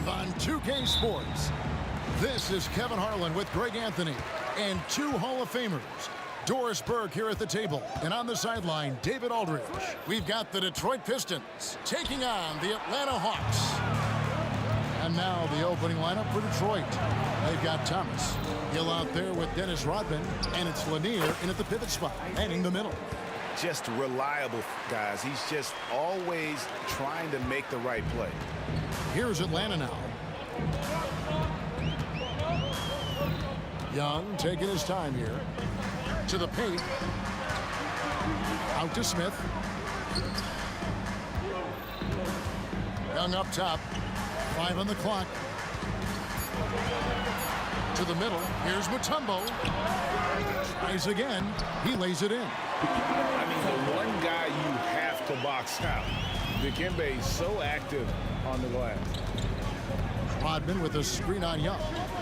live on 2K Sports. This is Kevin Harlan with Greg Anthony and two Hall of Famers. Doris Burke here at the table, and on the sideline, David Aldridge. We've got the Detroit Pistons taking on the Atlanta Hawks. And now the opening lineup for Detroit. They've got Thomas Hill out there with Dennis Rodman, and it's Lanier in at the pivot spot, manning the middle. Just reliable, guys. He's just always trying to make the right play. Here's Atlanta now. Young taking his time here. To the paint. Out to Smith. Young up top. 5 on the clock. To the middle. Here's Mutombo. Tries again. He lays it in. I mean, the one guy you have to box out. Dikembe is so active on the glass. Rodman with a screen on Young.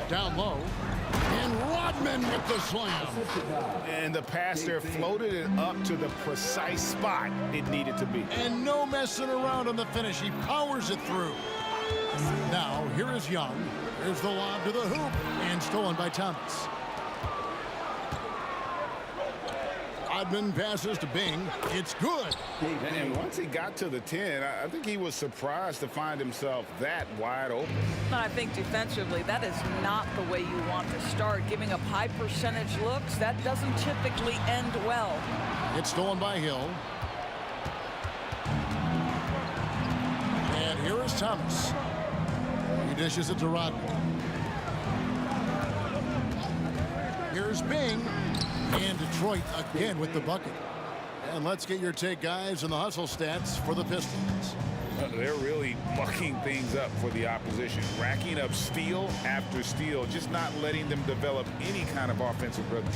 Down low. And Rodman with the slam. And the pass there floated it up to the precise spot it needed to be. And no messing around on the finish. He powers it through. Now, here is Young. Here's the lob to the hoop. And stolen by Thomas. Rodman passes to Bing. It's good. And once he got to the 10, I think he was surprised to find himself that wide open. I think defensively, that is not the way you want to start. Giving up high percentage looks, that doesn't typically end well. It's stolen by Hill. And here is Thomas. He dishes it to Rodman. Here's Bing. And Detroit again with the bucket. And let's get your take, guys, on the hustle stats for the Pistons. They're really mucking things up for the opposition, racking up steal after steal, just not letting them develop any kind of offensive rhythm.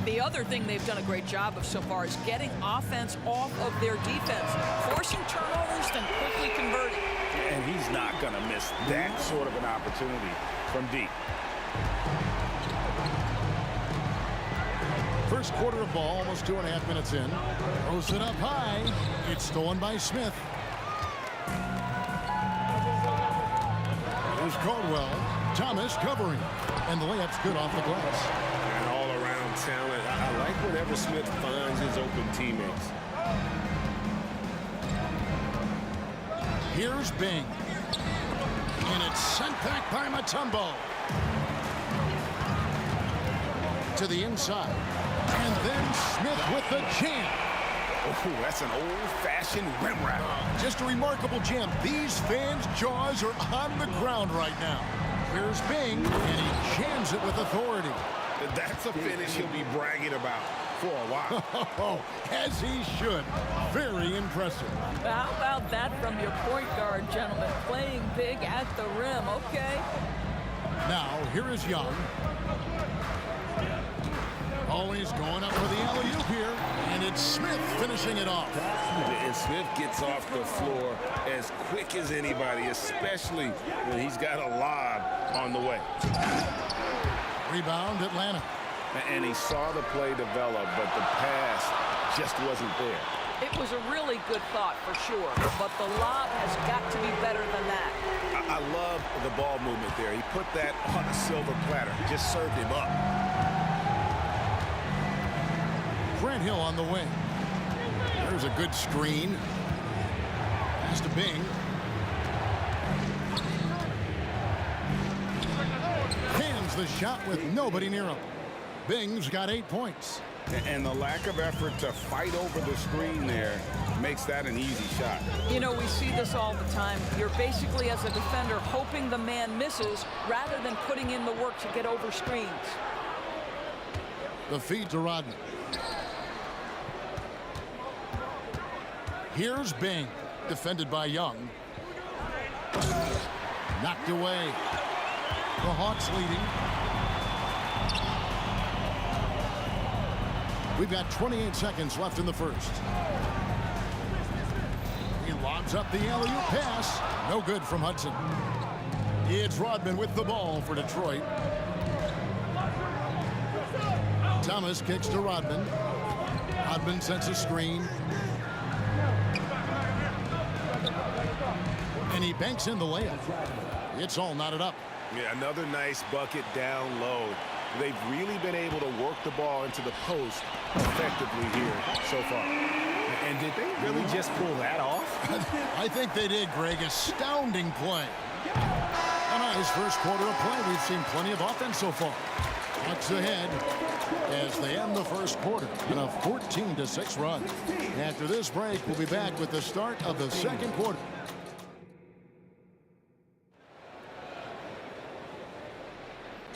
The other thing they've done a great job of so far is getting offense off of their defense, forcing turnovers and quickly converting. And he's not going to miss that sort of an opportunity from deep. First quarter of ball, almost 2.5 minutes in. Throws it up high. It's stolen by Smith. Here's Caldwell. Thomas covering. And the layup's good off the glass. And all-around talent. I like whenever Smith finds his open teammates. Here's Bing. And it's sent back by Mutombo. To the inside. And then Smith with the jam. Oh, that's an old-fashioned rim wrap. Just a remarkable jam. These fans' jaws are on the ground right now. Here's Bing, and he jams it with authority. That's a finish he'll be bragging about for a while. As he should. Very impressive. How about that from your point guard, gentlemen? Playing big at the rim, okay? Now, here is Young. Always going up for the alley-oop here, and it's Smith finishing it off. And Smith gets off the floor as quick as anybody, especially when he's got a lob on the way. Rebound, Atlanta. And he saw the play develop, but the pass just wasn't there. It was a really good thought for sure, but the lob has got to be better than that. I love the ball movement there. He put that on a silver platter, just served him up. Grant Hill on the wing. There's a good screen. Pass to Bing. Hands the shot with nobody near him. Bing's got 8 points. And the lack of effort to fight over the screen there makes that an easy shot. You know, we see this all the time. You're basically, as a defender, hoping the man misses rather than putting in the work to get over screens. The feed to Rodman. Here's Bing, defended by Young. Knocked away. The Hawks leading. We've got 28 seconds left in the first. He lobs up the alley-oop pass. No good from Hudson. It's Rodman with the ball for Detroit. Thomas kicks to Rodman. Rodman sets a screen. And he banks in the layup. It's all knotted up. Yeah, another nice bucket down low. They've really been able to work the ball into the post effectively here so far. And did they really just pull that off? I think they did, Greg. Astounding play. A nice first quarter of play. We've seen plenty of offense so far. Bucks ahead as they end the first quarter in a 14-6 run. After this break, we'll be back with the start of the second quarter.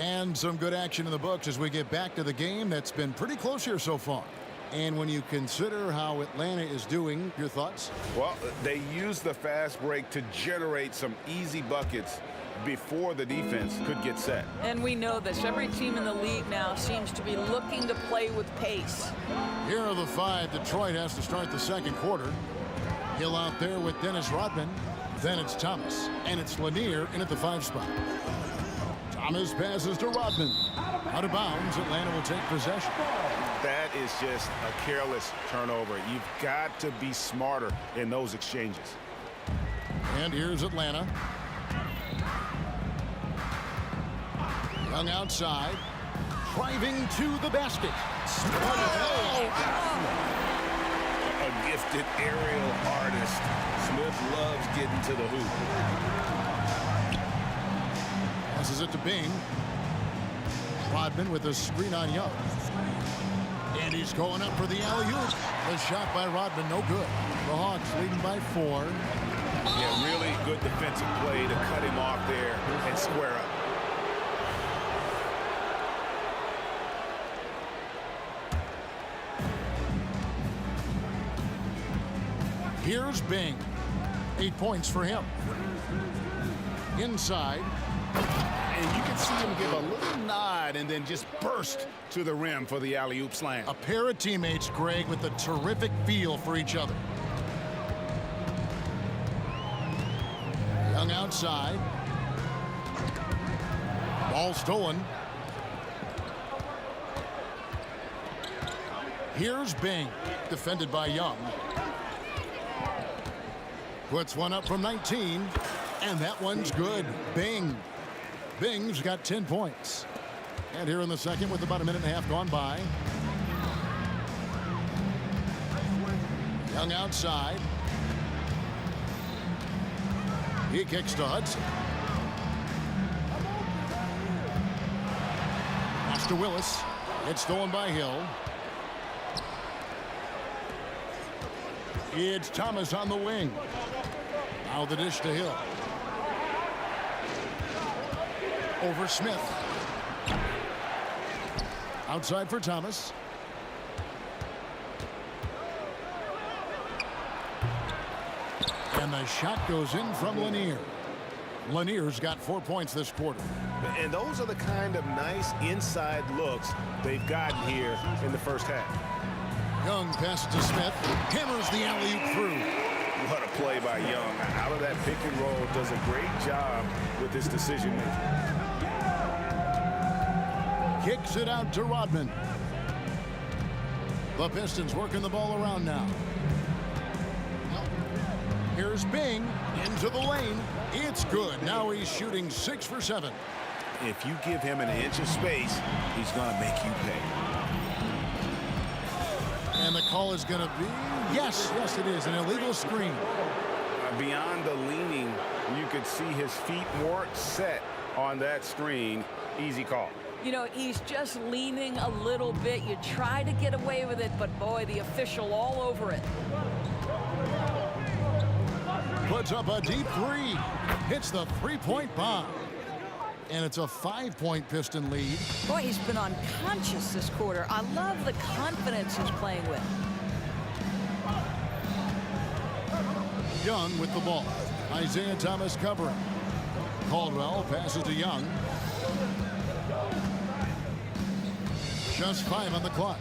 And some good action in the books as we get back to the game that's been pretty close here so far. And when you consider how Atlanta is doing, your thoughts? Well, they used the fast break to generate some easy buckets before the defense could get set. And we know this. Every team in the league now seems to be looking to play with pace. Here are the five. Detroit has to start the second quarter. Hill out there with Dennis Rodman. Then it's Thomas. And it's Lanier in at the 5 spot. Thomas passes to Rodman. Out of bounds, Atlanta will take possession. That is just a careless turnover. You've got to be smarter in those exchanges. And here's Atlanta. Young outside. Driving to the basket. A gifted aerial artist. Smith loves getting to the hoop. Passes it to Bing. Rodman with a screen on Young. And he's going up for the alley-oop. The shot by Rodman, no good. The Hawks leading by 4. Yeah, really good defensive play to cut him off there and square up. Here's Bing. 8 points for him. Inside. And you can see him give a little nod and then just burst to the rim for the alley-oop slam. A pair of teammates, Greg, with a terrific feel for each other. Young outside. Ball stolen. Here's Bing, defended by Young. Puts one up from 19, and that one's good. Bing. Bing's got 10 points. And here in the second with about a minute and a half gone by. Young outside. He kicks to Hudson. Pass to Willis. It's stolen by Hill. It's Thomas on the wing. Now the dish to Hill. Over Smith. Outside for Thomas. And the shot goes in from Lanier. Lanier's got 4 points this quarter. And those are the kind of nice inside looks they've gotten here in the first half. Young passes to Smith. Hammers the alley-oop through. What a play by Young. Out of that pick and roll, does a great job with his decision making. Kicks it out to Rodman. The Pistons working the ball around now. Here's Bing into the lane. It's good. Now he's shooting 6 for 7. If you give him an inch of space, he's going to make you pay. And the call is going to be, yes, it is, an illegal screen. Beyond the leaning, you could see his feet weren't set on that screen. Easy call. You know, he's just leaning a little bit. You try to get away with it, but boy, the official all over it. Puts up a deep 3. Hits the 3-point bomb. And it's a 5-point Piston lead. Boy, he's been unconscious this quarter. I love the confidence he's playing with. Young with the ball. Isaiah Thomas covering. Caldwell passes to Young. Just 5 on the clock.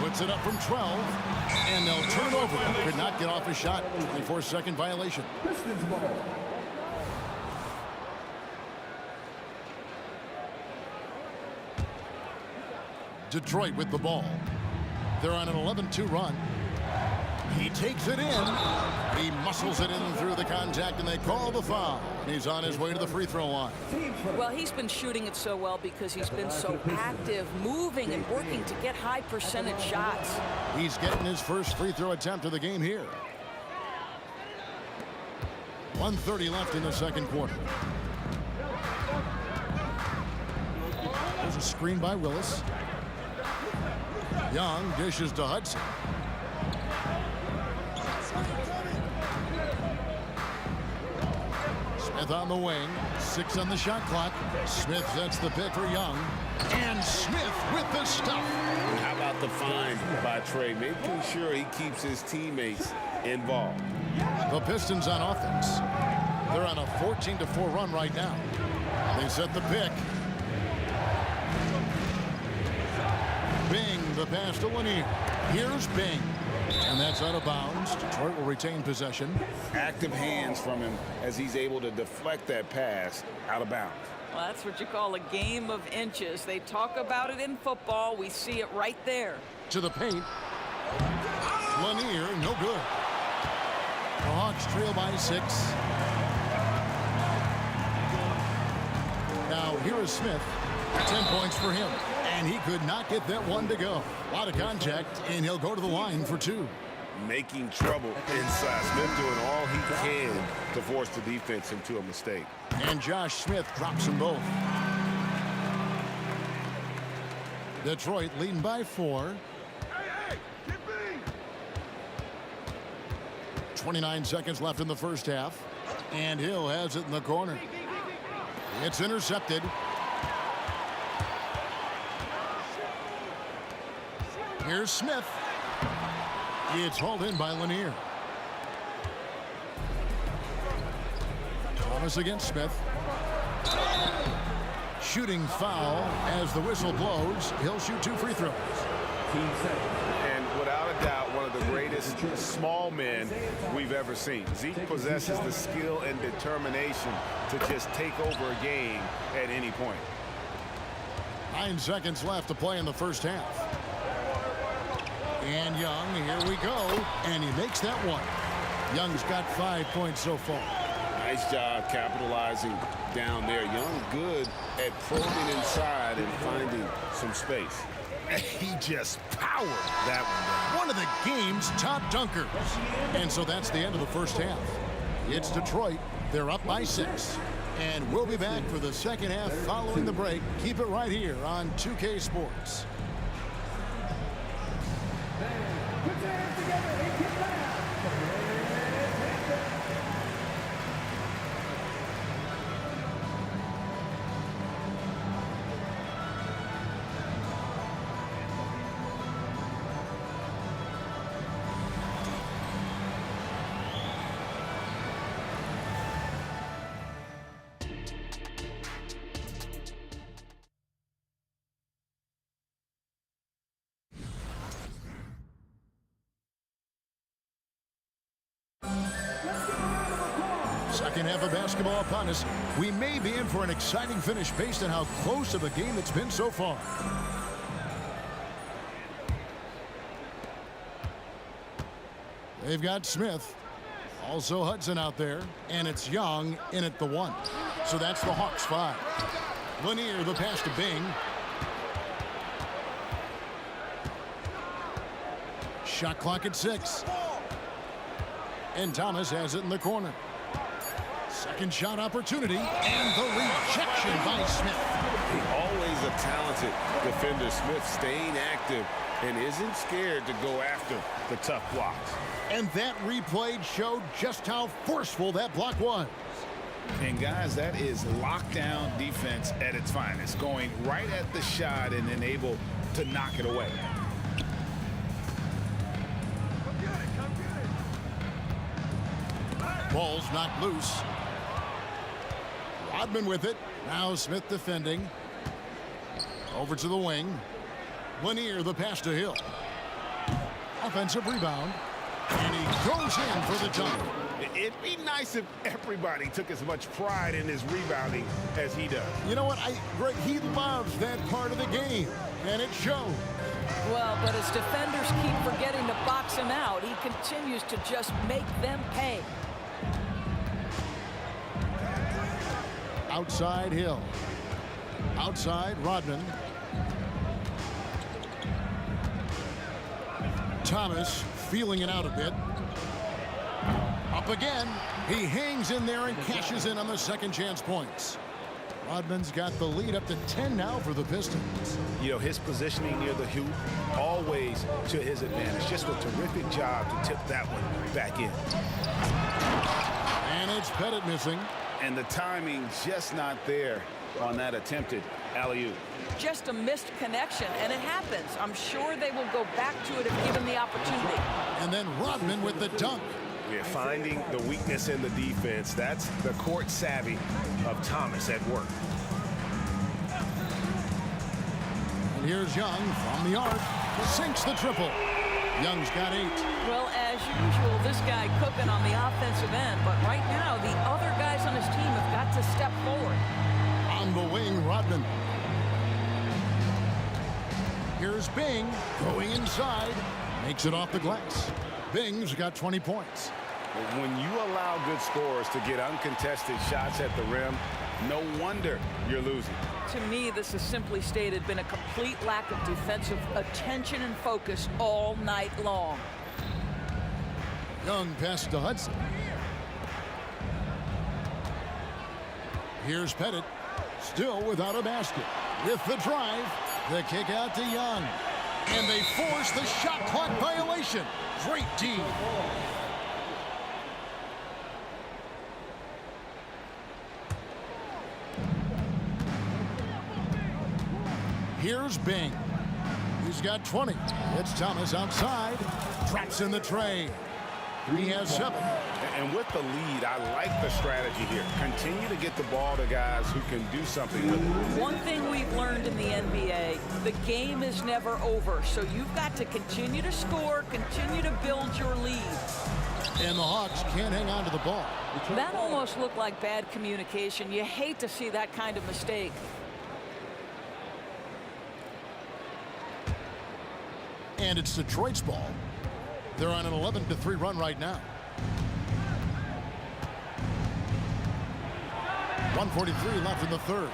Puts it up from 12. And they'll turn over. Could not get off a shot. 24-second violation. Detroit with the ball. They're on an 11-2 run. He takes it in. He muscles it in through the contact, and they call the foul. He's on his way to the free throw line. Well, he's been shooting it so well because he's been so active, moving and working to get high percentage shots. He's getting his first free throw attempt of the game here. 1:30 left in the second quarter. There's a screen by Willis. Young dishes to Hudson. Smith on the wing. 6 on the shot clock. Smith sets the pick for Young. And Smith with the stuff. And how about the find by Trey, making sure he keeps his teammates involved. The Pistons on offense. They're on a 14-4 run right now. They set the pick. Bing, the pass to Lanier. Here's Bing. And that's out of bounds. Detroit will retain possession. Active hands from him as he's able to deflect that pass out of bounds. Well, that's what you call a game of inches. They talk about it in football. We see it right there. To the paint. Lanier, no good. The Hawks trail by 6. Now here is Smith. 10 points for him. And he could not get that one to go. A lot of contact, and he'll go to the line for 2. Making trouble inside. Smith doing all he can to force the defense into a mistake. And Josh Smith drops them both. Detroit leading by 4. 29 seconds left in the first half. And Hill has it in the corner. It's intercepted. Here's Smith. It's hauled in by Lanier. Thomas against Smith. Shooting foul as the whistle blows. He'll shoot 2 free throws. And without a doubt, one of the greatest small men we've ever seen. Zeke possesses the skill and determination to just take over a game at any point. 9 seconds left to play in the first half. And Young, here we go. And he makes that one. Young's got 5 points so far. Nice job capitalizing down there. Young good at probing inside and finding some space. He just powered that one. One of the game's top dunkers. And so that's the end of the first half. It's Detroit. They're up by 6. And we'll be back for the second half following the break. Keep it right here on 2K Sports. Second half of basketball upon us. We may be in for an exciting finish based on how close of a game it's been so far. They've got Smith. Also Hudson out there. And it's Young in at the 1. So that's the Hawks 5. Lanier, the pass to Bing. Shot clock at 6. And Thomas has it in the corner. Second shot opportunity, and the rejection by Smith. Always a talented defender. Smith staying active and isn't scared to go after the tough blocks. And that replay showed just how forceful that block was. And guys, that is lockdown defense at its finest. Going right at the shot and then able to knock it away. Ball's knocked loose. Rodman with it. Now Smith defending. Over to the wing. Lanier, the pass to Hill. Offensive rebound. And he goes in for the jump. It'd be nice if everybody took as much pride in his rebounding as he does. You know what? Greg, he loves that part of the game. And it shows. Well, but as defenders keep forgetting to box him out, he can continues to just make them pay. Outside Hill. Outside Rodman. Thomas feeling it out a bit. Up again. He hangs in there and cashes in on the second chance points. Rodman's got the lead up to 10 now for the Pistons. You know, his positioning near the hoop, always to his advantage. Just a terrific job to tip that one back in. And it's Pettit missing. And the timing just not there on that attempted alley-oop. Just a missed connection, and it happens. I'm sure they will go back to it if given the opportunity. And then Rodman with the dunk. We're finding the weakness in the defense. That's the court savvy of Thomas at work. And here's Young from the arc. Sinks the triple. Young's got 8. Well, as usual, this guy cooking on the offensive end, but right now the other guys on his team have got to step forward. On the wing, Rodman. Here's Bing going inside. Makes it off the glass. Bing's got 20 points. When you allow good scorers to get uncontested shots at the rim, no wonder you're losing. To me, this has simply stated been a complete lack of defensive attention and focus all night long. Young pass to Hudson. Here's Pettit. Still without a basket. With the drive, the kick out to Young. And they force the shot clock violation. Great D. Here's Bing. He's got 20. It's Thomas outside. Traps in the tray. He has 7. And with the lead, I like the strategy here. Continue to get the ball to guys who can do something with it. One thing we've learned in the NBA, the game is never over. So you've got to continue to score, continue to build your lead. And the Hawks can't hang on to the ball. That almost looked like bad communication. You hate to see that kind of mistake. And it's Detroit's ball. They're on an 11-3 run right now. 1:43 left in the third.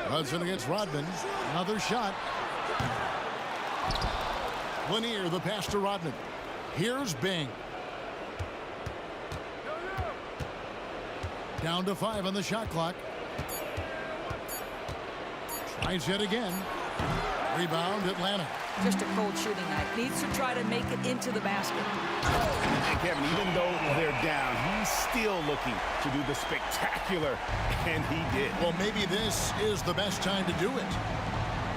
Hudson against Rodman. Another shot. Lanier, the pass to Rodman. Here's Bing. Down to 5 on the shot clock. Tries yet again. Rebound, Atlanta. Just a cold shooting night. Needs to try to make it into the basket. And Kevin, even though they're down, he's still looking to do the spectacular, and he did. Well, maybe this is the best time to do it.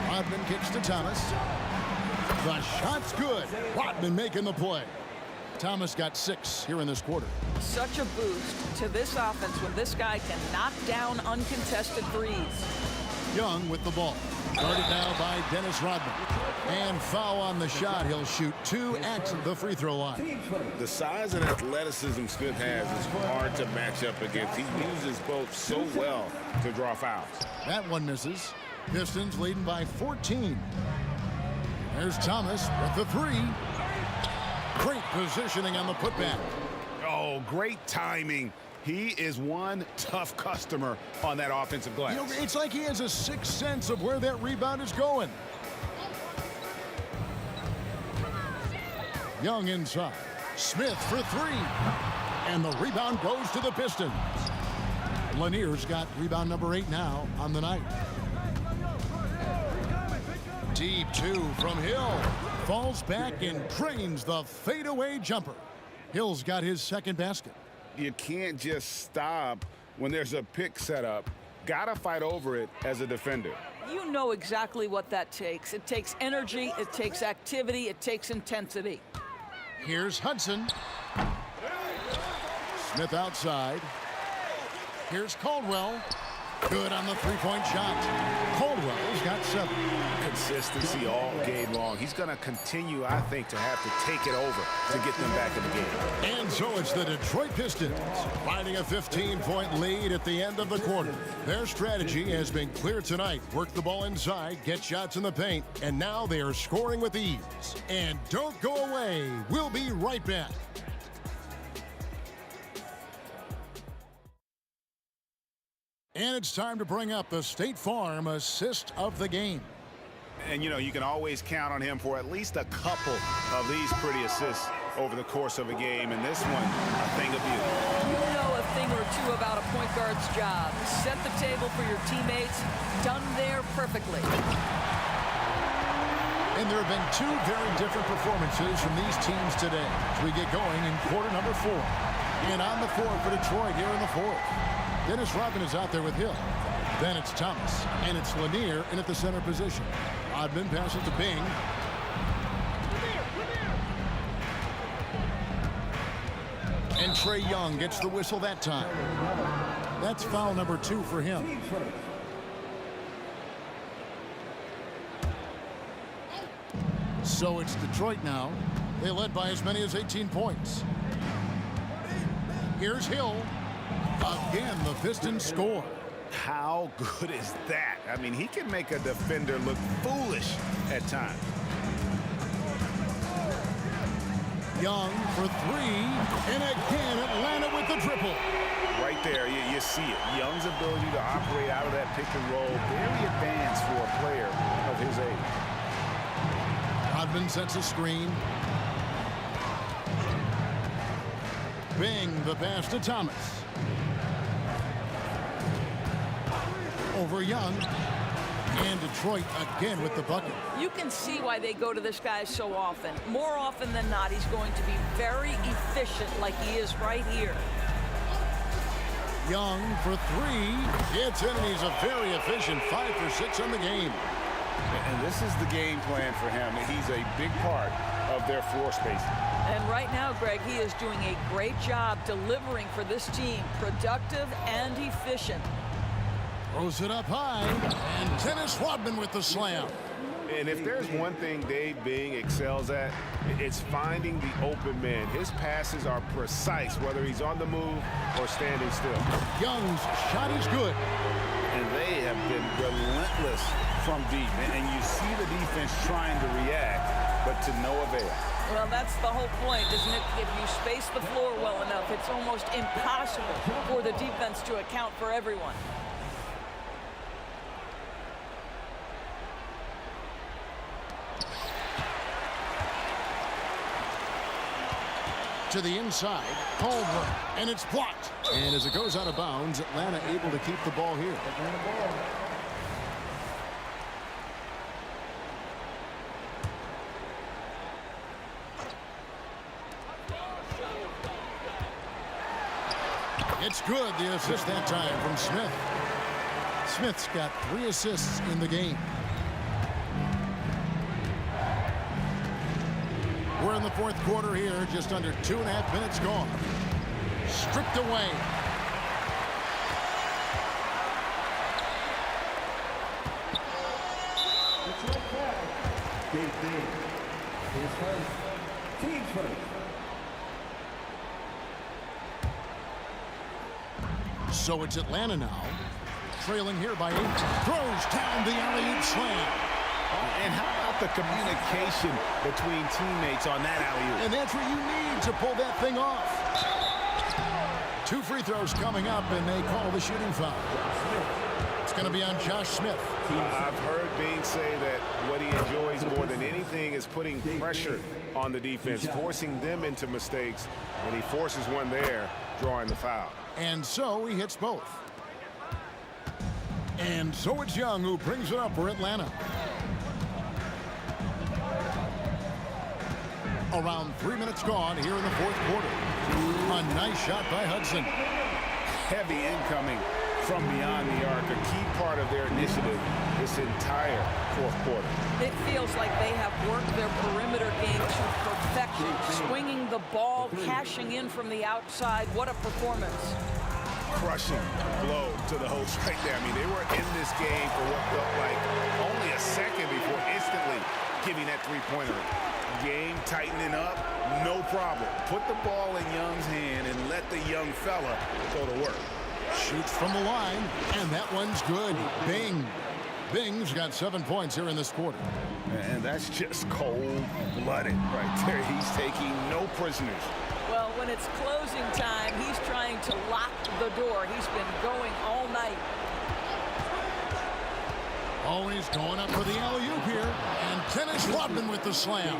Rodman kicks to Thomas. The shot's good. Rodman making the play. Thomas got 6 here in this quarter. Such a boost to this offense when this guy can knock down uncontested threes. Young with the ball. Guarded now by Dennis Rodman. And foul on the shot. He'll shoot 2 at the free throw line. The size and athleticism Smith has is hard to match up against. He uses both so well to draw fouls. That one misses. Pistons leading by 14. There's Thomas with the 3. Great positioning on the putback. Oh, great timing. He is one tough customer on that offensive glass. You know, it's like he has a sixth sense of where that rebound is going. Young inside. Smith for 3. And the rebound goes to the Pistons. Lanier's got rebound number 8 now on the night. Deep 2 from Hill. Falls back and drains the fadeaway jumper. Hill's got his second basket. You can't just stop when there's a pick set up. Gotta fight over it as a defender. You know exactly what that takes. It takes energy, it takes activity, it takes intensity. Here's Hudson. Smith outside. Here's Caldwell. Good on the three-point shot. Caldwell's got 7. Consistency all game long. He's going to continue, I think, to have to take it over to get them back in the game. And so it's the Detroit Pistons finding a 15-point lead at the end of the quarter. Their strategy has been clear tonight. Work the ball inside, get shots in the paint, and now they are scoring with ease. And don't go away. We'll be right back. And it's time to bring up the State Farm assist of the game. And, you know, you can always count on him for at least a couple of these pretty assists over the course of a game. And this one, a thing of beauty. You know a thing or two about a point guard's job. Set the table for your teammates. Done there perfectly. And there have been 2 very different performances from these teams today as we get going in quarter number 4. And on the floor for Detroit here in the 4th. Dennis Rodman is out there with Hill. Then it's Thomas, and it's Lanier in at the center position. Rodman passes to Bing. And Trae Young gets the whistle that time. That's foul number 2 for him. So it's Detroit now. They led by as many as 18 points. Here's Hill. Again, the Pistons score. How good is that? I mean, he can make a defender look foolish at times. Young for 3. And again, Atlanta with the triple. Right there, you see it. Young's ability to operate out of that pick and roll, very advanced for a player of his age. Rodman sets a screen. Bing, the pass to Thomas. Over Young. And Detroit again with the bucket. You can see why they go to this guy so often. More often than not, he's going to be very efficient like he is right here. Young for 3. Gets in, and he's a very efficient 5 for 6 on the game. And this is the game plan for him. He's a big part of their floor spacing. And right now, Greg, he is doing a great job delivering for this team. Productive and efficient. Throws it up high. And Dennis Rodman with the slam. And if there's one thing Dave Bing excels at, it's finding the open man. His passes are precise, whether he's on the move or standing still. Young's shot is good. And they have been relentless from deep. And you see the defense trying to react, but to no avail. Well, that's the whole point, isn't it? If you space the floor well enough, it's almost impossible for the defense to account for everyone. To the inside, Caldwell, and it's blocked. And as it goes out of bounds, Atlanta able to keep the ball here. It's good, the assist that time from Smith. Smith's got 3 assists in the game. We're in the 4th quarter here, just under 2.5 minutes gone. Stripped away. So it's Atlanta now, trailing here by 8. Throws down the alley-oop slam. And how about the communication between teammates on that alley-oop? And that's what you need to pull that thing off. 2 free throws coming up, and they call the shooting foul. It's going to be on Josh Smith. I've heard Bing say that what he enjoys more than anything is putting pressure on the defense, forcing them into mistakes. When he forces one there, drawing the foul. And so he hits both. And so it's Young who brings it up for Atlanta. Around 3 minutes gone here in the 4th quarter. A nice shot by Hudson. Heavy incoming from beyond the arc, a key part of their initiative this entire 4th quarter. It feels like they have worked their perimeter game to perfection. Swinging the ball, cashing in from the outside. What a performance. crushing blow to the host right there. I mean, they were in this game for what felt like only a second before instantly giving that three-pointer. Game tightening up, no problem. Put the ball in Young's hand and let the young fella go to work. Shoots from the line, and that one's good. Bing. Bing's got 7 points here in this quarter. And that's just cold-blooded right there. He's taking no prisoners. Well, when it's closing time, he's trying to lock the door. He's been going all night. Oh, he's going up for the alley-oop here. And Dennis Rodman with the slam.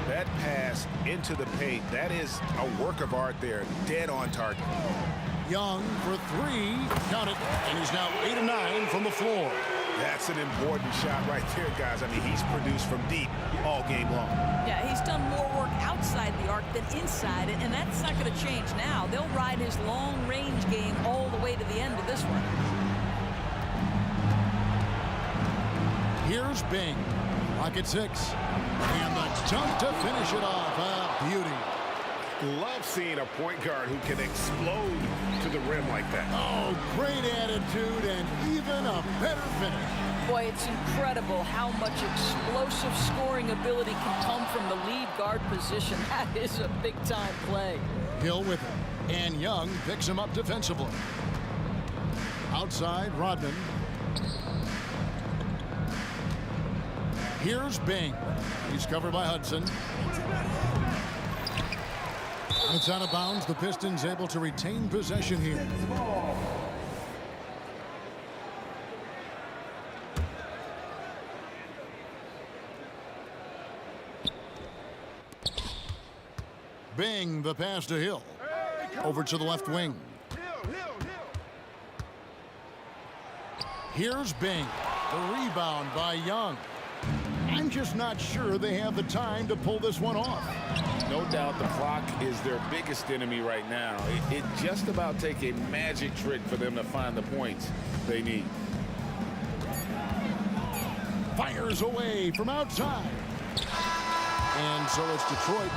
That pass into the paint, that is a work of art there. Dead on target. Young for three. Count it. And he's now 8 of 9 from the floor. That's an important shot right there, guys. I mean, he's produced from deep all game long. Yeah, he's done more work outside the arc than inside it, and that's not going to change now. They'll ride his long-range game all the way to the end of this one. Here's Bing. Rocket 6. And the dunk to finish it off. A beauty. Love seeing a point guard who can explode to the rim like that. Oh, great attitude and even a better finish. Boy, it's incredible how much explosive scoring ability can come from the lead guard position. That is a big-time play. Hill with it. And Young picks him up defensively. Outside, Rodman. Here's Bing. He's covered by Hudson. It's out of bounds. The Pistons able to retain possession here. Bing, the pass to Hill. Over to the left wing. Here's Bing. The rebound by Young. I'm just not sure they have the time to pull this one off. No doubt the clock is their biggest enemy right now. It just about take a magic trick for them to find the points they need. Fires away from outside. And so it's Detroit.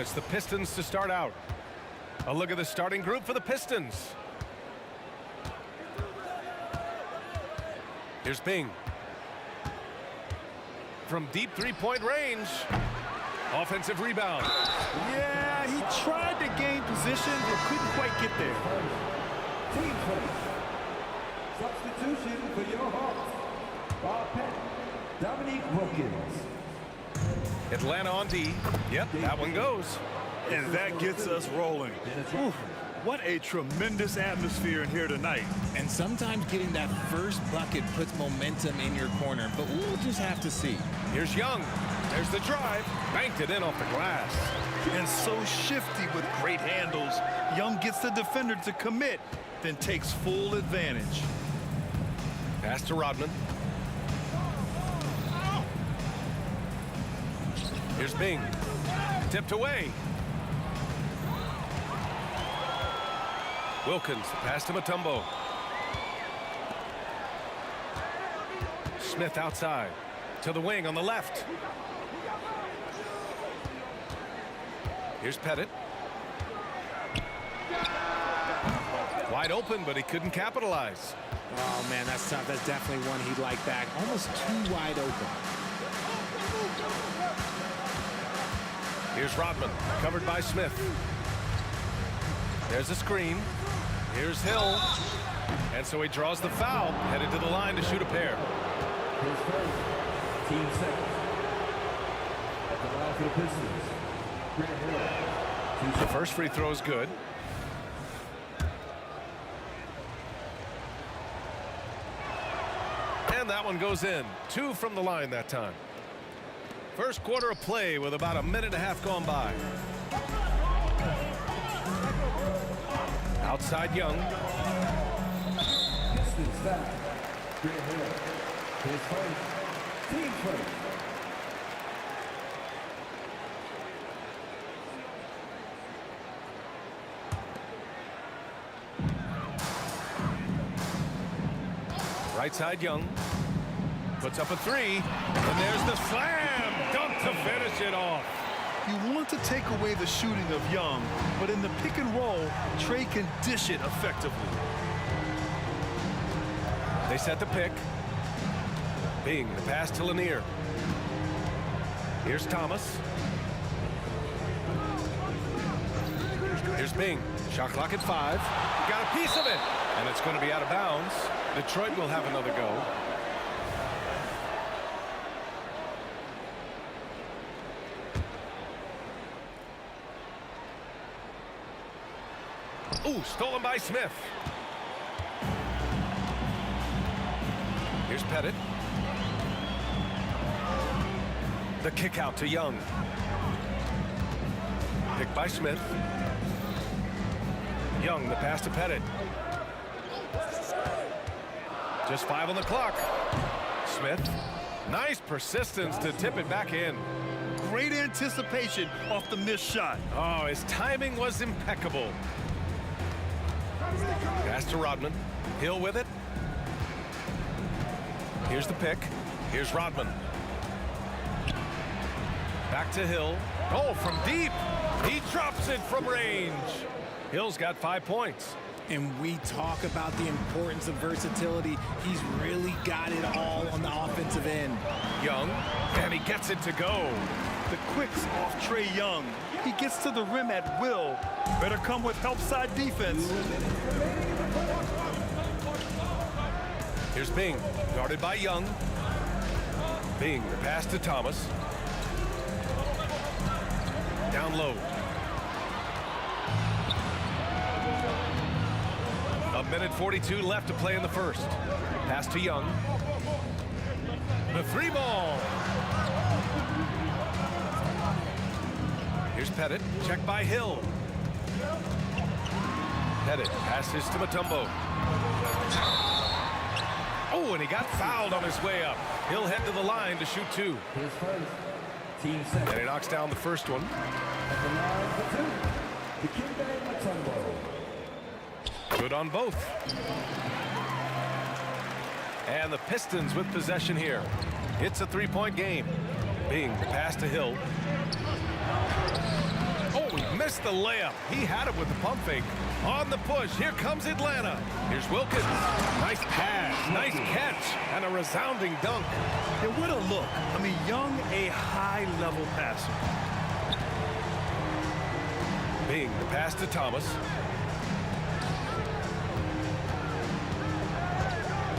And it's the Pistons to start out. A look at the starting group for the Pistons. Here's Bing. From deep three-point range. Offensive rebound. Yeah, he tried to gain position but couldn't quite get there. Team play. Substitution for your Hawks. Bob Penn, Dominique Wilkins. Atlanta on D. Yep, that one goes. And that gets us rolling. Ooh, what a tremendous atmosphere in here tonight. And sometimes getting that first bucket puts momentum in your corner, but we'll just have to see. Here's Young. There's the drive. Banked it in off the glass. And so shifty with great handles. Young gets the defender to commit, then takes full advantage. Pass to Rodman. Here's Bing. Tipped away. Wilkins, pass to Mutombo. Smith outside. To the wing on the left. Here's Pettit. Wide open, but he couldn't capitalize. Oh, man, that's tough. That's definitely one he'd like back. Almost too wide open. Here's Rodman, covered by Smith. There's a screen. Here's Hill. And so he draws the foul, headed to the line to shoot a pair. His first, team second. At the line for the Pistons, Grant Hill. The first free throw is good. And that one goes in. 2 from the line that time. First quarter of play with about a minute and a half gone by. Outside Young. Pistons foul. Grant Hill. His first, team first. Right side Young. Puts up a 3. And there's the slam. Dunk to finish it off. You want to take away the shooting of Young, but in the pick and roll, Trey can dish it effectively. They set the pick. Bing, the pass to Lanier. Here's Thomas. Here's Bing. Shot clock at 5. Got a piece of it. And it's going to be out of bounds. Detroit will have another go. Ooh, stolen by Smith. Here's Pettit. The kick out to Young. Picked by Smith. Young, the pass to Pettit. Just 5 on the clock. Smith. Nice persistence to tip it back in. Great anticipation off the missed shot. Oh, his timing was impeccable. Pass to Rodman. Hill with it. Here's the pick. Here's Rodman. Back to Hill. Oh, from deep. He drops it from range. Hill's got 5 points. And we talk about the importance of versatility. He's really got it all on the offensive end. Young, and he gets it to go. The quicks off Trey Young. He gets to the rim at will. Better come with help side defense. Here's Bing, guarded by Young. Bing, the pass to Thomas. Down low. A minute 42 left to play in the first. Pass to Young. The 3 ball. Here's Pettit, checked by Hill. Pettit passes to Mutombo. Oh, and he got fouled on his way up. He'll head to the line to shoot 2. His first. Team second. And he knocks down the first one. At the line for 2. Dikembe Mutombo. Good on both. And the Pistons with possession here. It's a 3-point game. Bing, pass to Hill. Oh, he missed the layup. He had it with the pump fake. On the push, here comes Atlanta. Here's Wilkins. Nice pass, nice catch, and a resounding dunk. And what a look. I mean, Young, a high-level passer. Bing, the pass to Thomas.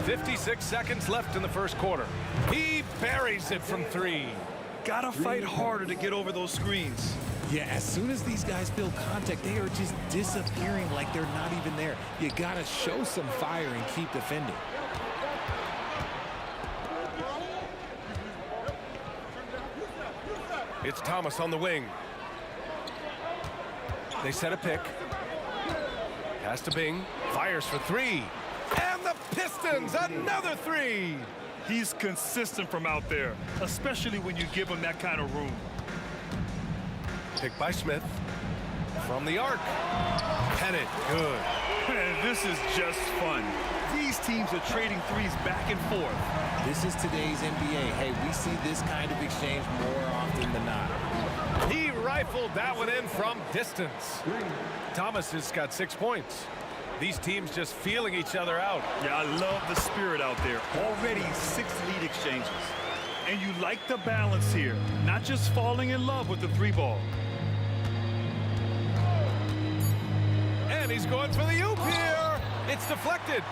56 seconds left in the first quarter. He buries it from 3. Gotta fight harder to get over those screens. Yeah, as soon as these guys feel contact, they are just disappearing like they're not even there. You gotta show some fire and keep defending. It's Thomas on the wing. They set a pick. Pass to Bing. Fires for 3. And the Pistons, another 3. He's consistent from out there, especially when you give him that kind of room. Picked by Smith. From the arc. Pettit, good. Man, this is just fun. These teams are trading threes back and forth. This is today's NBA. Hey, we see this kind of exchange more often than not. He rifled that one in from distance. Thomas has got 6 points. These teams just feeling each other out. Yeah, I love the spirit out there. Already 6 lead exchanges. And you like the balance here. Not just falling in love with the 3 ball. And he's going for the oop here. It's deflected.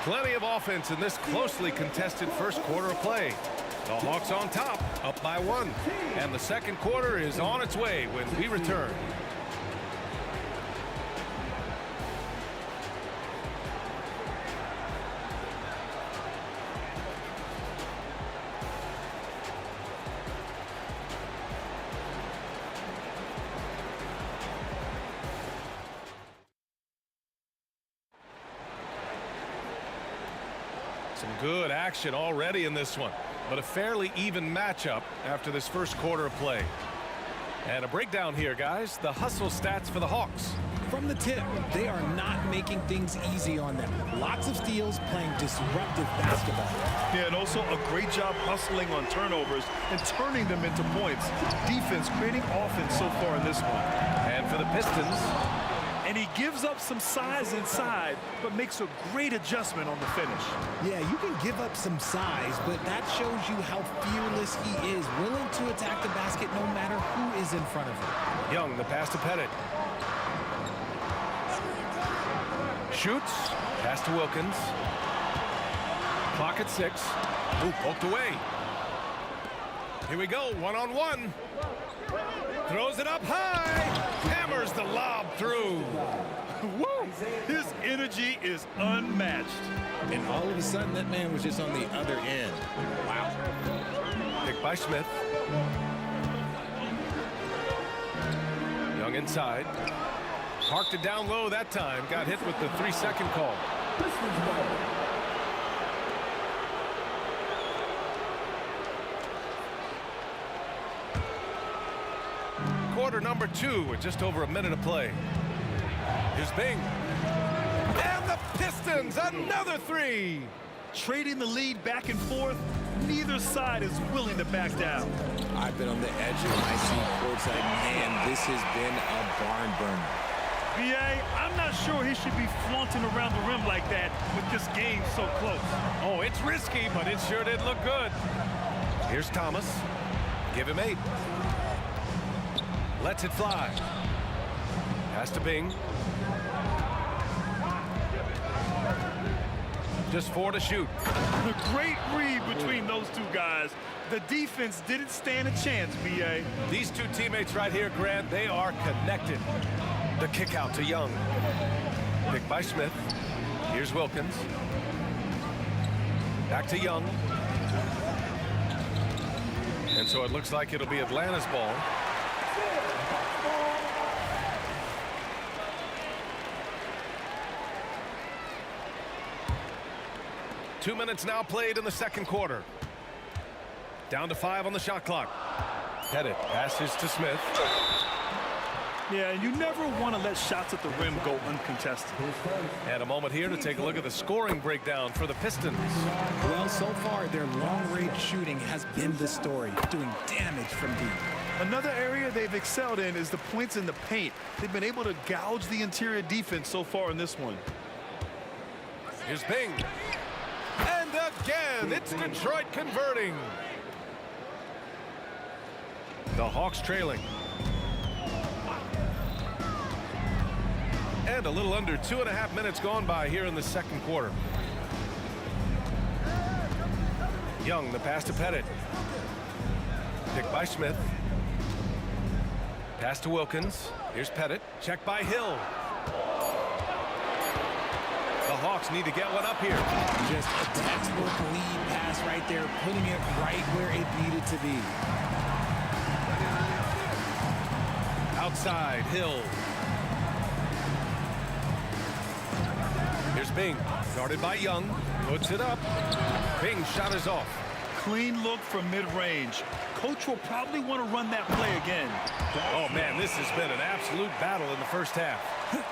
Plenty of offense in this closely contested first quarter of play. The Hawks on top, up by 1. And the second quarter is on its way when we return. Some good action already in this one, but a fairly even matchup after this first quarter of play. And a breakdown here, guys. The hustle stats for the Hawks. From the tip, they are not making things easy on them. Lots of steals, playing disruptive basketball. Yeah, and also a great job hustling on turnovers and turning them into points. Defense creating offense so far in this one. And for the Pistons, And he gives up some size inside, but makes a great adjustment on the finish. Yeah, you can give up some size, but that shows you how fearless he is, willing to attack the basket no matter who is in front of him. Young, the pass to Pettit. Shoots. Pass to Wilkins. Clock at 6. Ooh, poked away. Here we go, one-on-one. Throws it up high. Hammers the lob through. Woo! His energy is unmatched. And all of a sudden, that man was just on the other end. Wow. Picked by Smith. Young inside. Parked it down low that time. Got hit with the 3-second call. Quarter number 2 with just over a minute of play. Here's Bing. And the Pistons, another 3. Trading the lead back and forth, neither side is willing to back down. I've been on the edge of my seat courtside. Man, this has been a barn burner. B.A., I'm not sure he should be flaunting around the rim like that with this game so close. Oh, it's risky, but it sure did look good. Here's Thomas. Give him 8. Lets it fly. Pass to Bing. Just 4 to shoot. A great read between those two guys. The defense didn't stand a chance, B.A. These two teammates right here, Grant, they are connected. The kick out to Young. Picked by Smith. Here's Wilkins. Back to Young. And so it looks like it'll be Atlanta's ball. Two minutes now played in the second quarter. Down to 5 on the shot clock. Pettit passes to Smith. Yeah, and you never want to let shots at the rim go uncontested. And a moment here to take a look at the scoring breakdown for the Pistons. Well, so far, their long-range shooting has been the story, doing damage from deep. Another area they've excelled in is the points in the paint. They've been able to gouge the interior defense so far in this one. Here's Bing. And again, it's Detroit converting. The Hawks trailing. And a little under 2.5 minutes gone by here in the second quarter. Young, the pass to Pettit. Picked by Smith. Pass to Wilkins. Here's Pettit. Checked by Hill. The Hawks need to get one up here. Just a textbook lead pass right there, putting it right where it needed to be. Outside, Hill. Here's Bing, guarded by Young. Puts it up. Bing's shot is off. Clean look from mid-range. Coach will probably want to run that play again. Oh, man, this has been an absolute battle in the first half.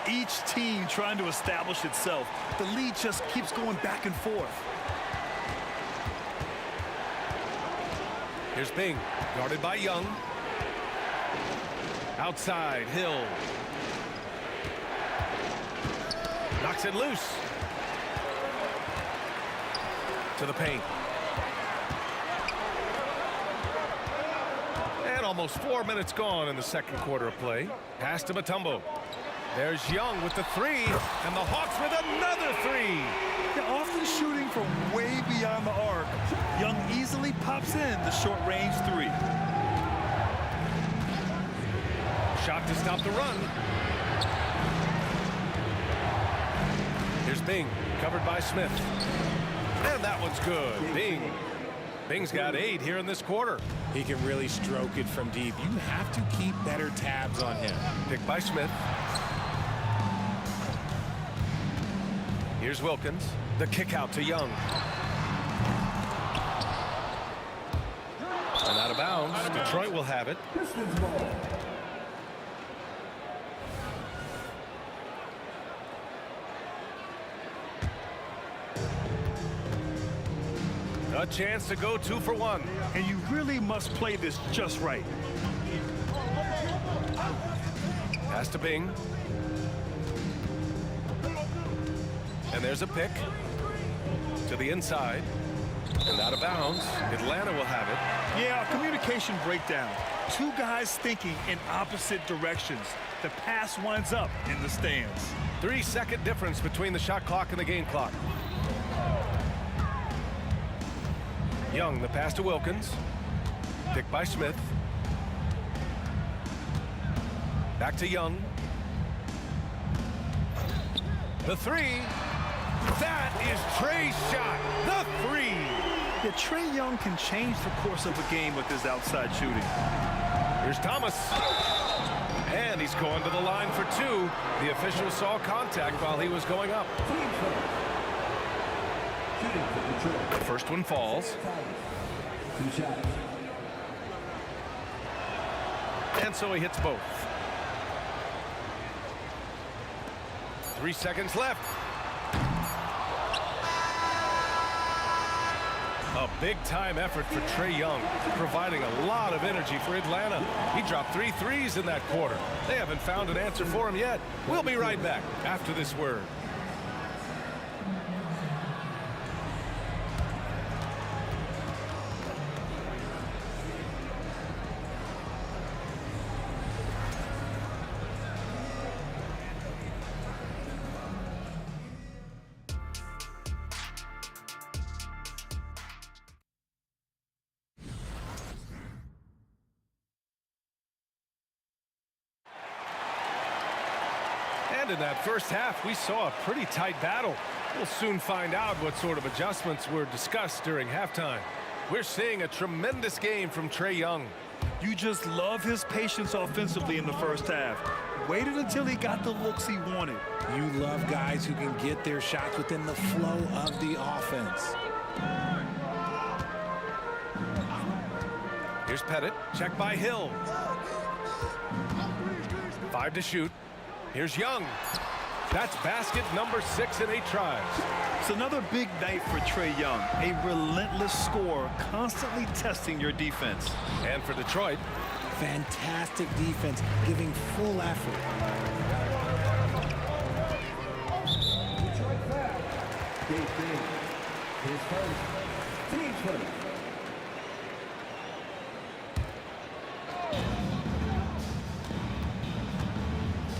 Each team trying to establish itself. The lead just keeps going back and forth. Here's Bing, guarded by Young. Outside, Hill. Knocks it loose. To the paint. And almost 4 minutes gone in the second quarter of play. Pass to Mutombo. There's Young with the 3, and the Hawks with another 3. They're often shooting from way beyond the arc. Young easily pops in the short-range 3. Shot to stop the run. Here's Bing, covered by Smith. And that one's good. Bing's got 8 here in this quarter. He can really stroke it from deep. You have to keep better tabs on him. Picked by Smith. Here's Wilkins. The kick out to Young. And out of bounds. Detroit will have it. A chance to go 2 for 1. And you really must play this just right. Pass to Bing. And there's a pick to the inside. And out of bounds. Atlanta will have it. Yeah, communication breakdown. Two guys thinking in opposite directions. The pass winds up in the stands. 3-second difference between the shot clock and the game clock. Young, the pass to Wilkins. Picked by Smith. Back to Young. The three. That is Trey's shot. The three. Yeah, Trae Young can change the course of a game with his outside shooting. Here's Thomas. And he's going to the line for two. The official saw contact while he was going up. The first one falls. And so he hits both. 3 seconds left. A big-time effort for Trae Young, providing a lot of energy for Atlanta. He dropped 3 threes in that quarter. They haven't found an answer for him yet. We'll be right back after this word. In that first half, we saw a pretty tight battle. We'll soon find out what sort of adjustments were discussed during halftime. We're seeing a tremendous game from Trae Young. You just love his patience offensively in the first half. Waited until he got the looks he wanted. You love guys who can get their shots within the flow of the offense. Here's Pettit, check by Hill. 5 to shoot. Here's Young. That's basket number 6 in 8 tries. It's another big night for Trae Young. A relentless scorer, constantly testing your defense. And for Detroit, fantastic defense, giving full effort. Detroit foul. His first. Team first.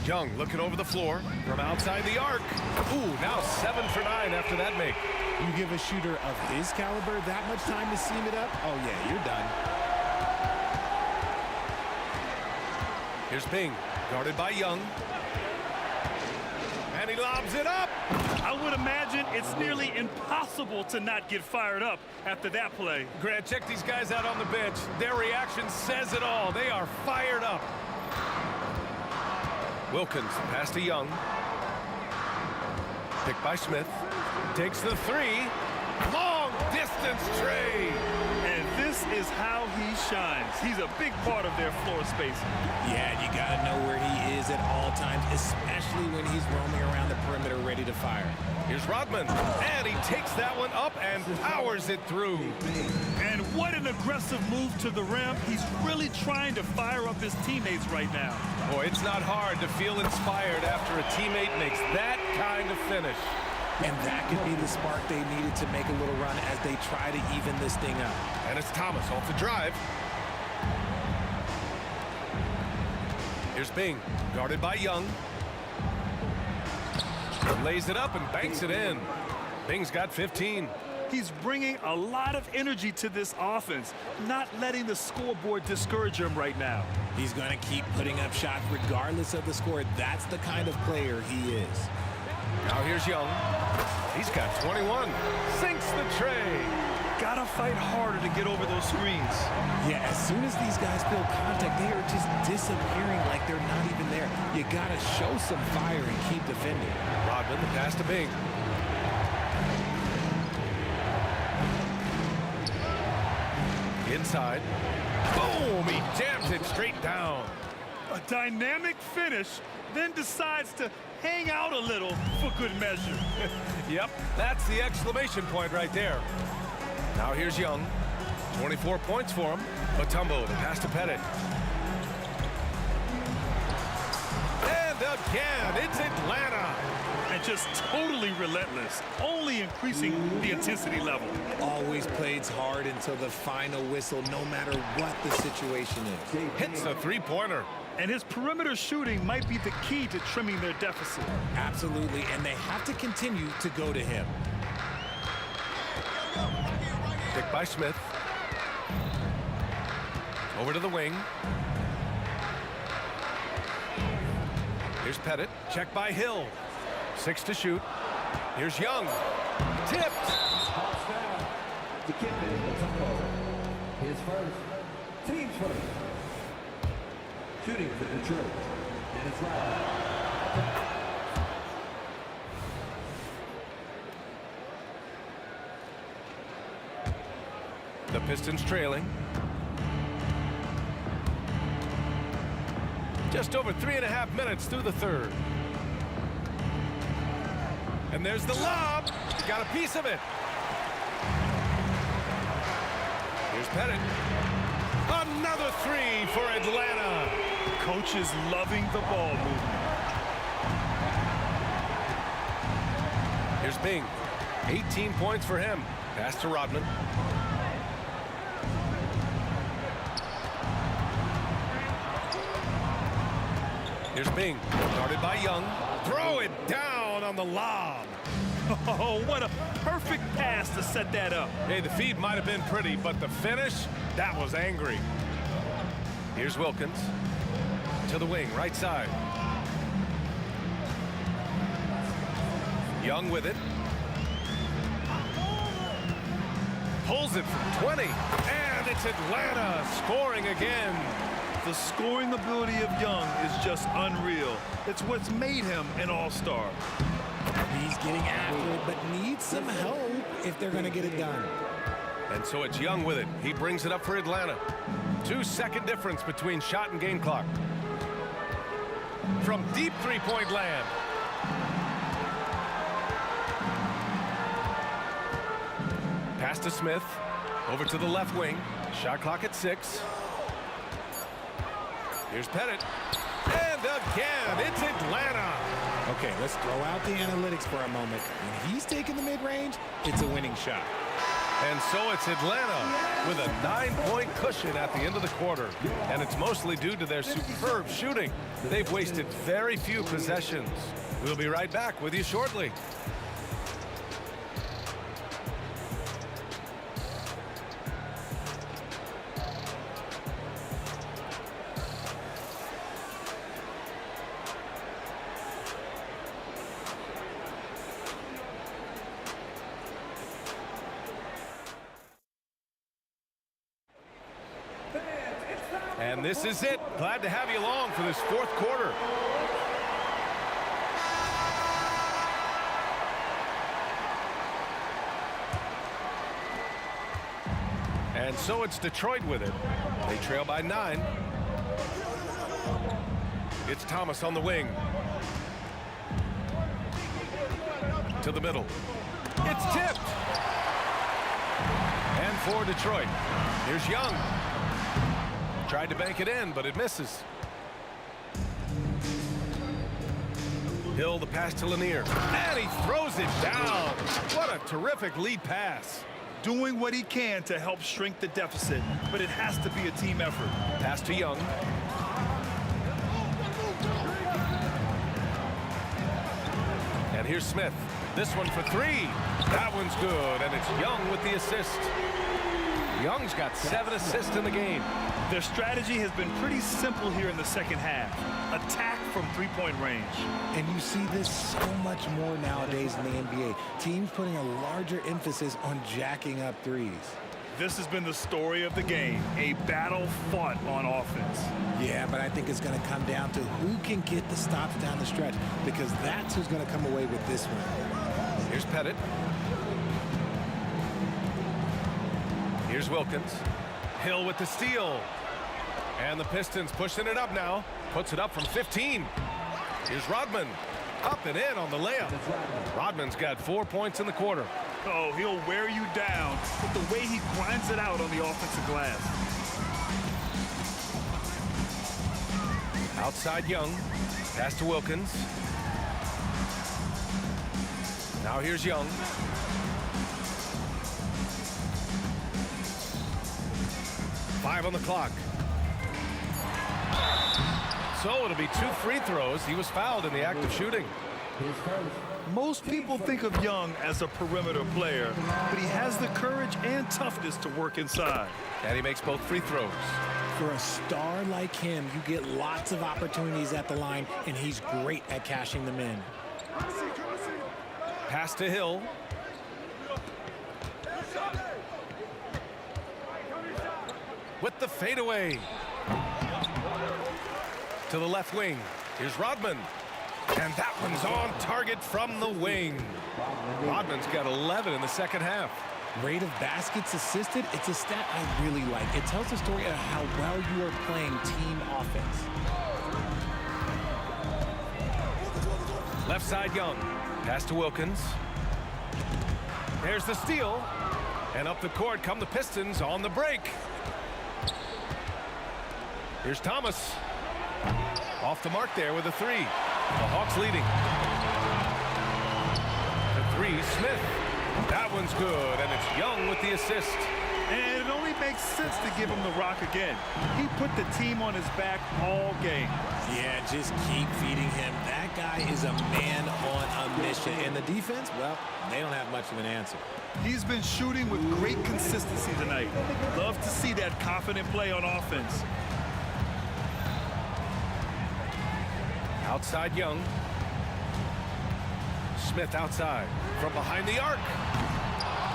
Young looking over the floor from outside the arc. Ooh, now 7 for 9 after that make. You give a shooter of his caliber that much time to seam it up? Oh, yeah, you're done. Here's Bing, guarded by Young. And he lobs it up. I would imagine it's nearly impossible to not get fired up after that play. Grant, check these guys out on the bench. Their reaction says it all. They are fired up. Wilkins, pass to Young. Picked by Smith. Takes the three. Long distance Trae. And this is how he shines. He's a big part of their floor spacing. Yeah, you got to know where he is at all times, especially when he's roaming around the perimeter ready to fire. Here's Rodman. And he takes that one up and powers it through. And what an aggressive move to the rim. He's really trying to fire up his teammates right now. Boy, it's not hard to feel inspired after a teammate makes that kind of finish. And that could be the spark they needed to make a little run as they try to even this thing up. And it's Thomas off the drive. Here's Bing, guarded by Young. Lays it up and banks it in. Bing's got 15. He's bringing a lot of energy to this offense, not letting the scoreboard discourage him right now. He's going to keep putting up shots regardless of the score. That's the kind of player he is. Now here's Young. He's got 21. Sinks the tray. Gotta fight harder to get over those screens. Yeah, as soon as these guys feel contact, they are just disappearing like they're not even there. You gotta show some fire and keep defending. Rodman, the pass to Bing. Inside. Boom! He jams it straight down. A dynamic finish, then decides to hang out a little for good measure. Yep, that's the exclamation point right there. Now here's Young. 24 points for him. Batumbo, the pass to Pettit. And again, it's Atlanta. And and just totally relentless, only increasing the intensity level. Always plays hard until the final whistle, no matter what the situation is. Hits a three-pointer. And his perimeter shooting might be the key to trimming their deficit. Absolutely, and they have to continue to go to him. Pick by Smith. Over to the wing. Here's Pettit. Check by Hill. 6 to shoot. Here's Young. Tipped. To keep it in the tempo. His first. Team's first. Shooting for Detroit. Dennis Rodman. The Pistons trailing. Just over 3.5 minutes through the third. And there's the lob. Got a piece of it. Here's Pettit. Another three for Atlanta. Coach is loving the ball movement. Here's Bing. 18 points for him. Pass to Rodman. Here's Bing. Guarded by Young. Throw it down on the lob. Oh, what a perfect pass to set that up. Hey, the feed might have been pretty, but the finish, that was angry. Here's Wilkins. To the wing, right side. Young with it. Pulls it from 20. And it's Atlanta scoring again. The scoring ability of Young is just unreal. It's what's made him an all-star. He's getting after it, but needs some help if they're going to get it done. And so it's Young with it. He brings it up for Atlanta. 2-second difference between shot and game clock. From deep three-point land. Pass to Smith. Over to the left wing. Shot clock at 6. Here's Pettit. And again, it's Atlanta. Okay, let's throw out the analytics for a moment. When he's taking the mid-range, it's a winning shot. And so it's Atlanta with a 9-point cushion at the end of the quarter. And it's mostly due to their superb shooting. They've wasted very few possessions. We'll be right back with you shortly. And this is it. Glad to have you along for this fourth quarter. And so it's Detroit with it. They trail by 9. It's Thomas on the wing. To the middle. It's tipped. And for Detroit, here's Young. Tried to bank it in, but it misses. Hill, the pass to Lanier. And he throws it down. What a terrific lead pass. Doing what he can to help shrink the deficit, but it has to be a team effort. Pass to Young. And here's Smith. This one for 3. That one's good, and it's Young with the assist. Young's got 7 assists in the game. Their strategy has been pretty simple here in the second half. Attack from three-point range. And you see this so much more nowadays in the NBA. Teams putting a larger emphasis on jacking up threes. This has been the story of the game, a battle fought on offense. Yeah, but I think it's going to come down to who can get the stops down the stretch, because that's who's going to come away with this one. Here's Pettit. Here's Wilkins. Hill with the steal. And the Pistons pushing it up now. Puts it up from 15. Here's Rodman. Up and in on the layup. Rodman's got 4 points in the quarter. Oh, he'll wear you down with the way he grinds it out on the offensive glass. Outside Young. Pass to Wilkins. Now here's Young. Five on the clock. So it'll be 2 free throws. He was fouled in the act of shooting. Most people think of Young as a perimeter player, but he has the courage and toughness to work inside. And he makes both free throws. For a star like him, you get lots of opportunities at the line, and he's great at cashing them in. Pass to Hill. With the fadeaway. To the left wing. Here's Rodman. And that one's on target from the wing. Rodman's got 11 in the second half. Rate of baskets assisted, it's a stat I really like. It tells the story of how well you are playing team offense. Left side Young. Pass to Wilkins. There's the steal. And up the court come the Pistons on the break. Here's Thomas. Off the mark there with a 3. The Hawks leading. The 3, Smith. That one's good, and it's Young with the assist. And it only makes sense to give him the rock again. He put the team on his back all game. Yeah, just keep feeding him. That guy is a man on a mission. And the defense, well, they don't have much of an answer. He's been shooting with great consistency tonight. Love to see that confident play on offense. Outside Young. Smith outside from behind the arc.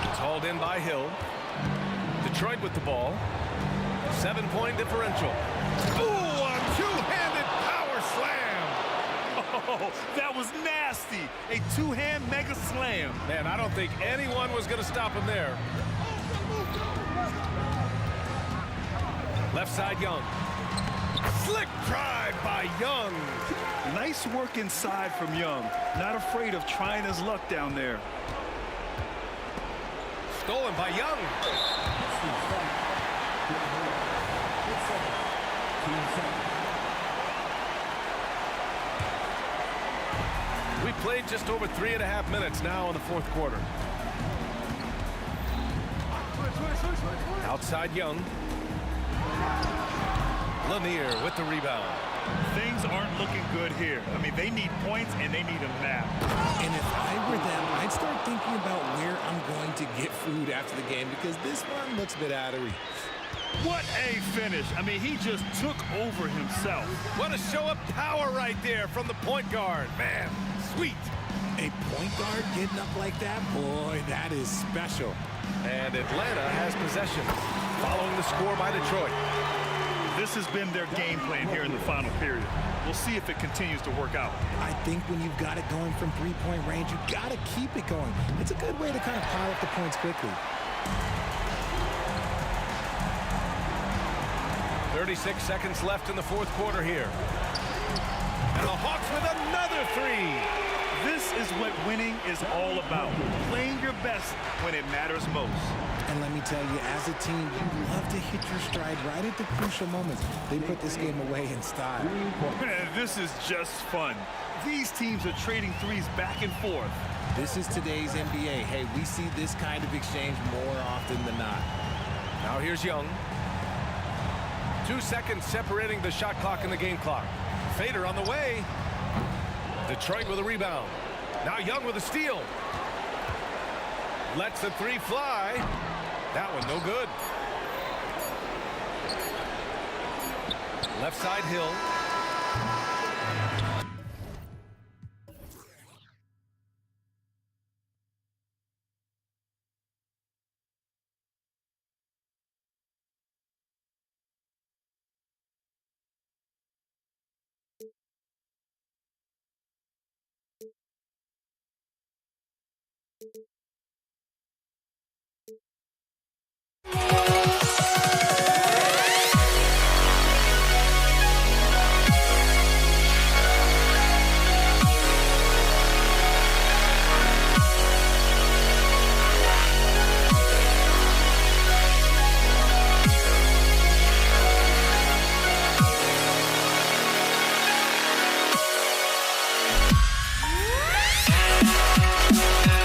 It's hauled in by Hill. Detroit with the ball. 7-point differential. Ooh, a two-handed power slam. Oh, that was nasty. A two-hand mega slam. Man, I don't think anyone was going to stop him there. Left side Young. Slick drive by Young. Nice work inside from Young. Not afraid of trying his luck down there. Stolen by Young. We played just over 3.5 minutes now in the fourth quarter. Outside Young. Lanier with the rebound. Things aren't looking good here. I mean, they need points, and they need them now. And if I were them, I'd start thinking about where I'm going to get food after the game, because this one looks a bit out of reach. What a finish. I mean, he just took over himself. What a show of power right there from the point guard. Man, sweet. A point guard getting up like that? Boy, that is special. And Atlanta has possession, following the score by Detroit. This has been their game plan here in the final period. We'll see if it continues to work out. I think when you've got it going from three-point range, you got to keep it going. It's a good way to kind of pile up the points quickly. 36 seconds left in the fourth quarter here. And the Hawks with another 3. This is what winning is all about. Playing your best when it matters most. And let me tell you, as a team, you love to hit your stride right at the crucial moments. They put this game away in style. Man, this is just fun. These teams are trading threes back and forth. This is today's NBA. Hey, we see this kind of exchange more often than not. Now here's Young. 2 seconds separating the shot clock and the game clock. Fader on the way. Detroit with a rebound. Now Young with a steal. Lets the 3 fly. That one no good. Left side Hill. Yeah.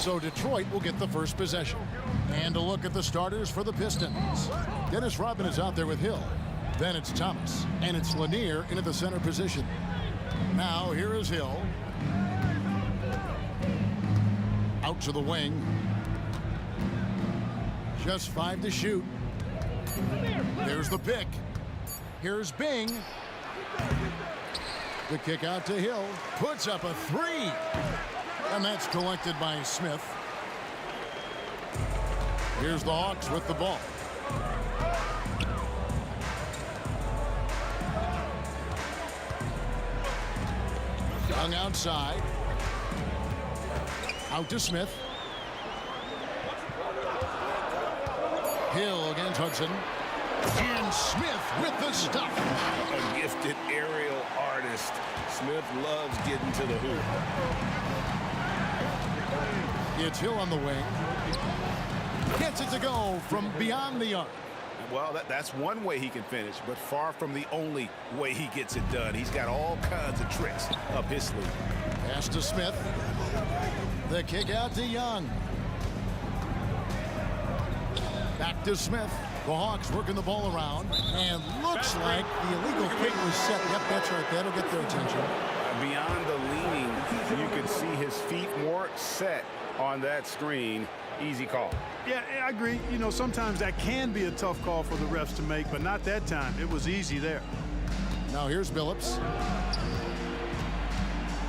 So Detroit will get the first possession. And a look at the starters for the Pistons. Dennis Rodman is out there with Hill. Then it's Thomas. And it's Lanier into the center position. Now here is Hill. Out to the wing. Just 5 to shoot. There's the pick. Here's Bing. The kick out to Hill. Puts up a 3. And that's collected by Smith. Here's the Hawks with the ball. Young outside. Out to Smith. Hill against Hudson. And Smith with the stop. A gifted aerial artist. Smith loves getting to the hoop. It's Hill on the wing. Gets it to go from beyond the arc. Well, that's one way he can finish, but far from the only way he gets it done. He's got all kinds of tricks up his sleeve. Pass to Smith. The kick out to Young. Back to Smith. The Hawks working the ball around. And looks like the illegal kick was set. Yep, that's right. That'll get their attention. Beyond the leaning, you could see his feet more set on that screen. Easy call. Yeah, I agree. You know, sometimes that can be a tough call for the refs to make, but not that time. It was easy there. Now here's Billups.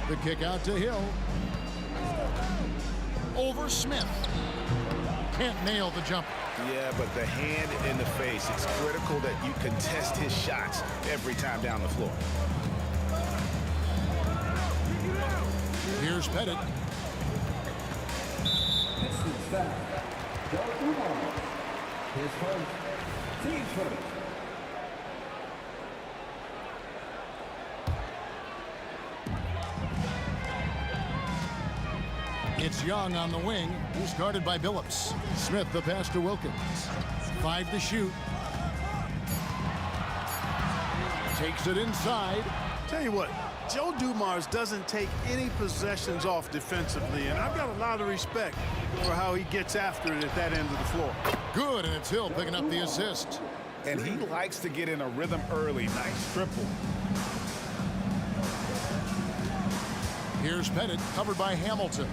The kick out to Hill. Over Smith. Can't nail the jumper. Yeah, but the hand in the face, it's critical that you contest his shots every time down the floor. Here's Pettit. Pistons foul. Joe Dumars. His first. Team's first. It's Young on the wing. He's guarded by Billups. Smith the pass to Wilkins. 5 to shoot. Takes it inside. Tell you what, Joe Dumars doesn't take any possessions off defensively, and I've got a lot of respect for how he gets after it at that end of the floor. Good, and it's Hill picking up the assist. And he likes to get in a rhythm early. Nice triple. Here's Pettit, covered by Hamilton.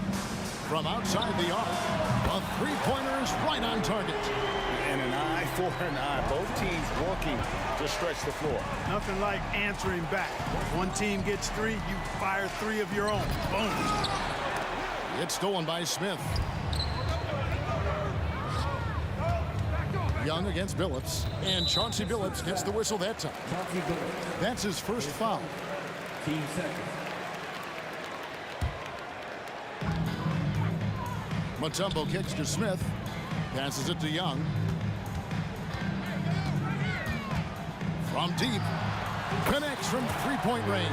From outside the arc, a three-pointer is right on target. And an eye for an eye. Both teams working to stretch the floor. Nothing like answering back. One team gets 3, you fire 3 of your own. Boom. It's stolen by Smith. Young against Billups, and Chauncey Billups gets the whistle that time. That's his first foul. Team second. Mutombo kicks to Smith, passes it to Young. From deep, connects from three-point range.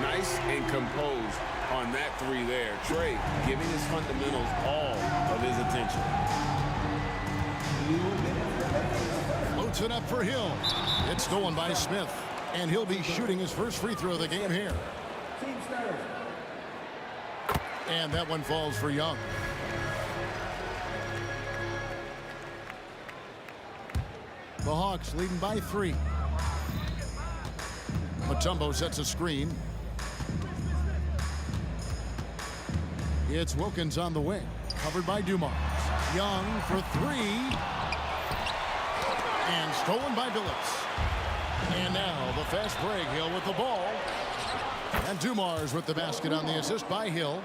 Nice and composed on that 3 there. Trey giving his fundamentals all of his attention. Floats it up for Hill. It's stolen by Smith, and he'll be shooting his first free throw of the game here. And that one falls for Young. The Hawks leading by 3. Mutombo sets a screen. It's Wilkins on the wing, covered by Dumars. Young for 3. And stolen by Billups. And now the fast break. Hill with the ball. And Dumars with the basket on the assist by Hill.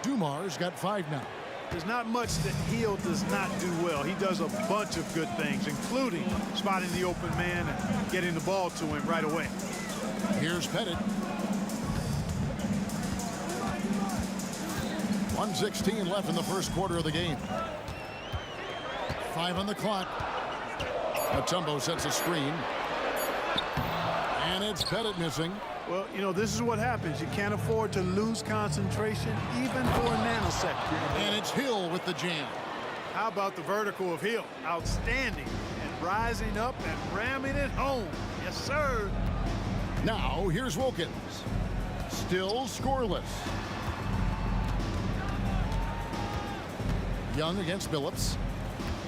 Dumars got 5 now. There's not much that Hill does not do well. He does a bunch of good things, including spotting the open man and getting the ball to him right away. Here's Pettit. 1:16 left in the first quarter of the game. 5 on the clock. Mutombo sets a screen. And it's Pettit missing. Well, you know, this is what happens. You can't afford to lose concentration, even for a nanosecond. And it's Hill with the jam. How about the vertical of Hill? Outstanding. And rising up and ramming it home. Yes, sir. Now, here's Wilkins. Still scoreless. Young against Billups.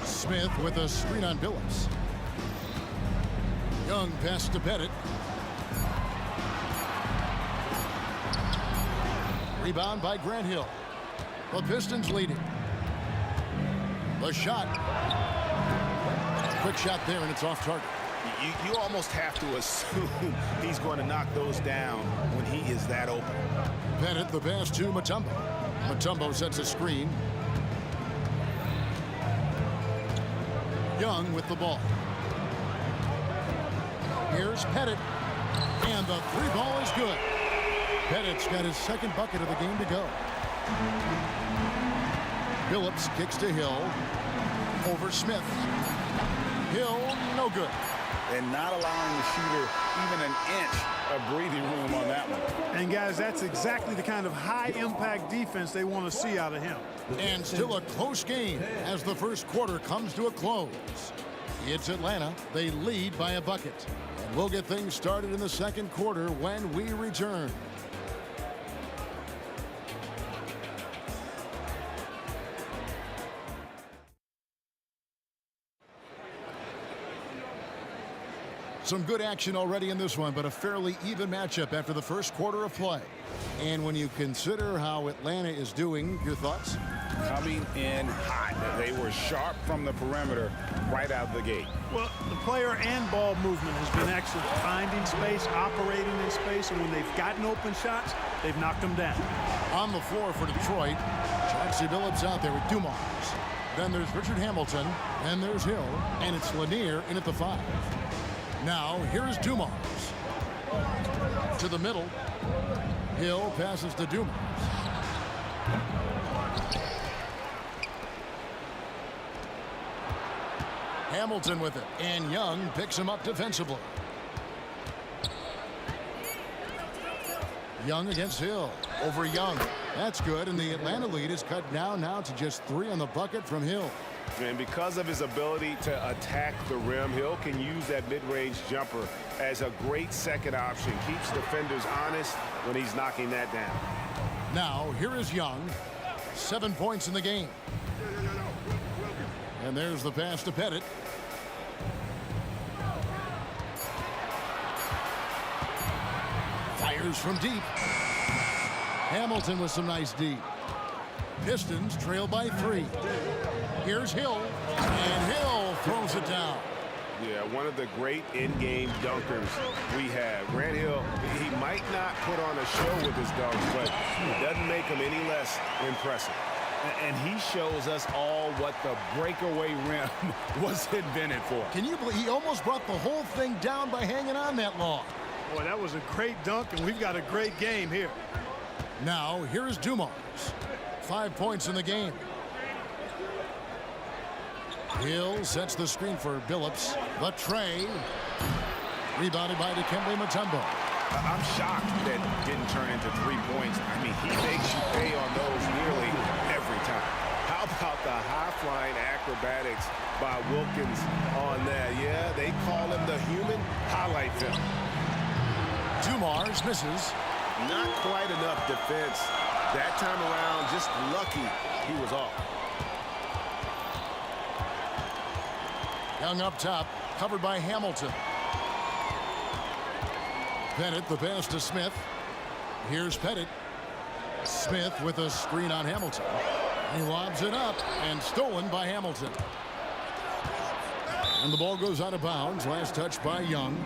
Smith with a screen on Billups. Young pass to Pettit. Rebound by Grant Hill. The Pistons leading. The shot. Quick shot there, and it's off target. You almost have to assume he's going to knock those down when he is that open. Pettit, the pass to Mutombo. Mutombo sets a screen. Young with the ball. Here's Pettit. And the three ball is good. Pettit's got his second bucket of the game to go. Billups kicks to Hill. Over Smith. Hill, no good. And not allowing the shooter even an inch of breathing room on that one. And guys, that's exactly the kind of high-impact defense they want to see out of him. And still a close game as the first quarter comes to a close. It's Atlanta. They lead by a bucket. And we'll get things started in the second quarter when we return. Some good action already in this one, but a fairly even matchup after the first quarter of play. And when you consider how Atlanta is doing, your thoughts? Coming in hot. They were sharp from the perimeter right out of the gate. Well, the player and ball movement has been excellent. Finding space, operating in space, and when they've gotten open shots, they've knocked them down. On the floor for Detroit, Chauncey Billups out there with Dumars. Then there's Richard Hamilton, and there's Hill, and it's Lanier in at the 5. Now, here's Dumars. To the middle. Hill passes to Dumars. Hamilton with it, and Young picks him up defensively. Young against Hill. Over Young. That's good, and the Atlanta lead is cut down now to just 3 on the bucket from Hill. And because of his ability to attack the rim, Hill can use that mid-range jumper as a great second option. Keeps defenders honest when he's knocking that down. Now, here is Young. 7 points in the game. And there's the pass to Pettit. Fires from deep. Hamilton with some nice D. Pistons trail by 3. Here's Hill, and Hill throws it down. Yeah, one of the great in-game dunkers we have. Grant Hill, he might not put on a show with his dunks, but it doesn't make him any less impressive. And he shows us all what the breakaway rim was invented for. Can you believe he almost brought the whole thing down by hanging on that long? Boy, that was a great dunk, and we've got a great game here. Now, here's Dumars. 5 points in the game. Hill sets the screen for Billups. The tray. Rebounded by Dikembe Mutombo. I'm shocked that didn't turn into 3 points. I mean, he makes you pay on those nearly every time. How about the high-flying acrobatics by Wilkins on that? Yeah, they call him the human highlight film. Dumars misses. Not quite enough defense. That time around, just lucky he was off. Young up top, covered by Hamilton. Pettit, the pass to Smith. Here's Pettit. Smith with a screen on Hamilton. He lobs it up, and stolen by Hamilton. And the ball goes out of bounds. Last touch by Young.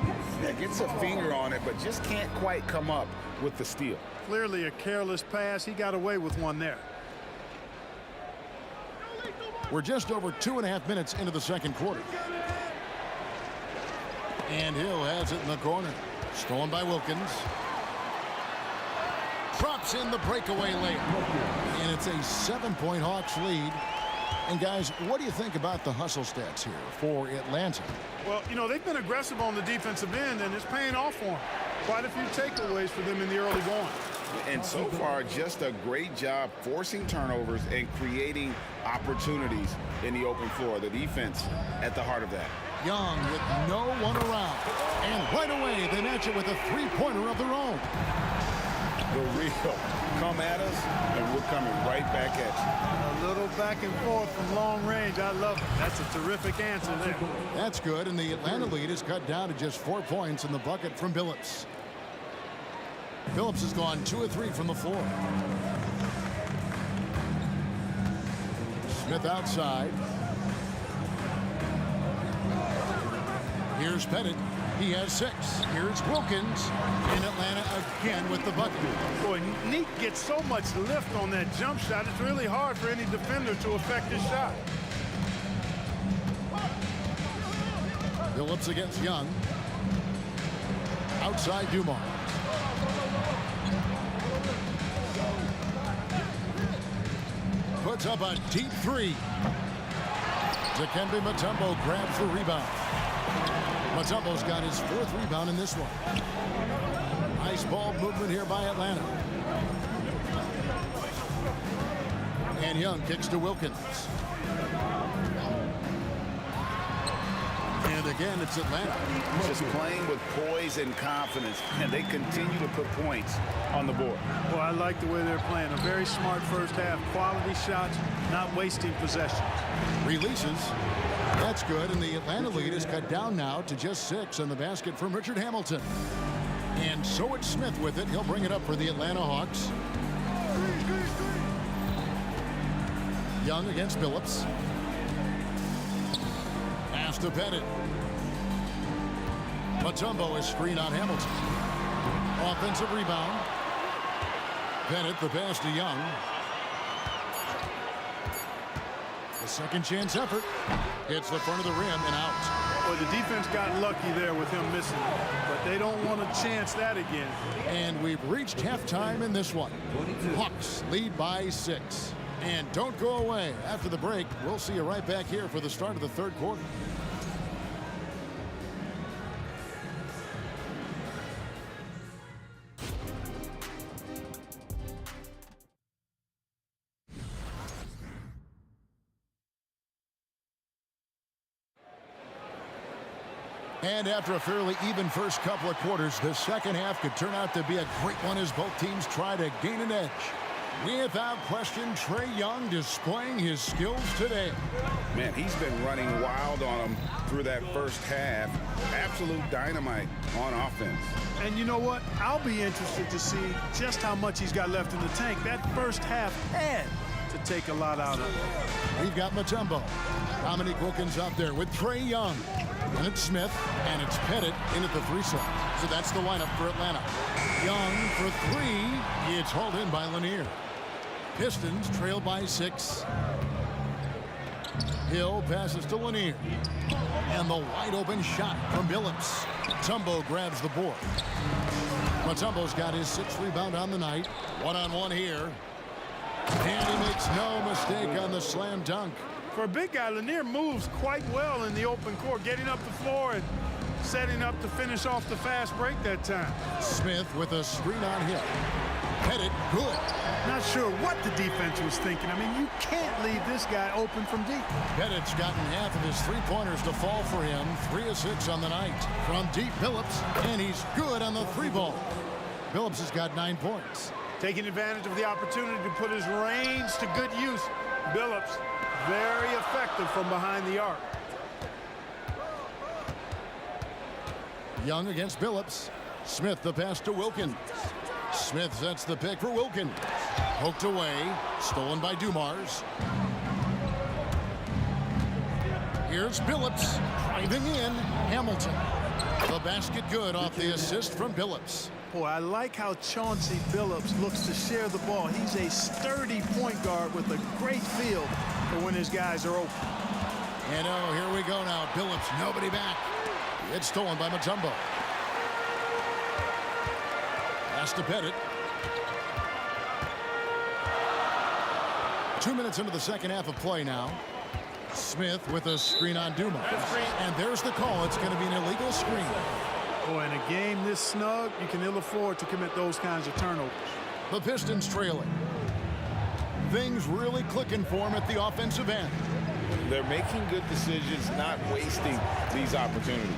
Yeah, gets a finger on it, but just can't quite come up with the steal. Clearly a careless pass. He got away with one there. We're just over 2.5 minutes into the second quarter. And Hill has it in the corner. Stolen by Wilkins. Drops in the breakaway layup. And it's a 7-point Hawks lead. And guys, what do you think about the hustle stats here for Atlanta? Well, you know, they've been aggressive on the defensive end, and it's paying off for them. Quite a few takeaways for them in the early going. And so far, just a great job forcing turnovers and creating opportunities in the open floor. The defense at the heart of that. Young with no one around. And right away, they match it with a three-pointer of their own. The real come at us, and we're coming right back at you. A little back and forth from long range. I love it. That's a terrific answer there. That's good, and the Atlanta lead is cut down to just 4 points in the bucket from Billups. Billups has gone 2 of 3 from the floor. Smith outside. Here's Pettit. He has 6. Here's Wilkins. And Atlanta again with the bucket. Boy, Neat gets so much lift on that jump shot. It's really hard for any defender to affect his shot. Billups against Young. Outside Dumars. Puts up a deep 3. Dikembe Mutombo grabs the rebound. Mutombo's got his 4th rebound in this one. Nice ball movement here by Atlanta. And Young kicks to Wilkins. And again, it's Atlanta. Just playing with poise and confidence, and they continue to put points on the board. Well, I like the way they're playing. A very smart first half. Quality shots, not wasting possessions. Releases. That's good, and the Atlanta lead is cut down now to just 6 on the basket from Richard Hamilton. And so it's Smith with it. He'll bring it up for the Atlanta Hawks. Young against Billups. Pass to Pettit. Mutombo is screened on Hamilton. Offensive rebound. Pettit the pass to Young. The second chance effort. Hits the front of the rim and out. Well, the defense got lucky there with him missing, but they don't want to chance that again. And we've reached halftime in this one. Hawks lead by 6. And don't go away. After the break, we'll see you right back here for the start of the 3rd quarter. And after a fairly even first couple of quarters, the second half could turn out to be a great one as both teams try to gain an edge. Without question, Trae Young displaying his skills today. Man, he's been running wild on them through that first half. Absolute dynamite on offense. And you know what? I'll be interested to see just how much he's got left in the tank. That first half had to take a lot out of him. We've got Mutombo. Dominique Wilkins out there with Trae Young. And it's Smith, and it's Pettit in at the 3 slot. So that's the lineup for Atlanta. Young for 3. It's hauled in by Lanier. Pistons trail by 6. Hill passes to Lanier. And the wide open shot from Billups. Mutombo grabs the board. Mutombo's got his 6th rebound on the night. One-on-one here. And he makes no mistake on the slam dunk. For a big guy, Lanier moves quite well in the open court, getting up the floor and setting up to finish off the fast break that time. Smith with a screen on Hill. Pettit, good. Not sure what the defense was thinking. I mean, you can't leave this guy open from deep. Pettit's gotten half of his 3-pointers to fall for him. 3 of 6 on the night. From deep, Billups, and he's good on the 3-ball. Billups has got 9 points. Taking advantage of the opportunity to put his range to good use. Billups, very effective from behind the arc. Young against Billups. Smith the pass to Wilkins. Smith sets the pick for Wilkins. Poked away. Stolen by Dumars. Here's Billups. Driving in. Hamilton. The basket good off the assist from Billups. Boy, I like how Chauncey Billups looks to share the ball. He's a sturdy point guard with a great feel for when his guys are open. And oh, here we go now. Billups, nobody back. It's stolen by Mutombo. Pass to Pettit. 2 minutes into the second half of play now. Smith with a screen on Dumars. And there's the call. It's going to be an illegal screen. Boy, in a game this snug, you can ill afford to commit those kinds of turnovers. The Pistons trailing. Things really clicking for them at the offensive end. They're making good decisions, not wasting these opportunities.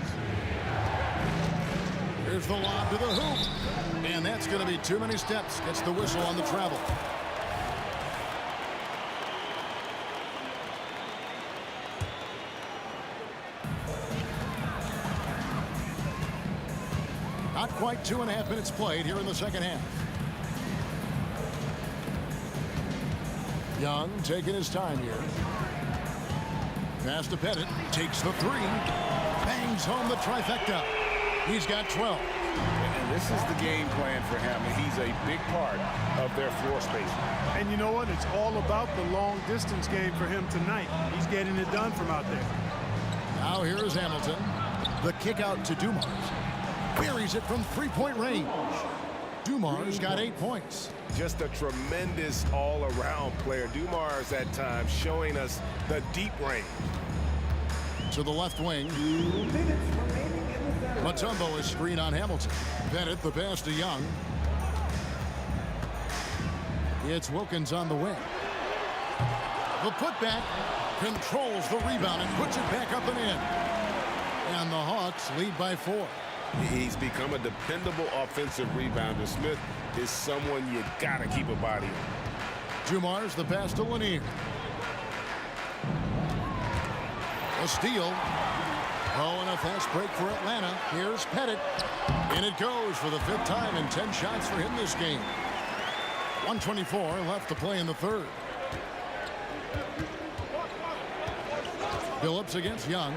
Here's the lob to the hoop. And that's going to be too many steps. Gets the whistle on the travel. Not quite 2.5 minutes played here in the second half. Young taking his time here. Pass to Pettit. Takes the three. Bangs home the trifecta. He's got 12. And this is the game plan for him, and he's a big part of their floor space. And you know what? It's all about the long distance game for him tonight. He's getting it done from out there. Now here is Hamilton. The kick out to Dumars. Buries it from three-point range. Dumars got 8 points. Just a tremendous all-around player. Dumars at times showing us the deep range. To the left wing. Mutombo is screen on Hamilton. Bennett the pass to Young. It's Wilkins on the wing. The putback controls the rebound and puts it back up and in. And the Hawks lead by 4. He's become a dependable offensive rebounder. Smith is someone you gotta keep a body on. Dumars the pass to Lanier. A steal. Oh, and a fast break for Atlanta. Here's Pettit. And it goes for the 5th time and 10 shots for him this game. 1:24 left to play in the third. Billups against Young.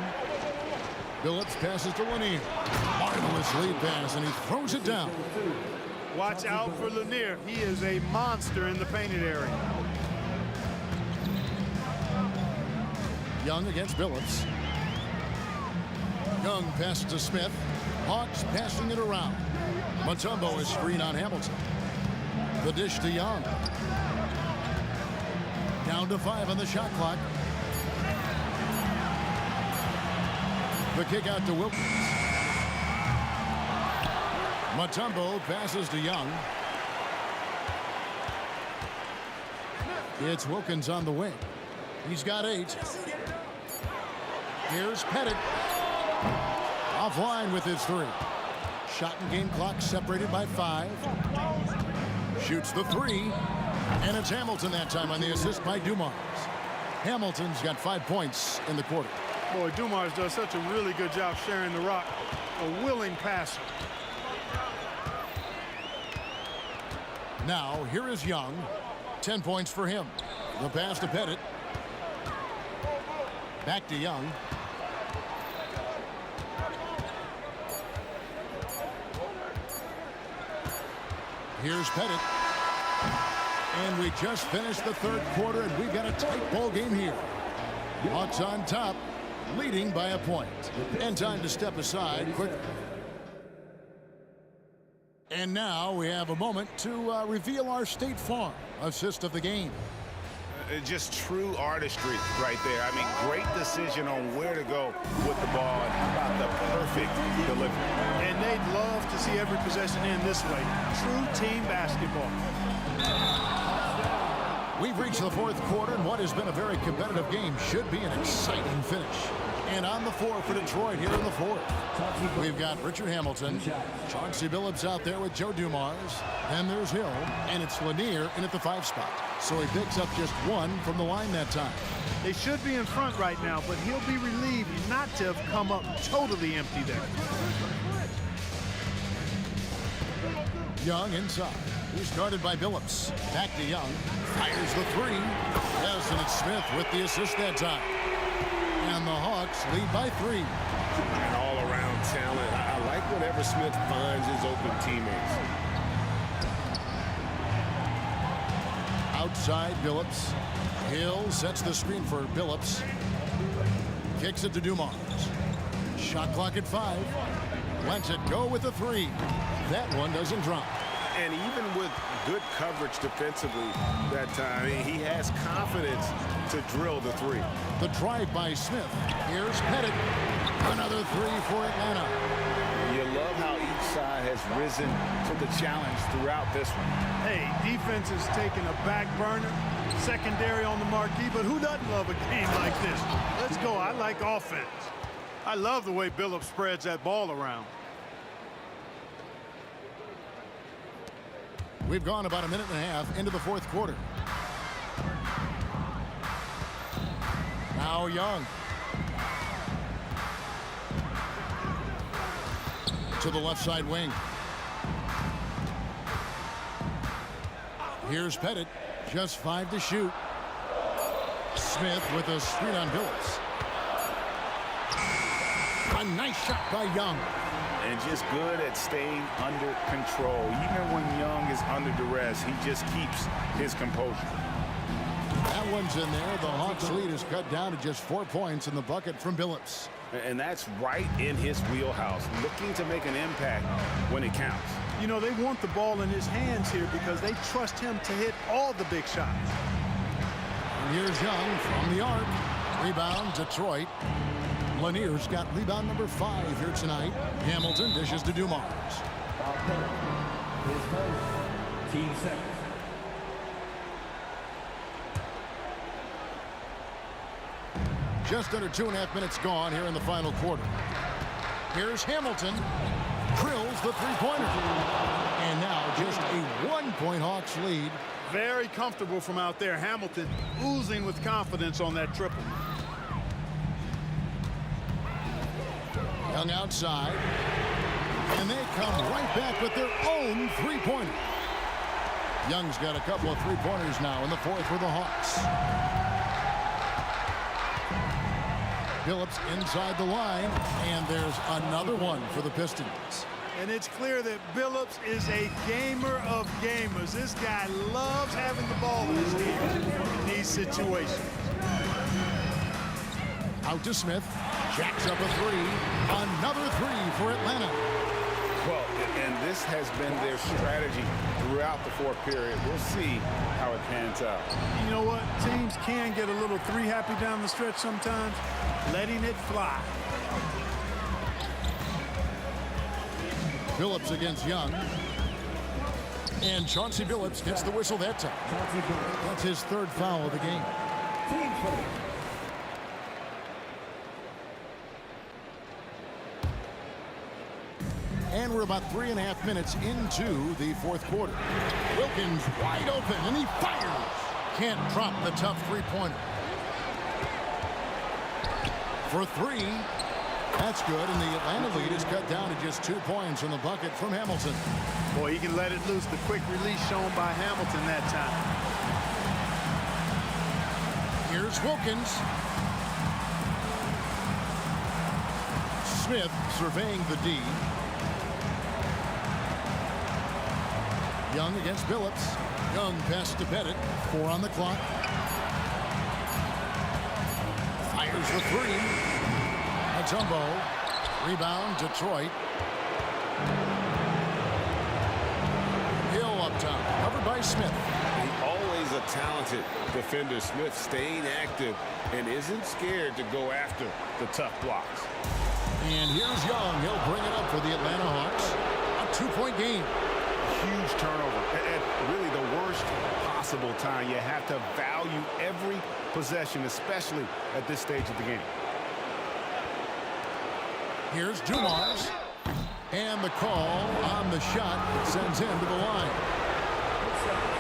Billups passes to Lanier. Marvelous lead pass, and he throws it down. Watch out for Lanier. He is a monster in the painted area. Young against Billups. Young passes to Smith. Hawks passing it around. Mutombo is screen on Hamilton. The dish to Young. Down to 5 on the shot clock. The kick out to Wilkins. Mutombo passes to Young. It's Wilkins on the wing. He's got 8. Here's Pettit. Offline with his 3. Shot and game clock separated by 5. Shoots the 3. And it's Hamilton that time on the assist by Dumars. Hamilton's got 5 points in the quarter. Boy, Dumars does such a really good job sharing the rock. A willing passer. Now, here is Young. 10 points for him. The pass to Pettit. Back to Young. Here's Pettit. And we just finished the third quarter, and we've got a tight ball game here. Hawks on top, leading by a point. And time to step aside quickly. And now we have a moment to reveal our State Farm assist of the game. Just true artistry right there. I mean, great decision on where to go with the ball, and how about the perfect delivery. And they'd love to see every possession end this way. True team basketball. We've reached the fourth quarter, and what has been a very competitive game should be an exciting finish. And on the floor for Detroit here in the fourth, we've got Richard Hamilton, Chauncey Billups out there with Joe Dumars, then there's Hill, and it's Lanier in at the 5 spot. So he picks up just 1 from the line that time. They should be in front right now, but he'll be relieved not to have come up totally empty there. Young inside. He's guarded by Billups. Back to Young. Fires the 3. Yes, and it's Smith with the assist that time. And the Hawks lead by 3. An all-around talent. I like whenever Smith finds his open teammates. Outside Billups. Hill sets the screen for Billups. Kicks it to Dumars. Shot clock at 5. Lets it go with the 3. That one doesn't drop. And even with good coverage defensively that time, he has confidence to drill the 3. The drive by Smith. Here's Pettit. Another 3 for Atlanta. You love how each side has risen to the challenge throughout this one. Hey, defense is taking a back burner, secondary on the marquee, but who doesn't love a game like this? Let's go. I like offense. I love the way Billups spreads that ball around. We've gone about a minute and a half into the fourth quarter. Now Young. To the left side wing. Here's Pettit. Just 5 to shoot. Smith with a screen on Billups. A nice shot by Young. And just good at staying under control. Even when Young is under duress, he just keeps his composure. That one's in there. The Hawks lead is cut down to just 4 points in the bucket from Billups. And that's right in his wheelhouse, looking to make an impact when it counts. You know, they want the ball in his hands here because they trust him to hit all the big shots. And here's Young from the arc. Rebound, Detroit. Lanier's got rebound number 5 here tonight. Hamilton dishes to Dumars. His first. Team second. Just under 2.5 minutes gone here in the final quarter. Here's Hamilton. Drills the three-pointer. And now just a 1-point Hawks lead. Very comfortable from out there. Hamilton oozing with confidence on that triple. Young outside. And they come right back with their own three-pointer. Young's got a couple of three-pointers now in the fourth for the Hawks. Billups inside the line, and there's another one for the Pistons. And it's clear that Billups is a gamer of gamers. This guy loves having the ball in his hands in these situations. Out to Smith. Jacks up a three. Another three for Atlanta. Well, and this has been their strategy throughout the fourth period. We'll see how it pans out. You know what? Teams can get a little three happy down the stretch sometimes. Letting it fly. Billups against Young. And Chauncey Billups gets the whistle that time. That's his third foul of the game. And we're about 3.5 minutes into the fourth quarter. Wilkins wide open, and he fires. Can't drop the tough three-pointer. For three. That's good, and the Atlanta lead is cut down to just 2 points in the bucket from Hamilton. Boy, he can let it loose. The quick release shown by Hamilton that time. Here's Wilkins. Smith surveying the D. Young against Billups. Young passes to Pettit. 4 on the clock. Fires the three. Jumbo. Rebound, Detroit. Hill up top. Covered by Smith. Always a talented defender. Smith staying active and isn't scared to go after the tough blocks. And here's Young. He'll bring it up for the Atlanta Hawks. A 2-point game. Huge turnover at really the worst possible time. You have to value every possession, especially at this stage of the game. Here's Dumars. And the call on the shot sends him to the line.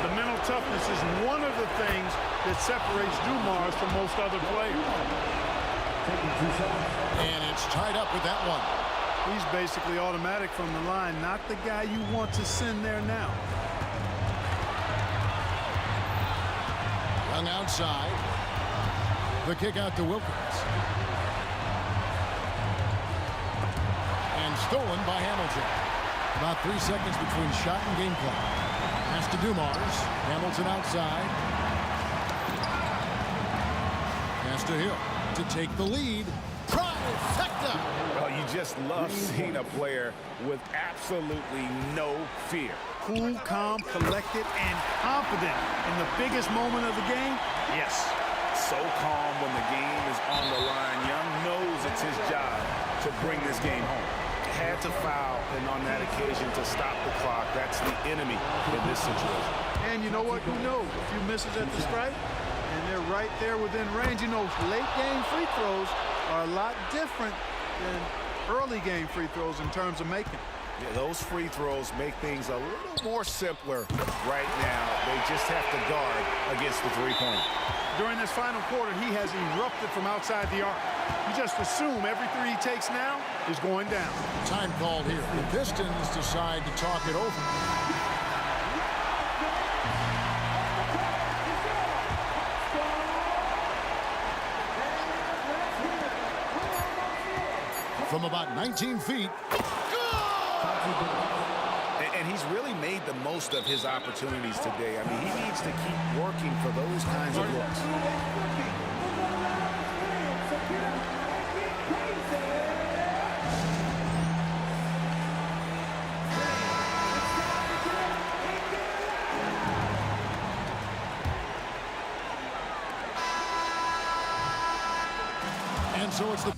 The mental toughness is one of the things that separates Dumars from most other players. And it's tied up with that one. He's basically automatic from the line, not the guy you want to send there now. Young outside. The kick out to Wilkins. And stolen by Hamilton. About 3 seconds between shot and game clock. Pass to Dumars. Hamilton outside. Pass to Hill to take the lead. Trifecta! Well, you just love seeing a player with absolutely no fear. Cool, calm, collected, and confident in the biggest moment of the game. Yes. So calm when the game is on the line. Young knows it's his job to bring this game home. Had to foul, and on that occasion to stop the clock. That's the enemy in this situation. And you know what? You know, a few misses at the stripe, and they're right there within range. You know, late game free throws are a lot different than early game free throws in terms of making. Yeah, those free throws make things a little more simpler right now. They just have to guard against the three-point. During this final quarter, he has erupted from outside the arc. You just assume every three he takes now is going down. Time called here. The Pistons decide to talk it over. From about 19 feet. And he's really made the most of his opportunities today. I mean, he needs to keep working for those kinds of looks. And so it's the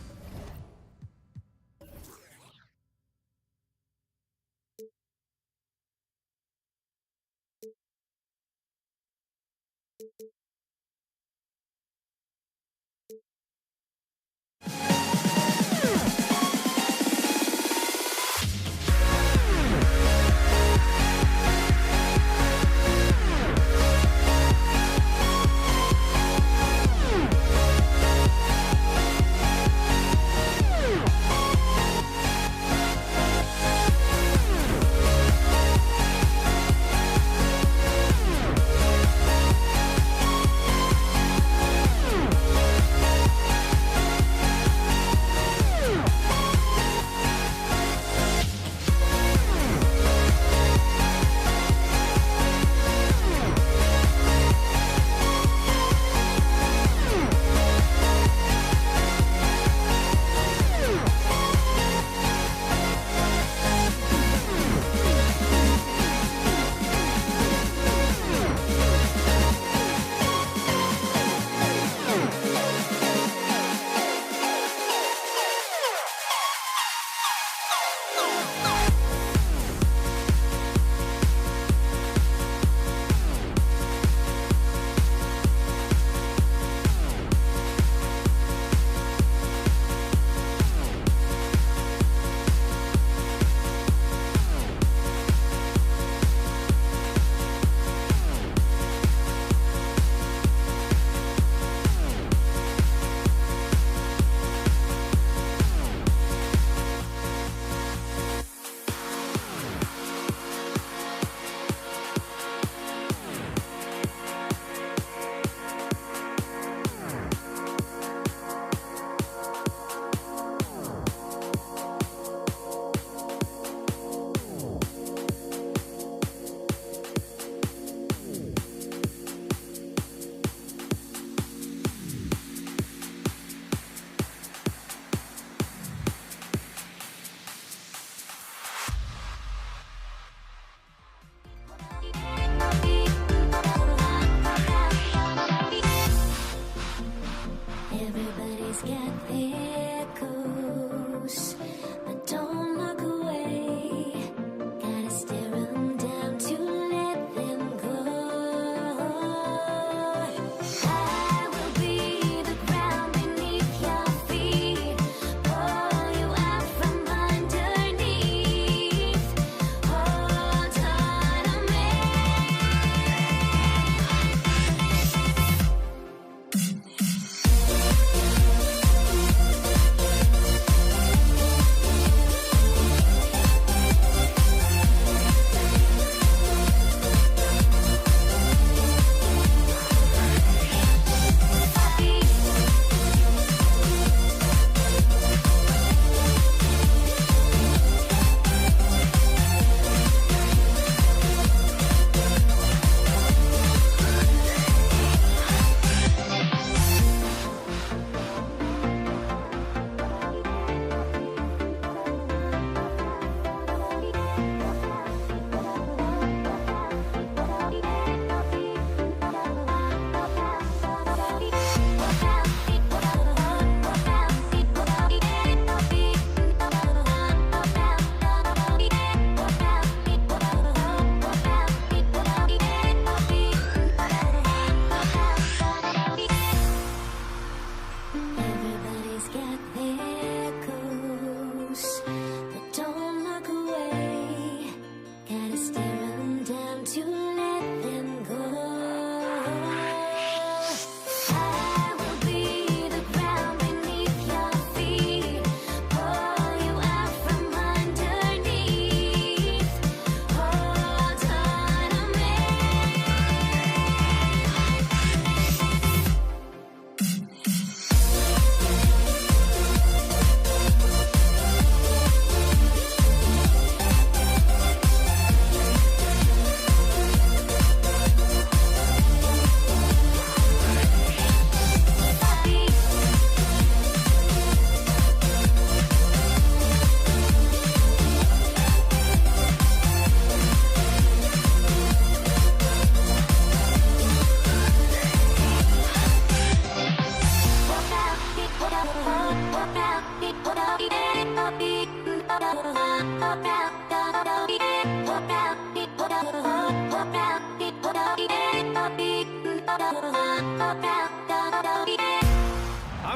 I'm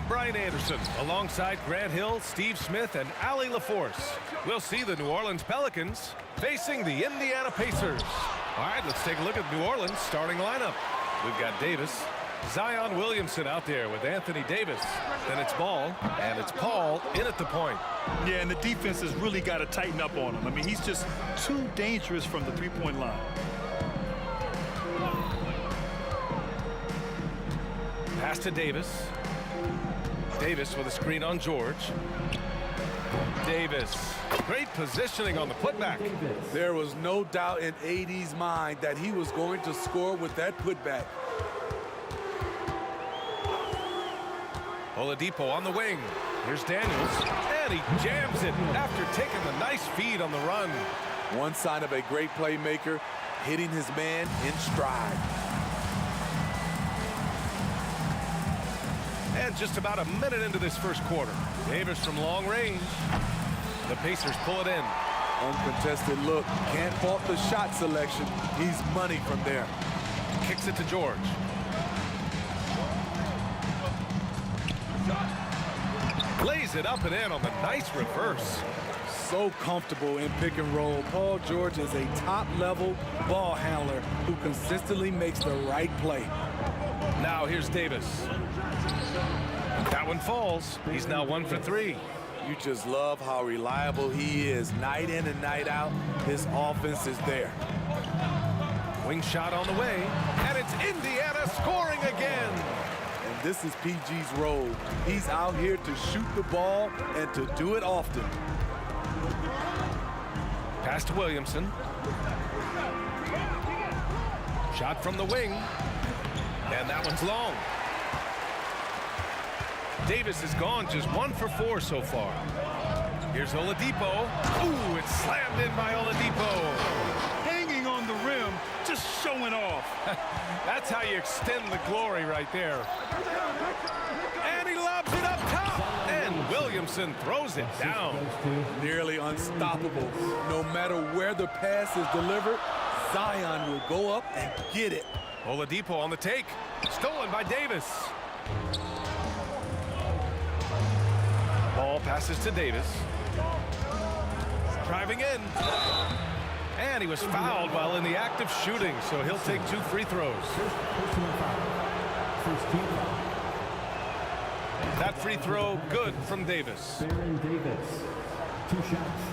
Brian Anderson, alongside Grant Hill, Steve Smith, and Allie LaForce. We'll see the New Orleans Pelicans facing the Indiana Pacers. All right, let's take a look at New Orleans' starting lineup. We've got Davis, Zion Williamson out there with Anthony Davis. Then it's Ball, and it's Paul in at the point. Yeah, and the defense has really got to tighten up on him. I mean, he's just too dangerous from the three-point line. Pass to Davis. Davis with a screen on George. Davis. Great positioning on the putback. There was no doubt in AD's mind that he was going to score with that putback. Oladipo on the wing. Here's Daniels, and he jams it after taking the nice feed on the run. One sign of a great playmaker, hitting his man in stride. And just about a minute into this first quarter. Davis from long range. The Pacers pull it in. Uncontested look. Can't fault the shot selection. He's money from there. Kicks it to George. Lays it up and in on the nice reverse. So comfortable in pick and roll. Paul George is a top-level ball handler who consistently makes the right play. Now here's Davis. That one falls. He's now 1 for 3. You just love how reliable he is. Night in and night out, his offense is there. Wing shot on the way, and it's Indiana scoring again. And this is PG's role. He's out here to shoot the ball and to do it often. Pass to Williamson. Shot from the wing, and that one's long. Davis has gone just 1 for 4 so far. Here's Oladipo. Ooh, it's slammed in by Oladipo. Hanging on the rim, just showing off. That's how you extend the glory right there. And he lobs it up top. And Williamson throws it down. Nearly unstoppable. No matter where the pass is delivered, Zion will go up and get it. Oladipo on the take. Stolen by Davis. Ball passes to Davis. Driving in. And he was fouled while in the act of shooting, so he'll take 2 free throws. That free throw good from Davis. Davis, 2 shots.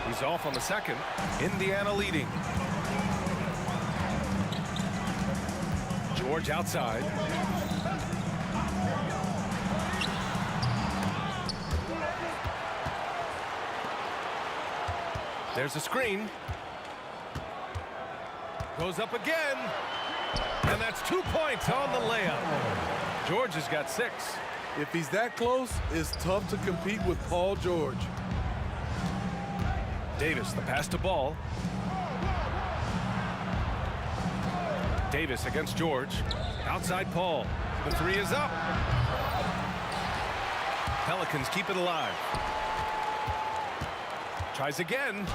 He's off on the second. Indiana leading. George outside. There's a screen. Goes up again. And that's 2 points on the layup. George has got 6. If he's that close, it's tough to compete with Paul George. Davis, the pass to Ball. Davis against George. Outside Paul. The 3 is up. Pelicans keep it alive. Tries again.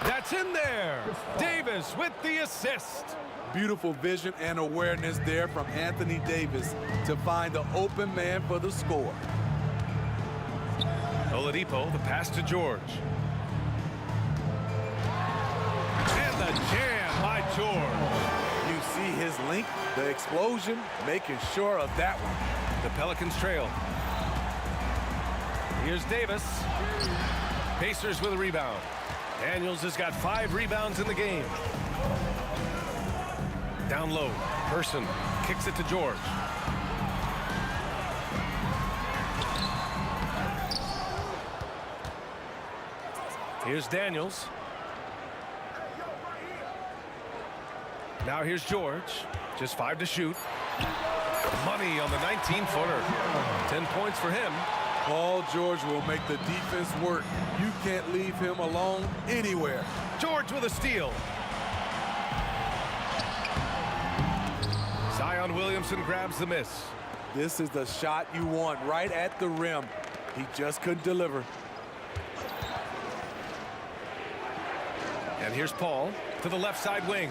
That's in there. Davis with the assist. Beautiful vision and awareness there from Anthony Davis to find the open man for the score. Oladipo, the pass to George. And the jam by George. You see his length, the explosion, making sure of that one. The Pelicans trail. Here's Davis. Pacers with a rebound. Daniels has got 5 rebounds in the game. Down low. Person kicks it to George. Here's Daniels. Now here's George. Just 5 to shoot. Money on the 19-footer. 10 points for him. Paul George will make the defense work. You can't leave him alone anywhere. George with a steal. Zion Williamson grabs the miss. This is the shot you want right at the rim. He just couldn't deliver. And here's Paul to the left side wing.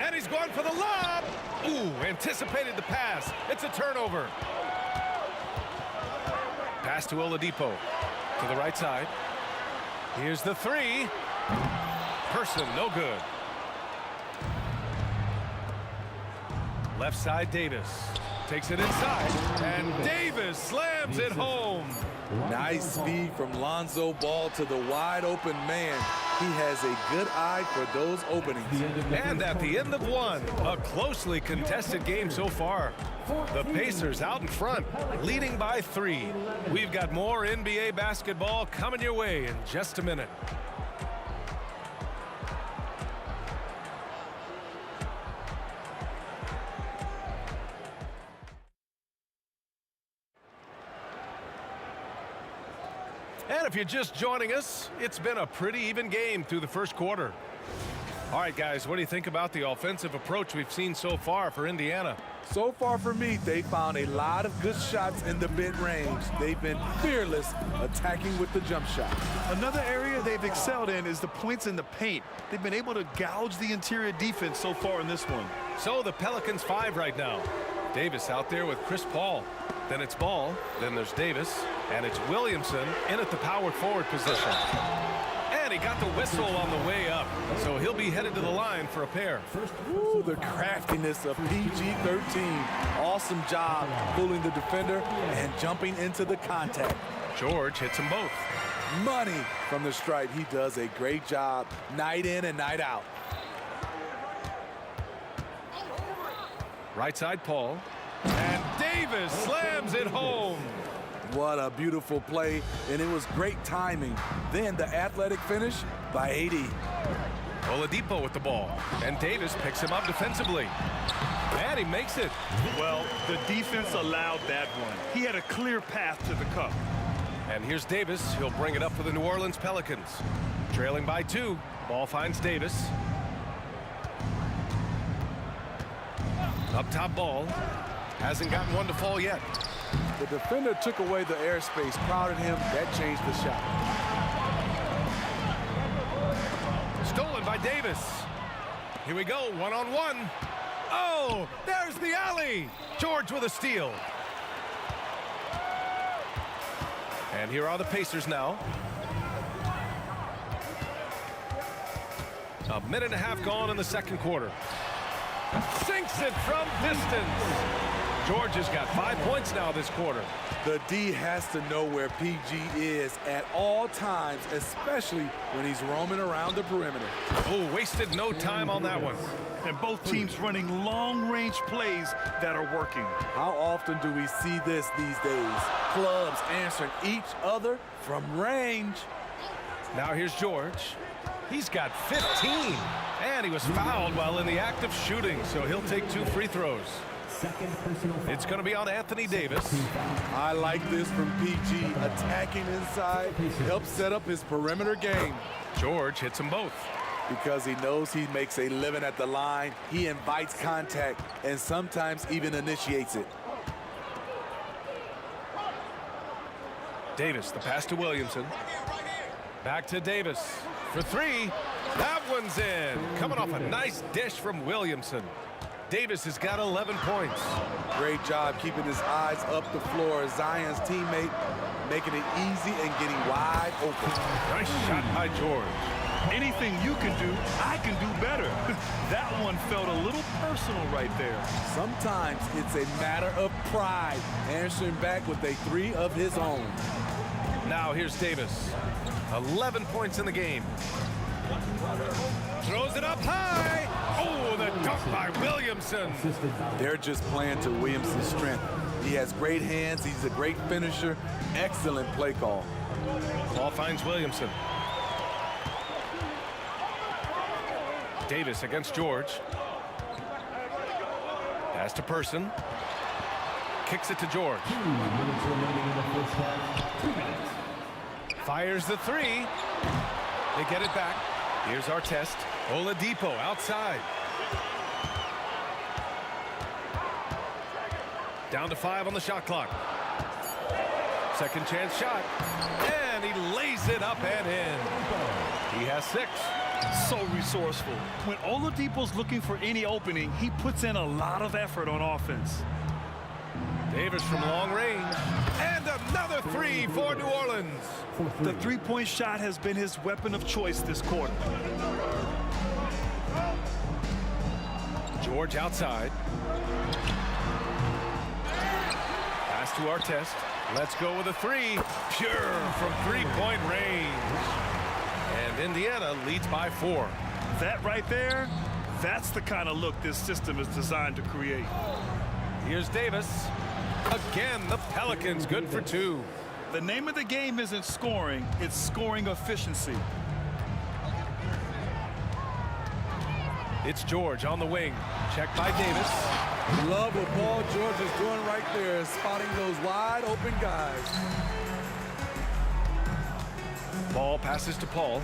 And he's going for the lob. Ooh, anticipated the pass. It's a turnover. Pass to Oladipo to the right side. Here's the three. Person, no good. Left side, Davis takes it inside, and Davis slams it home. Nice speed from Lonzo Ball to the wide open man. He has a good eye for those openings. And at the end of one, a closely contested game so far. The Pacers out in front, leading by 3. We've got more NBA basketball coming your way in just a minute. And if you're just joining us, it's been a pretty even game through the first quarter. All right, guys, what do you think about the offensive approach we've seen so far for Indiana? So far for me, they found a lot of good shots in the mid-range. They've been fearless attacking with the jump shot. Another area they've excelled in is the points in the paint. They've been able to gouge the interior defense so far in this one. So the Pelicans 5 right now. Davis out there with Chris Paul. Then it's Ball. Then there's Davis. And it's Williamson in at the power forward position. And he got the whistle on the way up. So he'll be headed to the line for a pair. Ooh, the craftiness of PG-13. Awesome job fooling the defender and jumping into the contact. George hits them both. Money from the stripe. He does a great job night in and night out. Right side, Paul. And Davis slams it home. What a beautiful play, and it was great timing. Then the athletic finish by AD. Oladipo with the ball, and Davis picks him up defensively. And he makes it. Well, the defense allowed that one. He had a clear path to the cup. And here's Davis. He'll bring it up for the New Orleans Pelicans. Trailing by 2. Ball finds Davis. Up top, Ball. Hasn't gotten one to fall yet. The defender took away the airspace, crowded him. That changed the shot. Stolen by Davis. Here we go, one-on-one. Oh, there's the alley. George with a steal. And here are the Pacers now. A minute and a half gone in the second quarter. Sinks it from distance. George has got 5 points now this quarter. The D has to know where PG is at all times, especially when he's roaming around the perimeter. Oh, wasted no time on that one. And both teams running long-range plays that are working. How often do we see this these days? Clubs answering each other from range. Now here's George. He's got 15. And he was fouled while in the act of shooting, so he'll take 2 free throws. It's going to be on Anthony Davis. I like this from PG. Attacking inside helps set up his perimeter game. George hits them both. Because he knows he makes a living at the line, he invites contact and sometimes even initiates it. Davis, the pass to Williamson. Back to Davis for 3. That one's in. Coming off a nice dish from Williamson. Davis has got 11 points. Great job keeping his eyes up the floor. Zion's teammate making it easy and getting wide open. Nice shot by George. Anything you can do, I can do better. That one felt a little personal right there. Sometimes it's a matter of pride, answering back with a 3 of his own. Now here's Davis. 11 points in the game. Throws it up high. Oh, the dunk by Williamson. They're just playing to Williamson's strength. He has great hands. He's a great finisher. Excellent play call. Ball finds Williamson. Davis against George. Pass to Person. Kicks it to George. 2 minutes remaining in the first half. 2 minutes. Fires the 3. They get it back. Here's our test. Oladipo outside. Down to 5 on the shot clock. Second chance shot. And he lays it up and in. has 6. So resourceful. When Oladipo's looking for any opening, he puts in a lot of effort on offense. Davis from long range. And another 3 for New Orleans. The three-point shot has been his weapon of choice this quarter. George outside. Pass to Artest. Let's go with a 3. Pure from three-point range. And Indiana leads by 4. That right there, that's the kind of look this system is designed to create. Here's Davis. Again, the Pelicans good for 2. The name of the game isn't scoring, it's scoring efficiency. It's George on the wing. Checked by Davis. Love what Paul George is doing right there, spotting those wide open guys. Ball passes to Paul.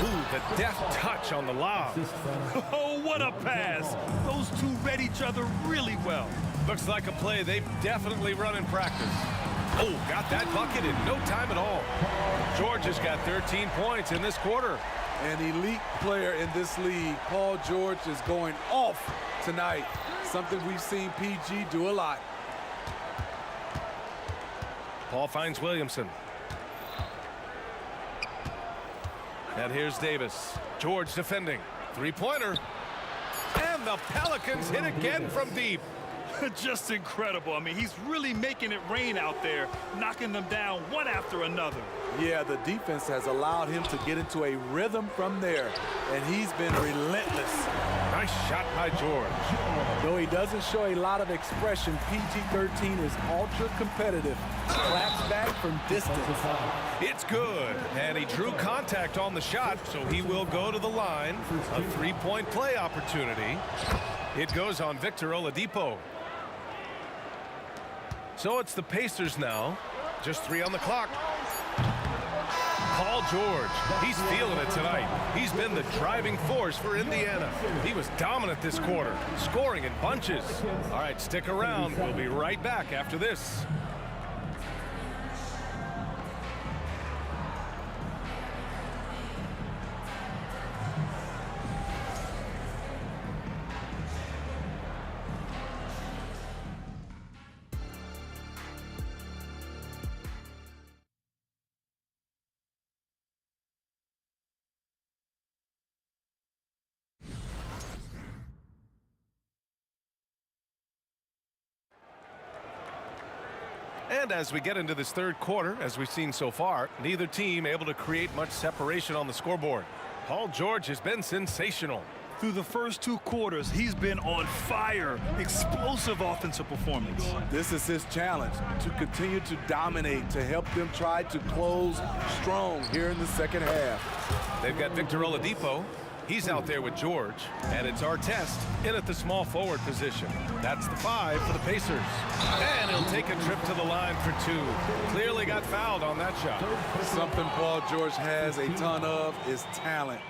Ooh, the deft touch on the lob. Oh, what a pass. Those two read each other really well. Looks like a play they've definitely run in practice. Oh, got that bucket in no time at all. George has got 13 points in this quarter. An elite player in this league. Paul George is going off tonight. Something we've seen PG do a lot. Paul finds Williamson. And here's Davis. George defending. Three-pointer. And the Pelicans hit again from deep. Just incredible. I mean, he's really making it rain out there, knocking them down one after another. Yeah, the defense has allowed him to get into a rhythm from there, and he's been relentless. Nice shot by George. Though he doesn't show a lot of expression, PG-13 is ultra competitive. Claps back from distance. It's good, and he drew contact on the shot, so he will go to the line. A three-point play opportunity. It goes on Victor Oladipo. So it's the Pacers now. Just 3 on the clock. Paul George, he's feeling it tonight. He's been the driving force for Indiana. He was dominant this quarter, scoring in bunches. All right, stick around. We'll be right back after this. And as we get into this third quarter, as we've seen so far, neither team able to create much separation on the scoreboard. Paul George has been sensational. Through the first 2 quarters, he's been on fire. Explosive offensive performance. This is his challenge, to continue to dominate, to help them try to close strong here in the second half. They've got Victor Oladipo. He's out there with George, and it's Artest in at the small forward position. That's the 5 for the Pacers. And he'll take a trip to the line for 2. Clearly got fouled on that shot. Something Paul George has a ton of is talent.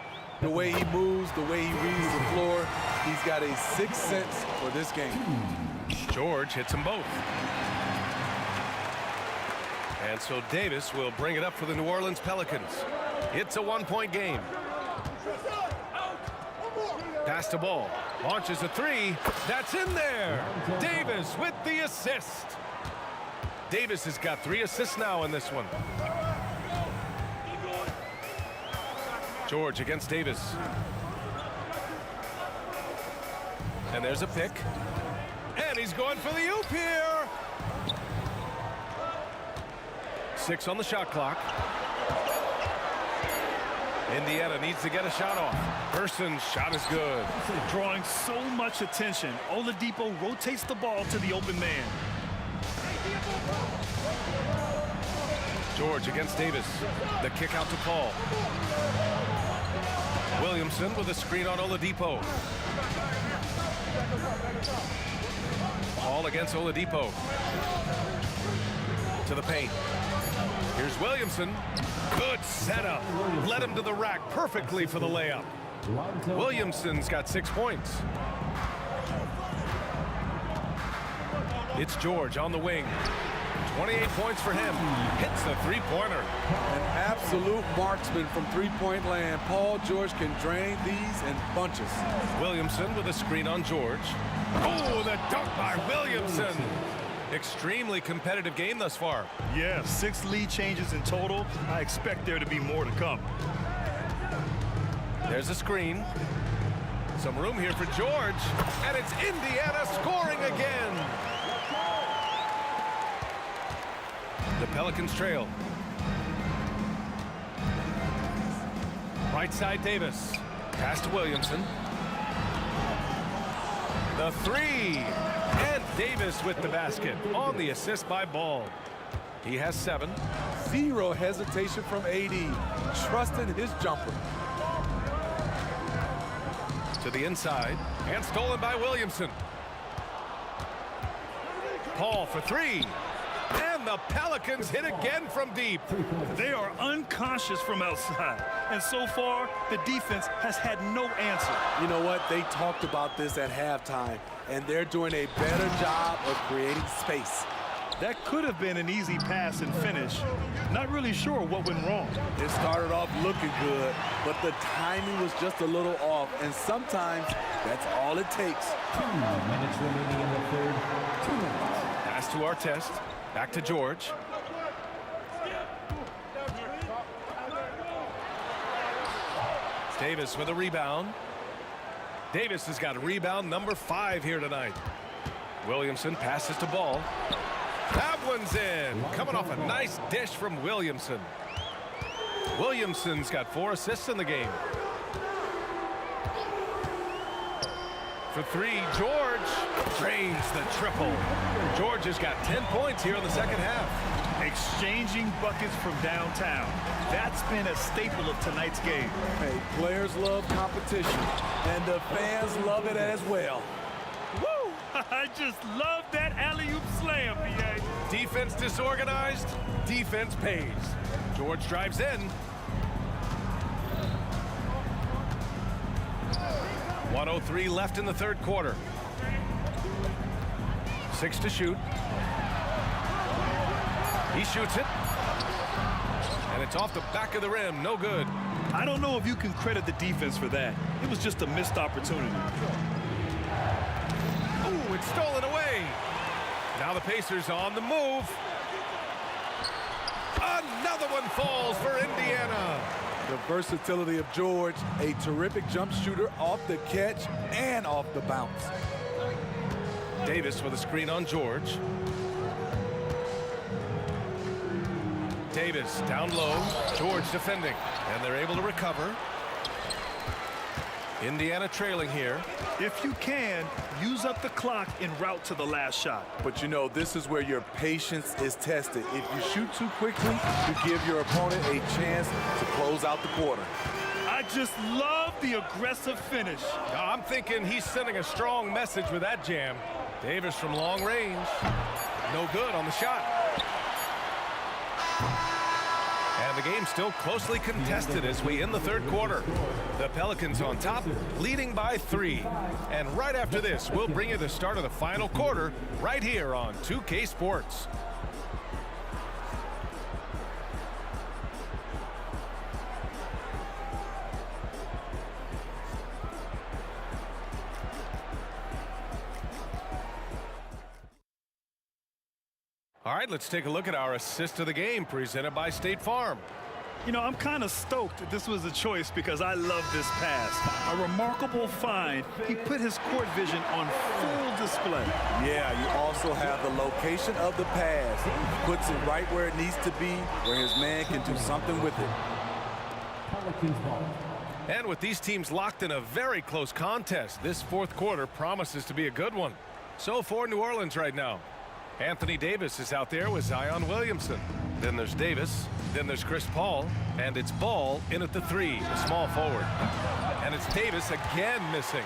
The way he moves, the way he reads the floor, he's got a sixth sense for this game. George hits them both. And so Davis will bring it up for the New Orleans Pelicans. It's a 1-point game. Pass to ball. Launches a 3. That's in there. Davis with the assist. Davis has got 3 assists now in this one. George against Davis. And there's a pick. And he's going for the oop here. 6 on the shot clock. Indiana needs to get a shot off. Person's shot is good. Drawing so much attention. Oladipo rotates the ball to the open man. George against Davis. The kick out to Paul. Williamson with a screen on Oladipo. Paul against Oladipo. To the paint. Here's Williamson. Good setup. Led him to the rack perfectly for the layup. Williamson's got 6 points. It's George on the wing. 28 points for him. Hits the three-pointer. An absolute marksman from three-point land. Paul George can drain these in bunches. Williamson with a screen on George. Oh, the dunk by Williamson. Extremely competitive game thus far. Yeah, 6 lead changes in total. I expect there to be more to come. There's a screen. Some room here for George. And it's Indiana scoring again. The Pelicans trail. Right side Davis. Pass to Williamson. The three. And Davis with the basket on the assist by Ball. He has 7. Zero hesitation from AD. Trusting his jumper. To the inside. And stolen by Williamson. Paul for 3. And the Pelicans hit again from deep. They are unconscious from outside. And so far, the defense has had no answer. You know what? They talked about this at halftime, and they're doing a better job of creating space. That could have been an easy pass and finish. Not really sure what went wrong. It started off looking good, but the timing was just a little off, and sometimes that's all it takes. 2 minutes remaining in the third. 2 minutes. Pass to Artest. Back to George. Davis with a rebound. Davis has got a rebound number 5 here tonight. Williamson passes to Ball. That one's in. Coming off a nice dish from Williamson. Williamson's got 4 assists in the game. For 3, George drains the triple. George has got 10 points here in the second half. Exchanging buckets from downtown. That's been a staple of tonight's game. Hey, players love competition, and the fans love it as well. Woo! I just love that alley-oop slam, B.A. Defense disorganized, defense pays. George drives in. 1:03 left in the third quarter. 6 to shoot. He shoots it. And it's off the back of the rim. No good. I don't know if you can credit the defense for that. It was just a missed opportunity. Ooh, it's stolen away. Now the Pacers on the move. Another one falls for Indiana. The versatility of George, a terrific jump shooter off the catch and off the bounce. Davis with a screen on George. Davis down low. George defending. And they're able to recover. Indiana trailing here. If you can, use up the clock en route to the last shot. But you know, this is where your patience is tested. If you shoot too quickly, you give your opponent a chance to close out the quarter. I just love the aggressive finish. I'm thinking he's sending a strong message with that jam. Davis from long range. No good on the shot. And the game's still closely contested as we end the third quarter. The Pelicans on top, leading by 3. And right after this, we'll bring you the start of the final quarter right here on 2K Sports. All right, let's take a look at our assist of the game presented by State Farm. You know, I'm kind of stoked that this was a choice because I love this pass. A remarkable find. He put his court vision on full display. Yeah, you also have the location of the pass. Puts it right where it needs to be, where his man can do something with it. And with these teams locked in a very close contest, this fourth quarter promises to be a good one. So for New Orleans right now, Anthony Davis is out there with Zion Williamson. Then there's Davis. Then there's Chris Paul. And it's Ball in at the 3, the small forward. And it's Davis again missing.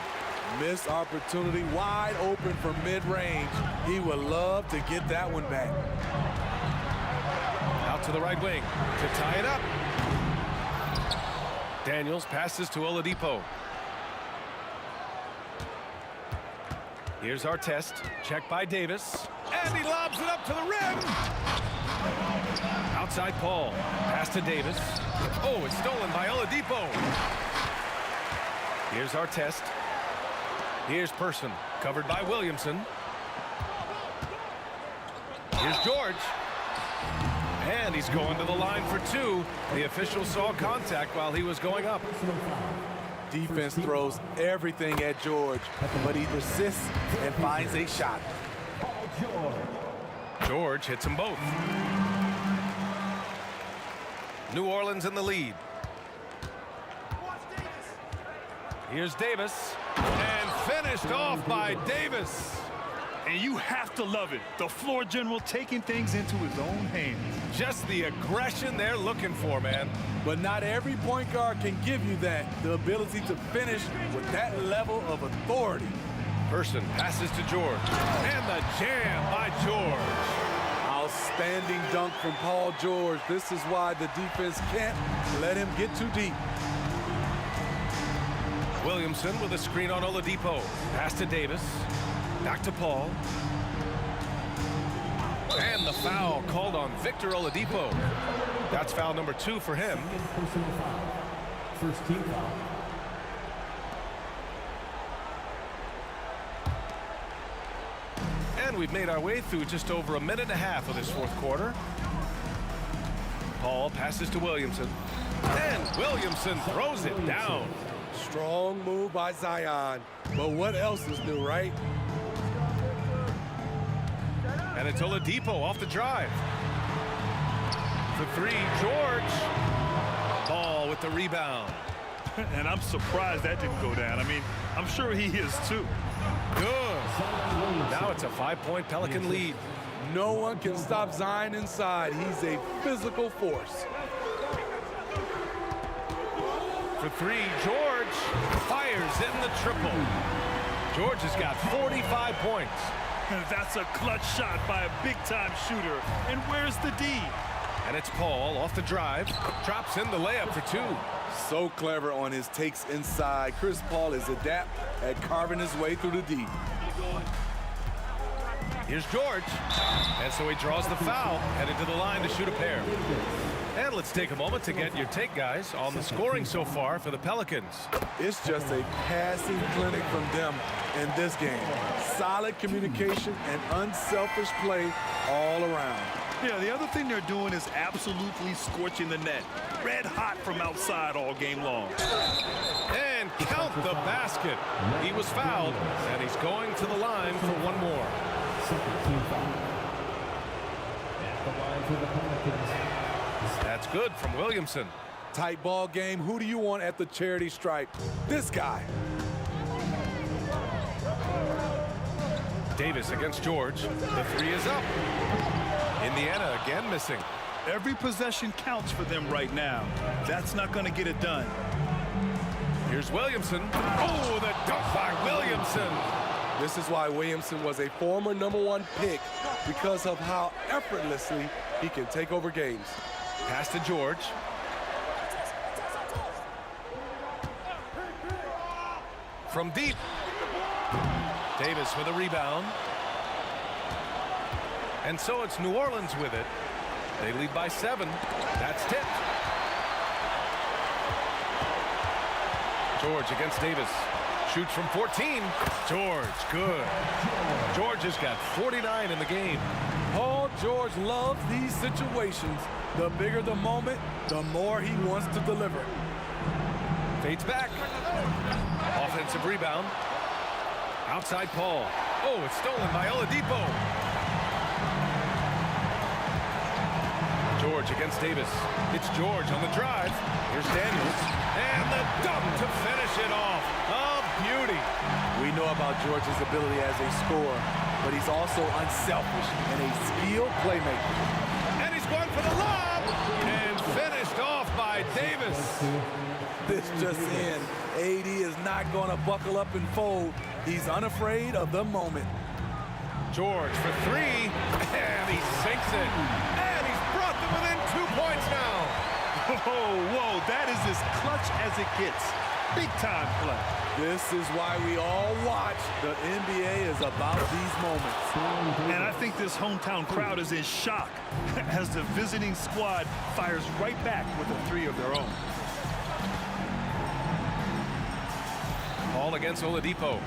Missed opportunity, wide open for mid-range. He would love to get that one back. Out to the right wing to tie it up. Daniels passes to Oladipo. Here's our test. Check by Davis. And he lobs it up to the rim. Outside Paul. Pass to Davis. Oh, it's stolen by Oladipo. Here's our test. Here's Person. Covered by Williamson. Here's George. And he's going to the line for two. The official saw contact while he was going up. Defense throws everything at George, but he persists and finds a shot. George hits them both. New Orleans in the lead. Here's Davis. And finished off by Davis. And you have to love it. The floor general taking things into his own hands. Just the aggression they're looking for, man. But not every point guard can give you that, the ability to finish with that level of authority. Person passes to George. And the jam by George. Outstanding dunk from Paul George. This is why the defense can't let him get too deep. Williamson with a screen on Oladipo. Pass to Davis. Back to Paul. And the foul called on Victor Oladipo. That's foul number 2 for him. First team foul. And we've made our way through just over a minute and a half of this fourth quarter. Paul passes to Williamson. And Williamson throws it down. Strong move by Zion. But what else is new, right? And it's Oladipo off the drive. For 3, George. Paul with the rebound. And I'm surprised that didn't go down. I mean, I'm sure he is too. Good. Now it's a 5-point Pelican lead. No one can stop Zion inside. He's a physical force. For 3, George fires in the triple. George has got 45 points. That's a clutch shot by a big-time shooter. And where's the D? And it's Paul off the drive. Drops in the layup for 2. So clever on his takes inside. Chris Paul is adept at carving his way through the D. Here's George. And so he draws the foul, headed to the line to shoot a pair. And let's take a moment to get your take, guys, on the scoring so far for the Pelicans. It's just a passing clinic from them in this game. Solid communication and unselfish play all around. Yeah, the other thing they're doing is absolutely scorching the net. Red hot from outside all game long. And count the basket. He was fouled, and he's going to the line for one more. Second team foul. At the line for the Pelicans. That's good from Williamson. Tight ball game. Who do you want at the charity stripe? This guy. Davis against George. The 3 is up. Indiana again missing. Every possession counts for them right now. That's not going to get it done. Here's Williamson. Oh, the dunk by Williamson. This is why Williamson was a former #1 pick, because of how effortlessly he can take over games. Pass to George. From deep. Davis with a rebound. And so it's New Orleans with it. They lead by 7. That's tipped. George against Davis. Shoots from 14. George, good. George has got 49 in the game. Paul George loves these situations. The bigger the moment, the more he wants to deliver. Fades back. Offensive rebound. Outside Paul. Oh, it's stolen by Oladipo. George against Davis. It's George on the drive. Here's Daniels. And the dunk to finish it off. A beauty. We know about George's ability as a scorer, but he's also unselfish and a skilled playmaker. And he's going for the lob. And finished off by Davis. This just in. AD is not going to buckle up and fold. He's unafraid of the moment. George for 3. And he sinks it. And he's brought them within 2 points now. Whoa, that is as clutch as it gets. Big-time play. This is why we all watch. The NBA is about these moments. And I think this hometown crowd is in shock as the visiting squad fires right back with a three of their own. Ball against Oladipo.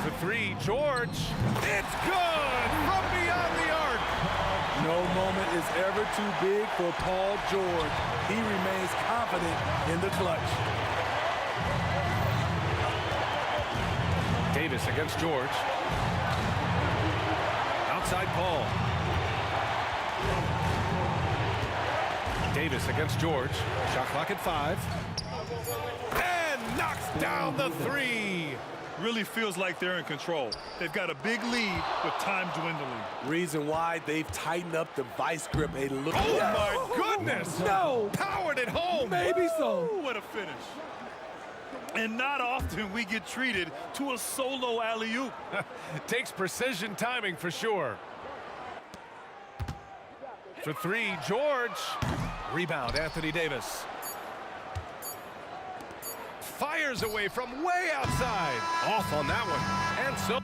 For three, George. It's good from beyond the arc. No moment is ever too big for Paul George. He remains confident in the clutch. Davis against George. Outside Paul. Davis against George. Shot clock at 5. And knocks down the three. Really feels like they're in control. They've got a big lead with time dwindling. Reason why they've tightened up the vice grip a little. Oh my goodness! No! Powered it home! Maybe so. Ooh, what a finish. And not often we get treated to a solo alley-oop. Takes precision timing for sure. For three, George. Rebound, Anthony Davis. Fires away from way outside. Off on that one. And so...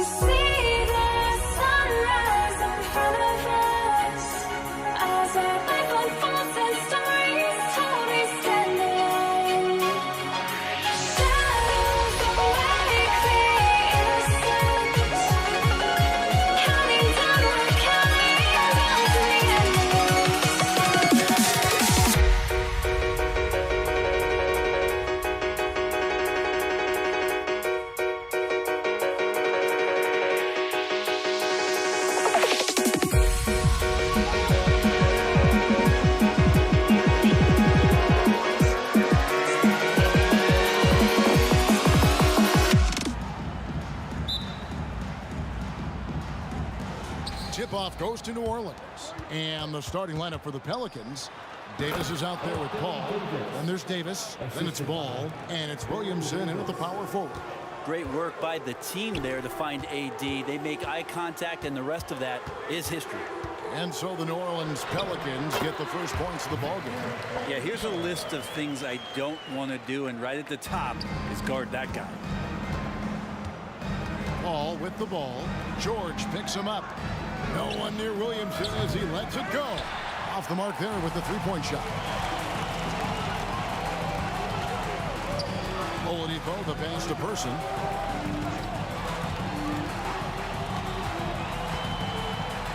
see the sunrise in front of us as our life unfolds and stories told we stand alone. Shadows awake the innocent, counting down, we're counting down to the end. Tip-off goes to New Orleans. And the starting lineup for the Pelicans. Davis is out there with Paul. Then there's Davis. Then it's Ball. And it's Williamson in at the power forward. Great work by the team there to find AD. They make eye contact, and the rest of that is history. And so the New Orleans Pelicans get the first points of the ballgame. Yeah, here's a list of things I don't want to do, and right at the top is guard that guy. Paul with the ball. George picks him up. No one near Williamson as he lets it go. Off the mark there with the three-point shot. Oladipo, the pass to Person.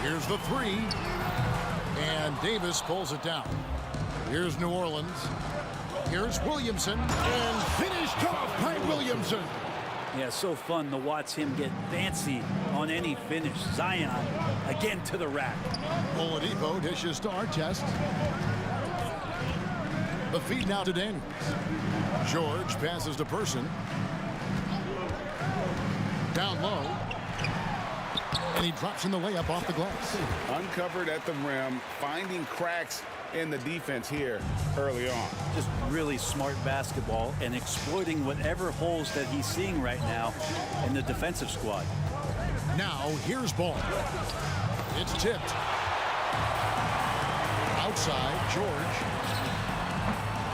Here's the three. And Davis pulls it down. Here's New Orleans. Here's Williamson. And finished off by Williamson. Yeah, so fun to watch him get fancy on any finish. Zion again to the rack. Oladipo dishes to Artest. The feed now to Daniels. George passes to Person. Down low. And he drops in the layup off the glass. Uncovered at the rim, finding cracks in the defense here early on. Just really smart basketball and exploiting whatever holes that he's seeing right now in the defensive squad. Now here's Ball. It's tipped. Outside, George.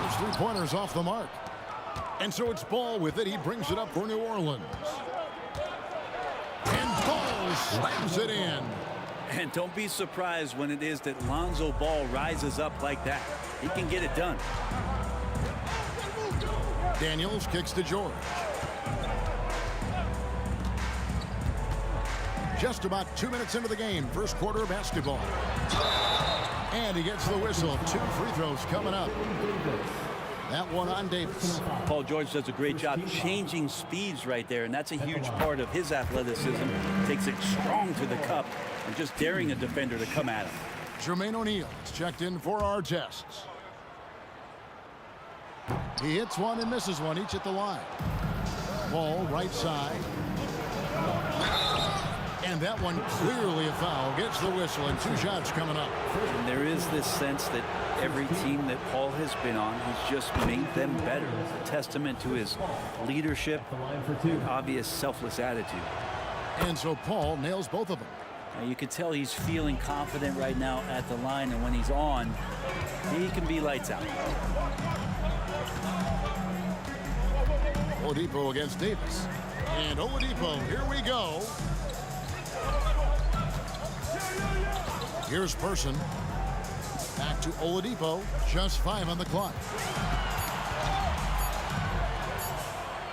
His three-pointers off the mark. And so it's Ball with it. He brings it up for New Orleans. And Ball slams it in. And don't be surprised when it is that Lonzo Ball rises up like that. He can get it done. Daniels kicks to George. Just about 2 minutes into the game, first quarter of basketball. And he gets the whistle. 2 free throws coming up. That one on Davis. Paul George does a great job changing speeds right there, and that's a huge part of his athleticism. Takes it strong to the cup and just daring a defender to come at him. Jermaine O'Neal is checked in for our tests. He hits one and misses one, each at the line. Ball right side. And that one clearly a foul. Gets the whistle and 2 shots coming up. And there is this sense that every team that Paul has been on, he's just made them better. It's a testament to his leadership and obvious selfless attitude. And so Paul nails both of them. Now you can tell he's feeling confident right now at the line, and when he's on, he can be lights out. Oladipo against Davis. And Oladipo, here we go. Here's Person. Back to Oladipo. Just 5 on the clock.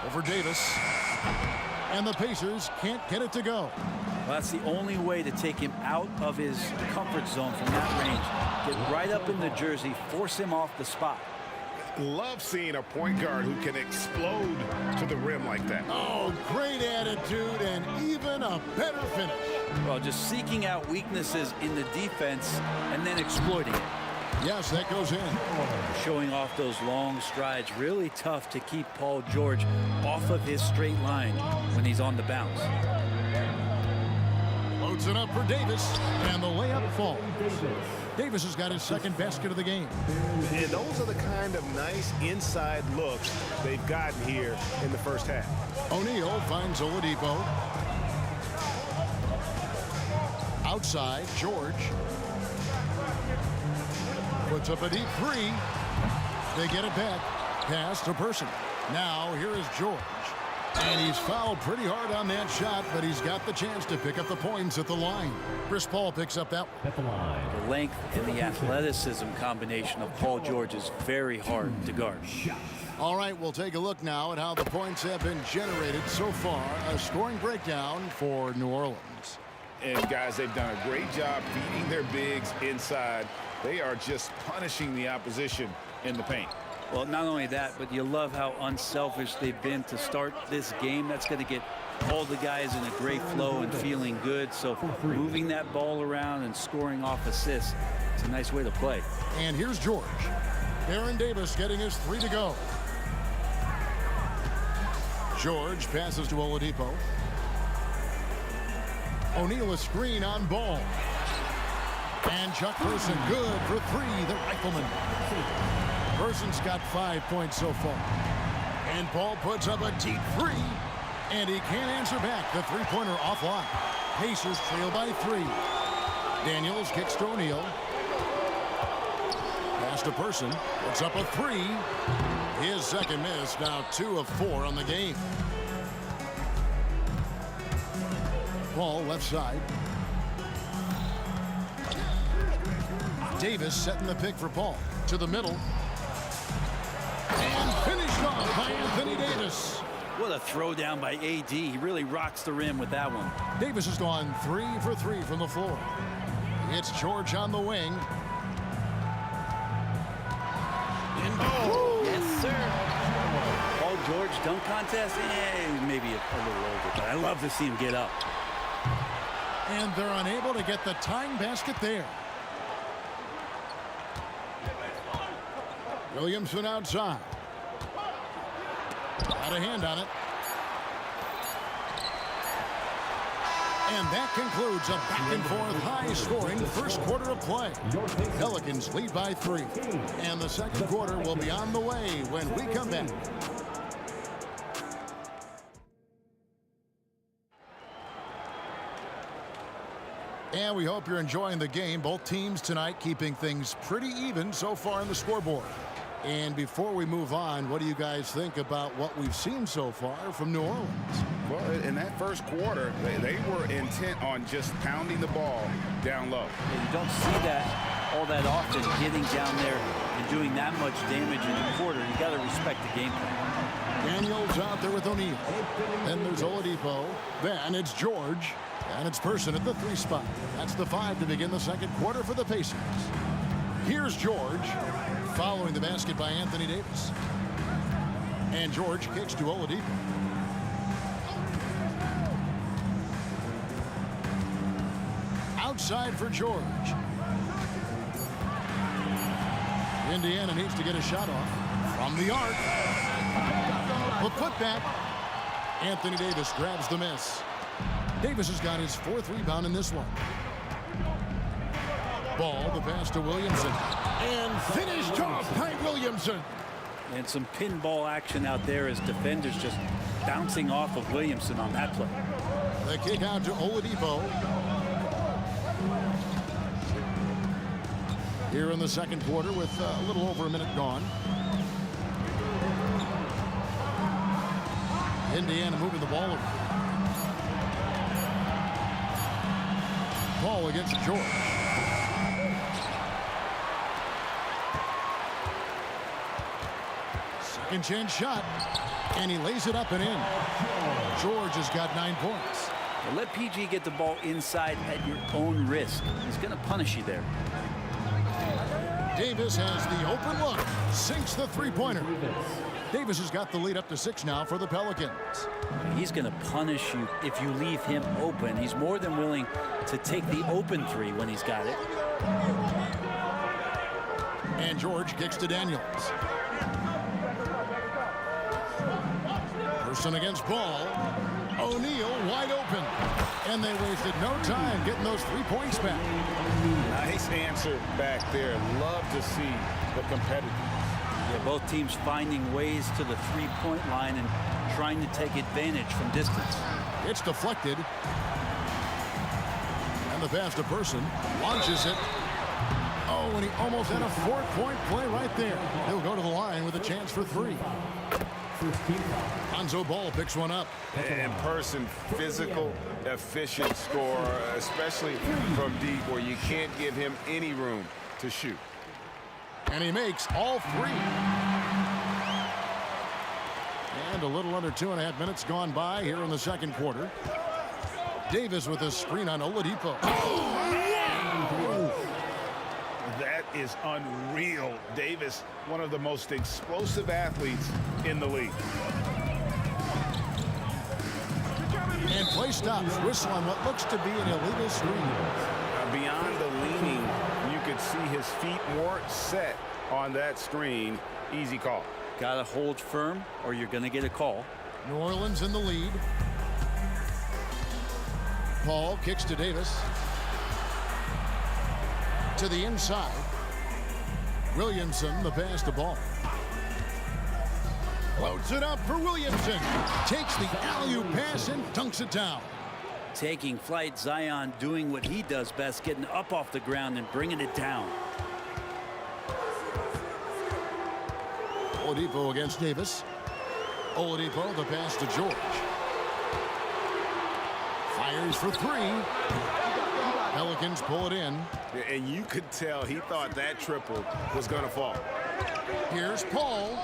Over Davis. And the Pacers can't get it to go. Well, that's the only way to take him out of his comfort zone from that range. Get right up in the jersey, force him off the spot. Love seeing a point guard who can explode to the rim like that. Oh, great attitude and even a better finish. Well, just seeking out weaknesses in the defense and then exploiting it. Yes, that goes in. Showing off those long strides. Really tough to keep Paul George off of his straight line when he's on the bounce. Loads it up for Davis, and the layup falls. Davis has got his second basket of the game. And those are the kind of nice inside looks they've gotten here in the first half. O'Neal finds Oladipo. Outside, George. Puts up a deep 3. They get it back. Pass to Person. Now here is George. And he's fouled pretty hard on that shot, but he's got the chance to pick up the points at the line. Chris Paul picks up that one. At the line. The length and the athleticism combination of Paul George is very hard to guard. All right, we'll take a look now at how the points have been generated so far. A scoring breakdown for New Orleans. And guys, they've done a great job feeding their bigs inside. They are just punishing the opposition in the paint. Well, not only that, but you love how unselfish they've been to start this game. That's going to get all the guys in a great flow and feeling good. So moving that ball around and scoring off assists, it's a nice way to play. And here's George. Aaron Davis getting his 3 to go. George passes to Oladipo. O'Neal a screen on Ball. And Chuck Person good for 3, the rifleman. Person's got 5 points so far. And Paul puts up a deep 3. And he can't answer back. The three-pointer offline. Pacers trail by 3. Daniels kicks to O'Neal. Pass to Person. Puts up a 3. His second miss, now 2 of 4 on the game. Paul left side. Davis setting the pick for Paul. To the middle. And finished off by Anthony Davis. What a throwdown by AD. He really rocks the rim with that one. Davis has gone 3 for 3 from the floor. It's George on the wing. Yes, sir. Paul George dunk contest? Maybe a little over, but I love to see him get up. And they're unable to get the tying basket there. Williamson outside. Got a hand on it. And that concludes a back-and-forth, high-scoring first quarter of play. Pelicans lead by 3. And the second quarter will be on the way when we come back. And we hope you're enjoying the game. Both teams tonight keeping things pretty even so far on the scoreboard. And before we move on, what do you guys think about what we've seen so far from New Orleans? Well, in that first quarter, they were intent on just pounding the ball down low. Yeah, you don't see that all that often, getting down there and doing that much damage in a quarter. You got to respect the game plan. Daniels out there with O'Neal. Then there's Oladipo. Then it's George. And it's Person at the 3 spot. That's the 5 to begin the second quarter for the Pacers. Here's George, following the basket by Anthony Davis. And George kicks to Oladipo. Outside for George. Indiana needs to get a shot off from the arc. The putback. Anthony Davis grabs the miss. Davis has got his 4th rebound in this one. Ball, the pass to Williamson. And finished off by Williamson. And some pinball action out there as defenders just bouncing off of Williamson on that play. The kick out to Oladipo. Here in the second quarter with a little over a minute gone. Indiana moving the ball over. Paul against George. Second chance shot. And he lays it up and in. George has got 9 points. Well, let PG get the ball inside at your own risk. He's going to punish you there. Davis has the open look. Sinks the three-pointer. Davis has got the lead up to 6 now for the Pelicans. He's going to punish you if you leave him open. He's more than willing to take the open 3 when he's got it. And George kicks to Daniels. Person against Ball. O'Neal wide open. And they wasted no time getting those 3 points back. Nice answer back there. Love to see the competitiveness. Yeah, both teams finding ways to the 3-point line and trying to take advantage from distance. It's deflected. And the pass to Person. Launches it. Oh, and he almost had a 4-point play right there. He'll go to the line with a chance for 3. Lonzo Ball picks one up. In person, physical, efficient scorer, especially from deep where you can't give him any room to shoot. And he makes all three. And a little under 2.5 minutes gone by here in the second quarter. Davis with a screen on Oladipo. That is unreal. Davis, one of the most explosive athletes in the league. And play stops. Whistle on what looks to be an illegal screen. Beyond the leaning, you could see his feet weren't set on that screen. Easy call. Got to hold firm or you're going to get a call. New Orleans in the lead. Paul kicks to Davis. To the inside. Williamson, the pass to Ball. Floats it up for Williamson. Takes the alley-oop pass and dunks it down. Taking flight, Zion doing what he does best, getting up off the ground and bringing it down. Oladipo against Davis. Oladipo, the pass to George. Fires for three. Pelicans pull it in. And you could tell he thought that triple was going to fall. Here's Paul.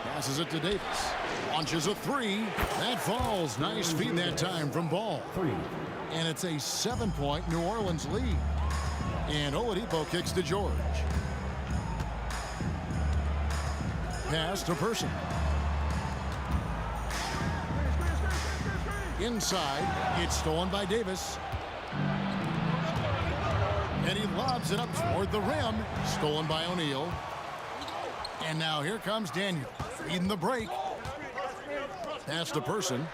Passes it to Davis. Launches a three. That falls. Nice feed that time from Ball. And it's a 7-point New Orleans lead. And Oladipo kicks to George. Pass to Person. Inside. It's stolen by Davis. And he lobs it up toward the rim. Stolen by O'Neal. And now here comes Daniel. Feeding the break. Pass to Person.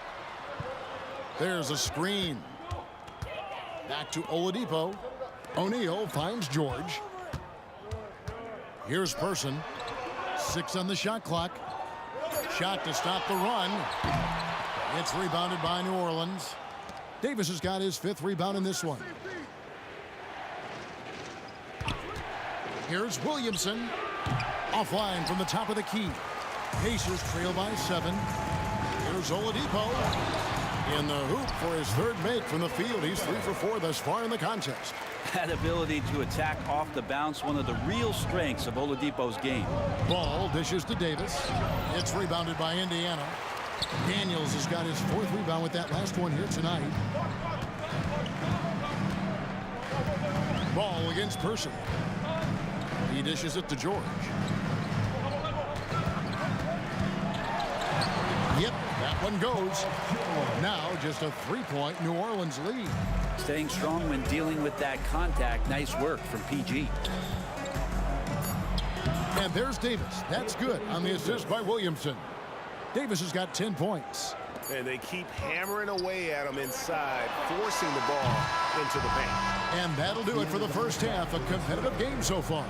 There's a screen. Back to Oladipo. O'Neal finds George. Here's Person. 6 on the shot clock. Shot to stop the run. It's rebounded by New Orleans. Davis has got his 5th rebound in this one. Here's Williamson. Offline from the top of the key. Pacers trail by 7. Here's Oladipo. In the hoop for his 3rd make from the field. He's 3 for 4 thus far in the contest. That ability to attack off the bounce, one of the real strengths of Oladipo's game. Ball dishes to Davis. It's rebounded by Indiana. Daniels has got his 4th rebound with that last one here tonight. Ball against Person. He dishes it to George. Yep, that one goes. Now just a 3-point New Orleans lead. Staying strong when dealing with that contact. Nice work from PG. And there's Davis. That's good on the assist by Williamson. Davis has got 10 points. And they keep hammering away at him inside, forcing the ball into the paint. And that'll do it for the first half. A competitive game so far.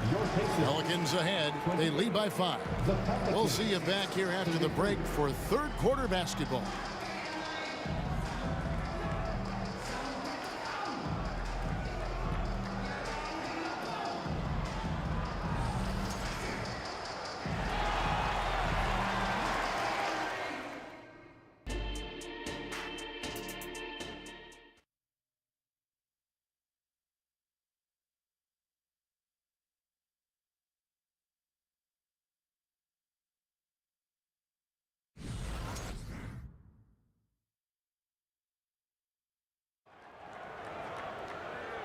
Pelicans ahead. They lead by 5. We'll see you back here after the break for 3rd quarter basketball.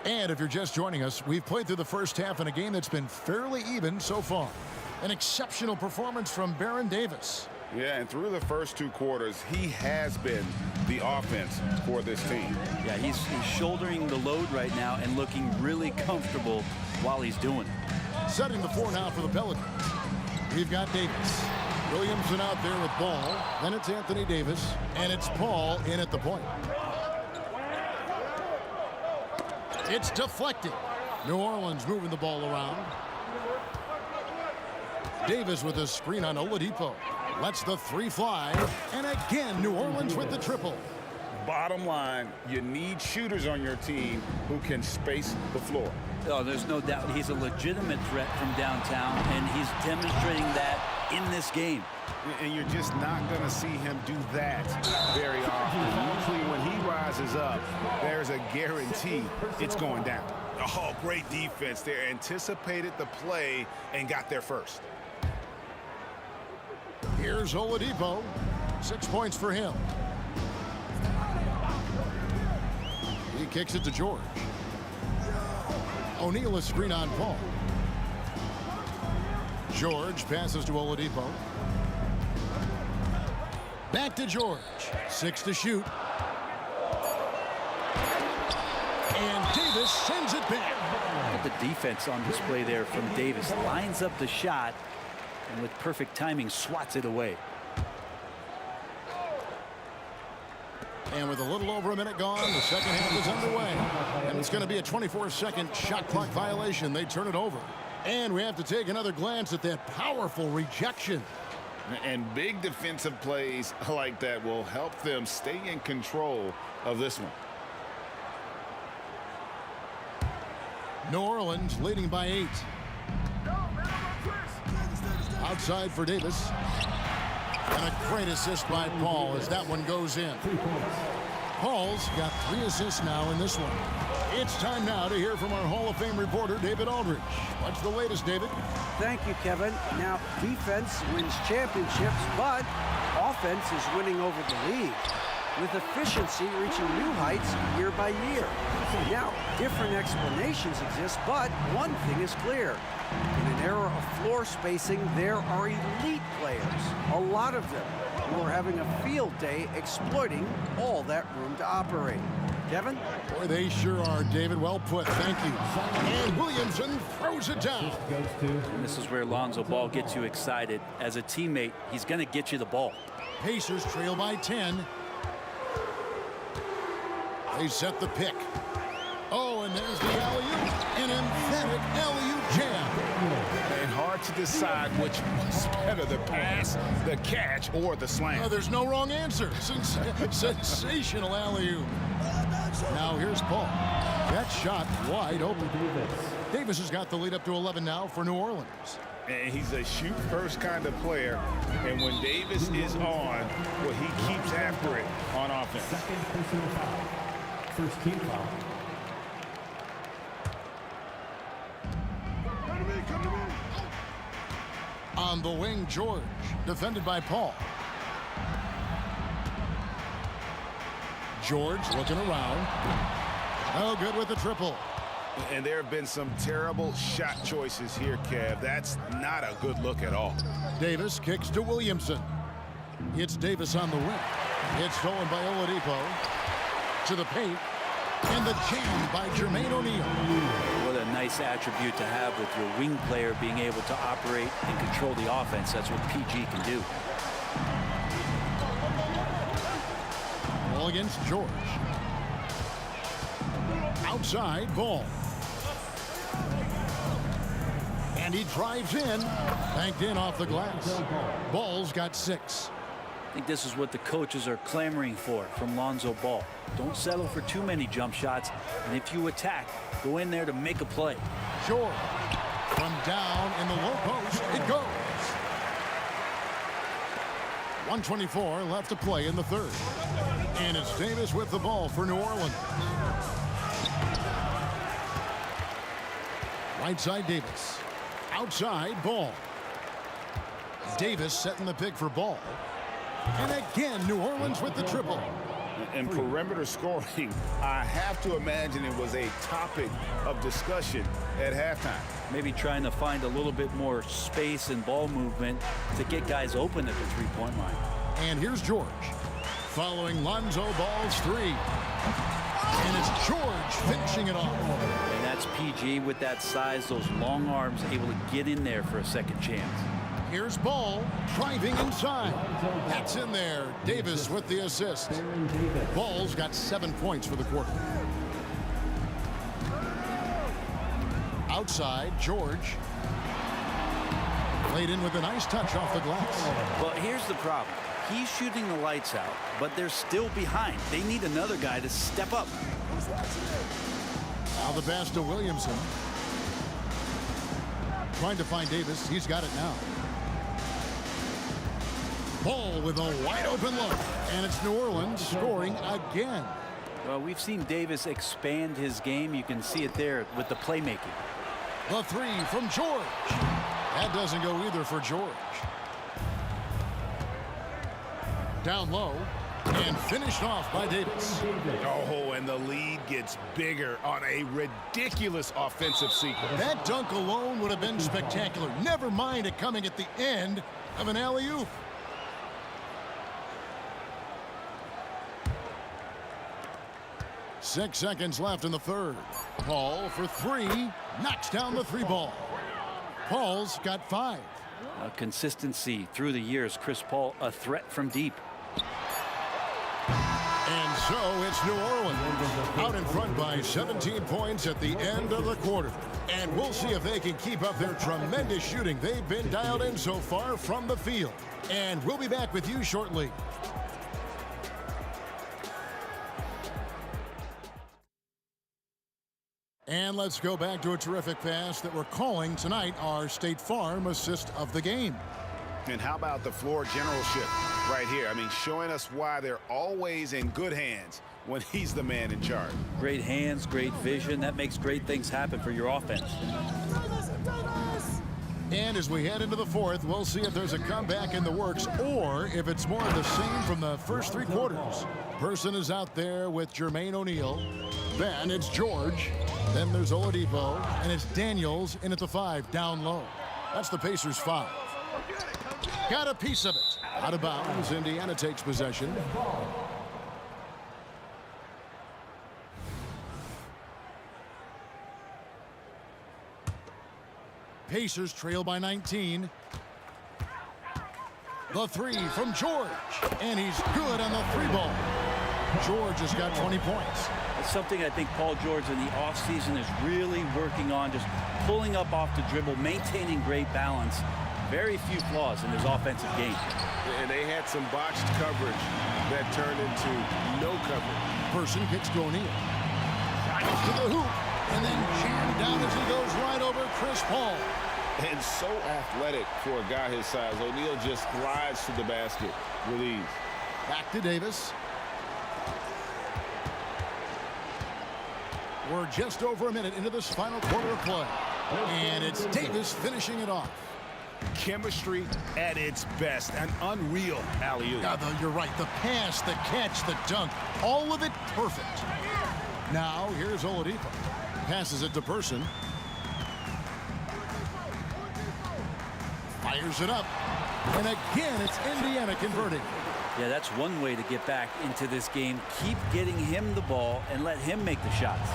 And if you're just joining us, we've played through the first half in a game that's been fairly even so far. An exceptional performance from Baron Davis. Yeah, and through the first 2 quarters, he has been the offense for this team. Yeah, he's shouldering the load right now and looking really comfortable while he's doing it. Setting the floor now for the Pelicans. We've got Davis. Williamson out there with Ball. Then it's Anthony Davis. And it's Paul in at the point. It's deflected. New Orleans moving the ball around. Davis with a screen on Oladipo. Lets the 3 fly. And again, New Orleans with the triple. Bottom line, you need shooters on your team who can space the floor. Oh, there's no doubt he's a legitimate threat from downtown, and he's demonstrating that in this game. And you're just not going to see him do that very often. Usually when he rises up, there's a guarantee it's going down. Oh, great defense there. Anticipated the play and got there first. Here's Oladipo. 6 points for him. He kicks it to George. O'Neal is screen on Paul. George passes to Oladipo. Back to George. 6 to shoot. And Davis sends it back. Look at the defense on display there from Davis. Lines up the shot and with perfect timing swats it away. And with a little over a minute gone, the second half is underway. And it's going to be a 24-second shot clock violation. They turn it over. And we have to take another glance at that powerful rejection. And big defensive plays like that will help them stay in control of this one. New Orleans leading by 8. Outside for Davis. And a great assist by Paul as that one goes in. Paul's got 3 assists now in this one. It's time now to hear from our Hall of Fame reporter, David Aldridge. What's the latest, David? Thank you, Kevin. Now, defense wins championships, but offense is winning over the league, with efficiency reaching new heights year by year. Now, different explanations exist, but one thing is clear. In an era of floor spacing, there are elite players, a lot of them, who are having a field day exploiting all that room to operate. Kevin? Boy, they sure are, David. Well put. Thank you. And Williamson throws it down. And this is where Lonzo Ball gets you excited. As a teammate, he's going to get you the ball. Pacers trail by 10. They set the pick. Oh, and there's the alley-oop. An emphatic alley-oop jam. And hard to decide which was better, the pass, the catch, or the slam. There's no wrong answer. Sensational alley-oop. Now here's Paul. That shot wide open. Davis has got the lead up to 11 now for New Orleans. And he's a shoot-first kind of player. And when Davis is on, well, he keeps after it on offense. Second personal foul. First team foul. On the wing, George, defended by Paul. George looking around. Oh, good with the triple. And there have been some terrible shot choices here, Kev. That's not a good look at all. Davis kicks to Williamson. It's Davis on the wing. It's stolen by Oladipo. To the paint. And the jam by Jermaine O'Neal. What a nice attribute to have with your wing player being able to operate and control the offense. That's what PG can do. Ball against George. Outside, Ball. And he drives in. Banked in off the glass. Ball's got 6. I think this is what the coaches are clamoring for from Lonzo Ball. Don't settle for too many jump shots. And if you attack, go in there to make a play. George. From down in the low post, it goes. 1:24 left to play in the third. And it's Davis with the ball for New Orleans. Right side, Davis. Outside, Ball. Davis setting the pick for Ball. And again, New Orleans with the triple. And perimeter scoring, I have to imagine it was a topic of discussion at halftime. Maybe trying to find a little bit more space and ball movement to get guys open at the three-point line. And here's George. Following Lonzo Ball's 3. And it's George finishing it off. And that's PG with that size, those long arms, able to get in there for a second chance. Here's Ball driving inside. That's in there. Davis with the assist. Ball's got 7 points for the quarter. Outside, George. Played in with a nice touch off the glass. Well, here's the problem. He's shooting the lights out, but they're still behind. They need another guy to step up. Now the pass to Williamson. Trying to find Davis. He's got it now. Ball with a wide open look. And it's New Orleans scoring again. Well, we've seen Davis expand his game. You can see it there with the playmaking. The three from George. That doesn't go either for George. Down low. And finished off by Davis. Oh, and the lead gets bigger on a ridiculous offensive sequence. That dunk alone would have been spectacular. Never mind it coming at the end of an alley-oop. Six seconds left in the third. Paul for three. Knocks down the three ball. Paul's got 5. Consistency through the years. Chris Paul, a threat from deep. And so it's New Orleans out in front by 17 points at the end of the quarter. And we'll see if they can keep up their tremendous shooting they've been dialed in so far from the field. And we'll be back with you shortly. And let's go back to a terrific pass that we're calling tonight our State Farm assist of the game. And how about the floor generalship right here? I mean, showing us why they're always in good hands when he's the man in charge. Great hands, great vision. That makes great things happen for your offense. And as we head into the fourth, we'll see if there's a comeback in the works or if it's more of the same from the first 3 quarters. Person is out there with Jermaine O'Neal. Then it's George. Then there's Oladipo. And it's Daniels in at the 5 down low. That's the Pacers' 5. Got a piece of it. Out of bounds. Indiana takes possession. Pacers trail by 19. The three from George. And he's good on the 3 ball. George has got 20 points. It's something I think Paul George in the offseason is really working on, just pulling up off the dribble, maintaining great balance. Very few flaws in his offensive game. And they had some botched coverage that turned into no coverage. Person kicks to O'Neal. Drives to the hoop. And then jammed down as he goes right over Chris Paul. And so athletic for a guy his size. O'Neal just glides to the basket with ease. Back to Davis. We're just over a minute into this final quarter of play. And it's Davis finishing it off. Chemistry at its best. An unreal alley-oop. You're right. The pass, the catch, the dunk. All of it perfect. Now, here's Oladipo. Passes it to Person. Fires it up. And again, it's Indiana converting. Yeah, that's one way to get back into this game. Keep getting him the ball and let him make the shots.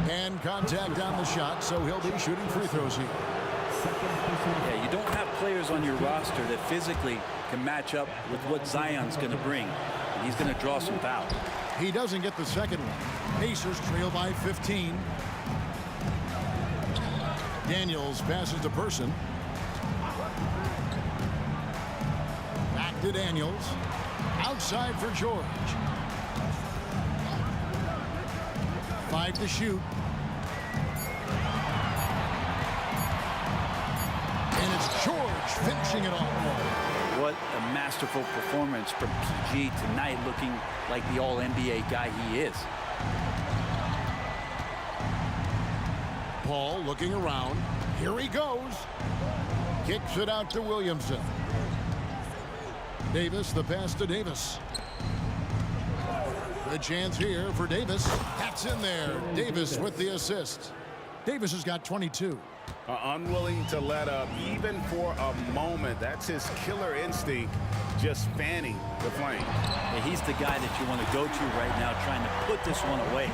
And contact on the shot, so he'll be shooting free throws here. Yeah, you don't have players on your roster that physically can match up with what Zion's going to bring. And he's going to draw some fouls. He doesn't get the second one. Pacers trail by 15. Daniels passes to Person. Back to Daniels. Outside for George. 5 to shoot. And it's George finishing it off. What a masterful performance from PG tonight, looking like the all-NBA guy he is. Paul looking around. Here he goes. Kicks it out to Williamson. Davis, the pass to Davis. Good chance here for Davis. That's in there. Davis with the assist. Davis has got 22. Unwilling to let up even for a moment. That's his killer instinct, just fanning the flame. Yeah, he's the guy that you want to go to right now, trying to put this one away.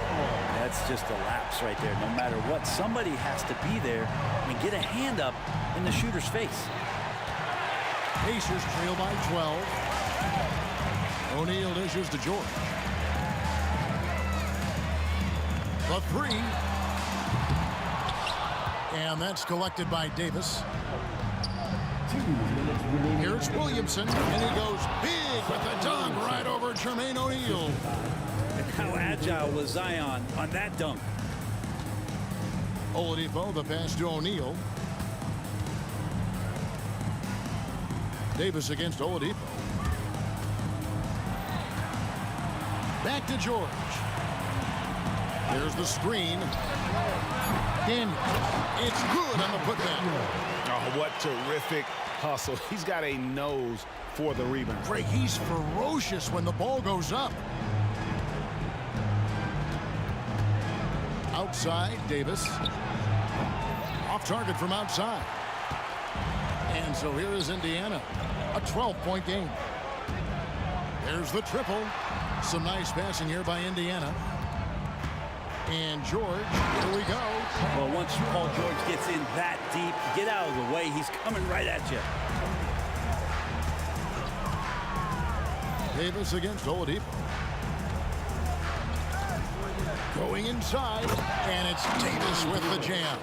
That's just a lapse right there. No matter what, somebody has to be there and get a hand up in the shooter's face. Pacers trail by 12. O'Neal dishes to George. The three. And that's collected by Davis. Here's Williamson, and he goes big with the dunk right over Jermaine O'Neal. And how agile was Zion on that dunk? Oladipo, the pass to O'Neal. Davis against Oladipo. Back to George. There's the screen. Daniels. It's good on the putback. Oh, what terrific hustle. He's got a nose for the rebound. Greg, he's ferocious when the ball goes up. Outside, Davis. Off target from outside. And so here is Indiana. A 12-point game. There's the triple. Some nice passing here by Indiana. And George, here we go. Well, once Paul George gets in that deep, get out of the way. He's coming right at you. Davis against Oladipo. Going inside, and it's Davis with the jam.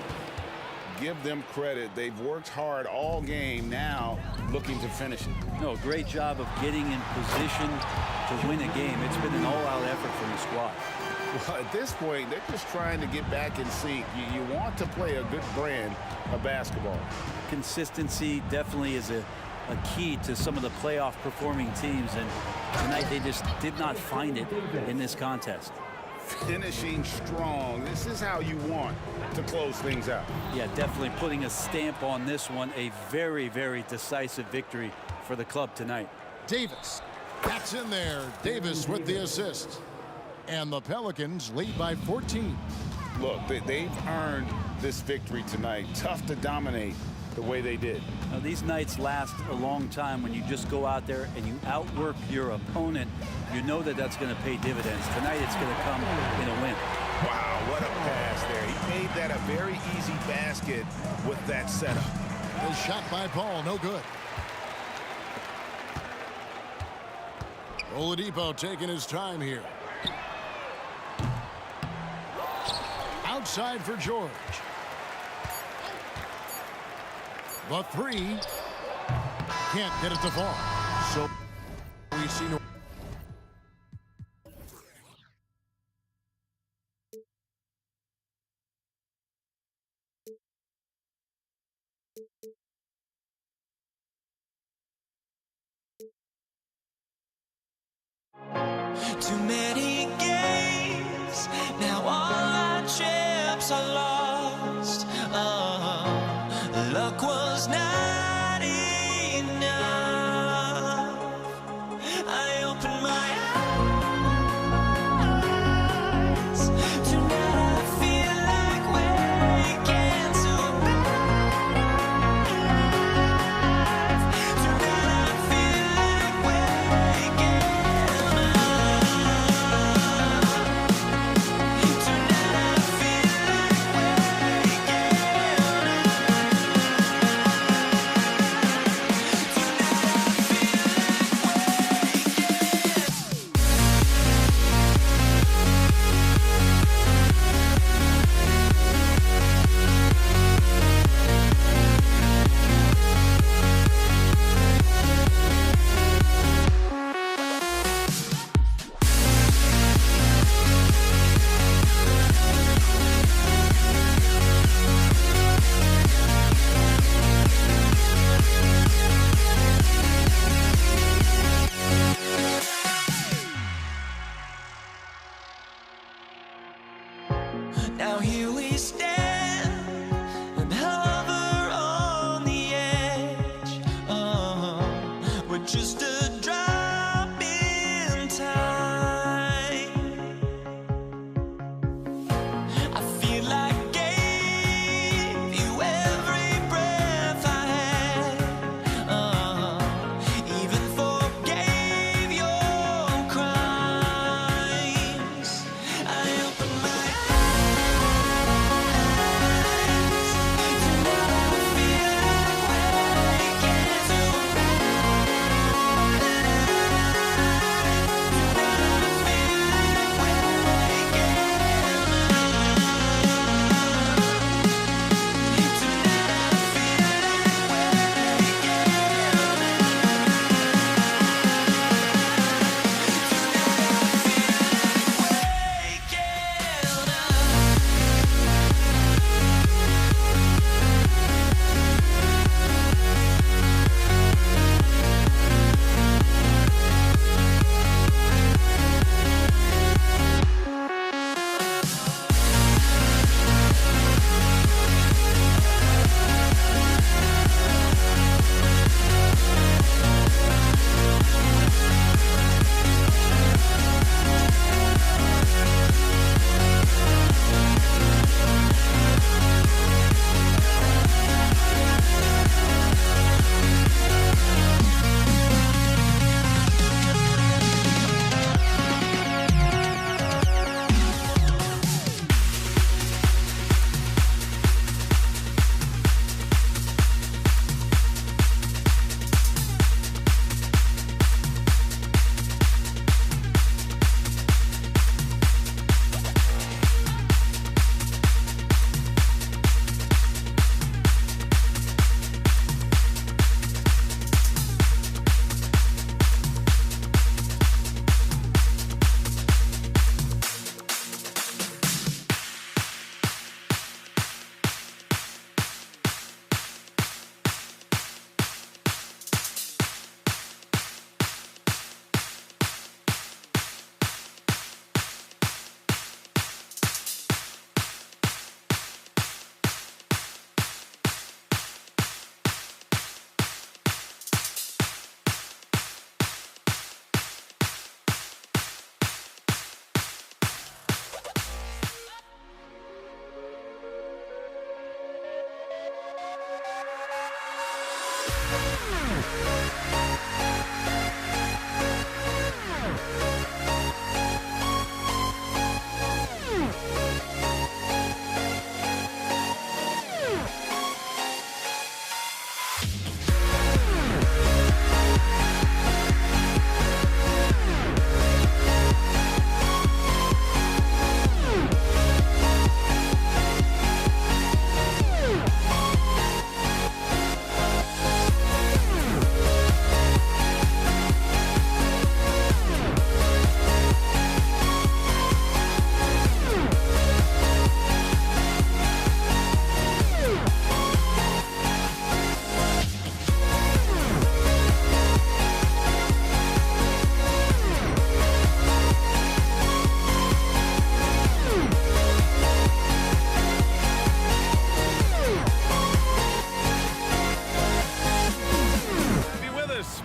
Give them credit. They've worked hard all game, now looking to finish it. No, great job of getting in position to win a game. It's been an all-out effort from the squad. Well, at this point, they're just trying to get back in sync. You want to play a good brand of basketball. Consistency definitely is a key to some of the playoff performing teams, and tonight they just did not find it in this contest. Finishing strong. This is how you want to close things out. Yeah, definitely putting a stamp on this one. A very, very decisive victory for the club tonight. Davis. That's in there. Davis with the assist. And the Pelicans lead by 14. Look, they've earned this victory tonight. Tough to dominate the way they did. Now, these nights last a long time when you just go out there and you outwork your opponent. You know that that's going to pay dividends. Tonight it's going to come in a win. Wow, what a pass there. He made that a very easy basket with that setup. A shot by Paul, no good. Oladipo taking his time here. Outside for George. The three. Can't get it to fall. So we see no. Too many games, now all our chips are lost. Luck was not enough. I opened my eyes. Tonight I feel like waking to life. Tonight I feel like waking.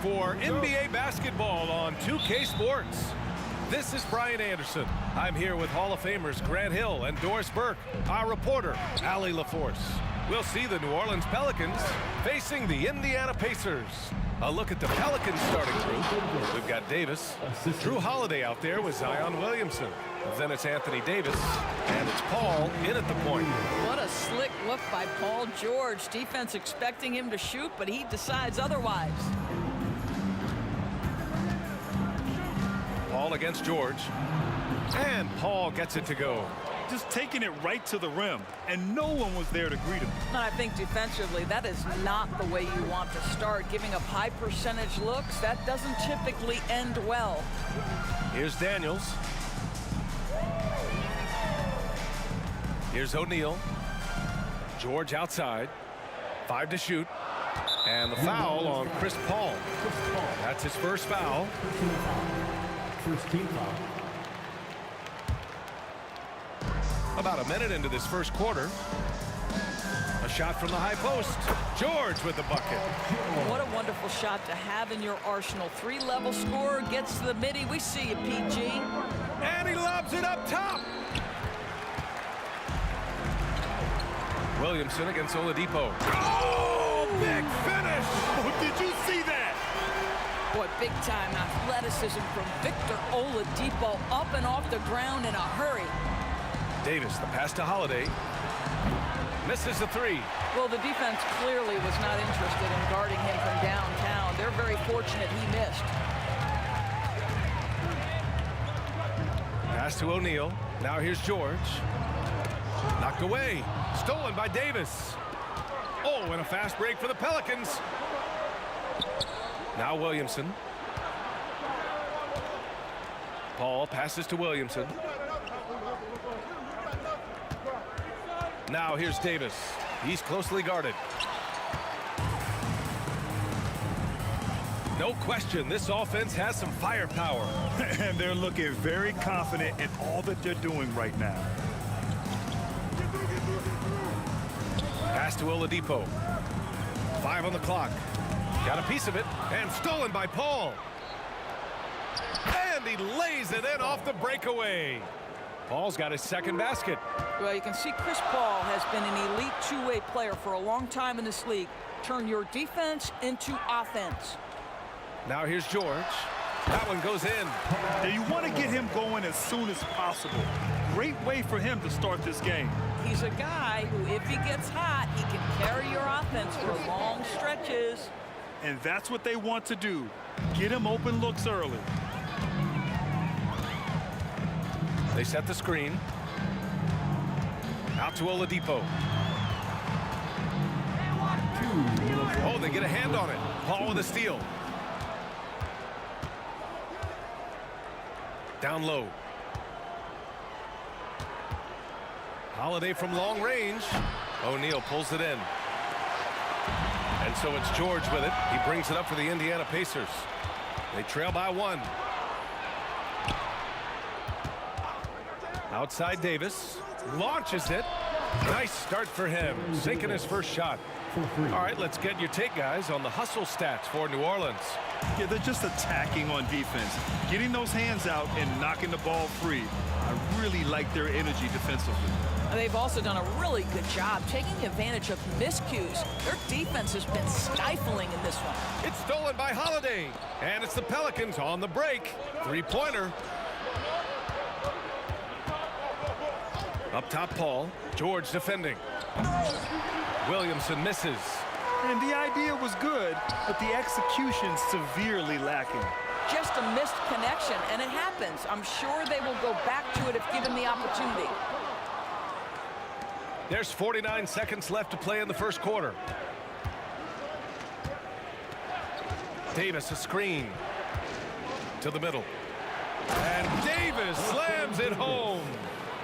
For NBA basketball on 2K Sports. This is Brian Anderson. I'm here with Hall of Famers Grant Hill and Doris Burke, our reporter, Allie LaForce. We'll see the New Orleans Pelicans facing the Indiana Pacers. A look at the Pelicans starting group. We've got Davis, Drew Holiday out there with Zion Williamson. Then it's Anthony Davis, and it's Paul in at the point. What a slick look by Paul George. Defense expecting him to shoot, but he decides otherwise. Paul against George, and Paul gets it to go. Just taking it right to the rim, and no one was there to greet him. And I think defensively, that is not the way you want to start. Giving up high percentage looks, that doesn't typically end well. Here's Daniels. Here's O'Neal. George outside. 5 to shoot. And the foul on Chris Paul. That's his first foul. First team foul. About a minute into this first quarter. A shot from the high post. George with the bucket. What a wonderful shot to have in your arsenal. 3-level scorer, gets to the midi. We see you, PG. And he lobs it up top. Williamson against Oladipo. Oh, big finish. Oh, did you see that? Boy, big-time athleticism from Victor Oladipo, up and off the ground in a hurry. Davis, the pass to Holiday. Misses the 3. Well, the defense clearly was not interested in guarding him from downtown. They're very fortunate he missed. Pass to O'Neal. Now here's George. Knocked away. Stolen by Davis. Oh, and a fast break for the Pelicans. Now Williamson. Paul passes to Williamson. Now here's Davis. He's closely guarded. No question, this offense has some firepower. And they're looking very confident in all that they're doing right now. Pass to Oladipo. 5 on the clock. Got a piece of it, and stolen by Paul. And he lays it in off the breakaway. Paul's got his second basket. Well, you can see Chris Paul has been an elite two-way player for a long time in this league. Turn your defense into offense. Now here's George. That one goes in. Now you want to get him going as soon as possible. Great way for him to start this game. He's a guy who, if he gets hot, he can carry your offense for long stretches. And that's what they want to do. Get him open looks early. They set the screen. Out to Oladipo. Oh, they get a hand on it. Paul with a steal. Down low. Holiday from long range. O'Neal pulls it in. And so it's George with it. He brings it up for the Indiana Pacers. They trail by 1. Outside Davis. Launches it. Nice start for him. Sinking his first shot. All right, let's get your take, guys, on the hustle stats for New Orleans. Yeah, they're just attacking on defense. Getting those hands out and knocking the ball free. I really like their energy defensively. They've also done a really good job taking advantage of miscues. Their defense has been stifling in this one. It's stolen by Holiday, and it's the Pelicans on the break. Three-pointer. Up top, Paul. George defending. Williamson misses. And the idea was good, but the execution severely lacking. Just a missed connection, and it happens. I'm sure they will go back to it if given the opportunity. There's 49 seconds left to play in the first quarter. Davis, a screen. To the middle. And Davis slams it home.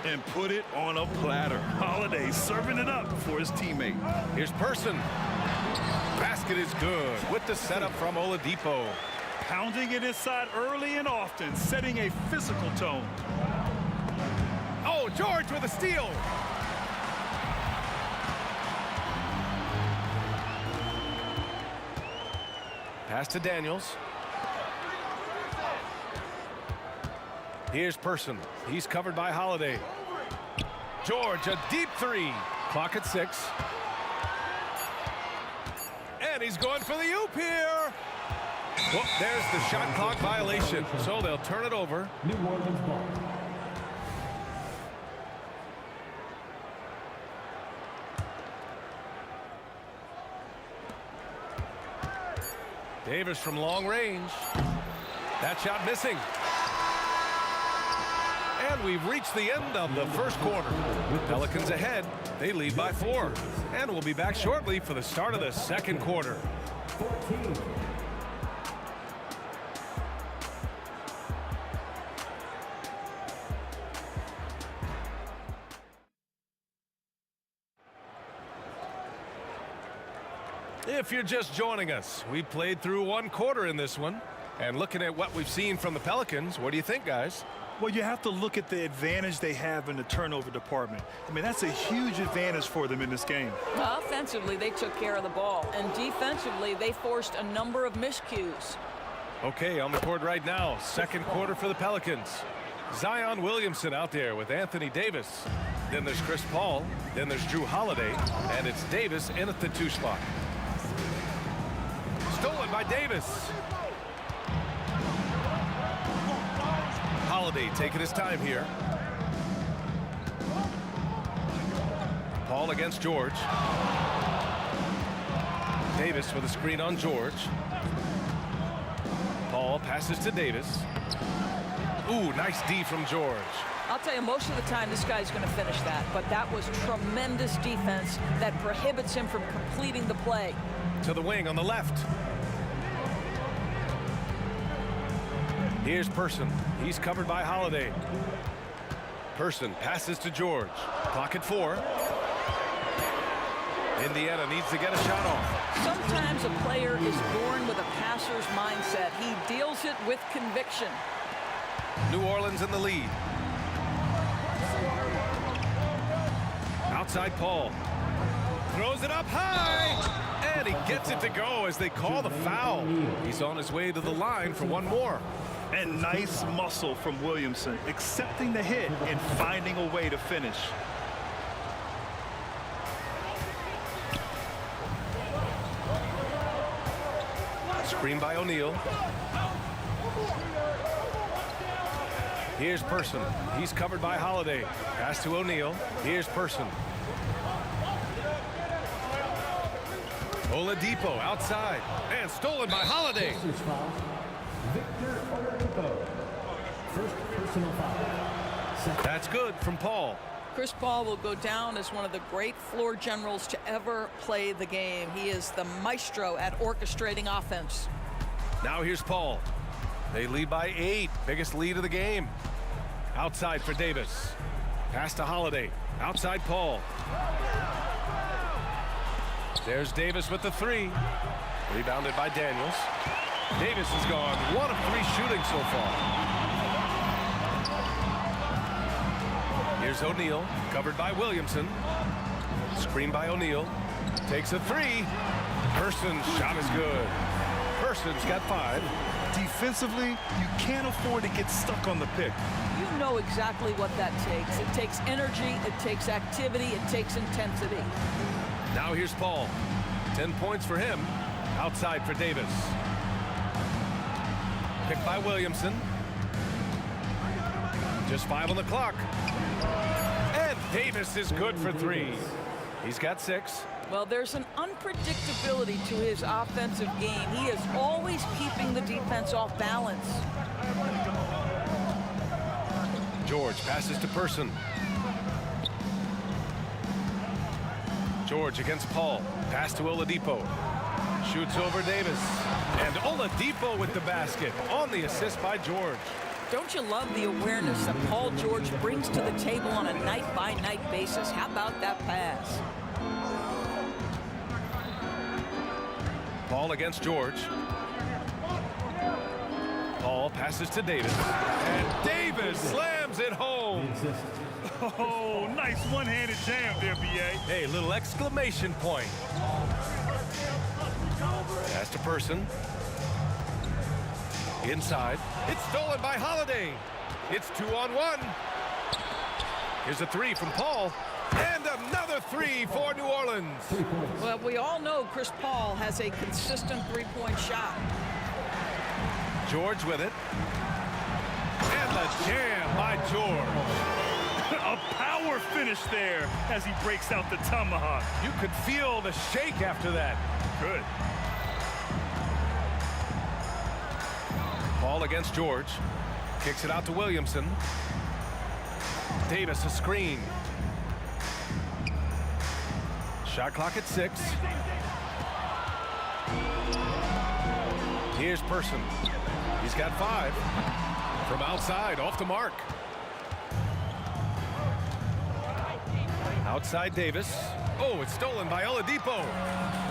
And put it on a platter. Holiday serving it up for his teammate. Here's Person. Basket is good with the setup from Oladipo. Pounding it inside early and often, setting a physical tone. Oh, George with a steal. Pass to Daniels. Here's Person. He's covered by Holiday. George, a deep three. Clock at 6. And he's going for the oop here. Well, there's the shot clock violation. So they'll turn it over. New Orleans ball. Davis from long range. That shot missing. And we've reached the end of the first quarter. Pelicans ahead. They lead by 4. And we'll be back shortly for the start of the second quarter. 14. If you're just joining us, we played through one quarter in this one. And looking at what we've seen from the Pelicans, what do you think, guys? Well, you have to look at the advantage they have in the turnover department. I mean, that's a huge advantage for them in this game. Offensively, they took care of the ball. And defensively, they forced a number of miscues. Okay, on the court right now, second quarter for the Pelicans. Zion Williamson out there with Anthony Davis. Then there's Chris Paul. Then there's Drew Holiday. And it's Davis in at the 2 spot. Stolen by Davis. Holiday taking his time here. Paul against George. Davis with a screen on George. Paul passes to Davis. Ooh, nice D from George. I'll tell you, most of the time this guy's going to finish that, but that was tremendous defense that prohibits him from completing the play. To the wing on the left. Here's Person. He's covered by Holiday. Person passes to George. Clock at 4. Indiana needs to get a shot off. Sometimes a player is born with a passer's mindset. He deals it with conviction. New Orleans in the lead. Outside Paul. Throws it up high. And he gets it to go as they call the foul. He's on his way to the line for one more. And nice muscle from Williamson, accepting the hit and finding a way to finish. Screen by O'Neal. Here's Person. He's covered by Holiday. Pass to O'Neal. Here's Person. Oladipo outside. And stolen by Holiday. First personal foul. That's good from Paul. Chris Paul will go down as one of the great floor generals to ever play the game. He is the maestro at orchestrating offense. Now here's Paul. They lead by 8. Biggest lead of the game. Outside for Davis. Pass to Holiday. Outside Paul. There's Davis with the 3. Rebounded by Daniels. Davis is gone 1 of 3 shooting so far. Here's O'Neal, covered by Williamson. Screen by O'Neal. Takes a 3. Person's shot is good. Person's got 5. Defensively, you can't afford to get stuck on the pick. You know exactly what that takes. It takes energy, it takes activity, it takes intensity. Now here's Paul. 10 points for him. Outside for Davis. Picked by Williamson. Just 5 on the clock. And Davis is good for 3. He's got 6. Well, there's an unpredictability to his offensive game. He is always keeping the defense off balance. George passes to Person. George against Paul. Pass to Oladipo. Shoots over Davis. And Oladipo with the basket on the assist by George. Don't you love the awareness that Paul George brings to the table on a night-by-night basis? How about that pass? Paul against George. Paul passes to Davis. And Davis slams it home. Oh, nice one-handed jam there, B.A. Hey, little exclamation point. Pass to Person. Inside. It's stolen by Holiday. It's 2-on-1. Here's a 3 from Paul. And another 3 for New Orleans. Well, we all know Chris Paul has a consistent three-point shot. George with it. And the jam by George. A power finish there as he breaks out the tomahawk. You could feel the shake after that. Good. Paul against George. Kicks it out to Williamson. Davis a screen. Shot clock at 6. Here's Person. He's got 5. From outside, off the mark. Outside Davis. Oh, it's stolen by Oladipo.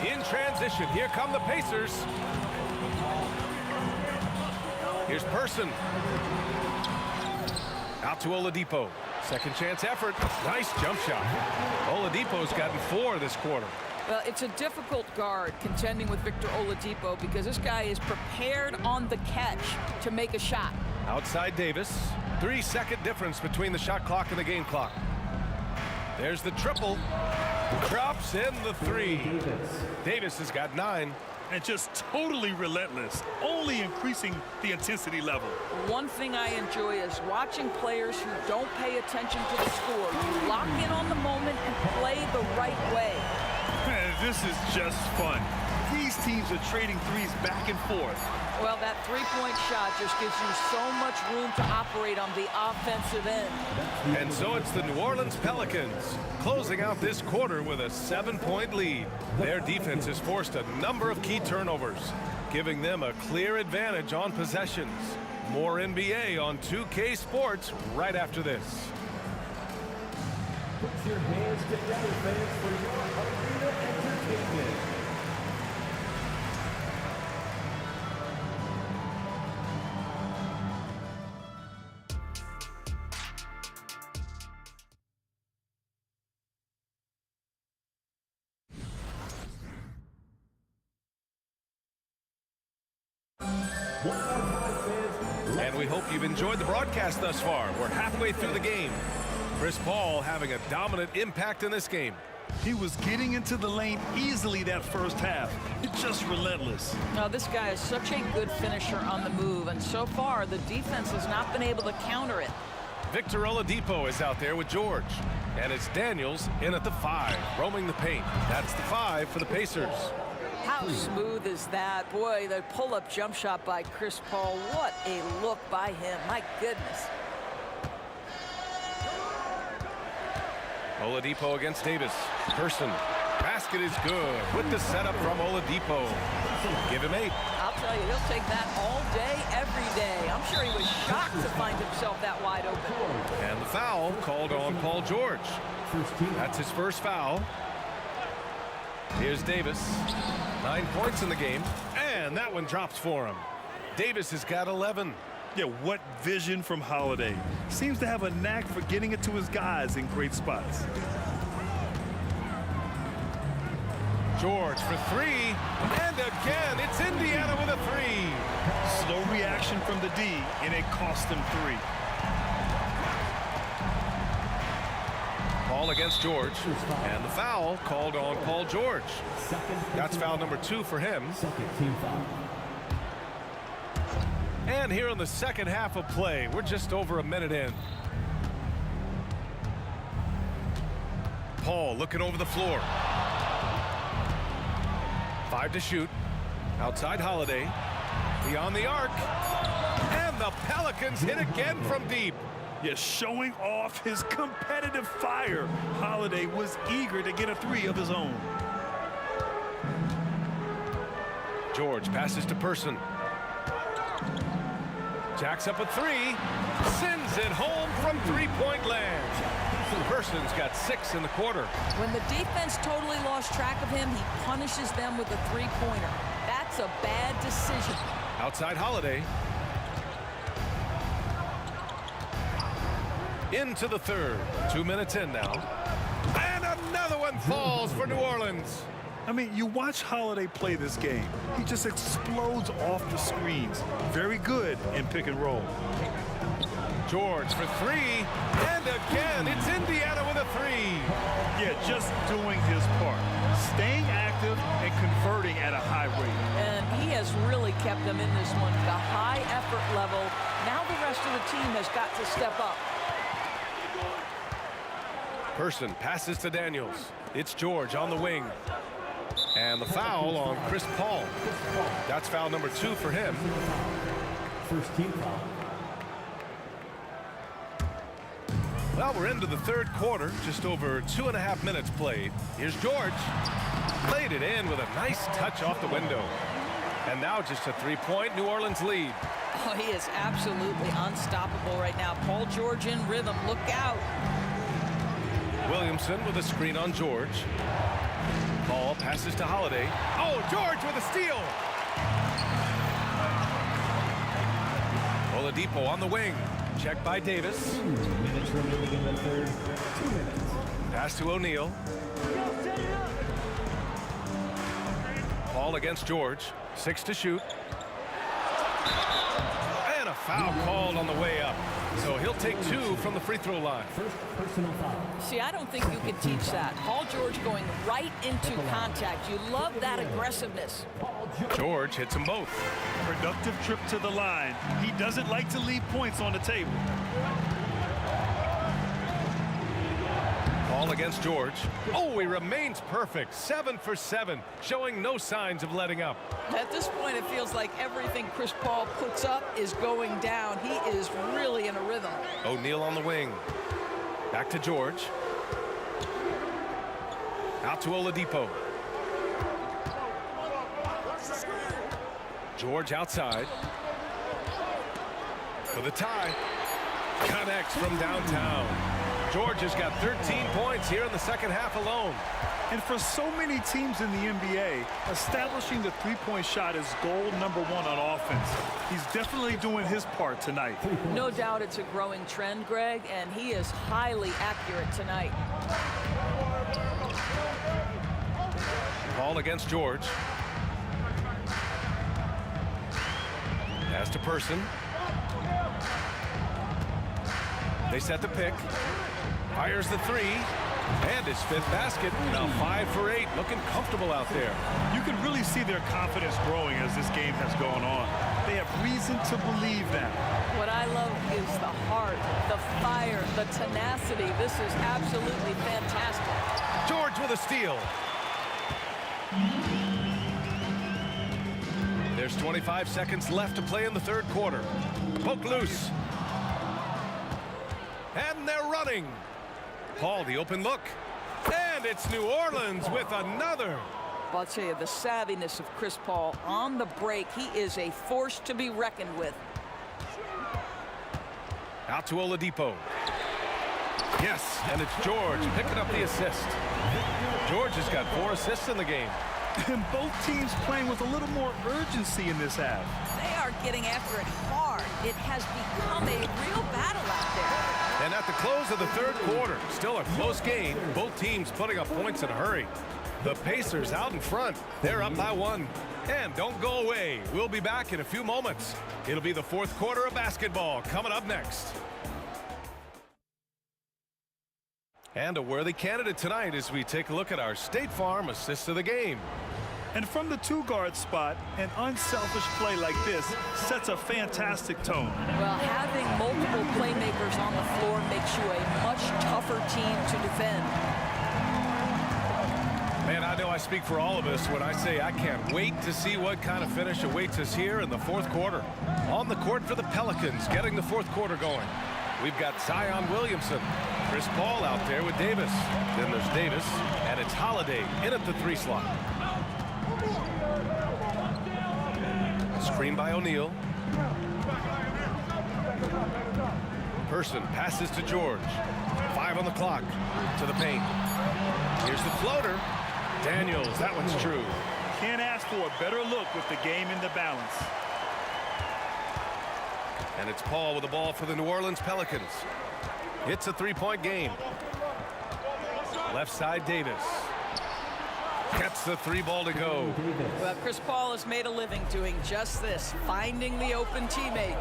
In transition, here come the Pacers. Here's Person. Out to Oladipo. Second chance effort. Nice jump shot. Oladipo's gotten 4 this quarter. Well, it's a difficult guard contending with Victor Oladipo because this guy is prepared on the catch to make a shot. Outside Davis. 3-second difference between the shot clock and the game clock. There's the triple. Drops in the 3. Davis has got 9. And just totally relentless, only increasing the intensity level. One thing I enjoy is watching players who don't pay attention to the score. You lock in on the moment and play the right way. This is just fun. These teams are trading threes back and forth. Well, that three-point shot just gives you so much room to operate on the offensive end. And so it's the New Orleans Pelicans closing out this quarter with a 7-point lead. Their defense has forced a number of key turnovers, giving them a clear advantage on possessions. More NBA on 2K Sports right after this. Put your hands together, fans, for your arena entertainment. And we hope you've enjoyed the broadcast thus far. We're halfway through the game. Chris Paul having a dominant impact in this game. He was getting into the lane easily that first half. It's just relentless. Now, this guy is such a good finisher on the move, and so far the defense has not been able to counter it. Victor Oladipo is out there with George. And it's Daniels in at the 5, roaming the paint. That's the 5 for the Pacers. How smooth is that? Boy, the pull-up jump shot by Chris Paul. What a look by him. My goodness. Oladipo against Davis. Person. Basket is good with the setup from Oladipo. Give him 8. I'll tell you, he'll take that all day, every day. I'm sure he was shocked to find himself that wide open. And the foul called on Paul George. That's his first foul. Here's Davis. 9 points in the game, and that one drops for him. Davis has got 11. Yeah, what vision from Holiday. Seems to have a knack for getting it to his guys in great spots. George for 3, and again, it's Indiana with a separation from the D, and it cost him 3. Ball against George, and the foul called on Paul George. That's foul number 2 for him. And here in the second half of play, we're just over a minute in. Paul looking over the floor. 5 to shoot. Outside Holiday. Beyond the arc. And the Pelicans hit again from deep. Yeah, showing off his competitive fire. Holiday was eager to get a 3 of his own. George passes to Person. Jacks up a 3. Sends it home from three-point land. Person's got 6 in the quarter. When the defense totally lost track of him, he punishes them with a three-pointer. That's a bad decision. Outside Holiday. Into the third. 2 minutes in now. And another one falls for New Orleans. I mean, you watch Holiday play this game. He just explodes off the screens. Very good in pick and roll. George for 3. And again, it's Indiana with a 3. Yeah, just doing his part. Staying active and converting at a high rate. And he has really kept them in this one. The high effort level. Now the rest of the team has got to step up. Person passes to Daniels. It's George on the wing. And the foul on Chris Paul. That's foul number 2 for him. First team foul. Well, we're into the third quarter. Just over 2.5 minutes played. Here's George. Played it in with a nice touch off the window. And now just a 3-point New Orleans lead. Oh, he is absolutely unstoppable right now. Paul George in rhythm. Look out. Williamson with a screen on George. Ball passes to Holiday. Oh, George with a steal. Oladipo on the wing. Check by Davis. 2 minutes remaining in the third. 2 minutes. Pass to O'Neal. Ball against George. 6 to shoot. And a foul called on the way up. So he'll take 2 from the free throw line. First personal foul. See, I don't think you can teach that. Paul George going right into contact. You love that aggressiveness. George hits them both. Productive trip to the line. He doesn't like to leave points on the table. Ball against George. Oh, he remains perfect. 7 for 7, showing no signs of letting up. At this point, it feels like everything Chris Paul puts up is going down. He is really in a rhythm. O'Neal on the wing. Back to George. Out to Oladipo. George outside. For the tie. Connects from downtown. George has got 13 points here in the second half alone. And for so many teams in the NBA, establishing the three-point shot is goal number 1 on offense. He's definitely doing his part tonight. No doubt it's a growing trend, Greg, and he is highly accurate tonight. Ball against George. Pass to Person. They set the pick. Fires the 3. And his 5th basket. Now 5 for 8. Looking comfortable out there. You can really see their confidence growing as this game has gone on. They have reason to believe that. What I love is the heart, the fire, the tenacity. This is absolutely fantastic. George with a steal. There's 25 seconds left to play in the third quarter. Poke loose. And they're running. Paul, the open look. And it's New Orleans with another. I'll tell you, the savviness of Chris Paul on the break. He is a force to be reckoned with. Out to Oladipo. Yes, and it's George picking up the assist. George has got 4 assists in the game. And both teams playing with a little more urgency in this half. They are getting after it hard. It has become a real battle out there. And at the close of the third quarter, still a close game. Both teams putting up points in a hurry. The Pacers out in front. They're up by 1. And don't go away. We'll be back in a few moments. It'll be the fourth quarter of basketball coming up next. And a worthy candidate tonight as we take a look at our State Farm assist of the game. And from the two-guard spot, an unselfish play like this sets a fantastic tone. Well, having multiple playmakers on the floor makes you a much tougher team to defend. Man, I know I speak for all of us when I say I can't wait to see what kind of finish awaits us here in the fourth quarter. On the court for the Pelicans, getting the fourth quarter going. We've got Zion Williamson, Chris Paul out there with Davis. Then there's Davis, and it's Holiday in at the 3 slot. Screen by O'Neal. Person passes to George. 5 on the clock. To the paint. Here's the floater. Daniels, that one's true. Can't ask for a better look with the game in the balance. And it's Paul with the ball for the New Orleans Pelicans. It's a 3-point game. Left side, Davis. Gets the 3 ball to go. Well, Chris Paul has made a living doing just this, finding the open teammate.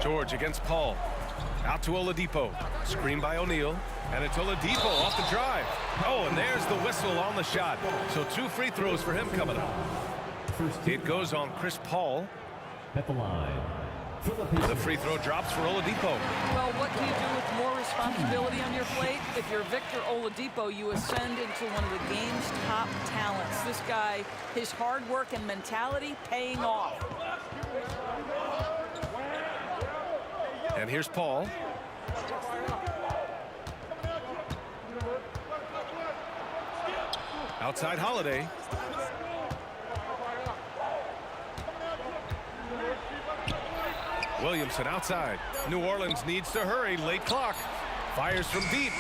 George against Paul. Out to Oladipo. Screen by O'Neal. And it's Oladipo off the drive. Oh, and there's the whistle on the shot. So 2 free throws for him coming up. It goes on Chris Paul. At the line. The free throw drops for Oladipo. Well, what do you do with more responsibility on your plate? If you're Victor Oladipo, you ascend into one of the game's top talents. This guy, his hard work and mentality paying off. And here's Paul. Outside Holiday. Williamson outside. New Orleans needs to hurry. Late clock. Fires from deep.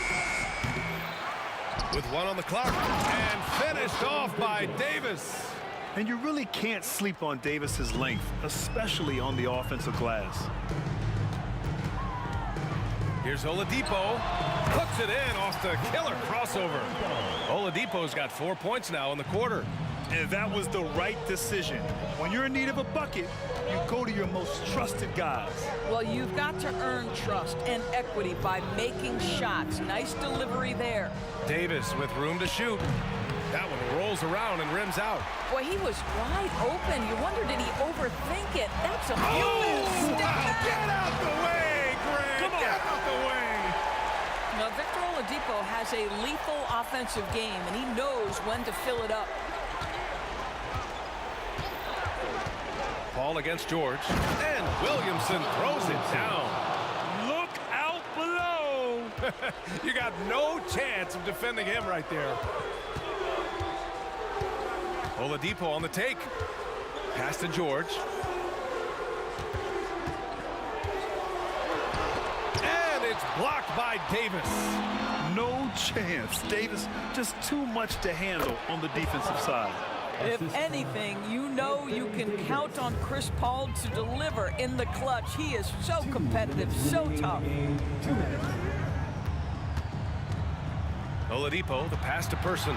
With 1 on the clock. And finished off by Davis. And you really can't sleep on Davis's length, especially on the offensive glass. Here's Oladipo. Puts it in off the killer crossover. Oladipo's got 4 points now in the quarter. And that was the right decision. When you're in need of a bucket, you go to your most trusted guys. Well, you've got to earn trust and equity by making shots. Nice delivery there. Davis with room to shoot. That one rolls around and rims out. Boy, he was wide open. You wonder, did he overthink it? That's a beautiful step. Get out the way, Greg! Get out the way! Now, Victor Oladipo has a lethal offensive game, and he knows when to fill it up. Paul against George. And Williamson throws it down. Look out below! You got no chance of defending him right there. Oladipo on the take. Pass to George. And it's blocked by Davis. No chance. Davis just too much to handle on the defensive side. If anything, you know you can count on Chris Paul to deliver in the clutch. He is so competitive, so tough. Oladipo, the pass to Person.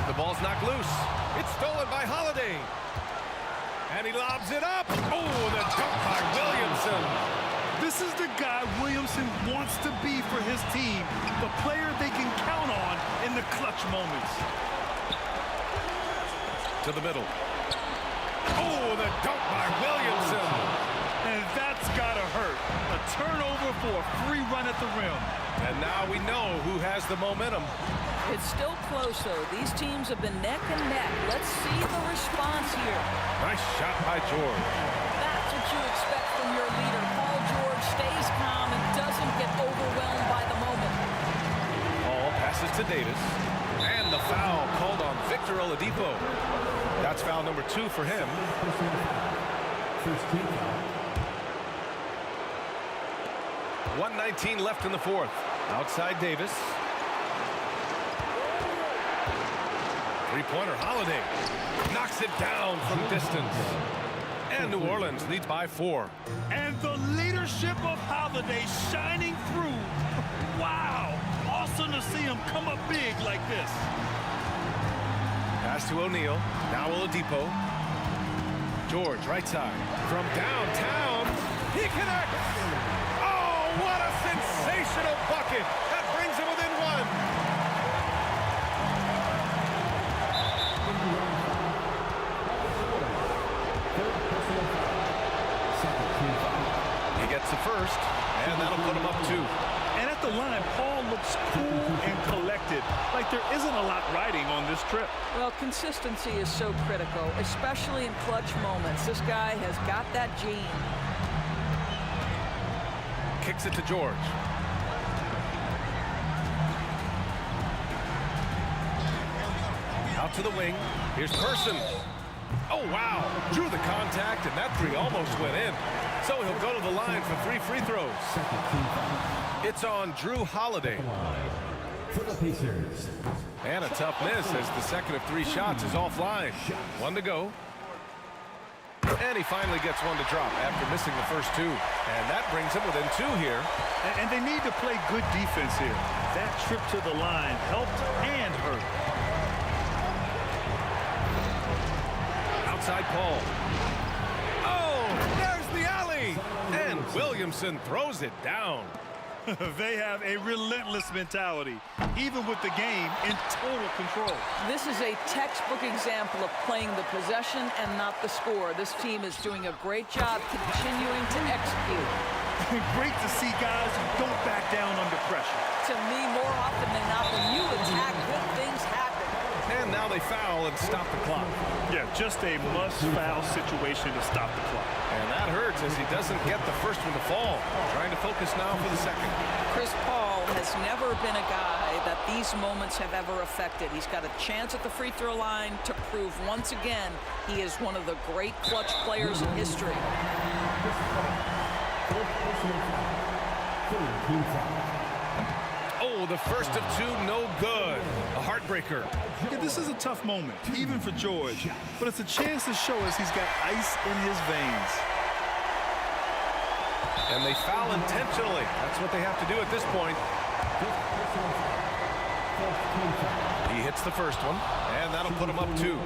The ball's knocked loose. It's stolen by Holiday. And he lobs it up. Oh, the dunk by Williamson. This is the guy Williamson wants to be for his team. The player they can count on in the clutch moments. To the middle. Oh, the dunk by Williamson. And that's gotta hurt. A turnover for a free run at the rim. And now we know who has the momentum. It's still close, though. These teams have been neck and neck. Let's see the response here. Nice shot by George. That's what you expect from your leader. Paul George stays calm and doesn't get overwhelmed by the moment. Paul passes to Davis. And the foul called on Victor Oladipo. That's foul number 2 for him. 1:19 left in the fourth. Outside Davis. Three-pointer Holiday. Knocks it down from distance. And New Orleans leads by 4. And the leadership of Holiday shining through. Wow. awesome to see him come up big like this. Pass to O'Neal. Now Oladipo. George, right side. From downtown, he connects. Oh, what a sensational bucket. That brings him within one. He gets the first, and that'll put him up 2. And at the line, Paul looks cool and collected, like there isn't a lot riding on this trip. Well, consistency is so critical, especially in clutch moments. This guy has got that gene. Kicks it to George. Out to the wing. Here's Person. Oh, wow. Drew the contact, and that three almost went in. So he'll go to the line for 3 free throws. It's on Drew Holiday. And a tough miss as the second of 3 shots is offline. 1 to go. And he finally gets one to drop after missing the first 2. And that brings him within 2 here. And they need to play good defense here. That trip to the line helped and hurt. Outside Paul. Oh, there's the alley. And Williamson throws it down. They have a relentless mentality, even with the game in total control. This is a textbook example of playing the possession and not the score. This team is doing a great job continuing to execute. Great to see guys who don't back down under pressure. To me, more often than not, when you attack, good things happen. And now they foul and stop the clock. Yeah, just a must-foul situation to stop the clock. And that hurts as he doesn't get the first one to fall. Trying to focus now for the second. Chris Paul has never been a guy that these moments have ever affected. He's got a chance at the free throw line to prove once again he is one of the great clutch players in history. Oh, the first of 2, no good. A heartbreaker. Yeah, this is a tough moment, even for George. But it's a chance to show us he's got ice in his veins. And they foul intentionally. That's what they have to do at this point. He hits the first one, and that'll put him up 2.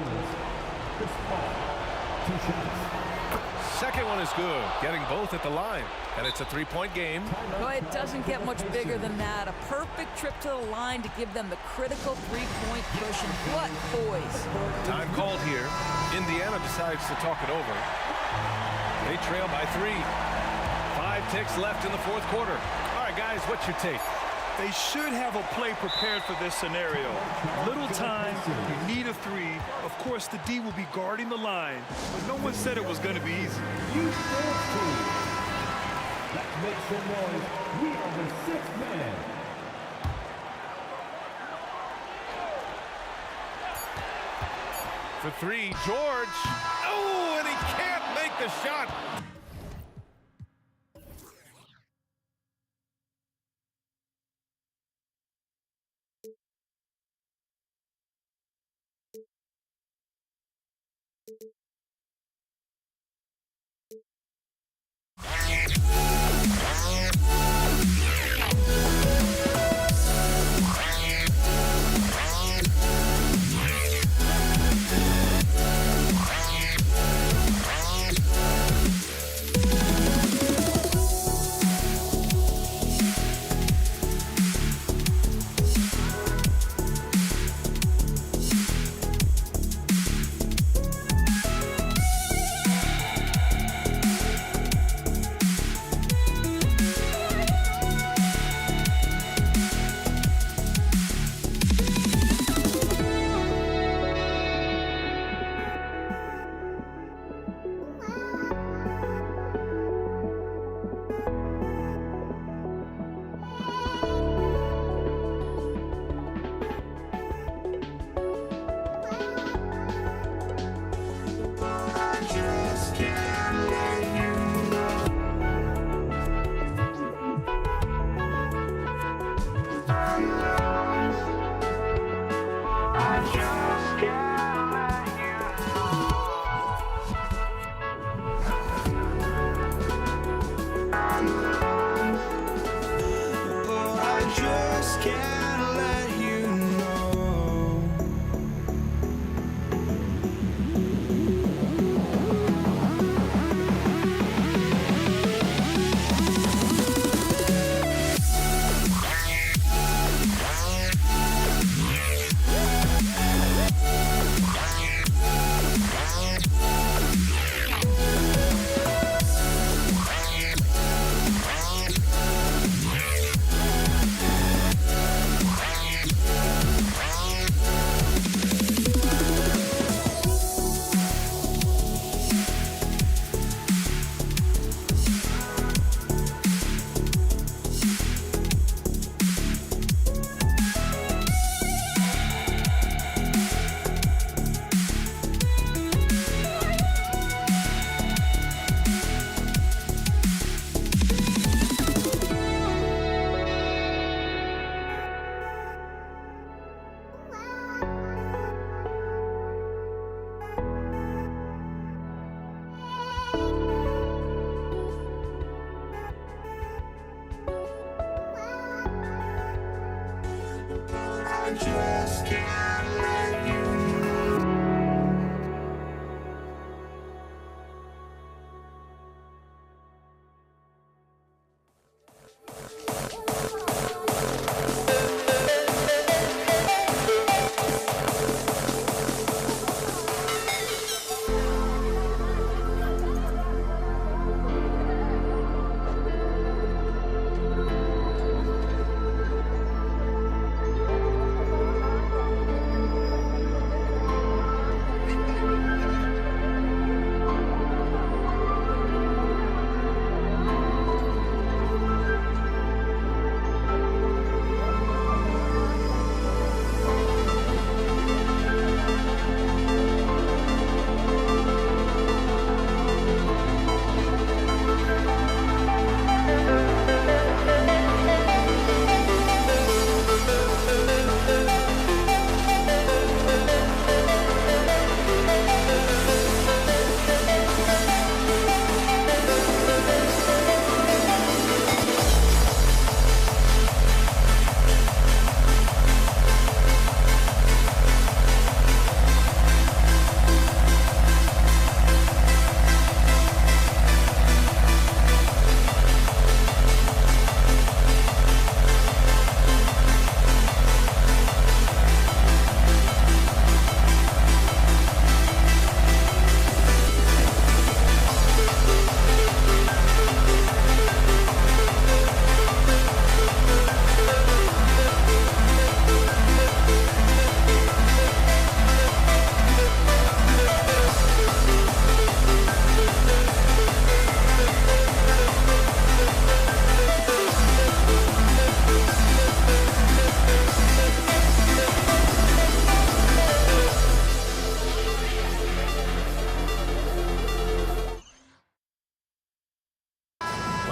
Second one is good, getting both at the line. And it's a 3-point game. Well, it doesn't get much bigger than that. A perfect trip to the line to give them the critical 3-point cushion. What poise. Time called here. Indiana decides to talk it over. They trail by 3. 5 ticks left in the 4th quarter. All right, guys, what's your take? They should have a play prepared for this scenario. Little time, you need a 3. Of course, the D will be guarding the line, but no one said it was going to be easy. Let's make some noise. We are the 6th man. For 3, George. Oh, and he can't make the shot.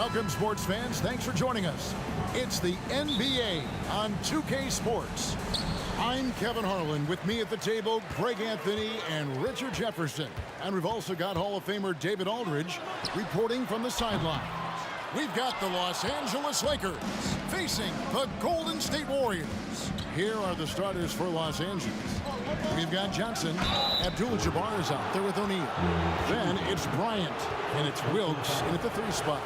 Welcome, sports fans. Thanks for joining us. It's the NBA on 2K Sports. I'm Kevin Harlan. With me at the table, Greg Anthony and Richard Jefferson. And we've also got Hall of Famer David Aldridge reporting from the sidelines. We've got the Los Angeles Lakers facing the Golden State Warriors. Here are the starters for Los Angeles. We've got Johnson. Abdul-Jabbar is out there with O'Neal. Then it's Bryant, and it's Wilkes in at the 3 spot.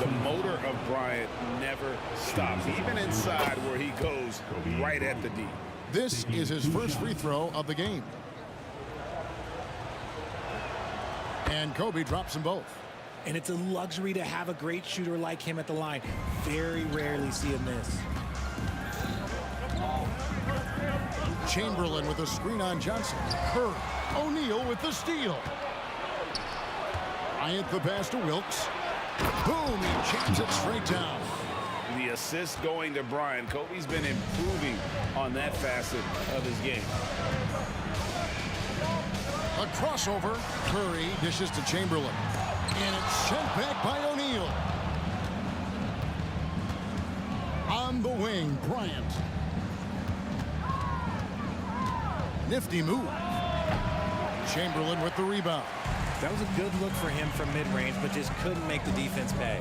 The motor of Bryant never stops, even inside where he goes right at the D. This is his first free throw of the game. And Kobe drops them both. And it's a luxury to have a great shooter like him at the line. Very rarely see him miss. Chamberlain with a screen on Johnson. Kerr. O'Neal with the steal. Bryant the pass to Wilkes. Boom, he chips it straight down. The assist going to Bryant. Kobe's been improving on that facet of his game. A crossover. Curry dishes to Chamberlain. And it's sent back by O'Neal. On the wing, Bryant. Nifty move. Chamberlain with the rebound. That was a good look for him from mid-range, but just couldn't make the defense pay.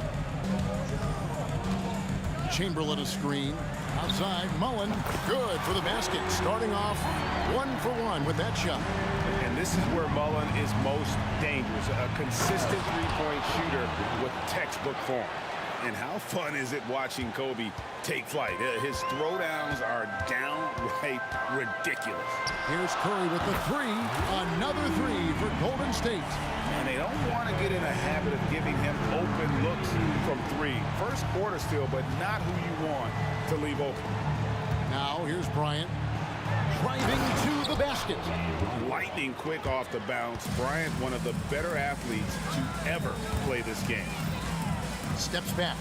Chamberlain a screen. Outside, Mullen. Good for the basket. Starting off 1 for 1 with that shot. And this is where Mullen is most dangerous. A consistent three-point shooter with textbook form. And how fun is it watching Kobe take flight? His throwdowns are downright ridiculous. Here's Curry with the 3. Another 3 for Golden State. And they don't want to get in a habit of giving him open looks from 3. First quarter still, but not who you want to leave open. Now here's Bryant. Driving to the basket. Lightning quick off the bounce. Bryant, one of the better athletes to ever play this game. Steps back.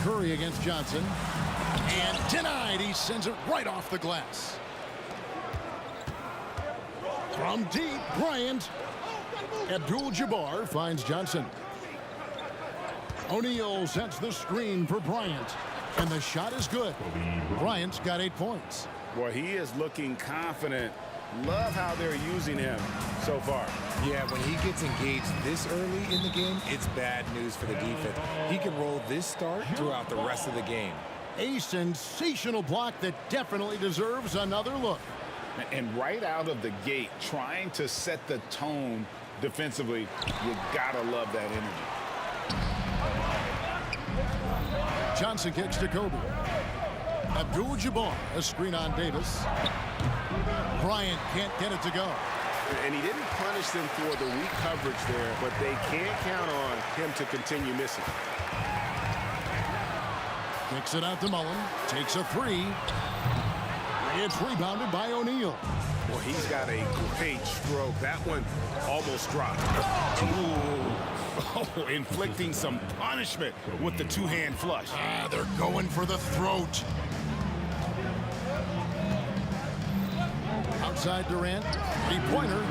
Curry against Johnson. And denied. He sends it right off the glass. From deep, Bryant. Abdul-Jabbar finds Johnson. O'Neal sets the screen for Bryant. And the shot is good. Bryant's got 8 points. Well, he is looking confident. Love how they're using him so far. Yeah, when he gets engaged this early in the game, it's bad news for the defense. He can roll this start throughout the rest of the game. A sensational block that definitely deserves another look. And right out of the gate, trying to set the tone defensively, you gotta love that energy. Johnson kicks to Kobe. Abdul-Jabbar, a screen on Davis. Bryant can't get it to go. And he didn't punish them for the weak coverage there, but they can't count on him to continue missing. Kicks it out to Mullen. Takes a 3. It's rebounded by O'Neal. Well, he's got a great stroke. That one almost dropped. Oh, inflicting some punishment with the two-hand flush. They're going for the throat. Outside Durant. 3-pointer.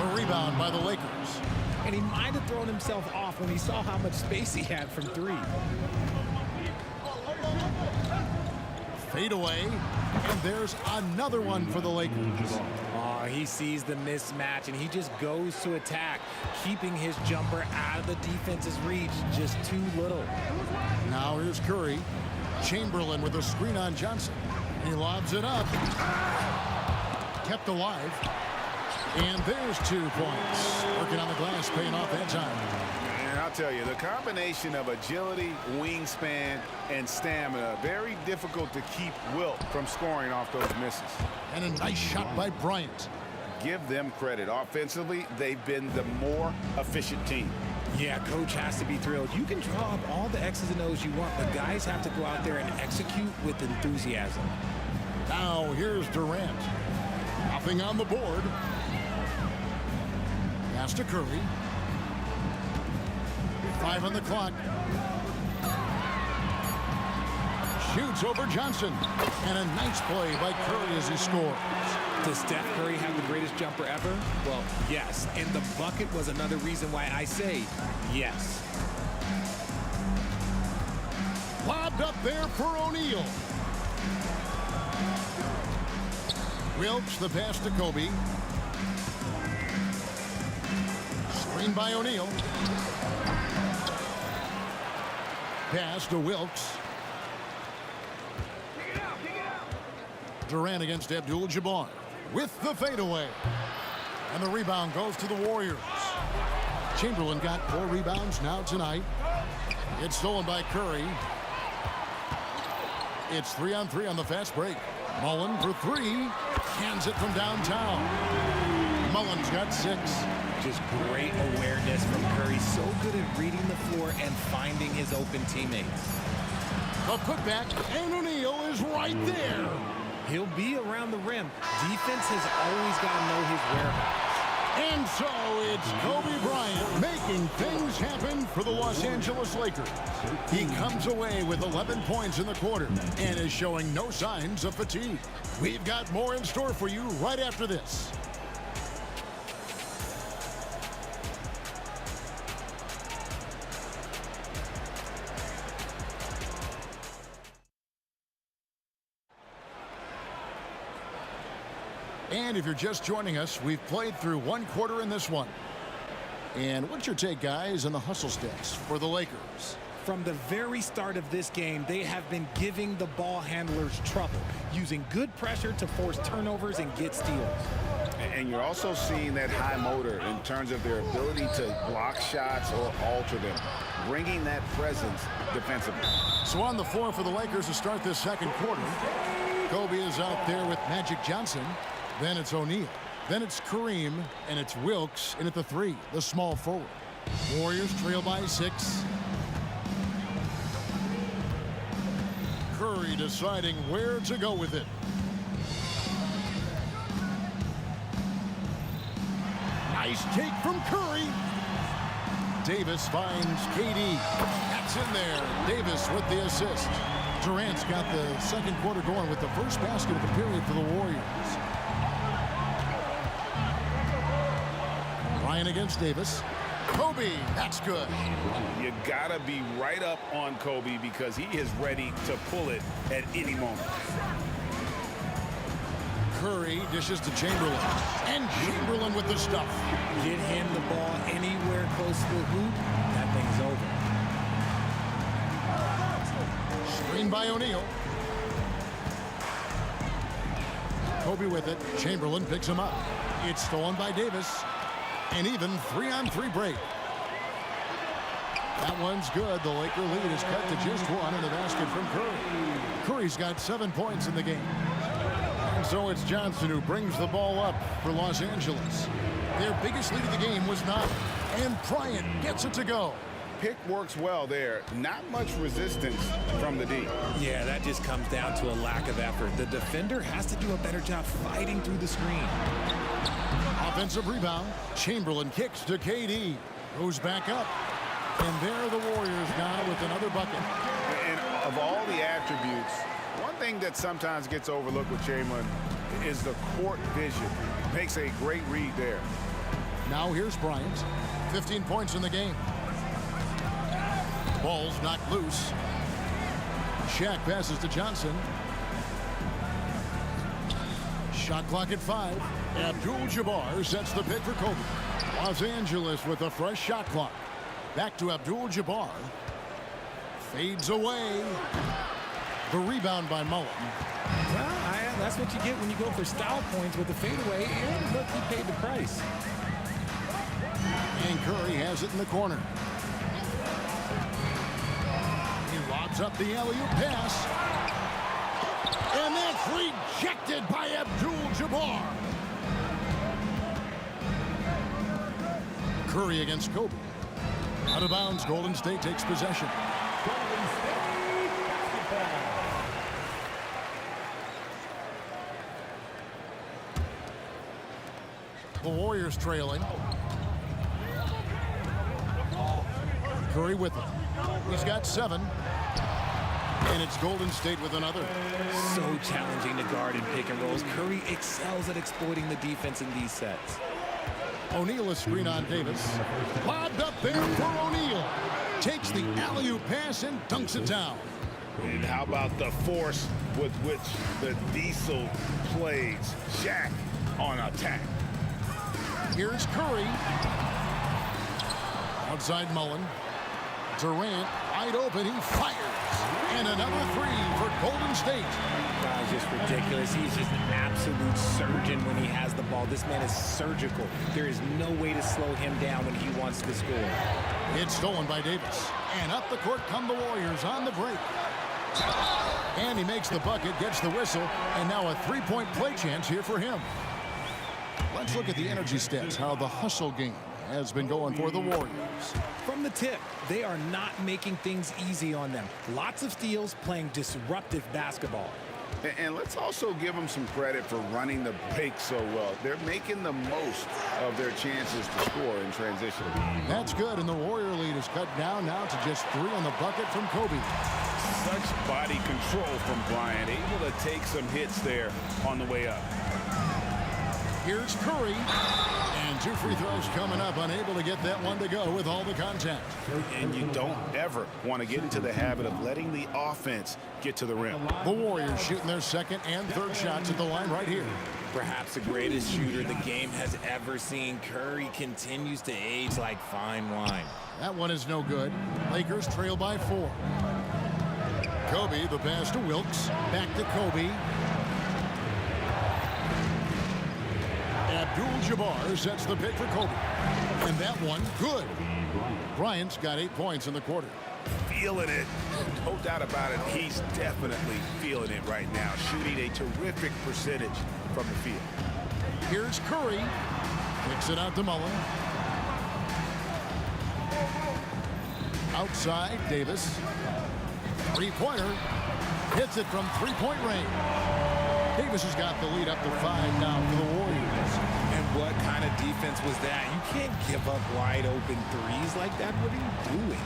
A rebound by the Lakers. And he might have thrown himself off when he saw how much space he had from 3. Fade away. And there's another one for the Lakers. Oh, he sees the mismatch, and he just goes to attack, keeping his jumper out of the defense's reach. Just too little. Now here's Curry. Chamberlain with a screen on Johnson. He lobs it up. Kept alive. And there's 2 points. Working on the glass, paying off that time. And I'll tell you, the combination of agility, wingspan, and stamina, very difficult to keep Wilt from scoring off those misses. And a nice shot by Bryant. Give them credit. Offensively, they've been the more efficient team. Yeah, coach has to be thrilled. You can draw up all the X's and O's you want, but guys have to go out there and execute with enthusiasm. Now here's Durant. Nothing on the board. Pass to Curry. 5 on the clock. Shoots over Johnson. And a nice play by Curry as he scores. Does Steph Curry have the greatest jumper ever? Well, yes. And the bucket was another reason why I say yes. Lobbed up there for O'Neal. Wilkes the pass to Kobe. Screen by O'Neal. Pass to Wilkes. Durant against Abdul-Jabbar with the fadeaway. And the rebound goes to the Warriors. Chamberlain got 4 rebounds now tonight. It's stolen by Curry. It's 3-on-3 on the fast break. Mullen for 3. Hands it from downtown. Mullen's got 6. Just great awareness from Curry. So good at reading the floor and finding his open teammates. A putback, and O'Neal is right there. He'll be around the rim. Defense has always got to know his whereabouts. And so it's Kobe Bryant making things happen for the Los Angeles Lakers. He comes away with 11 points in the quarter and is showing no signs of fatigue. We've got more in store for you right after this. And if you're just joining us, we've played through 1 quarter in this one. And what's your take, guys, on the hustle stats for the Lakers? From the very start of this game, they have been giving the ball handlers trouble, using good pressure to force turnovers and get steals. And you're also seeing that high motor in terms of their ability to block shots or alter them, bringing that presence defensively. So on the floor for the Lakers to start this second quarter, Kobe is out there with Magic Johnson. Then it's O'Neal. Then it's Kareem, and it's Wilkes in at the 3, the small forward. Warriors trail by 6. Curry deciding where to go with it. Nice take from Curry. Davis finds KD. That's in there. Davis with the assist. Durant's got the second quarter going with the first basket of the period for the Warriors. Ryan against Davis. Kobe, that's good. You gotta be right up on Kobe because he is ready to pull it at any moment. Curry dishes to Chamberlain. And Chamberlain with the stuff. Get him the ball anywhere close to the hoop, that thing's over. Screen by O'Neal. Kobe with it. Chamberlain picks him up. It's stolen by Davis. An even 3-on-3 break. That one's good. The Laker lead is cut to just 1 in the basket from Curry. Curry's got 7 points in the game. And so it's Johnson who brings the ball up for Los Angeles. Their biggest lead of the game was 9. And Bryant gets it to go. Pick works well there. Not much resistance from the D. Yeah, that just comes down to a lack of effort. The defender has to do a better job fighting through the screen. Offensive rebound. Chamberlain kicks to KD. Goes back up. And there are the Warriors now with another bucket. And of all the attributes, one thing that sometimes gets overlooked with Chamberlain is the court vision. Makes a great read there. Now here's Bryant. 15 points in the game. Ball's knocked loose. Shaq passes to Johnson. Shot clock at 5. Abdul-Jabbar sets the pick for Kobe. Los Angeles with a fresh shot clock. Back to Abdul-Jabbar. Fades away. The rebound by Mullen. Well, that's what you get when you go for style points with the fadeaway. And look, he paid the price. And Curry has it in the corner. He lobs up the alley-oop pass. And that's rejected by Abdul-Jabbar. Curry against Kobe. Out of bounds, Golden State takes possession. The Warriors trailing. Curry with it. He's got 7. And it's Golden State with another. So challenging to guard in pick and rolls. Curry excels at exploiting the defense in these sets. O'Neal a screen on Davis. Lobbed up there for O'Neal. Takes the alley-oop pass and dunks it down. And how about the force with which the Diesel plays Shaq on attack? Here's Curry. Outside Mullen. Durant wide open. He fires. And another three for Golden State. Guy's just ridiculous. He's just an absolute surgeon when he has the ball. This man is surgical. There is no way to slow him down when he wants to score. It's stolen by Davis. And up the court come the Warriors on the break. And he makes the bucket, gets the whistle, and now a three-point play chance here for him. Let's look at the energy stats, how the hustle game has been going for the Warriors. From the tip, they are not making things easy on them. Lots of steals, playing disruptive basketball. And let's also give them some credit for running the break so well. They're making the most of their chances to score in transition. That's good, and the Warrior lead is cut down now to just 3 on the bucket from Kobe. Such body control from Bryant, able to take some hits there on the way up. Here's Curry. And 2 free throws coming up, unable to get that one to go with all the contact. And you don't ever want to get into the habit of letting the offense get to the rim. The Warriors shooting their second and third shots at the line right here. Perhaps the greatest shooter the game has ever seen. Curry continues to age like fine wine. That one is no good. Lakers trail by 4. Kobe, the pass to Wilkes. Back to Kobe. Abdul-Jabbar sets the pick for Kobe. And that one, good. Bryant's got 8 points in the quarter. Feeling it. No doubt about it. He's definitely feeling it right now. Shooting a terrific percentage from the field. Here's Curry. Kicks it out to Mullen. Outside, Davis. Three-pointer. Hits it from three-point range. Davis has got the lead up to 5 now for the Warriors. And what kind of defense was that? You can't give up wide open threes like that. What are you doing?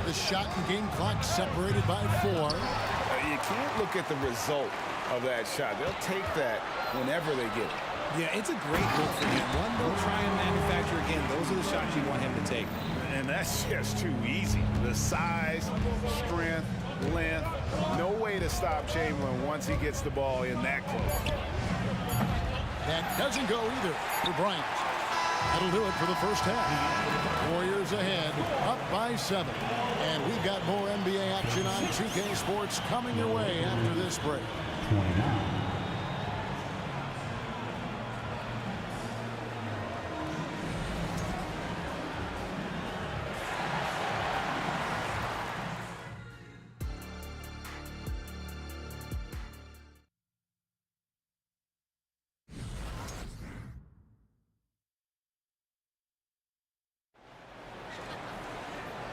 The shot and game clock separated by 4. You can't look at the result of that shot. They'll take that whenever they get it. Yeah, it's a great look for him. One they'll try and manufacture again. Those are the shots you want him to take. And that's just too easy. The size, strength, length, no way to stop Chamberlain once he gets the ball in that close. That doesn't go either for Bryant. That'll do it for the first half. Warriors ahead, up by 7. And we've got more NBA action on 2K Sports coming your way after this break. 29.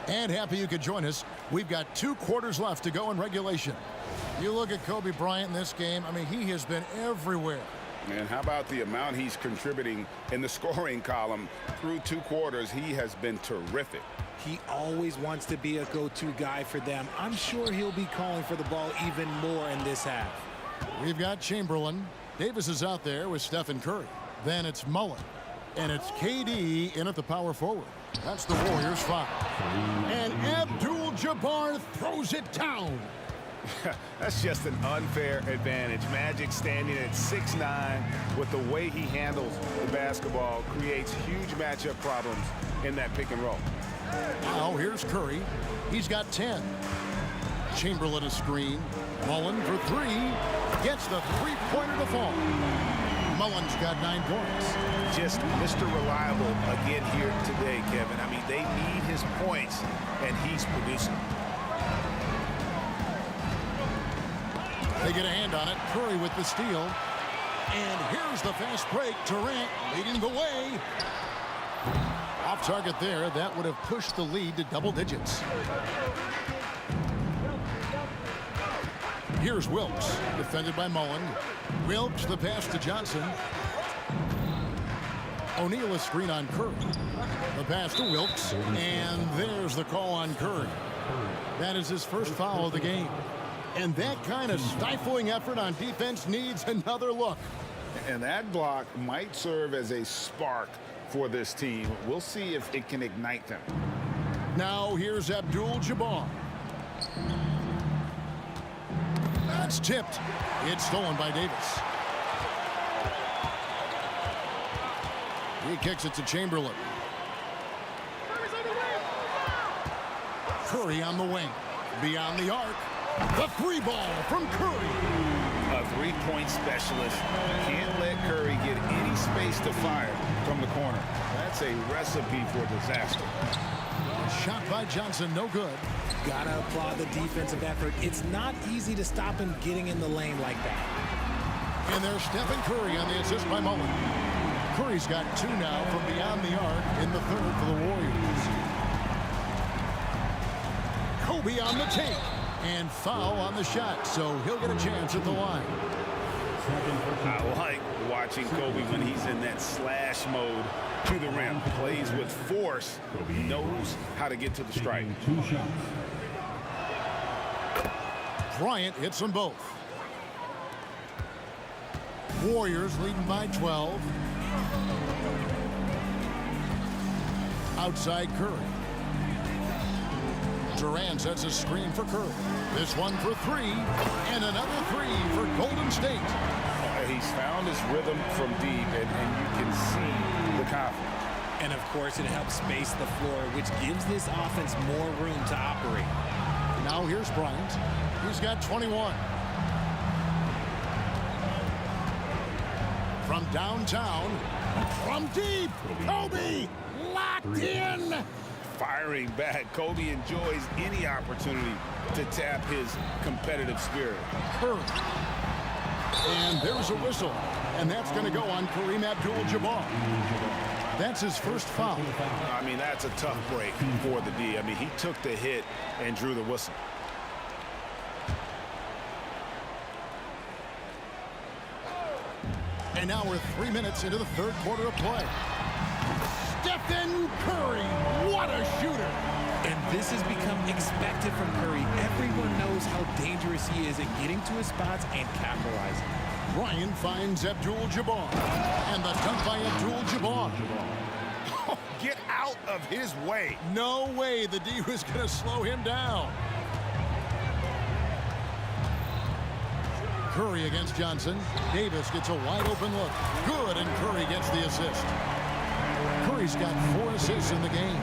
And happy you could join us. We've got 2 quarters left to go in regulation. You look at Kobe Bryant in this game, I mean, he has been everywhere. And how about the amount he's contributing in the scoring column? Through 2 quarters, he has been terrific. He always wants to be a go-to guy for them. I'm sure he'll be calling for the ball even more in this half. We've got Chamberlain. Davis is out there with Stephen Curry. Then it's Mullen. And it's KD in at the power forward. That's the Warriors' foul. And Abdul-Jabbar throws it down. That's just an unfair advantage. Magic standing at 6'9", with the way he handles the basketball, creates huge matchup problems in that pick and roll. Now here's Curry. He's got 10. Chamberlain a screen. Mullen for 3. Gets the three-pointer to fall. Mullen's got 9 points. Just Mr. Reliable again here today, Kevin. I mean, they need his points, and he's producing. They get a hand on it. Curry with the steal. And here's the fast break. Durant leading the way. Off target there. That would have pushed the lead to double digits. Here's Wilkes, defended by Mullen. Wilkes, the pass to Johnson. O'Neal a screen on Curry. The pass to Wilkes. And there's the call on Curry. That is his first foul of the game. And that kind of stifling effort on defense needs another look. And that block might serve as a spark for this team. We'll see if it can ignite them. Now here's Abdul-Jabbar. That's tipped. It's stolen by Davis. He kicks it to Chamberlain. Curry on the wing. Beyond the arc. The three ball from Curry. A three-point specialist. Can't let Curry get any space to fire from the corner. That's a recipe for disaster. Shot by Johnson, no good. Gotta applaud the defensive effort. It's not easy to stop him getting in the lane like that. And there's Stephen Curry on the assist by Mullen. Curry's got 2 now from beyond the arc in the third for the Warriors. Kobe on the take. And foul on the shot, so he'll get a chance at the line. I like watching Kobe when he's in that slash mode to the rim. Plays with force. He knows how to get to the stripe. Bryant hits them both. Warriors leading by 12. Outside Curry. Durant sets a screen for Curry. This one for 3, and another 3 for Golden State. He's found his rhythm from deep, and you can see the confidence. And of course, it helps space the floor, which gives this offense more room to operate. Now here's Bryant. He's got 21. From downtown, from deep, Kobe locked in. Firing back, Kobe enjoys any opportunity to tap his competitive spirit. Curry. And there's a whistle, and that's going to go on Kareem Abdul-Jabbar. That's his first foul. I mean, that's a tough break for the D. I mean, he took the hit and drew the whistle. And now we're 3 minutes into the third quarter of play. Stephen Curry, what a shooter. And this has become expected from Curry. Everyone knows how dangerous he is at getting to his spots and capitalizing. Bryant finds Abdul-Jabbar. And the dunk by Abdul-Jabbar. Oh, get out of his way. No way the D was going to slow him down. Curry against Johnson. Davis gets a wide open look. Good, and Curry gets the assist. Curry's got 4 assists in the game.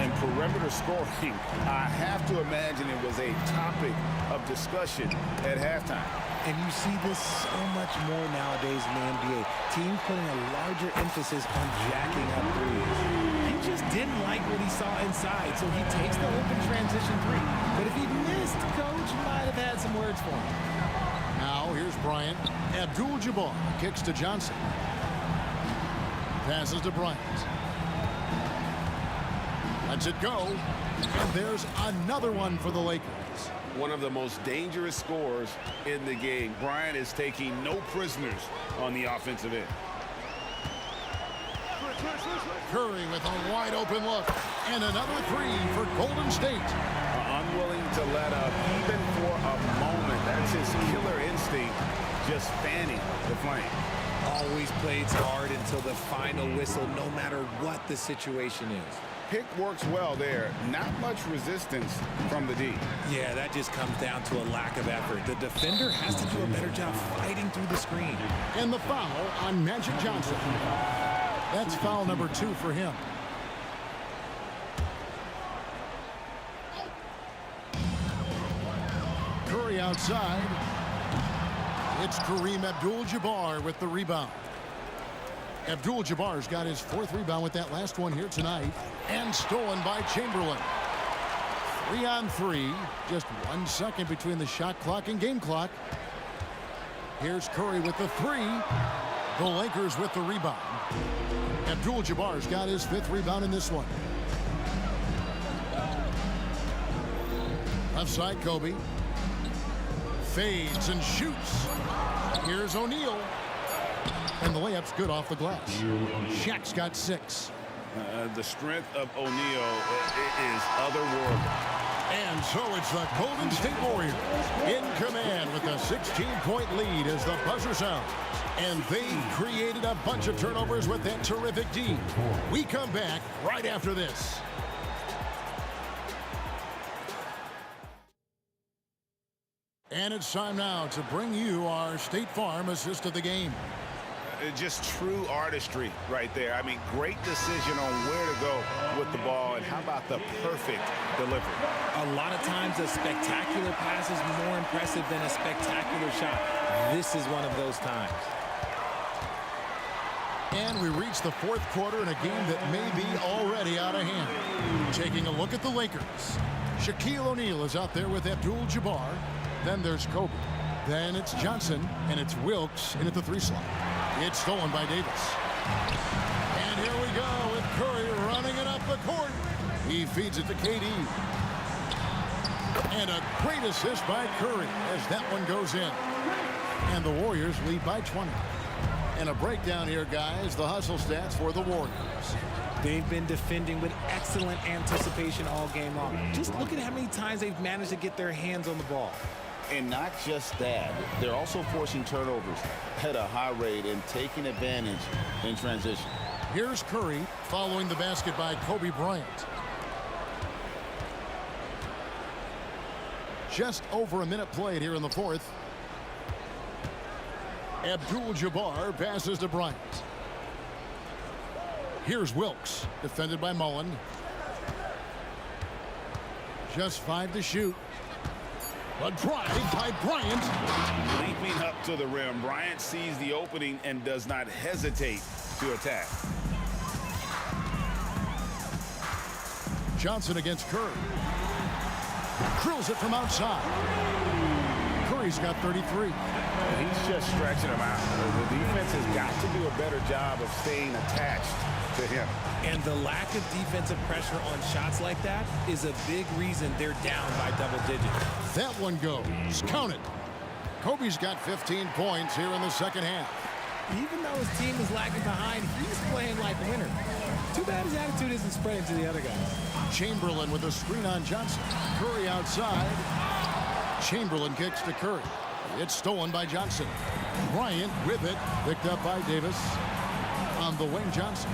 And perimeter scoring, I have to imagine it was a topic of discussion at halftime. And you see this so much more nowadays in the NBA. Teams putting a larger emphasis on jacking up threes. He just didn't like what he saw inside, so he takes the open transition 3. But if he missed, coach might have had some words for him. Now here's Bryant. Abdul-Jabbar kicks to Johnson. Passes to Bryant. Lets it go. And there's another one for the Lakers. One of the most dangerous scorers in the game. Bryant is taking no prisoners on the offensive end. Curry with a wide open look. And another 3 for Golden State. Unwilling to let up even for a moment. That's his killer instinct, just fanning the flame. Always plays hard until the final whistle, no matter what the situation is. Pick works well there. Not much resistance from the D. Yeah, that just comes down to a lack of effort. The defender has to do a better job fighting through the screen. And the foul on Magic Johnson. That's foul number 2 for him. Curry outside. It's Kareem Abdul-Jabbar with the rebound. Abdul-Jabbar's got his 4th rebound with that last one here tonight. And stolen by Chamberlain. 3 on 3. Just 1 second between the shot clock and game clock. Here's Curry with the 3. The Lakers with the rebound. Abdul-Jabbar's got his 5th rebound in this one. Left side, Kobe. Fades and shoots. Here's O'Neal. And the layup's good off the glass. Shaq's got 6. The strength of O'Neal is otherworldly. And so it's the Golden State Warriors in command with a 16-point lead as the buzzer sounds. And they created a bunch of turnovers with that terrific D. We come back right after this. And it's time now to bring you our State Farm assist of the game. Just true artistry right there. I mean, great decision on where to go with the ball, and how about the perfect delivery? A lot of times a spectacular pass is more impressive than a spectacular shot. This is one of those times. And we reach the fourth quarter in a game that may be already out of hand. Taking a look at the Lakers. Shaquille O'Neal is out there with Abdul-Jabbar. Then there's Kobe. Then it's Johnson, and it's Wilkes in at the 3 slot. It's stolen by Davis. And here we go with Curry running it up the court. He feeds it to KD. And a great assist by Curry as that one goes in. And the Warriors lead by 20. And a breakdown here, guys. The hustle stats for the Warriors. They've been defending with excellent anticipation all game long. Just look at how many times they've managed to get their hands on the ball. And not just that, they're also forcing turnovers at a high rate and taking advantage in transition. Here's Curry following the basket by Kobe Bryant. Just over a minute played here in the fourth. Abdul-Jabbar passes to Bryant. Here's Wilkes, defended by Mullen. Just 5 to shoot. A drive by Bryant. Leaping up to the rim, Bryant sees the opening and does not hesitate to attack. Johnson against Curry. Drills it from outside. Curry's got 33. He's just stretching him out. The defense has got to do a better job of staying attached to him. And the lack of defensive pressure on shots like that is a big reason they're down by double digits. That one goes. Count it. Kobe's got 15 points here in the second half. Even though his team is lagging behind, he's playing like a winner. Too bad his attitude isn't spreading to the other guys. Chamberlain with a screen on Johnson. Curry outside. Chamberlain kicks to Curry. It's stolen by Johnson. Bryant with it. Picked up by Davis. On the wing, Johnson.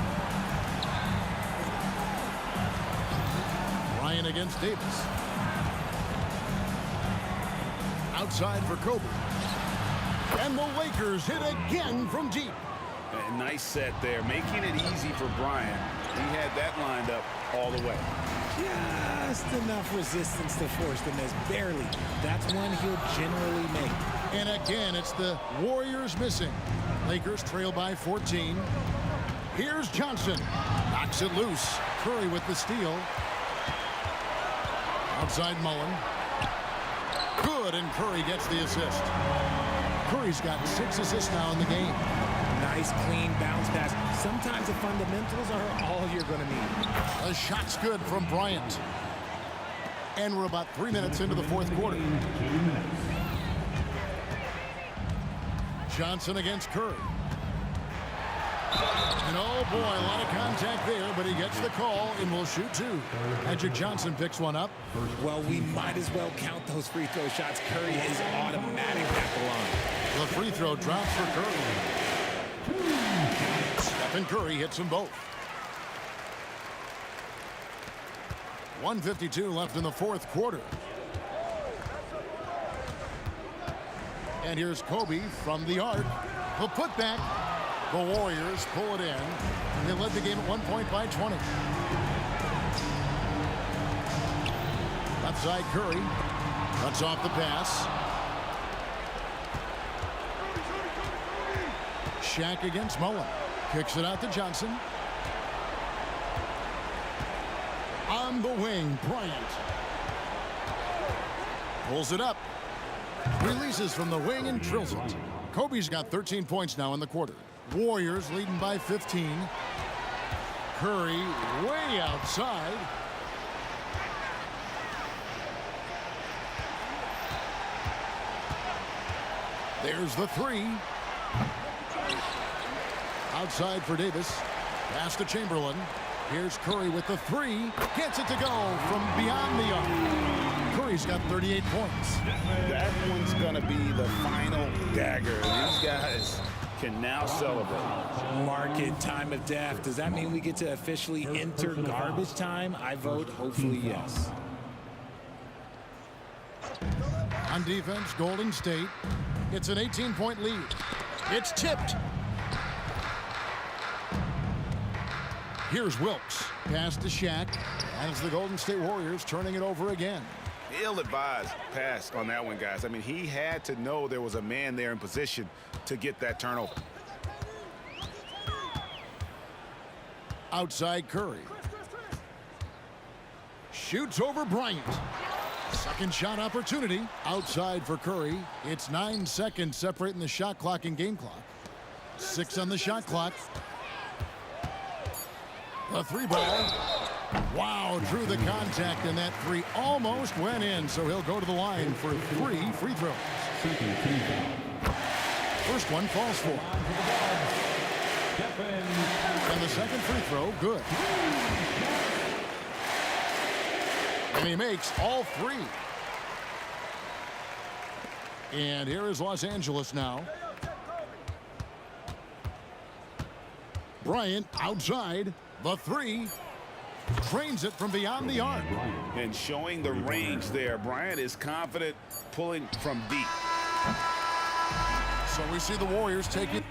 Bryant against Davis. Outside for Kobe. And the Lakers hit again from deep. A nice set there, making it easy for Bryant. He had that lined up all the way. Just enough resistance to force the miss. Barely. That's one he'll generally make. And again, it's the Warriors missing. Lakers trail by 14. Here's Johnson. Knocks it loose. Curry with the steal. Outside Mullen. Good, and Curry gets the assist. Curry's got 6 assists now in the game. Nice, clean bounce pass. Sometimes the fundamentals are all you're going to need. A shot's good from Bryant. And we're about 3 minutes into the fourth quarter. Johnson against Curry. And oh boy, a lot of contact there, but he gets the call and will shoot 2. Magic Johnson picks one up. Well, we might as well count those free throw shots. Curry is automatic at the line. The free throw drops for Curry. Stephen Curry hits them both. 1:52 left in the fourth quarter. And here's Kobe from the arc. The putback. The Warriors pull it in. And they led the game at 1 point by 20. Left side Curry. Cuts off the pass. Shaq against Mullen. Kicks it out to Johnson. On the wing, Bryant. Pulls it up. Releases from the wing and drills it. Kobe's got 13 points now in the quarter. Warriors leading by 15. Curry way outside. There's the 3. Outside for Davis. Pass to Chamberlain. Here's Curry with the three. Gets it to go from beyond the arc. Curry's got 38 points. That one's going to be the final dagger. These guys can now celebrate. Market time of death. Does that mean we get to officially enter garbage time? I vote hopefully yes. On defense, Golden State. It's an 18-point lead. It's tipped. Here's Wilkes. Pass to Shaq. And it's the Golden State Warriors turning it over again. Ill-advised pass on that one, guys. I mean, he had to know there was a man there in position to get that turnover. Outside Curry. Shoots over Bryant. Second shot opportunity. Outside for Curry. It's 9 seconds separating the shot clock and game clock. 6 on the shot clock. The three ball. Wow, drew the contact, and that three almost went in, so he'll go to the line for 3 free throws. First one falls for. And the second free throw, good. And he makes all 3. And here is Los Angeles now. Bryant outside. The three. Trains it from beyond the arc. And showing the range there. Bryant is confident pulling from deep. So we see the Warriors take it.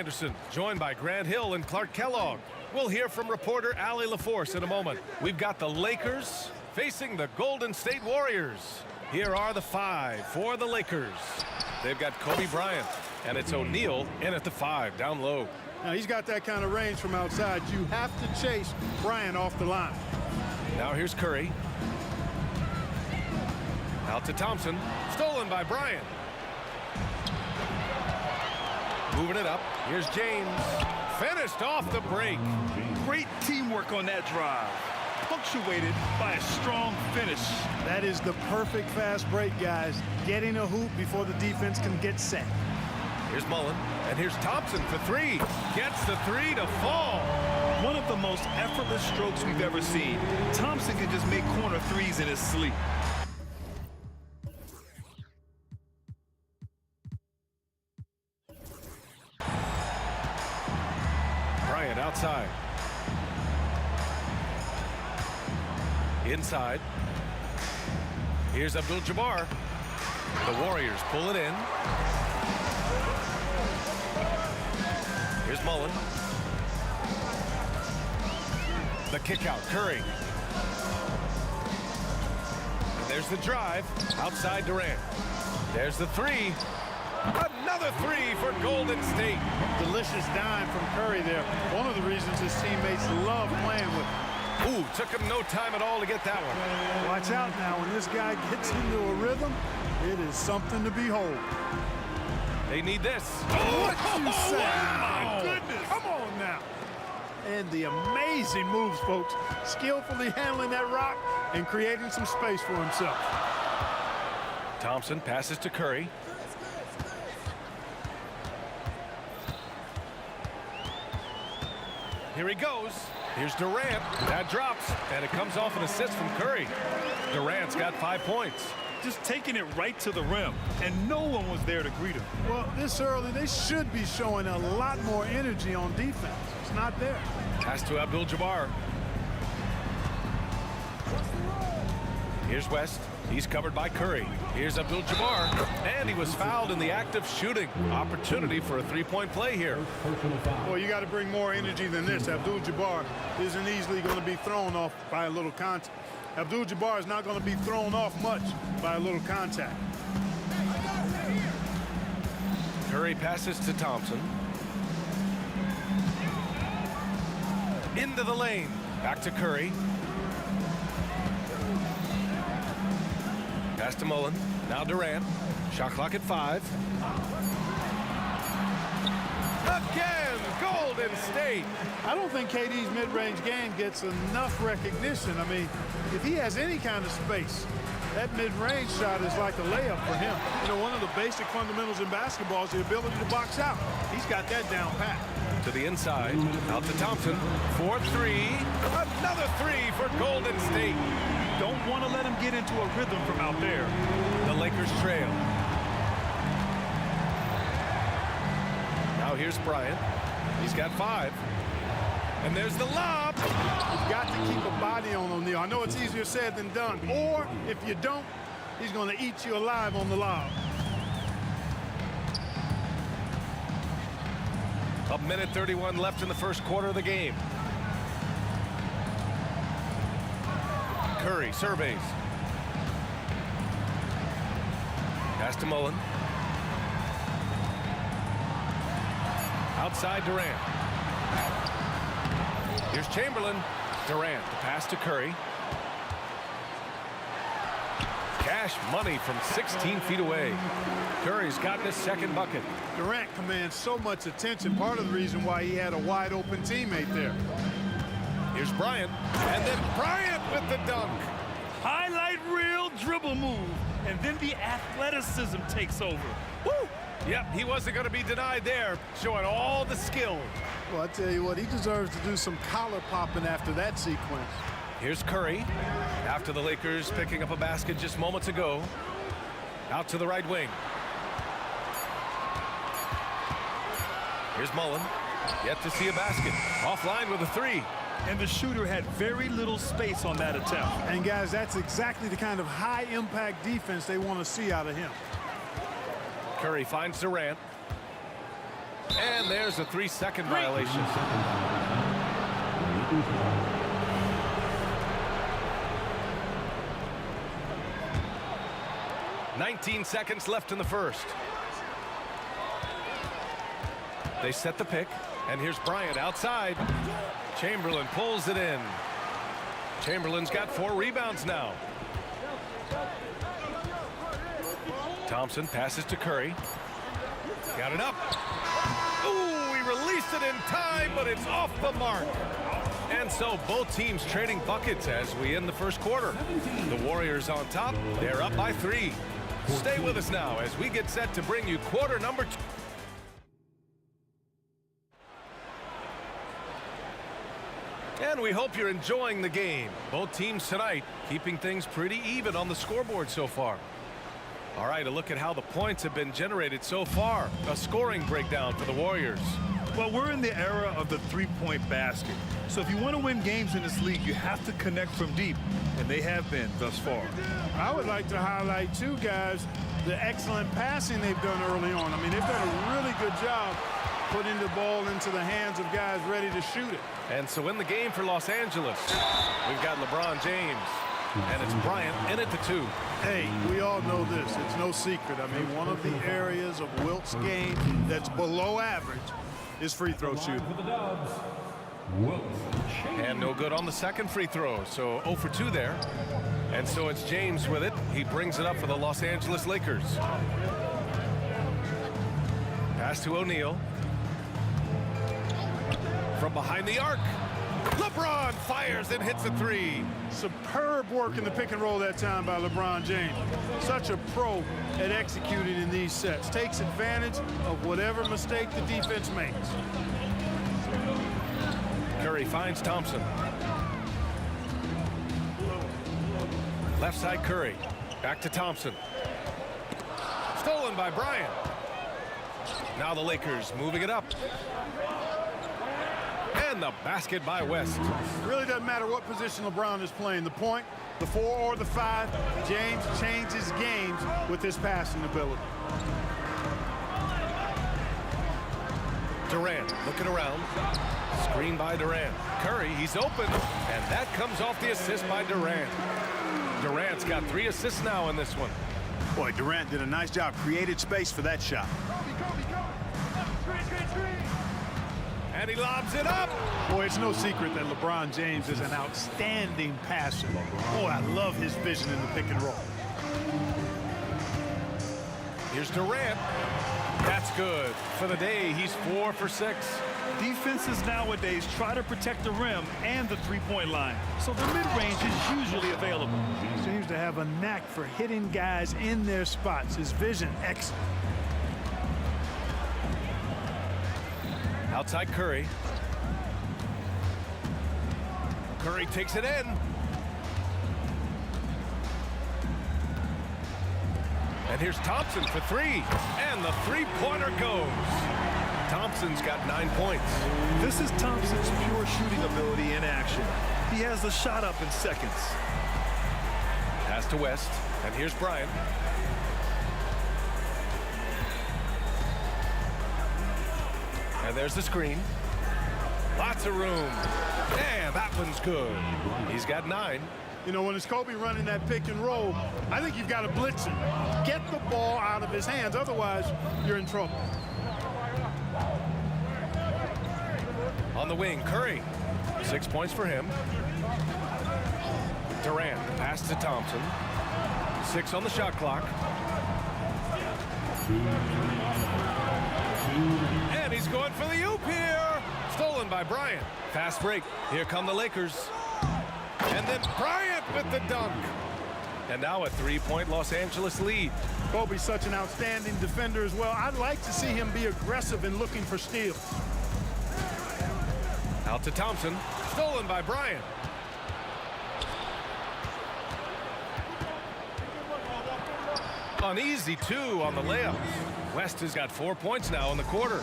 Anderson, joined by Grant Hill and Clark Kellogg. We'll hear from reporter Allie LaForce in a moment. We've got the Lakers facing the Golden State Warriors. Here are the 5 for the Lakers. They've got Kobe Bryant, and it's O'Neal in at the 5, down low. Now, he's got that kind of range from outside. You have to chase Bryant off the line. Now here's Curry. Out to Thompson. Stolen by Bryant. Moving it up. Here's James. Finished off the break. Great teamwork on that drive. Punctuated by a strong finish. That is the perfect fast break, guys. Getting a hoop before the defense can get set. Here's Mullen. And here's Thompson for 3. Gets the 3 to fall. One of the most effortless strokes we've ever seen. Thompson can just make corner threes in his sleep. Bryant outside. Inside. Here's Abdul-Jabbar. The Warriors pull it in. Here's Mullen. The kick out, Curry. And there's the drive. Outside Durant. There's the 3. Another 3 for Golden State. Delicious dime from Curry there. One of the reasons his teammates love playing with him. Ooh, took him no time at all to get that one. Watch out now. When this guy gets into a rhythm, it is something to behold. They need this. What you say? Wow. My goodness. Come on now. And the amazing moves, folks. Skillfully handling that rock and creating some space for himself. Thompson passes to Curry. Here he goes. Here's Durant. That drops, and it comes off an assist from Curry. Durant's got 5 points. Just taking it right to the rim, and no one was there to greet him. Well, this early, they should be showing a lot more energy on defense. It's not there. Pass to Abdul-Jabbar. Here's West. He's covered by Curry. Here's Abdul-Jabbar. And he was fouled in the act of shooting. Opportunity for a 3-point play here. Well, you got to bring more energy than this. Abdul-Jabbar isn't easily going to be thrown off by a little contact. Abdul-Jabbar is not going to be thrown off much by a little contact. Curry passes to Thompson. Into the lane. Back to Curry. Pass to Mullen. Now Durant. Shot clock at 5. Again, Golden State. I don't think KD's mid-range game gets enough recognition. I mean, if he has any kind of space, that mid-range shot is like a layup for him. You know, one of the basic fundamentals in basketball is the ability to box out. He's got that down pat. To the inside. Out to Thompson. 4-3. Another 3 for Golden State. Don't want to let him get into a rhythm from out there. The Lakers trail. Now here's Bryant. He's got 5. And there's the lob. You've got to keep a body on O'Neal. I know it's easier said than done. Or if you don't, he's going to eat you alive on the lob. A minute 31 left in the first quarter of the game. Curry surveys. Pass to Mullen. Outside Durant. Here's Chamberlain. Durant, the pass to Curry. Cash money from 16 feet away. Curry's gotten his second bucket. Durant commands so much attention. Part of the reason why he had a wide open teammate there. Here's Bryant. And then Bryant with the dunk. Highlight reel dribble move. And then the athleticism takes over. Woo! Yep, he wasn't going to be denied there. Showing all the skill. Well, I tell you what, he deserves to do some collar popping after that sequence. Here's Curry. After the Lakers picking up a basket just moments ago. Out to the right wing. Here's Mullen. Yet to see a basket. Offline with a 3. And the shooter had very little space on that attempt. And guys, that's exactly the kind of high-impact defense they want to see out of him. Curry finds Durant. And there's a 3-second violation. 19 seconds left in the first. They set the pick, and here's Bryant outside. Chamberlain pulls it in. Chamberlain's got 4 rebounds now. Thompson passes to Curry. Got it up. Ooh, he released it in time, but it's off the mark. And so both teams trading buckets as we end the first quarter. The Warriors on top. They're up by 3. Stay with us now as we get set to bring you quarter number 2. And we hope you're enjoying the game. Both teams tonight keeping things pretty even on the scoreboard so far. All right, a look at how the points have been generated so far. A scoring breakdown for the Warriors. Well, we're in the era of the three-point basket. So if you want to win games in this league, you have to connect from deep, and they have been thus far. I would like to highlight, too, guys, the excellent passing they've done early on. I mean, they've done a really good job putting the ball into the hands of guys ready to shoot it. And so in the game for Los Angeles, we've got LeBron James. And it's Bryant in at the 2. Hey, we all know this. It's no secret. I mean, one of the areas of Wilt's game that's below average is free throw shooting. And no good on the second free throw, so 0 for 2 there. And so it's James with it. He brings it up for the Los Angeles Lakers. Pass to O'Neal. From behind the arc. LeBron fires and hits a 3. Superb work in the pick and roll that time by LeBron James. Such a pro at executing in these sets. Takes advantage of whatever mistake the defense makes. Curry finds Thompson. Left side Curry. Back to Thompson. Stolen by Bryant. Now the Lakers moving it up. And the basket by West. It really doesn't matter what position LeBron is playing. The point, the 4 or the 5, James changes games with his passing ability. Durant looking around. Screen by Durant. Curry, he's open. And that comes off the assist by Durant. Durant's got 3 assists now in this one. Boy, Durant did a nice job. Created space for that shot. And he lobs it up. Boy, it's no secret that LeBron James is an outstanding passer. Boy, I love his vision in the pick and roll. Here's Durant. That's good. For the day, he's 4 for 6. Defenses nowadays try to protect the rim and the three-point line, so the mid-range is usually available. He seems to have a knack for hitting guys in their spots. His vision, excellent. Outside Curry. Curry takes it in. And here's Thompson for 3. And the three-pointer goes. Thompson's got 9 points. This is Thompson's pure shooting ability in action. He has the shot up in seconds. Pass to West. And here's Bryant. And there's the screen. Lots of room. And that one's good. He's got 9. You know, when it's Kobe running that pick and roll, I think you've got to blitz him. Get the ball out of his hands. Otherwise, you're in trouble. On the wing, Curry. 6 points for him. Durant, pass to Thompson. 6 on the shot clock. And he's going for the oop here. Stolen by Bryant. Fast break. Here come the Lakers. And then Bryant with the dunk. And now a 3-point Los Angeles lead. Kobe's such an outstanding defender as well. I'd like to see him be aggressive in looking for steals. Out to Thompson. Stolen by Bryant. Uneasy 2 on the layup. West has got 4 points now in the quarter.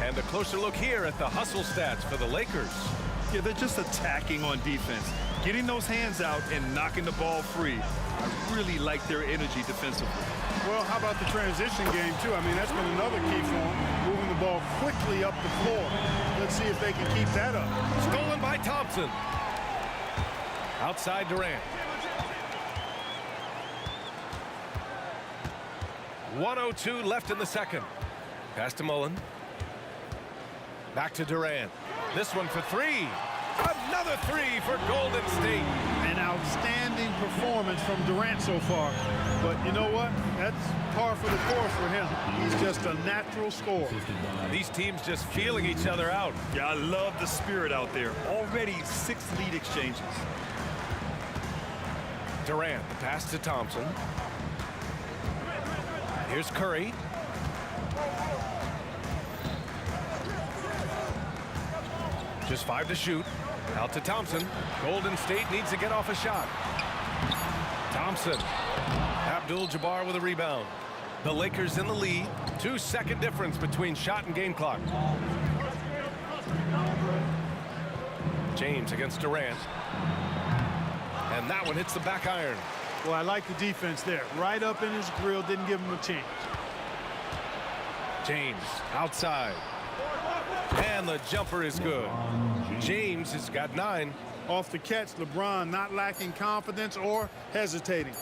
And a closer look here at the hustle stats for the Lakers. Yeah, they're just attacking on defense, getting those hands out and knocking the ball free. I really like their energy defensively. Well, how about the transition game, too? I mean, that's been another key for them, moving the ball quickly up the floor. Let's see if they can keep that up. Stolen by Thompson. Outside Durant. 1:02 left in the second. Pass to Mullen. Back to Durant. This one for three. Another three for Golden State. An outstanding performance from Durant so far. But you know what? That's par for the course for him. He's just a natural scorer. These teams just feeling each other out. Yeah, I love the spirit out there. Already 6 lead exchanges. Durant, the pass to Thompson. Here's Curry. Just 5 to shoot. Out to Thompson. Golden State needs to get off a shot. Thompson. Abdul-Jabbar with a rebound. The Lakers in the lead. 2-second difference between shot and game clock. James against Durant. And that one hits the back iron. Well, I like the defense there. Right up in his grill, didn't give him a chance. James outside. And the jumper is good. James has got 9. Off the catch, LeBron not lacking confidence or hesitating.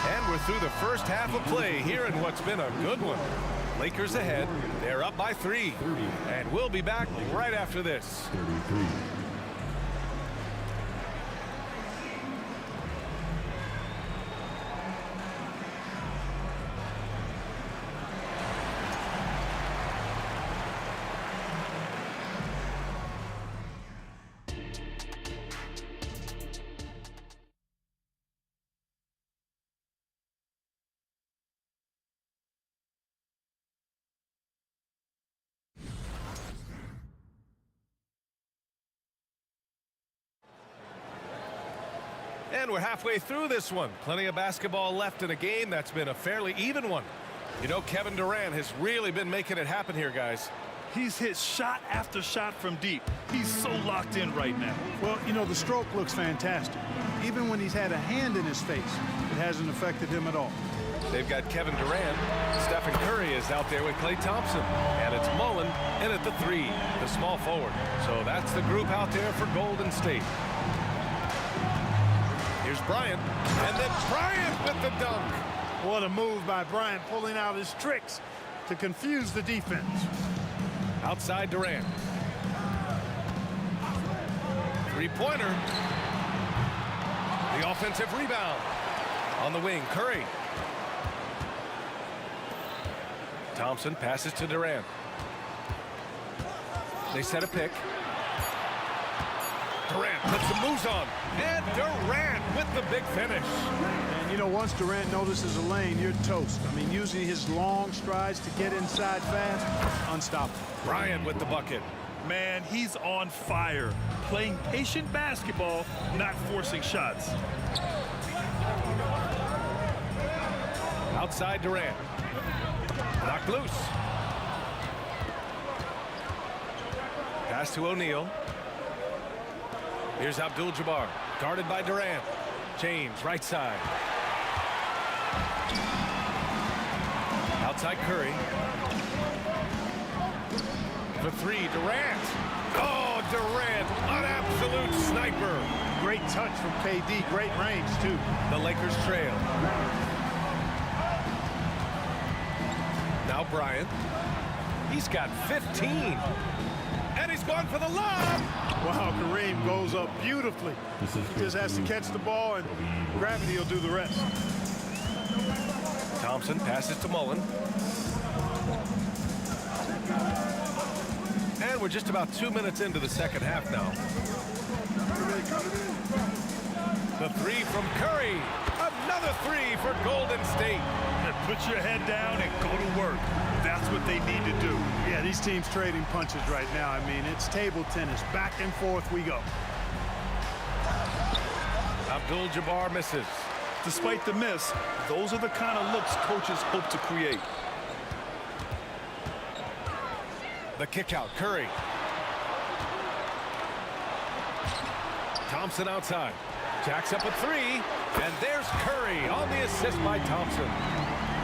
And we're through the first half of play here in what's been a good one. Lakers ahead. They're up by 3. And we'll be back right after this. And we're halfway through this one. Plenty of basketball left in a game that's been a fairly even one. You know, Kevin Durant has really been making it happen here, guys. He's hit shot after shot from deep. He's so locked in right now. Well, you know, the stroke looks fantastic. Even when he's had a hand in his face, it hasn't affected him at all. They've got Kevin Durant. Stephen Curry is out there with Klay Thompson. And it's Mullen in at the 3, the small forward. So that's the group out there for Golden State. Here's Bryant. And then Bryant with the dunk. What a move by Bryant, pulling out his tricks to confuse the defense. Outside Durant. Three-pointer. The offensive rebound. On the wing, Curry. Thompson passes to Durant. They set a pick. Durant puts the moves on. And Durant with the big finish. And, you know, once Durant notices a lane, you're toast. I mean, using his long strides to get inside fast, unstoppable. Bryant with the bucket. Man, he's on fire. Playing patient basketball, not forcing shots. Outside Durant. Knocked loose. Pass to O'Neal. Here's Abdul-Jabbar, guarded by Durant. James, right side. Outside Curry. For 3, Durant. Oh, Durant, an absolute sniper. Great touch from KD, great range, too. The Lakers trail. Now Bryant. He's got 15. And he's gone for the lob. Wow, Kareem goes up beautifully. He just has to catch the ball, and gravity will do the rest. Thompson passes to Mullen. And we're just about 2 minutes into the second half now. The 3 from Curry. Another 3 for Golden State. Put your head down and go to work. That's what they need to do. Yeah, these teams trading punches right now. I mean, it's table tennis. Back and forth we go. Abdul-Jabbar misses. Despite the miss, those are the kind of looks coaches hope to create. The kick out, Curry. Thompson outside. Jacks up a 3. And there's Curry on the assist by Thompson.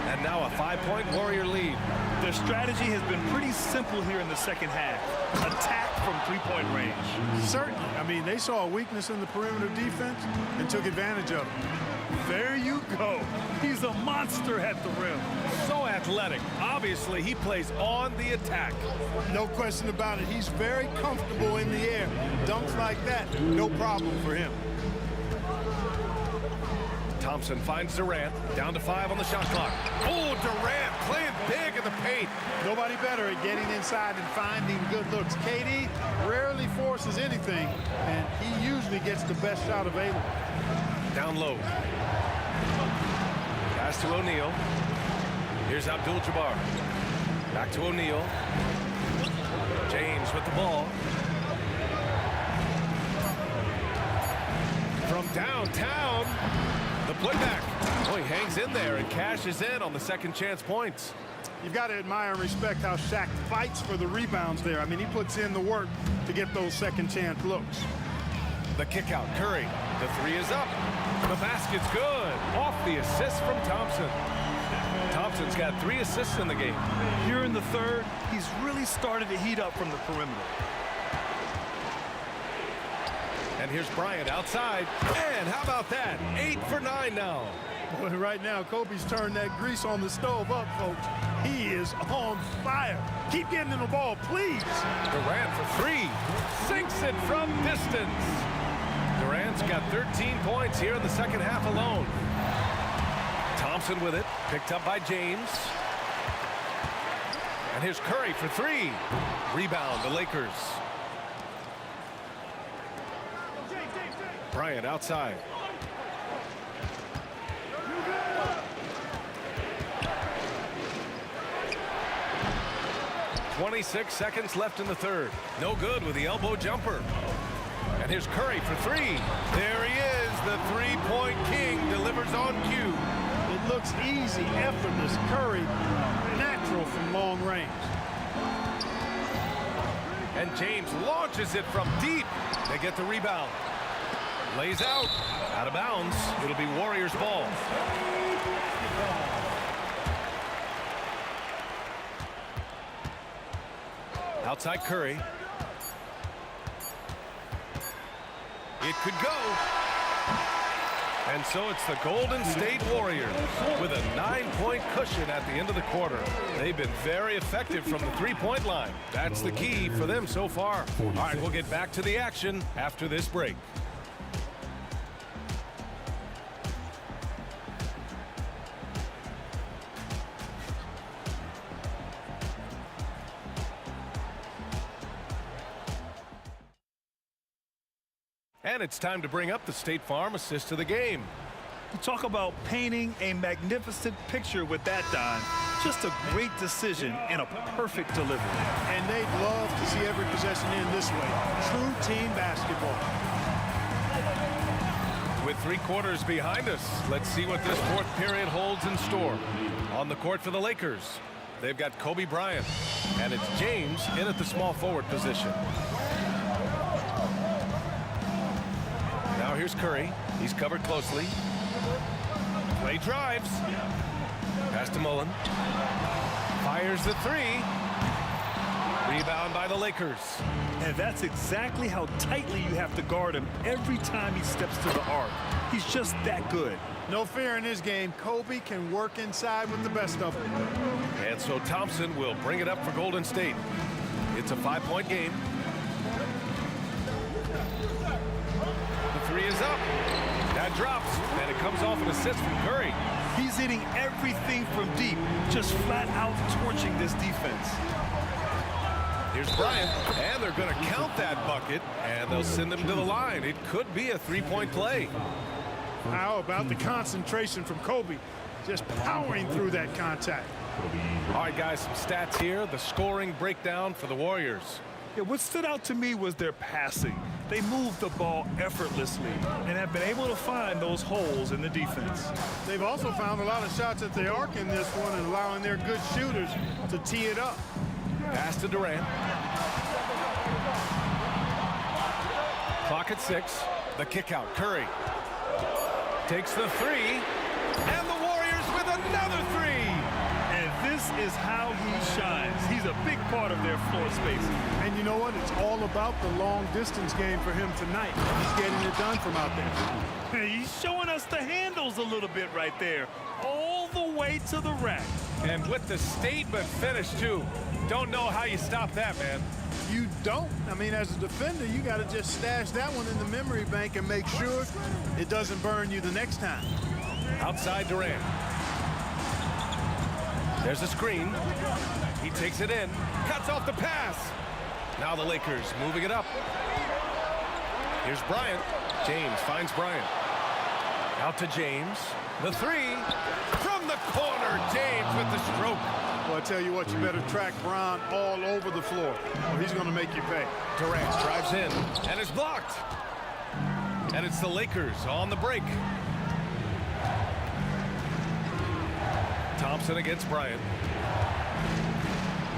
And now a 5-point Warrior lead. Their strategy has been pretty simple here in the second half. Attack from three-point range. Certainly. I mean, they saw a weakness in the perimeter defense and took advantage of it. There you go. He's a monster at the rim. So athletic. Obviously, he plays on the attack. No question about it. He's very comfortable in the air. Dunks like that, no problem for him. Thompson finds Durant. Down to 5 on the shot clock. Oh, Durant playing big in the paint. Nobody better at getting inside and finding good looks. KD rarely forces anything, and he usually gets the best shot available. Down low. Pass to O'Neal. Here's Abdul-Jabbar. Back to O'Neal. James with the ball. From downtown, the putback. Oh, he hangs in there and cashes in on the second chance points. You've got to admire and respect how Shaq fights for the rebounds there. I mean, he puts in the work to get those second chance looks. The kick out, Curry. The 3 is up. The basket's good. Off the assist from Thompson. Thompson's got 3 assists in the game. Here in the third, he's really started to heat up from the perimeter. And here's Bryant outside. And how about that? 8 for 9 now. Boy, right now, Kobe's turned that grease on the stove up, folks. He is on fire. Keep getting him the ball, please. Durant for 3. Sinks it from distance. Durant's got 13 points here in the second half alone. Thompson with it. Picked up by James. And here's Curry for 3. Rebound, the Lakers. Bryant outside. .26 seconds left in the third. No good with the elbow jumper. And here's Curry for 3. There he is. The three-point king delivers on cue. It looks easy, effortless. Curry, natural from long range. And James launches it from deep. They get the rebound. Lays out. Out of bounds. It'll be Warriors ball. Outside Curry. It could go. And so it's the Golden State Warriors with a 9-point cushion at the end of the quarter. They've been very effective from the three-point line. That's the key for them so far. All right, we'll get back to the action after this break. And it's time to bring up the State Farm assist to the game. You talk about painting a magnificent picture with that, Don. Just a great decision and a perfect delivery. And they'd love to see every possession in this way. True team basketball. With 3 quarters behind us, let's see what this fourth period holds in store. On the court for the Lakers, they've got Kobe Bryant, and it's James in at the small forward position. Now here's Curry. He's covered closely. Play drives. Pass to Mullen. Fires the 3. Rebound by the Lakers. And that's exactly how tightly you have to guard him every time he steps to the arc. He's just that good. No fear in his game. Kobe can work inside with the best of them. And so Thompson will bring it up for Golden State. It's a 5-point game. The 3 is up. That drops, and it comes off an assist from Curry. He's hitting everything from deep, just flat out torching this defense. Here's Bryant, and they're going to count that bucket, and they'll send him to the line. It could be a 3-point play. How about the concentration from Kobe? Just powering through that contact. All right, guys, some stats here. The scoring breakdown for the Warriors. Yeah, what stood out to me was their passing. They moved the ball effortlessly and have been able to find those holes in the defense. They've also found a lot of shots at the arc in this one and allowing their good shooters to tee it up. Pass to Durant. Clock at 6. The kick out. Curry takes the 3. And the Warriors with another 3. This is how he shines. He's a big part of their floor space. And you know what? It's all about the long distance game for him tonight. He's getting it done from out there. He's showing us the handles a little bit right there. All the way to the rack. And with the statement finish, too. Don't know how you stop that, man. You don't. I mean, as a defender, you got to just stash that one in the memory bank and make sure it doesn't burn you the next time. Outside Durant. There's a screen. He takes it in. Cuts off the pass. Now the Lakers moving it up. Here's Bryant. James finds Bryant. Out to James. The three. From the corner. James with the stroke. Well, I tell you what, you better track Brown all over the floor, or he's going to make you pay. Durant drives in and is blocked. And it's the Lakers on the break. Thompson against Bryant.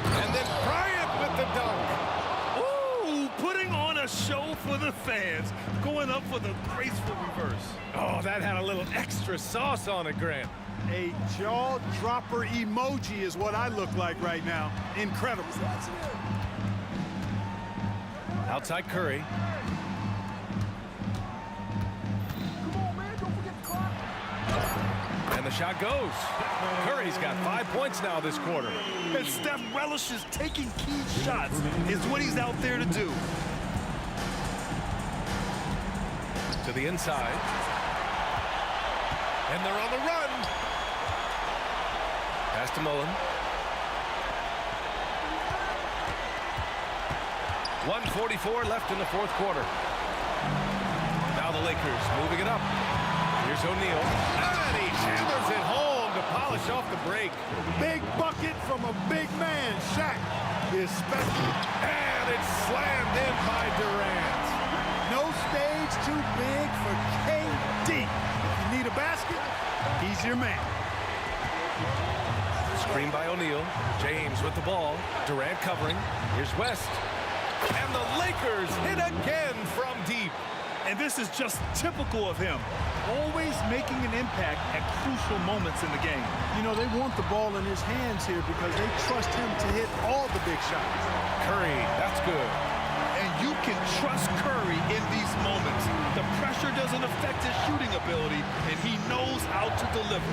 And then Bryant with the dunk. Ooh, putting on a show for the fans. Going up for the graceful reverse. Oh, that had a little extra sauce on it, Grant. A jaw-dropper emoji is what I look like right now. Incredible. Outside Curry. And the shot goes. Curry's got 5 points now this quarter. And Steph relishes taking key shots. Is what he's out there to do. To the inside. And they're on the run. Pass to Mullen. 1:44 left in the fourth quarter. Now the Lakers moving it up. Here's O'Neal. And he hammers it home to polish off the break. Big bucket from a big man. Shaq is special. And it's slammed in by Durant. No stage too big for KD. If you need a basket, he's your man. Screen by O'Neal. James with the ball. Durant covering. Here's West. And the Lakers hit again from deep. And this is just typical of him. Always making an impact at crucial moments in the game. You know, they want the ball in his hands here because they trust him to hit all the big shots. Curry, that's good. And you can trust Curry in these moments. The pressure doesn't affect his shooting ability, and he knows how to deliver.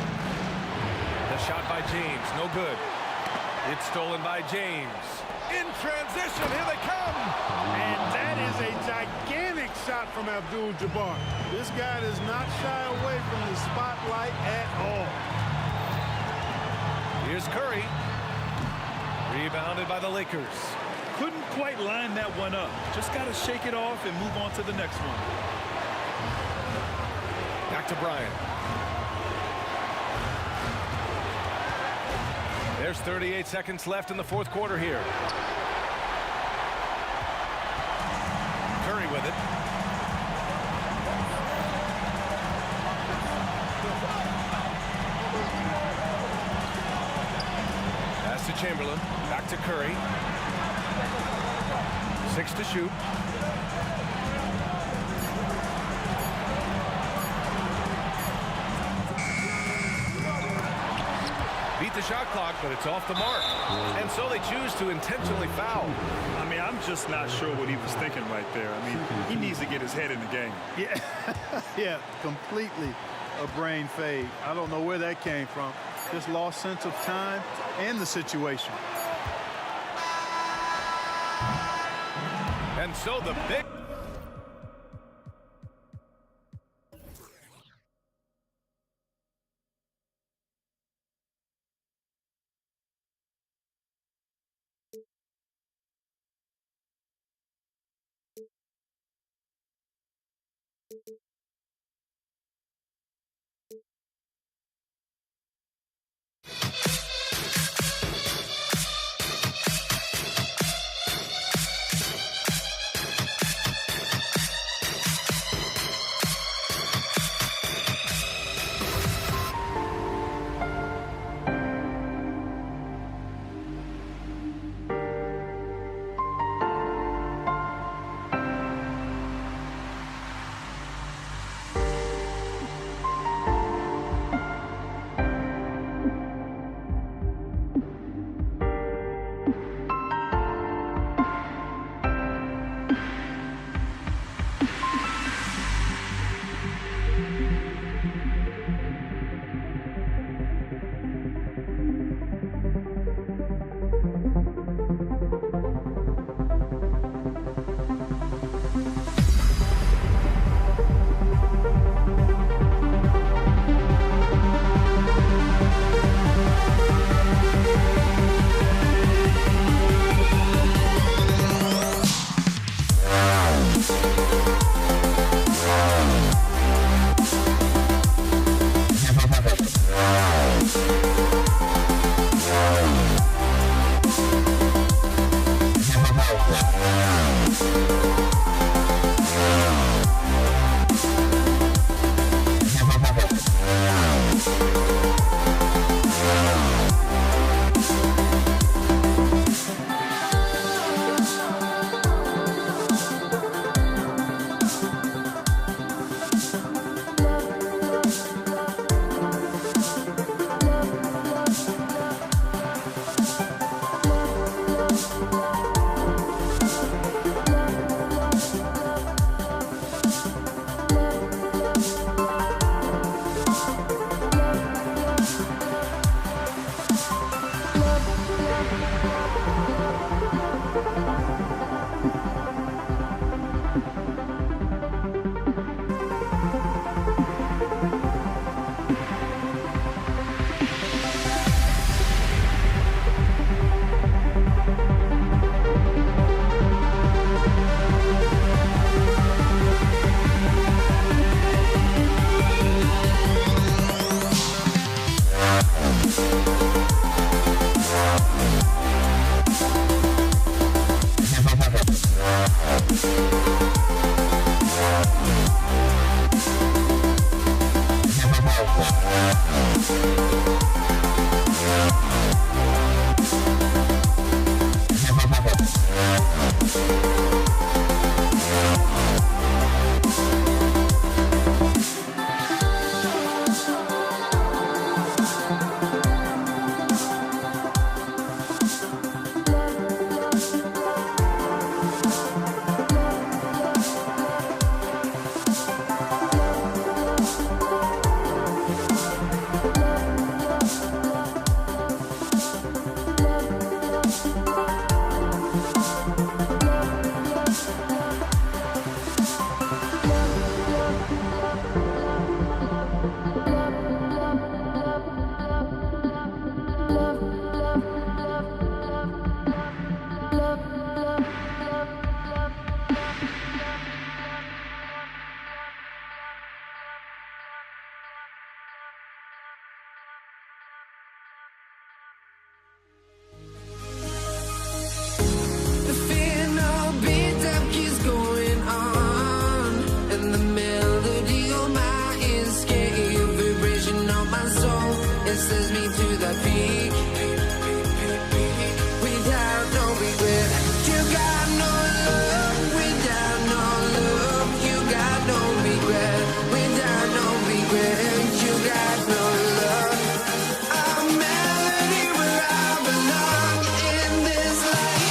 The shot by James, no good. It's stolen by James. In transition, here they come. And that is a gigantic shot from Abdul-Jabbar. This guy does not shy away from the spotlight at all. Here's Curry. Rebounded by the Lakers. Couldn't quite line that one up. Just got to shake it off and move on to the next one. Back to Bryant. There's 38 seconds left in the fourth quarter here. Curry with it. Pass to Chamberlain. Back to Curry. 6 to shoot. Beat the shot clock, but it's off the mark. And so they choose to intentionally foul. I mean, I'm just not sure what he was thinking right there. I mean, he needs to get his head in the game. Yeah, yeah, completely a brain fade. I don't know where that came from. Just lost sense of time and the situation. And so the big... Says me to the peak without no regret. You got no love without no love. You got no regret without no regret. You got no love. A melody where I belong in this life.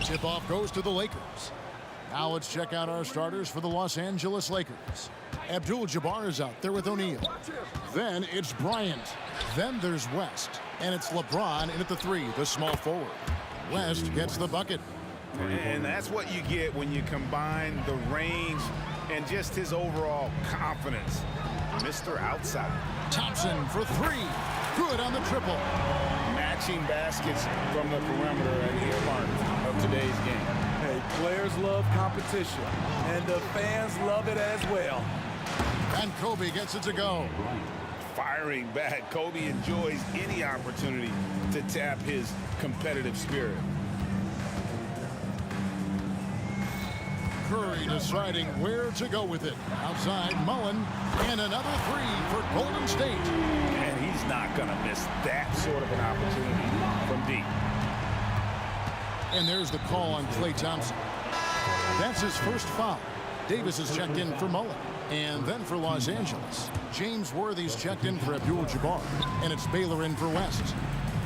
Tip-off goes to the Lakers. Now let's check out our starters for the Los Angeles Lakers. Abdul-Jabbar is out there with O'Neal. Then it's Bryant. Then there's West. And it's LeBron in at the 3, the small forward. West gets the bucket. And that's what you get when you combine the range and just his overall confidence. Mr. Outside. Thompson for 3. Good on the triple. Matching baskets from the perimeter and earmark of today's game. Hey, players love competition, and the fans love it as well. And Kobe gets it to go. Firing back. Kobe enjoys any opportunity to tap his competitive spirit. Curry deciding where to go with it. Outside, Mullen, and another 3 for Golden State. And he's not going to miss that sort of an opportunity from deep. And there's the call on Klay Thompson. That's his first foul. Davis is checked in for Mullen. And then for Los Angeles, James Worthy's checked in for Abdul-Jabbar. And it's Baylor in for West.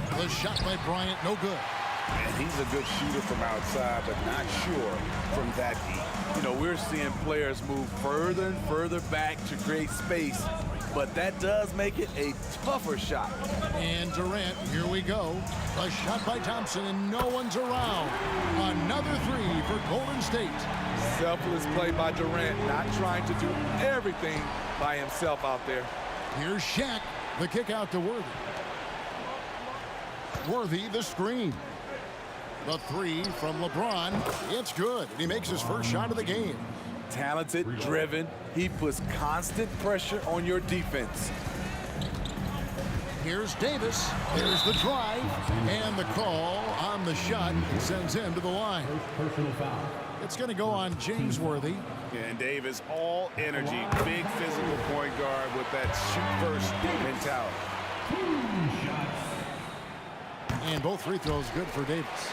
The shot by Bryant, no good. And he's a good shooter from outside, but not sure from that deep. You know, we're seeing players move further and further back to create space, but that does make it a tougher shot. And Durant, here we go. A shot by Thompson, and no one's around. Another 3 for Golden State. Selfless play by Durant, not trying to do everything by himself out there. Here's Shaq, the kick out to Worthy. Worthy, the screen. The 3 from LeBron. It's good. He makes his first shot of the game. Talented, driven. He puts constant pressure on your defense. Here's Davis. There's the drive. And the call on the shot sends him to the line. It's going to go on James Worthy. And Davis, all energy. Big physical point guard with that shoot-first mentality. And both free throws good for Davis.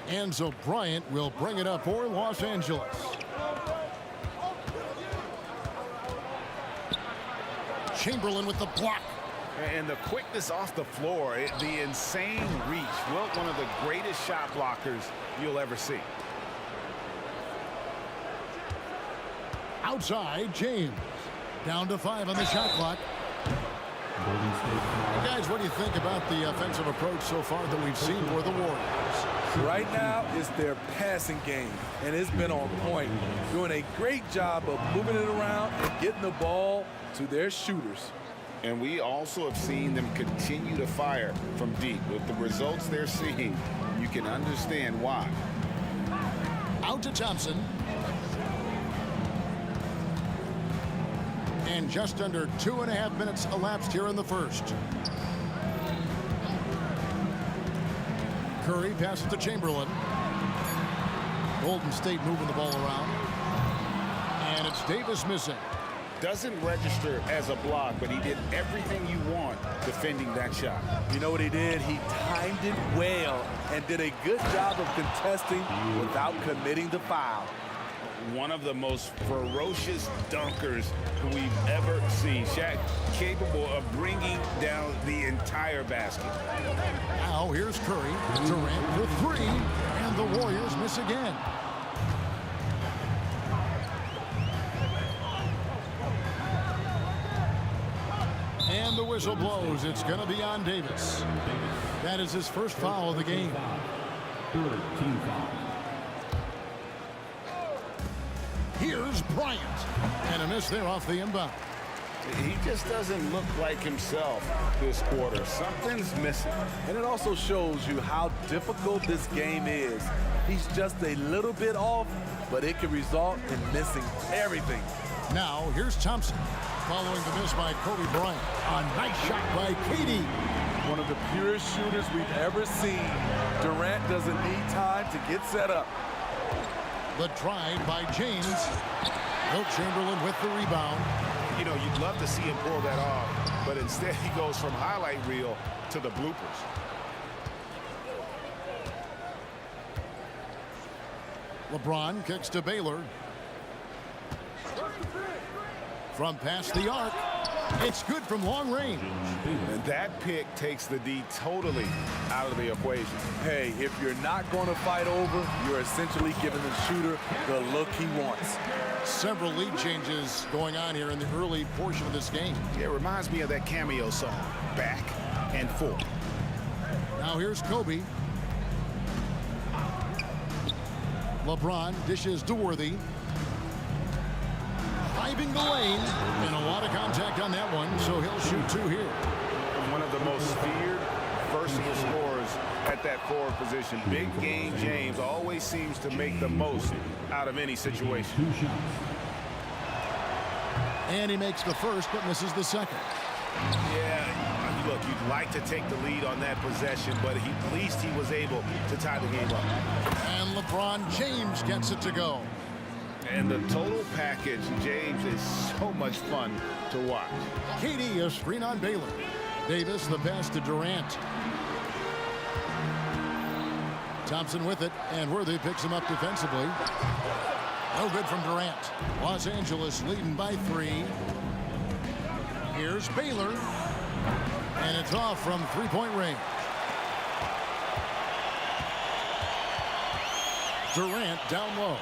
And so Bryant will bring it up for Los Angeles. Chamberlain with the block. And the quickness off the floor, the insane reach. Wilt, one of the greatest shot blockers you'll ever see. Outside, James. Down to 5 on the shot clock. Guys, what do you think about the offensive approach so far that we've seen for the Warriors? Right now, it's their passing game, and it's been on point. Doing a great job of moving it around and getting the ball to their shooters. And we also have seen them continue to fire from deep. With the results they're seeing, you can understand why. Out to Thompson. And just under 2.5 minutes elapsed here in the first. Curry passes to Chamberlain. Golden State moving the ball around. And it's Davis missing. Doesn't register as a block, but he did everything you want defending that shot. You know what he did? He timed it well and did a good job of contesting without committing the foul. One of the most ferocious dunkers we've ever seen. Shaq capable of bringing down the entire basket. Now here's Curry. Durant for 3. And the Warriors miss again. And the whistle blows. It's going to be on Davis. That is his first foul of the game. Third team foul. Here's Bryant. And a miss there off the inbound. He just doesn't look like himself this quarter. Something's missing. And it also shows you how difficult this game is. He's just a little bit off, but it can result in missing everything. Now, here's Thompson. Following the miss by Kobe Bryant. A nice shot by KD. One of the purest shooters we've ever seen. Durant doesn't need time to get set up. The drive by James. Wilt Chamberlain with the rebound. You know, you'd love to see him pull that off, but instead he goes from highlight reel to the bloopers. LeBron kicks to Baylor. From past the arc. It's good from long range. And that pick takes the D totally out of the equation. Hey, if you're not going to fight over, you're essentially giving the shooter the look he wants. Several lead changes going on here in the early portion of this game. It reminds me of that cameo song, Back and Forth. Now here's Kobe. LeBron dishes to Worthy. Driving the lane, and a lot of contact on that one, so he'll shoot two here. One of the most feared, versatile scorers at that forward position. Big game James always seems to make the most out of any situation. And he makes the first, but misses the second. Yeah, look, you'd like to take the lead on that possession, but at least he was able to tie the game up. And LeBron James gets it to go. And the total package, James, is so much fun to watch. KD, a screen on Baylor. Davis, the pass to Durant. Thompson with it, and Worthy picks him up defensively. No good from Durant. Los Angeles leading by 3. Here's Baylor, and it's off from three-point range. Durant down low.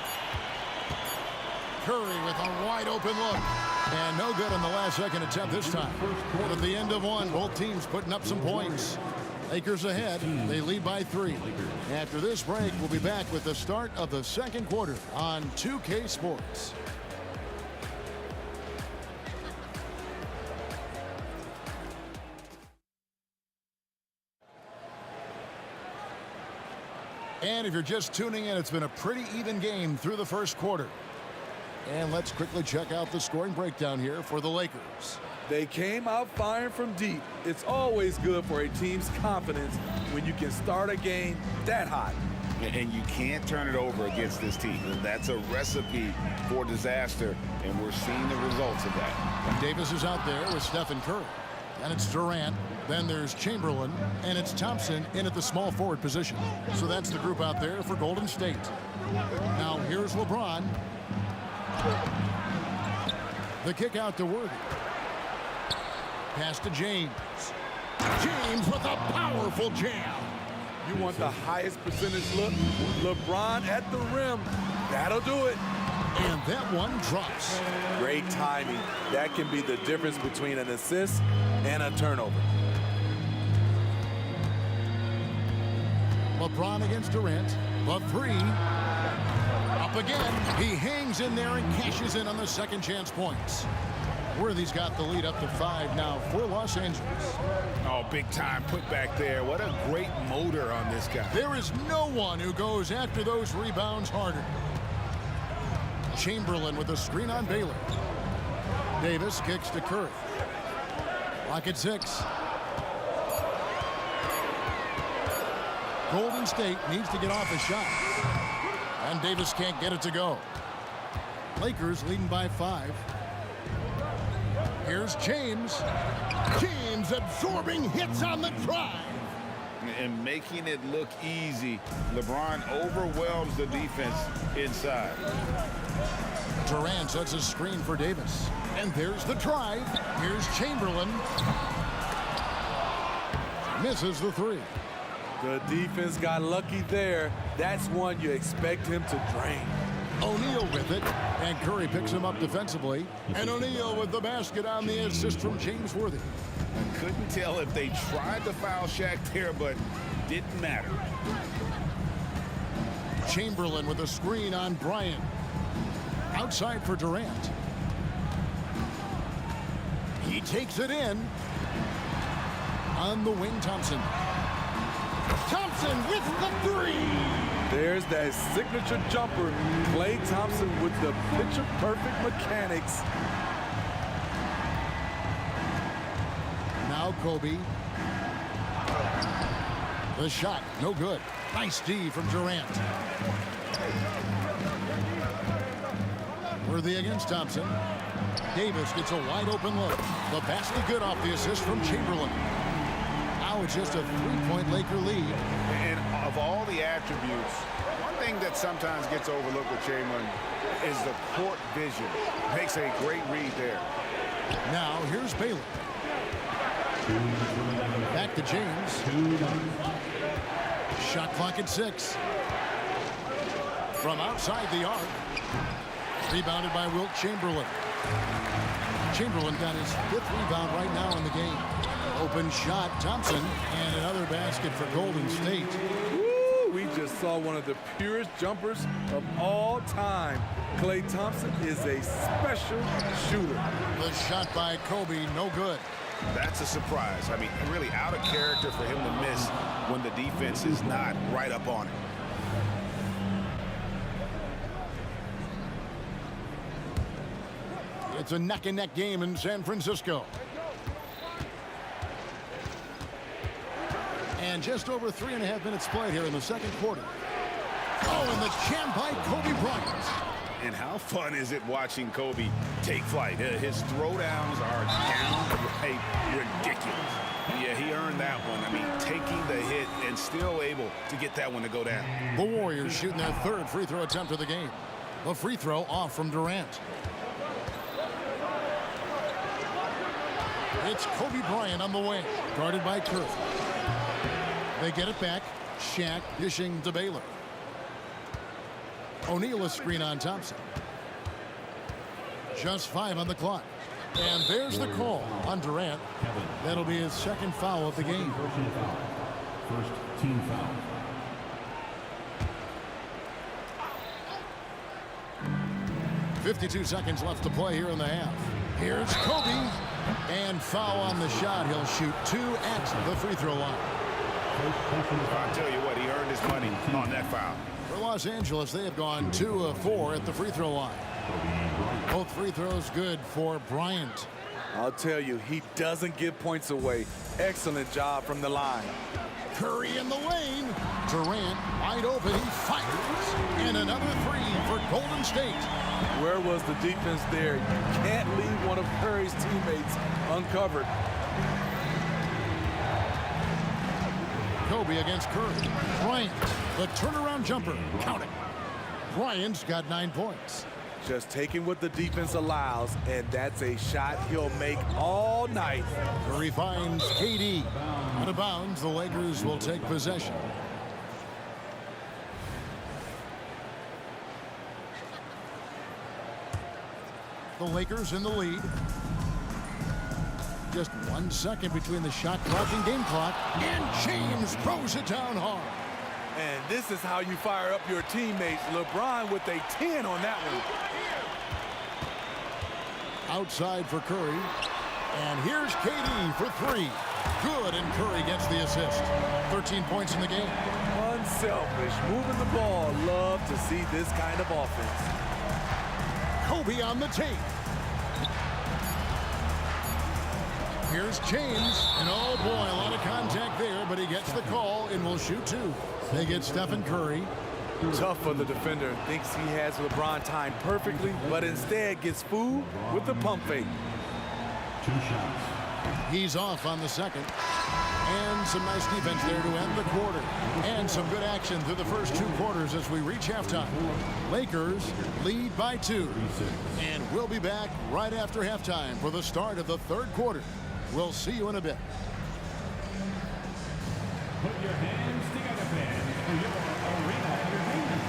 Curry with a wide-open look. And no good on the last second attempt this time. But at the end of one, both teams putting up some points. Lakers ahead. They lead by 3. After this break, we'll be back with the start of the second quarter on 2K Sports. And if you're just tuning in, it's been a pretty even game through the first quarter. And let's quickly check out the scoring breakdown here for the Lakers. They came out firing from deep. It's always good for a team's confidence when you can start a game that hot. And you can't turn it over against this team. That's a recipe for disaster, and we're seeing the results of that. Davis is out there with Stephen Curry. And it's Durant. Then there's Chamberlain. And it's Thompson in at the small forward position. So that's the group out there for Golden State. Now here's LeBron. The kick out to Worthy. Pass to James. James with a powerful jam. You want the highest percentage look? LeBron at the rim. That'll do it. And that one drops. Great timing. That can be the difference between an assist and a turnover. LeBron against Durant. The 3. Up again. He hangs in there and cashes in on the second chance points. Worthy's got the lead up to 5 now for Los Angeles. Oh, big time put back there. What a great motor on this guy. There is no one who goes after those rebounds harder. Chamberlain with a screen on Baylor. Davis kicks to Curry. Lock at 6. Golden State needs to get off a shot. And Davis can't get it to go. Lakers leading by 5. Here's James. James absorbing hits on the drive. And making it look easy. LeBron overwhelms the defense inside. Durant sets a screen for Davis. And there's the drive. Here's Chamberlain. Misses the 3. The defense got lucky there. That's one you expect him to drain. O'Neal with it, and Curry picks him up defensively. And O'Neal with the basket on the assist from James Worthy. I couldn't tell if they tried to foul Shaq there, but didn't matter. Chamberlain with a screen on Bryant. Outside for Durant. He takes it in. On the wing, Thompson. Thompson with the 3. There's that signature jumper. Klay Thompson with the picture-perfect mechanics. Now Kobe. The shot, no good. Nice D from Durant. Worthy against Thompson. Davis gets a wide open look. The basket good off the assist from Chamberlain. Now it's just a 3-point Laker lead. And of all the attributes, one thing that sometimes gets overlooked with Chamberlain is the court vision. Makes a great read there. Now here's Baylor. Back to James. Shot clock at 6. From outside the arc. Rebounded by Wilt Chamberlain. Chamberlain got his 5th rebound right now in the game. Open shot, Thompson, and another basket for Golden State. Woo, we just saw one of the purest jumpers of all time. Klay Thompson is a special shooter. The shot by Kobe, no good. That's a surprise. I mean, really out of character for him to miss when the defense is not right up on it. It's a neck-and-neck game in San Francisco. And just over 3.5 minutes played here in the second quarter. Oh, and the jam by Kobe Bryant. And how fun is it watching Kobe take flight? His throwdowns are downright ridiculous. Yeah, he earned that one. I mean, taking the hit and still able to get that one to go down. The Warriors shooting their 3rd free throw attempt of the game. A free throw off from Durant. It's Kobe Bryant on the wing, guarded by Curry. They get it back. Shaq dishing to Baylor. O'Neal a screen on Thompson. Just 5 on the clock. And there's the call on Durant. That'll be his 2nd foul of the game. First team foul. .52 seconds left to play here in the half. Here's Kobe. And foul on the shot. He'll shoot 2 at the free throw line. I'll tell you what, he earned his money on that foul. For Los Angeles, they have gone 2 of 4 at the free throw line. Both free throws good for Bryant. I'll tell you, he doesn't give points away. Excellent job from the line. Curry in the lane. Durant wide open. He fires. And another 3 for Golden State. Where was the defense there? You can't leave one of Curry's teammates uncovered. Kobe against Curry. Bryant, the turnaround jumper. Count it. Bryant's got 9 points. Just taking what the defense allows, and that's a shot he'll make all night. Curry finds KD. Out of bounds, the Lakers will take possession. The Lakers in the lead. Just 1 second between the shot clock and game clock. And James throws it down hard. And this is how you fire up your teammates. LeBron with a 10 on that one. Outside for Curry. And here's KD for 3. Good, and Curry gets the assist. 13 points in the game. Unselfish, moving the ball. Love to see this kind of offense. Kobe on the tape. Here's James, and oh boy, a lot of contact there, but he gets the call and will shoot 2. They get Stephen Curry. Tough for the defender. Thinks he has LeBron timed perfectly, but instead gets fooled with the pump fake. 2 shots. He's off on the second. And some nice defense there to end the quarter. And some good action through the first 2 quarters as we reach halftime. Lakers lead by 2. And we'll be back right after halftime for the start of the 3rd quarter. We'll see you in a bit. Put your hands together, fans, for your arena entertainment.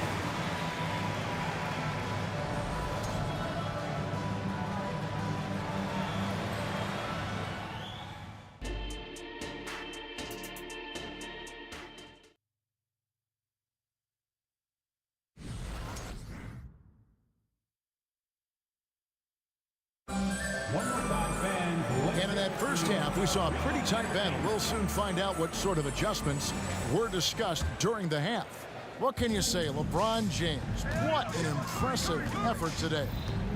And in that first half, we saw a pretty tight battle. We'll soon find out what sort of adjustments were discussed during the half. What can you say, LeBron James? What an impressive effort today.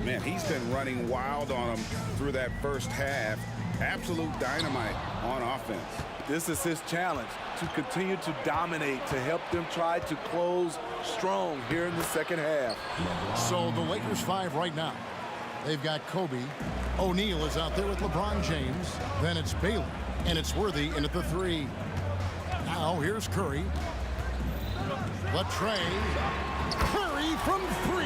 Man, he's been running wild on him through that first half. Absolute dynamite on offense. This is his challenge, to continue to dominate, to help them try to close strong here in the second half. So the Lakers 5 right now. They've got Kobe. O'Neal is out there with LeBron James. Then it's Baylor, and it's Worthy in at the 3. Now here's Curry. Latrey. Curry from 3.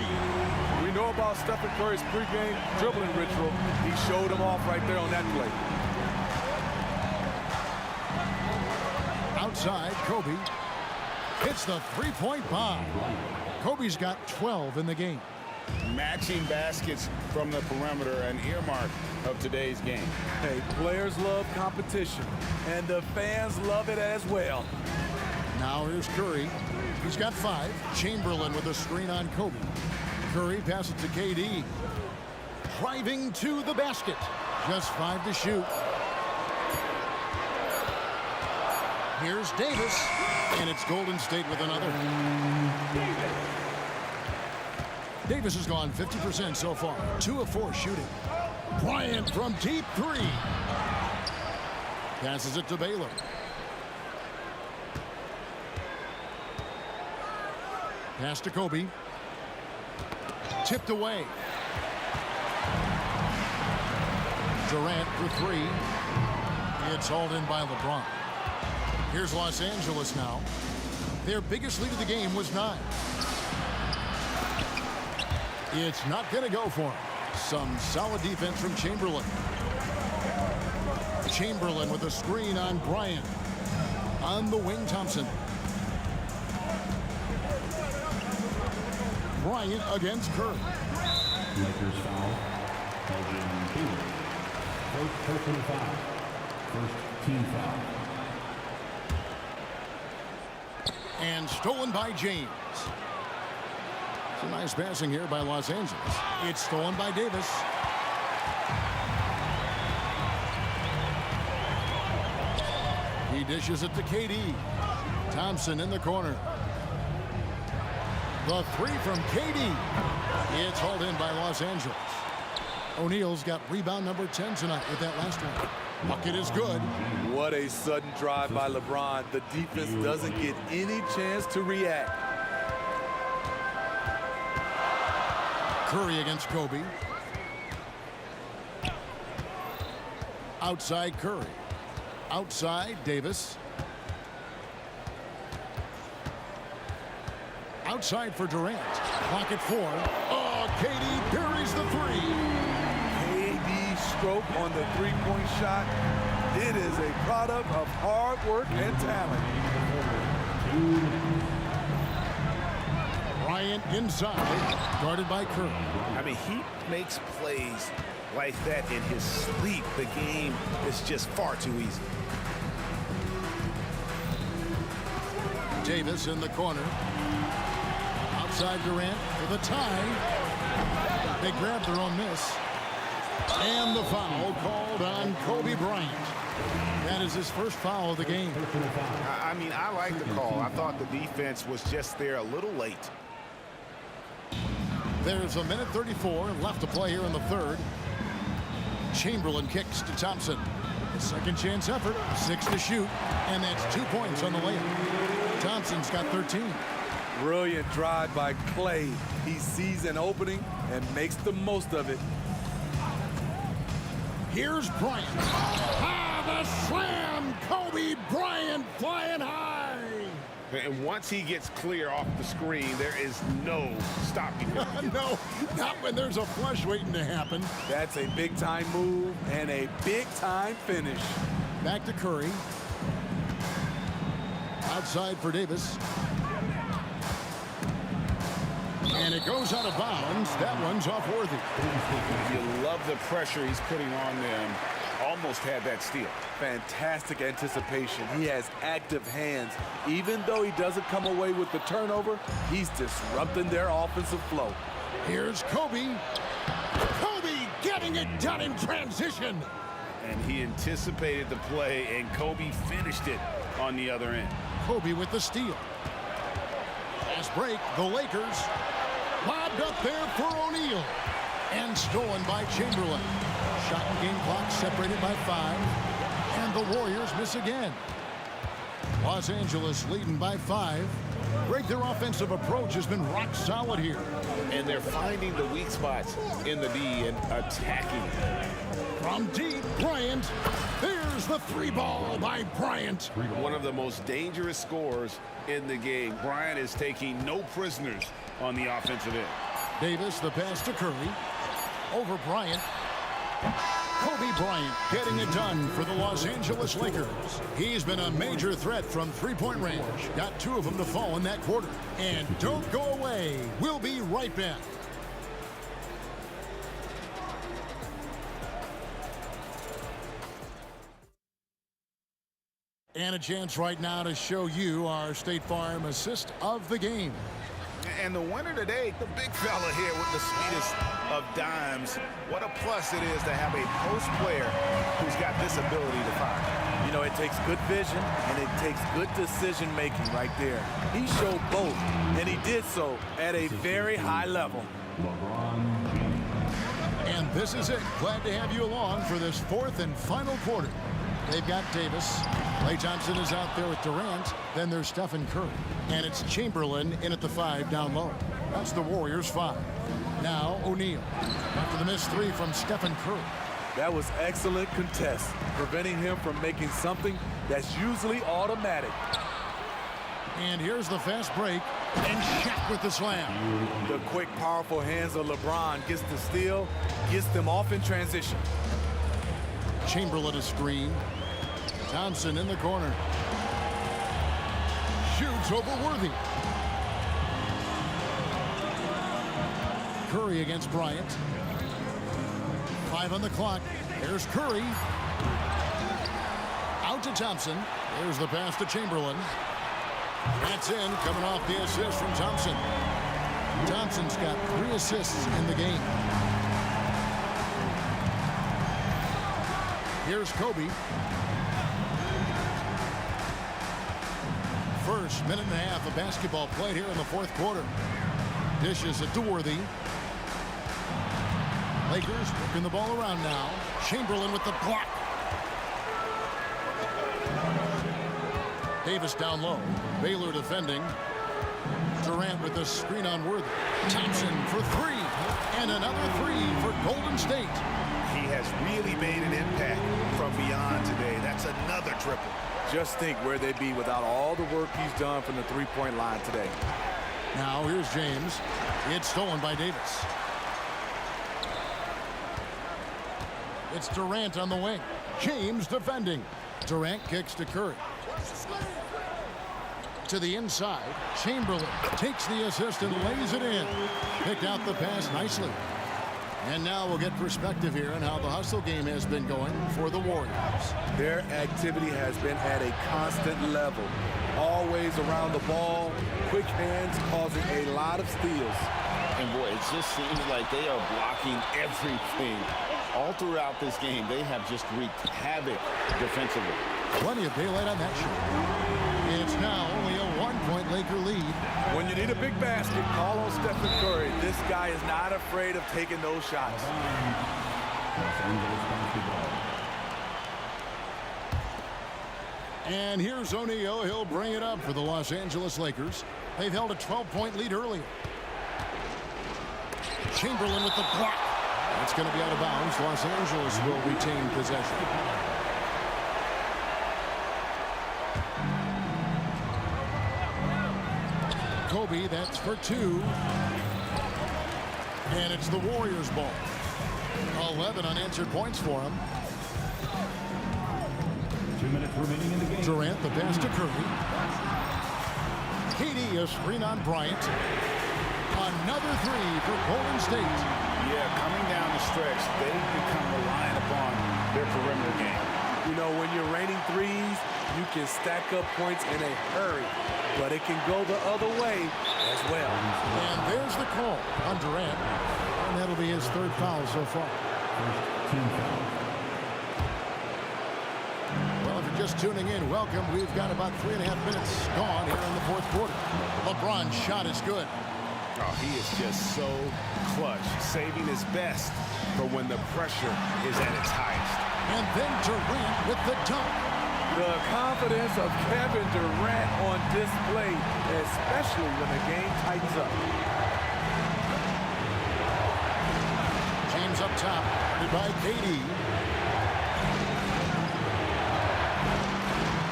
We know about Stephen Curry's pregame dribbling ritual, he showed him off right there on that play. Outside, Kobe hits the three-point bomb. Kobe's got 12 in the game. Matching baskets from the perimeter, an earmark of today's game. Hey, players love competition, and the fans love it as well. Now here's Curry. He's got 5. Chamberlain with a screen on Kobe. Curry passes to KD. Driving to the basket. Just 5 to shoot. Here's Davis, and it's Golden State with another. Davis has gone 50% so far. 2 of 4 shooting. Bryant from deep 3. Passes it to Baylor. Pass to Kobe. Tipped away. Durant for 3. It's hauled in by LeBron. Here's Los Angeles now. Their biggest lead of the game was 9. It's not going to go for him. Some solid defense from Chamberlain. Chamberlain with a screen on Bryant. On the wing, Thompson. Bryant against Curry. Lakers foul. Elgin Taylor. First personal foul. First team foul. And stolen by James. Some nice passing here by Los Angeles. It's stolen by Davis. He dishes it to KD. Thompson in the corner. The 3 from KD. It's hauled in by Los Angeles. O'Neal's got rebound number 10 tonight with that last one. Bucket is good. What a sudden drive by LeBron. The defense doesn't get any chance to react. Curry against Kobe. Outside Curry. Outside Davis. Outside for Durant. Clock at 4. Oh, KD buries the 3. KD's stroke on the three-point shot. It is a product of hard work and talent. Bryant inside, guarded by Curry. I mean, he makes plays like that in his sleep. The game is just far too easy. Davis in the corner. Outside Durant for the tie. They grabbed their own miss. And the foul called on Kobe Bryant. That is his first foul of the game. I mean, I like the call. I thought the defense was just there a little late. There's a minute 34 left to play here in the third. Chamberlain kicks to Thompson. Second chance effort, 6 to shoot, and that's 2 points on the layup. Thompson's got 13. Brilliant drive by Clay. He sees an opening and makes the most of it. Here's Bryant. The slam! Kobe Bryant flying high! And once he gets clear off the screen, there is no stopping him. No, not when there's a flush waiting to happen. That's a big-time move and a big-time finish. Back to Curry. Outside for Davis. And it goes out of bounds. That one's off Worthy. You love the pressure he's putting on them. Almost had that steal. Fantastic anticipation. He has active hands. Even though he doesn't come away with the turnover, he's disrupting their offensive flow. Here's Kobe. Kobe getting it done in transition. And he anticipated the play, and Kobe finished it on the other end. Kobe with the steal. Fast break, the Lakers. Lobbed up there for O'Neal. And stolen by Chamberlain. Shot and game clock separated by 5. And the Warriors miss again. Los Angeles leading by 5. Greg, their offensive approach has been rock solid here. And they're finding the weak spots in the D and attacking. From deep, Bryant. There's the 3 ball by Bryant. One of the most dangerous scorers in the game. Bryant is taking no prisoners on the offensive end. Davis, the pass to Curry. Over Bryant. Kobe Bryant getting it done for the Los Angeles Lakers. He's been a major threat from three-point range. Got 2 of them to fall in that quarter. And don't go away. We'll be right back. And a chance right now to show you our State Farm assist of the game. And the winner today, the big fella here with the sweetest of dimes. What a plus it is to have a post player who's got this ability to fire. You know, it takes good vision and it takes good decision making right there. He showed both, and he did so at a very high level. And this is it. Glad to have you along for this 4th and final quarter. They've got Davis. Klay Thompson is out there with Durant. Then there's Stephen Curry. And it's Chamberlain in at the 5 down low. That's the Warriors' 5. Now O'Neal. After the missed 3 from Stephen Curry. That was excellent contest, preventing him from making something that's usually automatic. And here's the fast break. And Shaq with the slam. The quick, powerful hands of LeBron gets the steal, gets them off in transition. Chamberlain a screen. Thompson in the corner. Shoots over Worthy. Curry against Bryant. 5 on the clock. There's Curry. Out to Thompson. There's the pass to Chamberlain. That's in, coming off the assist from Thompson. Thompson's got 3 assists in the game. Here's Kobe. First minute and a half of basketball played here in the 4th quarter. Dishes it to Worthy. Lakers working the ball around now. Chamberlain with the block. Davis down low. Baylor defending. Durant with the screen on Worthy. Thompson for 3. And another 3 for Golden State. He has really made an impact from beyond today. That's another triple. Just think where they'd be without all the work he's done from the three-point line today. Now here's James. It's stolen by Davis. It's Durant on the wing. James defending. Durant kicks to Curry. To the inside. Chamberlain takes the assist and lays it in. Picked out the pass nicely. And now we'll get perspective here on how the hustle game has been going for the Warriors. Their activity has been at a constant level. Always around the ball, quick hands causing a lot of steals. And boy, it just seems like they are blocking everything. All throughout this game, they have just wreaked havoc defensively. Plenty of daylight on that shot. It's now only a 1-point Laker lead. When you need a big basket, call on Stephen Curry. This guy is not afraid of taking those shots. And here's O'Neal. He'll bring it up for the Los Angeles Lakers. They've held a 12-point lead earlier. Chamberlain with the block. That's going to be out of bounds. Los Angeles will retain possession. Kobe, that's for 2. And it's the Warriors' ball. 11 unanswered points for him. 2 minutes remaining in the game. Durant, the pass to Curry. KD, a screen on Bryant. Another 3 for Golden State. Yeah, coming down the stretch, they've become reliant upon their perimeter game. You know, when you're raining threes, you can stack up points in a hurry, but it can go the other way as well. And there's the call on Durant, and that'll be his 3rd foul so far. Well, if you're just tuning in, welcome. We've got about 3.5 minutes gone here in the 4th quarter. LeBron's shot is good. Oh, he is just so clutch, saving his best for when the pressure is at its highest. And then Durant with the dunk. The confidence of Kevin Durant on display, especially when the game tightens up. James up top, guarded by KD.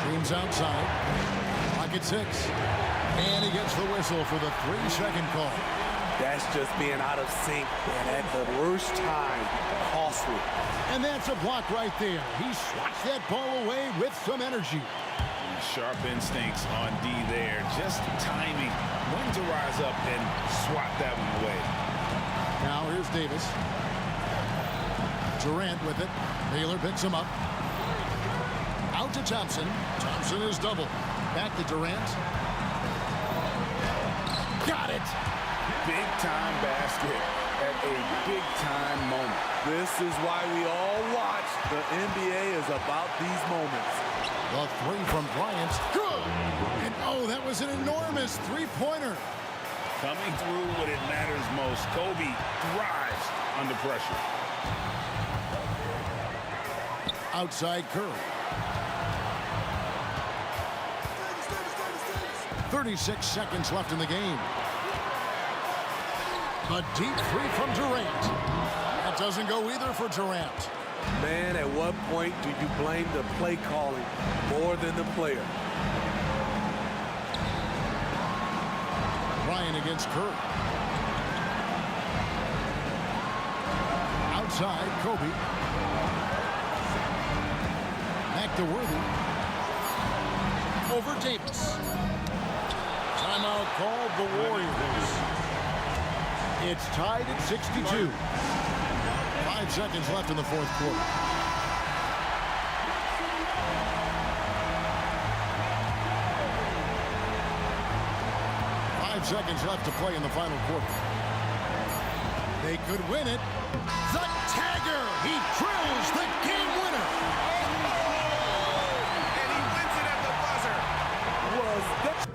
James outside. Clock at 6. And he gets the whistle for the 3-second call. That's just being out of sync and at the worst time, costly. And that's a block right there. He swats that ball away with some energy. Sharp instincts on D there. Just timing when to rise up and swat that one away. Now here's Davis. Durant with it. Baylor picks him up. Out to Thompson. Thompson is double. Back to Durant. Got it. Big time basket at a big time moment. This is why we all watch. The NBA is about these moments. The three from Bryant. Good. And oh, that was an enormous three-pointer. Coming through when it matters most. Kobe thrives under pressure. Outside Curry. 36 seconds left in the game. A deep three from Durant. That doesn't go either for Durant. Man, at what point do you blame the play calling more than the player? Ryan against Curry. Outside, Kobe. Back to Worthy. Over Davis. Timeout called the Warriors. It's tied at 62. 5 seconds left in the fourth quarter. Seconds left to play in the final quarter. They could win it. The tagger! He drills the game winner! And he wins it at the buzzer. Was that...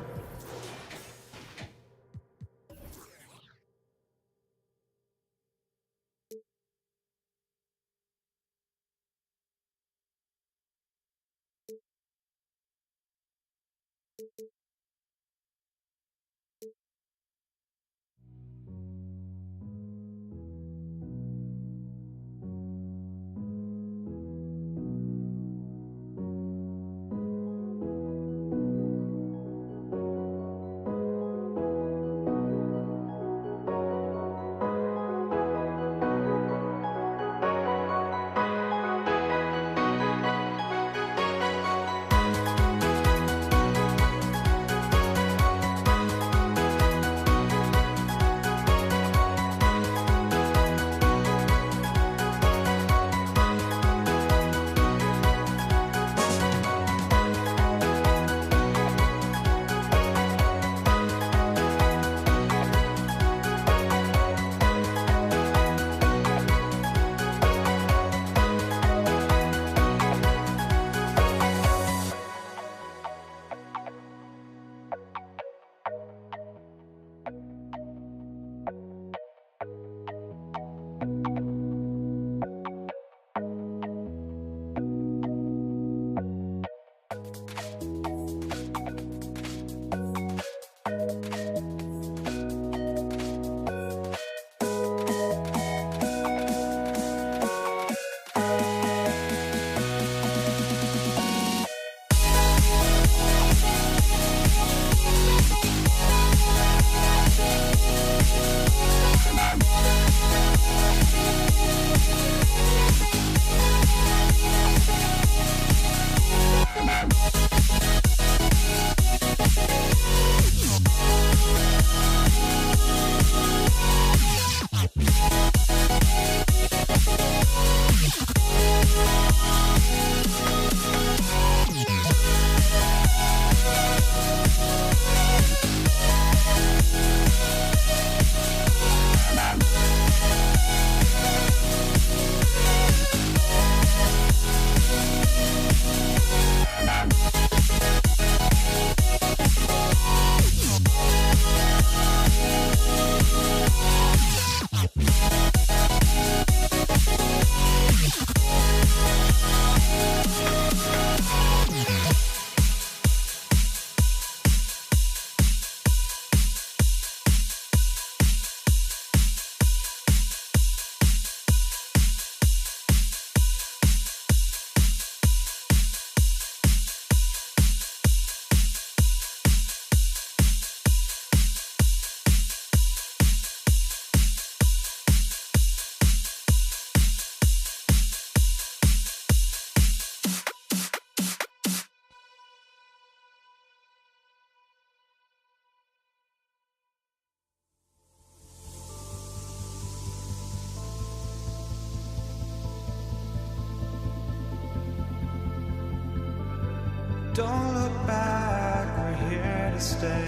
Don't look back, we're here to stay.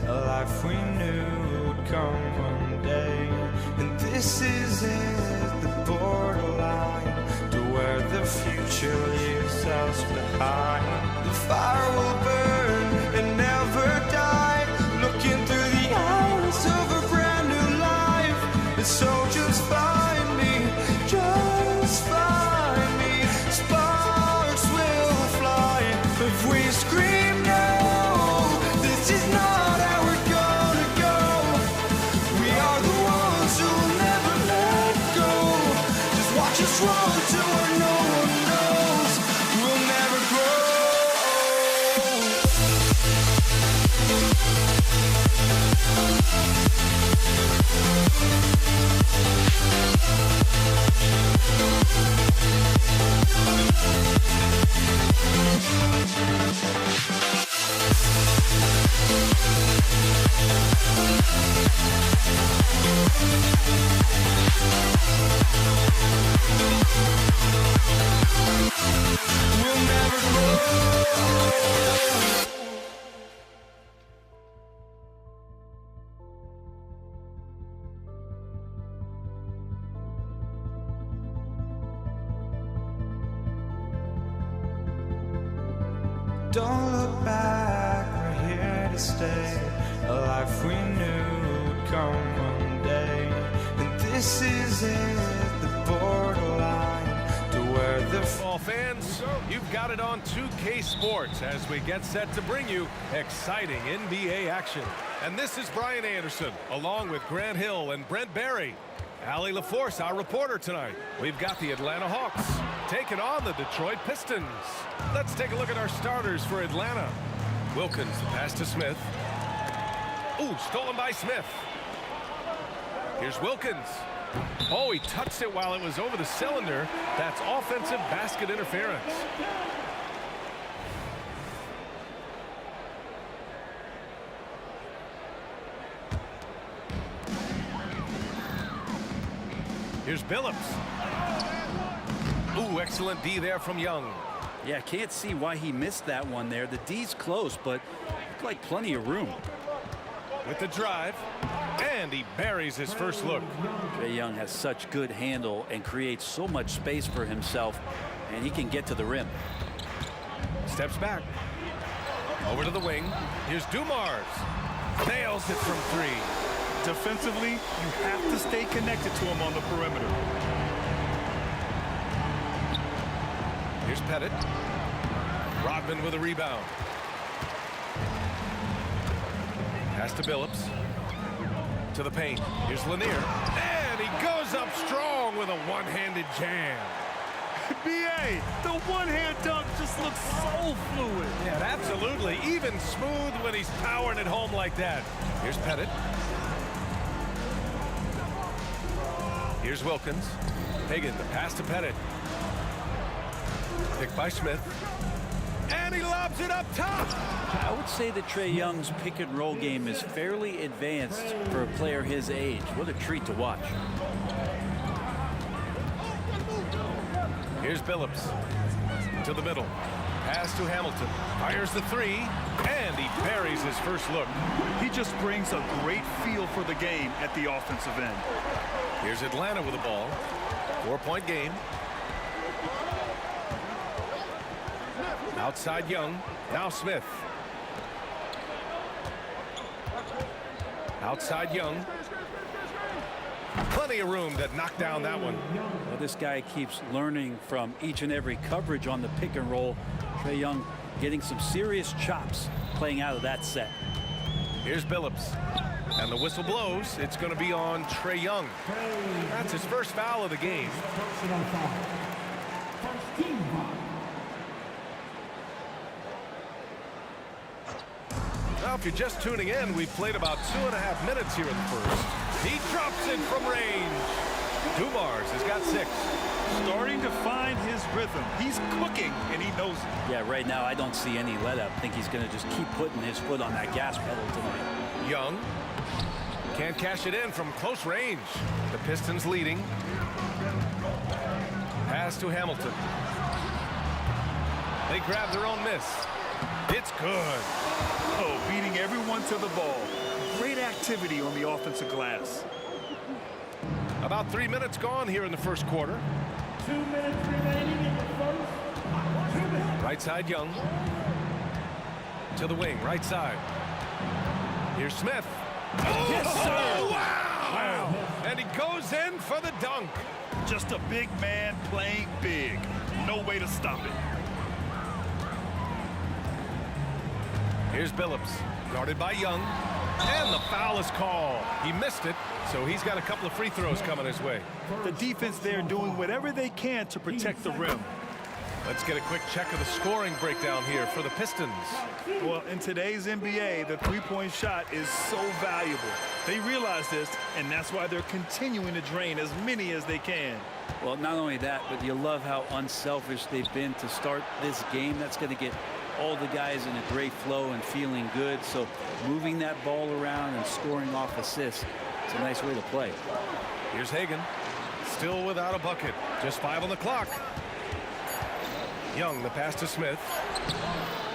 A life we knew would come one day. And this is it, the borderline to where the future leaves us behind. The fire will burn and never die, looking through the eyes of a brand new life. And so just find me, just find me. Sparks will fly if we scream no. This is not how we're gonna go. We are the ones who will never let go. Just watch us run to where no one knows. We'll never grow. We'll never grow. Don't look back, we're here to stay. A life we knew would come one day. And this is it, the borderline to where the Football fans, you've got it on 2K Sports as we get set to bring you exciting NBA action. And this is Brian Anderson, along with Grant Hill and Brent Barry. Allie LaForce, our reporter tonight. We've got the Atlanta Hawks taking on the Detroit Pistons. Let's take a look at our starters for Atlanta. Wilkins, the pass to Smith. Ooh, stolen by Smith. Here's Wilkins. Oh, he touched it while it was over the cylinder. That's offensive basket interference. Here's Billups. Ooh, excellent D there from Young. Yeah, can't see why he missed that one there. The D's close, but looked like plenty of room. With the drive, and he buries his first look. Trae Young has such good handle and creates so much space for himself, and he can get to the rim. Steps back. Over to the wing. Here's Dumars. Nails it from three. Defensively, you have to stay connected to him on the perimeter. Here's Pettit. Rodman with a rebound. Pass to Billups. To the paint. Here's Lanier. And he goes up strong with a one-handed jam. B.A., the one-hand dunk just looks so fluid. Yeah, absolutely. Even smooth when he's powering it home like that. Here's Pettit. Here's Wilkins. Hagan, the pass to Pettit. Picked by Smith. And he lobs it up top. I would say that Trae Young's pick and roll game is fairly advanced for a player his age. What a treat to watch. Here's Billups. To the middle. Pass to Hamilton. Fires the three. And he buries his first look. He just brings a great feel for the game at the offensive end. Here's Atlanta with the ball. 4-point game. Outside Young. Now Smith. Outside Young. Plenty of room to knock down that one. Well, this guy keeps learning from each and every coverage on the pick and roll. Trae Young getting some serious chops playing out of that set. Here's Billups. And the whistle blows. It's going to be on Trae Young. That's his first foul of the game. Now, if you're just tuning in, we've played about 2.5 minutes here in the first. He drops it from range. Dumars has got 6. Starting to find his rhythm. He's cooking, and he knows it. Yeah, right now I don't see any let up. I think he's going to just keep putting his foot on that gas pedal tonight. Young can't cash it in from close range. The Pistons leading. Pass to Hamilton. They grab their own miss. It's good. Oh, beating everyone to the ball. Great activity on the offensive glass. About 3 minutes gone here in the first quarter. 2 minutes remaining in the first. 2 minutes. Right side, Young. To the wing, right side. Here's Smith. Oh, Yes, sir. Wow! And he goes in for the dunk. Just a big man playing big. No way to stop it. Here's Billups, guarded by Young. And the foul is called. He missed it, so he's got a couple of free throws coming his way. The defense there doing whatever they can to protect the rim. Let's get a quick check of the scoring breakdown here for the Pistons. Well, in today's NBA, the three-point shot is so valuable. They realize this, and that's why they're continuing to drain as many as they can. Well, not only that, but you love how unselfish they've been to start this game. That's going to get all the guys in a great flow and feeling good. So moving that ball around and scoring off assists, it's a nice way to play. Here's Hagan, still without a bucket. Just 5 on the clock. Young, the pass to Smith.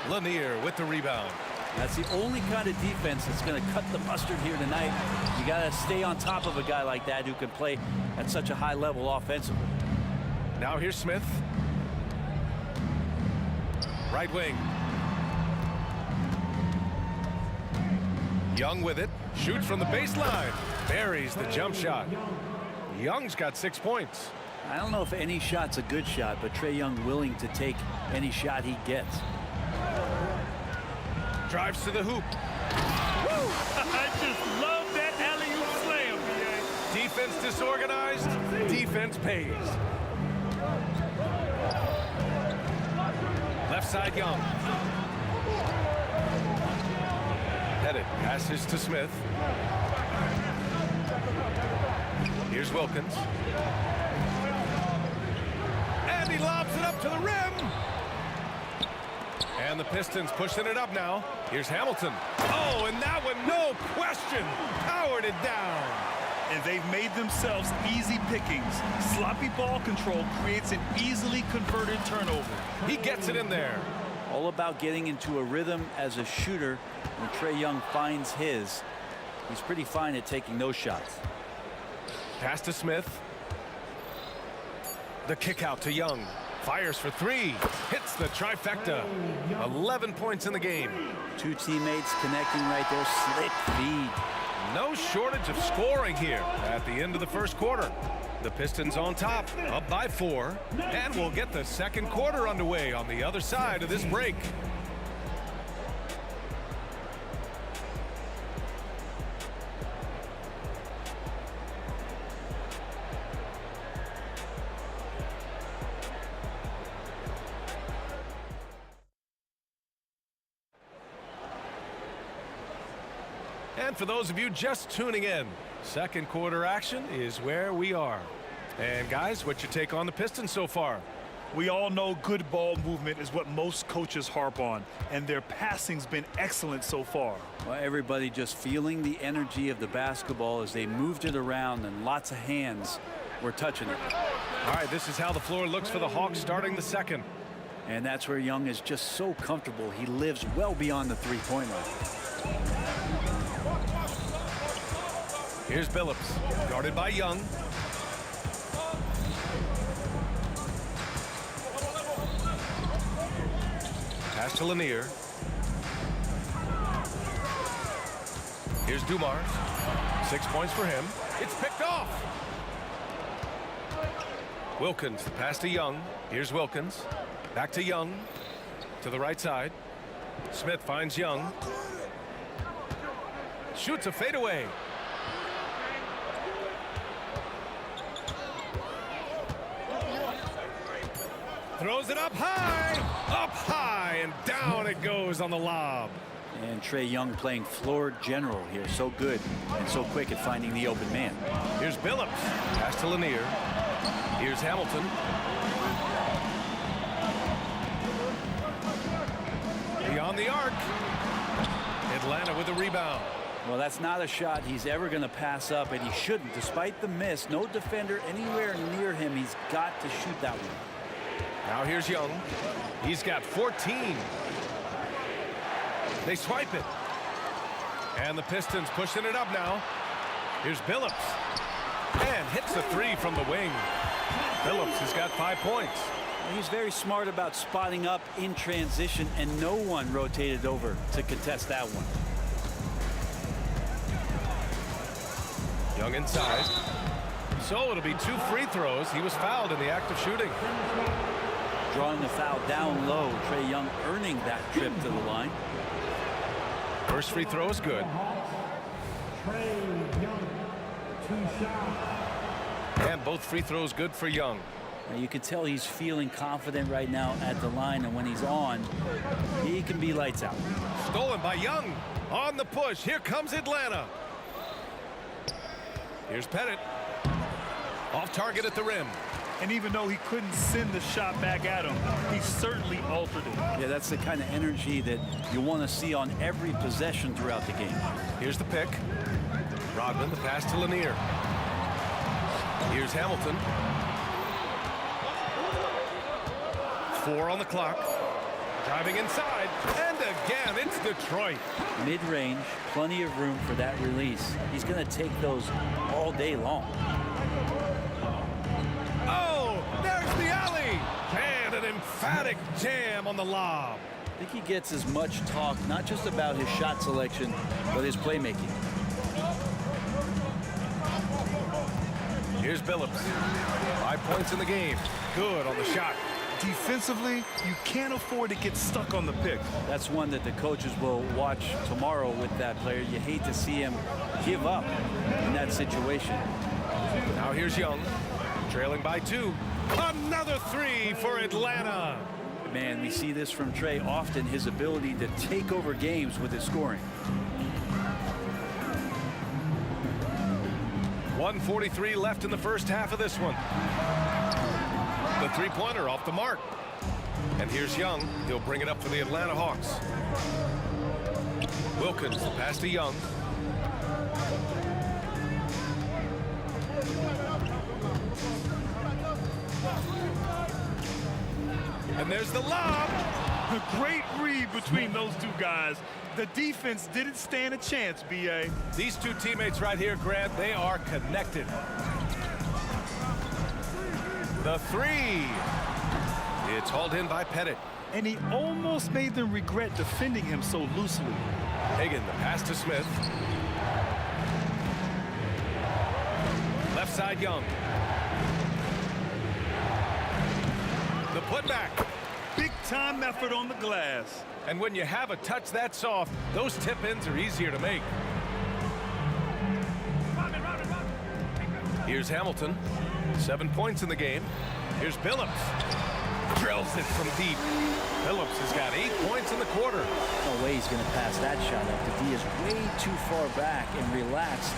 Lanier with the rebound. That's the only kind of defense that's going to cut the mustard here tonight. You got to stay on top of a guy like that who can play at such a high level offensively. Now here's Smith. Right wing. Young with it. Shoots from the baseline. Buries the jump shot. Young's got 6 points. I don't know if any shot's a good shot, but Trae Young willing to take any shot he gets. Drives to the hoop. Woo! I just love that alley-oop slam, BA. Defense disorganized. Defense pays. Left side, Young. Headed. Passes to Smith. Here's Wilkins. And he lobs it up to the rim. And the Pistons pushing it up now. Here's Hamilton. Oh, and that one, no question, powered it down. And they've made themselves easy pickings. Sloppy ball control creates an easily converted turnover. He gets it in there. All about getting into a rhythm as a shooter. When Trae Young finds his, he's pretty fine at taking those shots. Pass to Smith. The kick out to Young. Fires for 3. Hits the trifecta. 11 points in the game. 2 teammates connecting right there. Slick feed. No shortage of scoring here at the end of the first quarter. The Pistons on top, up by 4. And we'll get the second quarter underway on the other side of this break. And for those of you just tuning in, second quarter action is where we are. And guys, what's your take on the Pistons so far? We all know good ball movement is what most coaches harp on, and their passing's been excellent so far. Well, everybody just feeling the energy of the basketball as they moved it around, and lots of hands were touching it. All right, this is how the floor looks for the Hawks starting the second. And that's where Young is just so comfortable. He lives well beyond the three-point line. Here's Billups, guarded by Young. Pass to Lanier. Here's Dumars. 6 points for him. It's picked off. Wilkins, the pass to Young. Here's Wilkins. Back to Young. To the right side. Smith finds Young. Shoots a fadeaway. Throws it up high, and down it goes on the lob. And Trae Young playing floor general here. So good and so quick at finding the open man. Here's Billups. Pass to Lanier. Here's Hamilton. Beyond the arc. Atlanta with a rebound. Well, that's not a shot he's ever going to pass up, and he shouldn't. Despite the miss, no defender anywhere near him. He's got to shoot that one. Now here's Young. He's got 14. They swipe it. And the Pistons pushing it up now. Here's Billups. And hits the three from the wing. Billups has got 5 points. He's very smart about spotting up in transition, and no one rotated over to contest that one. Young inside. So it'll be 2 free throws. He was fouled in the act of shooting. Drawing the foul down low. Trae Young earning that trip to the line. First free throw is good. Trae Young, 2 shots. And both free throws good for Young. Now you can tell he's feeling confident right now at the line, and when he's on, he can be lights out. Stolen by Young. On the push. Here comes Atlanta. Here's Pettit. Off target at the rim. And even though he couldn't send the shot back at him, he certainly altered it. Yeah, that's the kind of energy that you want to see on every possession throughout the game. Here's the pick. Rodman, the pass to Lanier. Here's Hamilton. 4 on the clock. Driving inside. And again, it's Detroit. Mid-range, plenty of room for that release. He's going to take those all day long. Oh, there's the alley. And an emphatic jam on the lob. I think he gets as much talk, not just about his shot selection, but his playmaking. Here's Billups. 5 points in the game. Good on the shot. Defensively, you can't afford to get stuck on the pick. That's one that the coaches will watch tomorrow with that player. You hate to see him give up in that situation. Now here's Young, trailing by 2. Another 3 for Atlanta. Man, we see this from Trae often, his ability to take over games with his scoring. 1:43 left in the first half of this one. The three-pointer off the mark. And here's Young. He'll bring it up for the Atlanta Hawks. Wilkins, the pass to Young. And there's the lob. A great read between those two guys. The defense didn't stand a chance, B.A. These two teammates right here, Grant, they are connected. The 3. It's hauled in by Pettit. And he almost made them regret defending him so loosely. Hagan, the pass to Smith. Left side, Young. The putback. Big time effort on the glass. And when you have a touch that soft, those tip-ins are easier to make. Here's Hamilton. 7 points in the game. Here's Billups. Drills it from deep. Billups has got 8 points in the quarter. No way he's going to pass that shot up. The D is way too far back and relaxed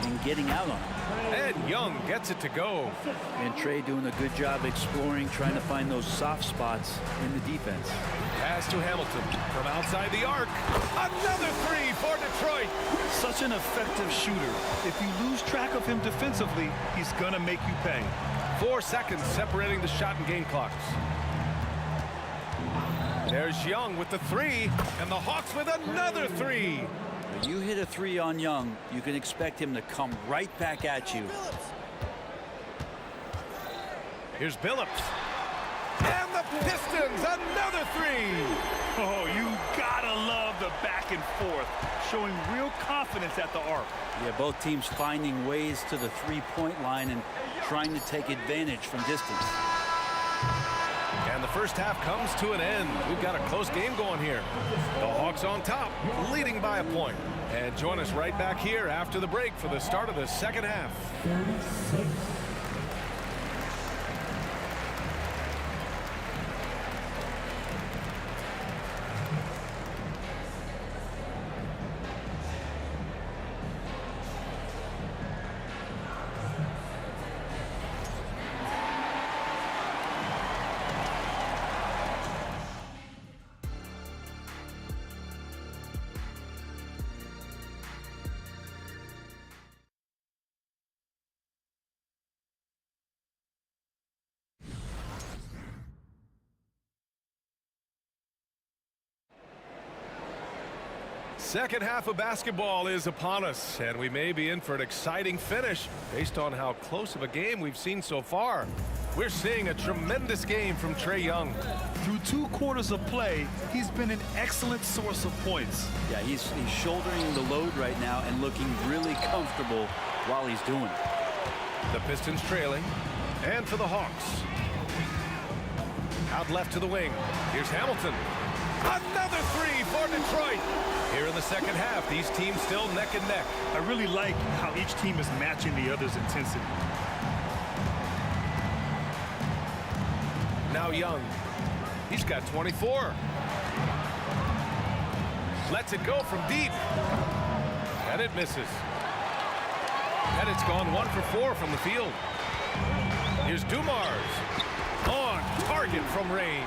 in getting out on it. And Young gets it to go. And Trae doing a good job exploring, trying to find those soft spots in the defense. Pass to Hamilton from outside the arc. Another 3 for Detroit. Such an effective shooter. If you lose track of him defensively, he's going to make you pay. 4 seconds separating the shot and game clocks. There's Young with the 3, and the Hawks with another 3. When you hit a 3 on Young, you can expect him to come right back at you. Here's Billups. And the Pistons, another 3. Oh, you gotta love the back and forth, showing real confidence at the arc. Yeah, both teams finding ways to the three-point line and trying to take advantage from distance. And the first half comes to an end. We've got a close game going here. The Hawks on top, leading by a point. And join us right back here after the break for the start of the second half. 36. Second half of basketball is upon us, and we may be in for an exciting finish based on how close of a game we've seen so far. We're seeing a tremendous game from Trae Young. Through 2 quarters of play, he's been an excellent source of points. Yeah, he's shouldering the load right now and looking really comfortable while he's doing it. The Pistons trailing, and for the Hawks. Out left to the wing. Here's Hamilton. Another three for Detroit. Here in the second half, these teams still neck and neck. I really like how each team is matching the other's intensity. Now Young. He's got 24. Lets it go from deep. And it misses. Pettit's gone 1 for 4 from the field. Here's Dumars. On target from range.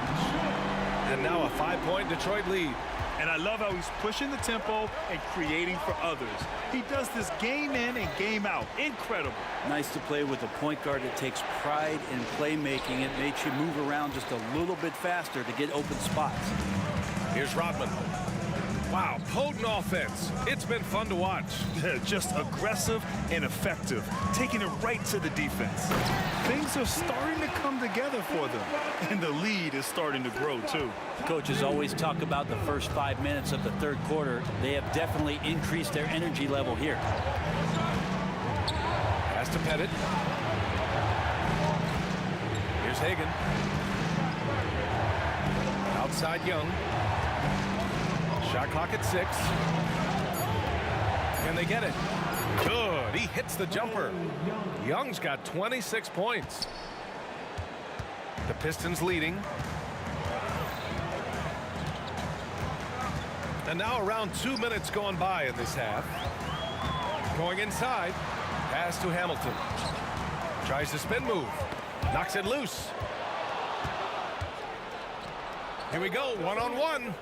And now a 5-point Detroit lead. And I love how he's pushing the tempo and creating for others. He does this game in and game out. Incredible. Nice to play with a point guard that takes pride in playmaking. It makes you move around just a little bit faster to get open spots. Here's Rodman. Wow, potent offense. It's been fun to watch. Just aggressive and effective, taking it right to the defense. Things are starting to come together for them, and the lead is starting to grow too. Coaches always talk about the first 5 minutes of the third quarter. They have definitely increased their energy level here. Pass to Pettit. Here's Hagan. Outside Young. Shot clock at 6. And they get it. Good. He hits the jumper. Young's got 26 points. The Pistons leading. And now around 2 minutes gone by in this half. Going inside. Pass to Hamilton. Tries the spin move. Knocks it loose. Here we go. 1-on-1.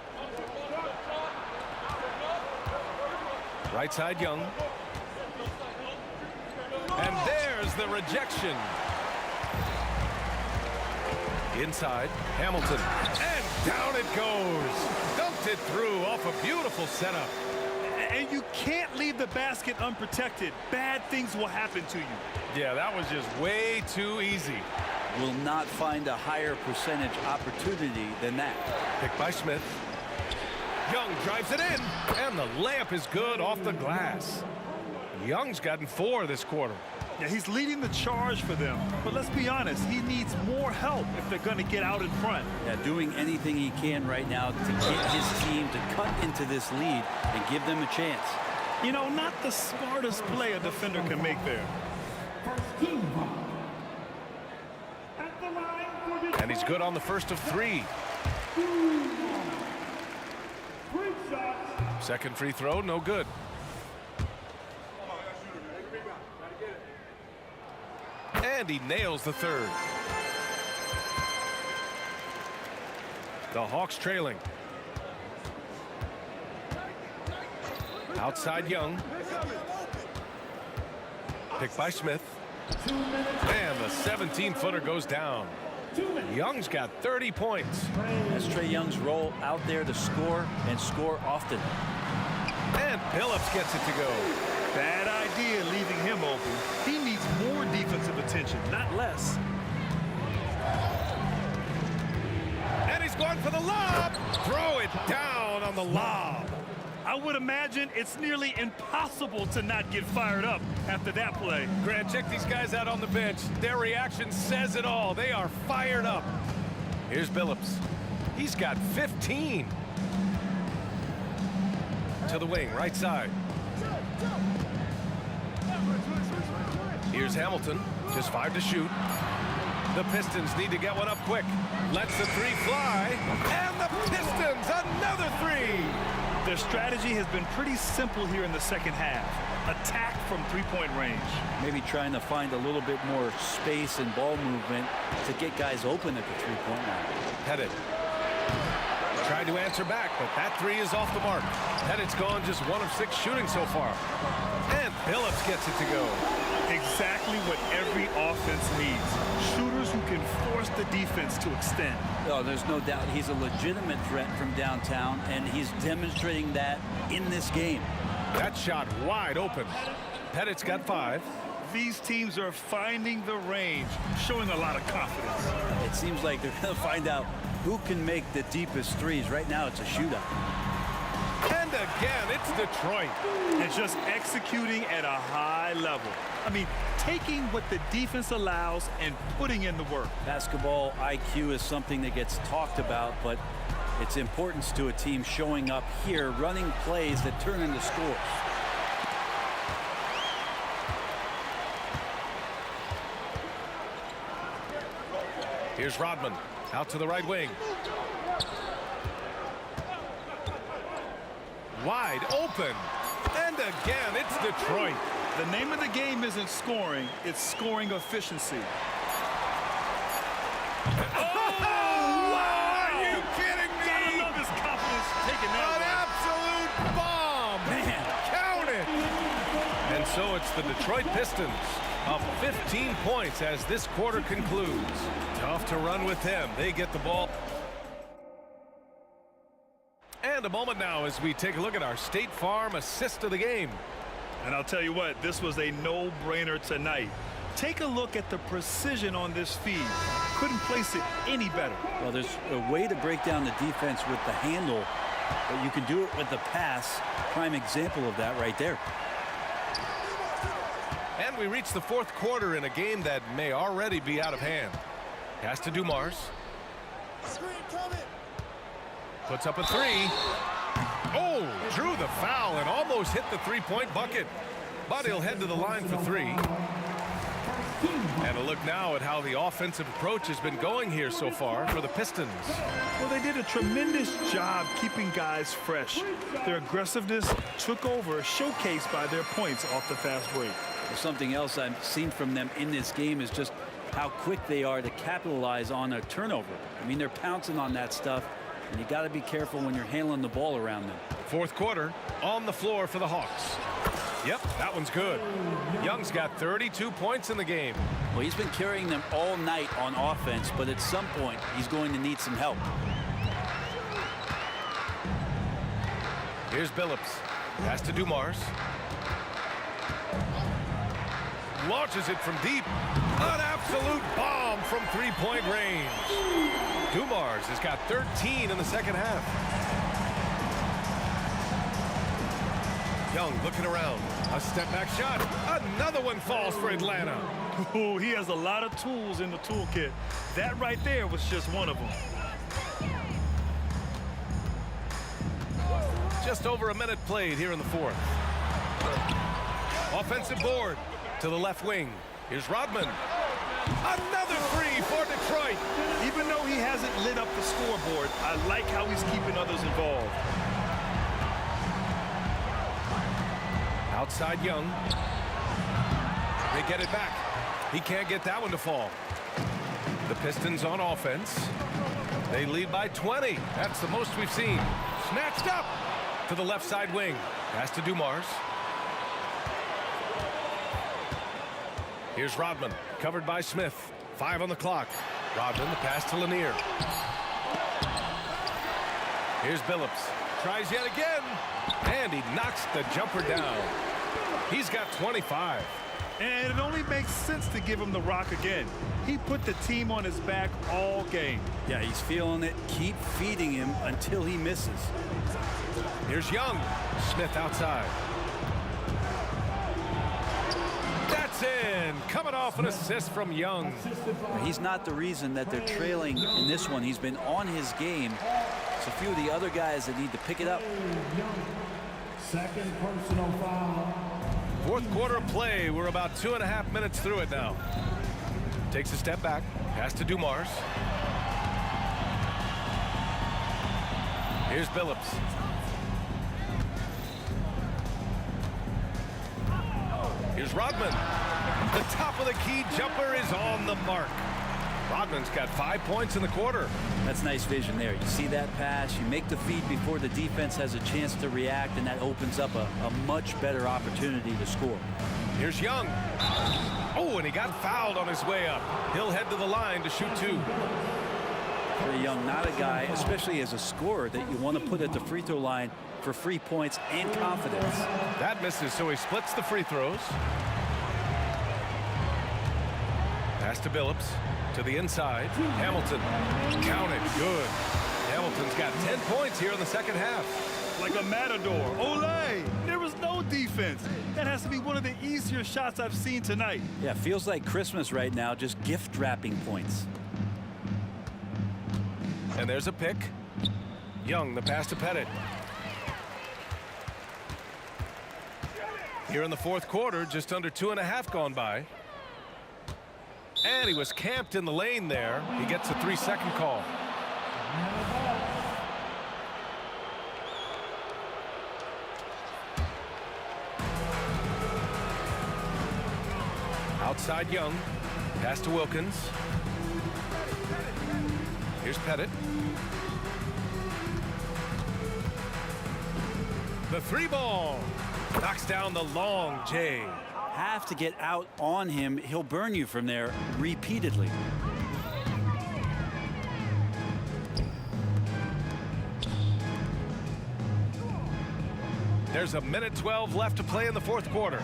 Right side Young. And there's the rejection. Inside, Hamilton. And down it goes. Dumped it through off a beautiful setup. And you can't leave the basket unprotected. Bad things will happen to you. Yeah, that was just way too easy. Will not find a higher percentage opportunity than that. Picked by Smith. Young drives it in, and the layup is good off the glass. Young's gotten 4 this quarter. Yeah, he's leading the charge for them. But let's be honest, he needs more help if they're going to get out in front. Yeah, doing anything he can right now to get his team to cut into this lead and give them a chance. You know, not the smartest play a defender can make there. And he's good on the first of 3. Second free throw, no good. And he nails the third. The Hawks trailing. Outside Young. Picked by Smith. And the 17-footer goes down. Young's got 30 points. That's Trae Young's role out there to score and score often. And Billups gets it to go. Bad idea leaving him open. He needs more defensive attention, not less. And he's going for the lob. Throw it down on the lob. I would imagine it's nearly impossible to not get fired up after that play. Grant, check these guys out on the bench. Their reaction says it all. They are fired up. Here's Billups. He's got 15. To the wing, right side. Here's Hamilton. Just 5 to shoot. The Pistons need to get one up quick. Lets the 3 fly. And the Pistons, another 3. Their strategy has been pretty simple here in the second half. Attack from 3-point range. Maybe trying to find a little bit more space and ball movement to get guys open at the 3-point line. Pettit tried to answer back, but that 3 is off the mark. Pettit's gone just 1 of 6 shooting so far. And Billups gets it to go. Exactly what every offense needs. Shooters who can force the defense to extend. Oh, there's no doubt he's a legitimate threat from downtown, and he's demonstrating that in this game. That shot wide open. Pettit's got 5. These teams are finding the range, showing a lot of confidence. It seems like they're going to find out who can make the deepest threes. Right now, it's a shootout. And again, it's Detroit. And just executing at a high level. I mean, taking what the defense allows and putting in the work. Basketball IQ is something that gets talked about, but its importance to a team showing up here, running plays that turn into scores. Here's Rodman out to the right wing. Wide open. And again, it's Detroit. The name of the game isn't scoring, it's scoring efficiency. Oh, wow! Are you kidding me? Gotta love his confidence taking that An absolute bomb. Man, count it. And so it's the Detroit Pistons up 15 points as this quarter concludes. Tough to run with them. They get the ball. And a moment now as we take a look at our State Farm assist of the game. And I'll tell you what, this was a no-brainer tonight. Take a look at the precision on this feed. Couldn't place it any better. well, there's a way to break down the defense with the handle, but you can do it with the pass. Prime example of that right there. And we reach the fourth quarter in a game that may already be out of hand. Has to do Mars. Puts up a 3. Oh, drew the foul and almost hit the three-point bucket. But he'll head to the line for 3. And a look now at how the offensive approach has been going here so far for the Pistons. Well, they did a tremendous job keeping guys fresh. Their aggressiveness took over, showcased by their points off the fast break. Well, something else I've seen from them in this game is just how quick they are to capitalize on a turnover. I mean, they're pouncing on that stuff, and you got to be careful when you're handling the ball around them. Fourth quarter on the floor for the Hawks. Yep, that one's good. Young's got 32 points in the game. Well, he's been carrying them all night on offense, but at some point, he's going to need some help. Here's Billups. Has to do Mars. Launches it from deep. An absolute bomb from three-point range. Dumars has got 13 in the second half. Young looking around. A step-back shot. Another one falls for Atlanta. Oh, he has a lot of tools in the toolkit. That right there was just one of them. Just over a minute played here in the fourth. Offensive board to the left wing. Here's Rodman. Another 3 for Detroit. Even though he hasn't lit up the scoreboard, I like how he's keeping others involved. Outside Young. They get it back. He can't get that one to fall. The Pistons on offense. They lead by 20. That's the most we've seen. Snatched up to the left side wing. Has to do Mars. Here's Rodman, covered by Smith. 5 on the clock. Rodman, the pass to Lanier. Here's Billups. Tries yet again. And he knocks the jumper down. He's got 25. And it only makes sense to give him the rock again. He put the team on his back all game. Yeah, he's feeling it. Keep feeding him until he misses. Here's Young. Smith outside. That's in. Coming off an assist from Young. He's not the reason that they're trailing in this one. He's been on his game. It's a few of the other guys that need to pick it up. Second personal foul. Fourth quarter of play. We're about 2.5 minutes through it now. Takes a step back. Has to do Mars. Here's Billups. Here's Rodman. The top of the key jumper is on the mark. Rodman's got 5 points in the quarter. That's nice vision there. You see that pass, you make the feed before the defense has a chance to react, and that opens up a much better opportunity to score. Here's Young. Oh, and he got fouled on his way up. He'll head to the line to shoot 2. Trae Young, not a guy, especially as a scorer, that you want to put at the free throw line for free points and confidence. That misses, so he splits the free throws. Pass to Billups, to the inside. Hamilton, count it, good. Hamilton's got 10 points here in the second half. Like a matador. Olé! There was no defense. That has to be one of the easier shots I've seen tonight. Yeah, feels like Christmas right now, just gift wrapping points. And there's a pick. Young, the pass to Pettit. Here in the fourth quarter, just under 2.5 gone by. And he was camped in the lane there. He gets a 3-second call. Outside Young. Pass to Wilkins. Here's Pettit. The 3 ball. Knocks down the long J. Have to get out on him. He'll burn you from there repeatedly. There's a minute 12 left to play in the fourth quarter.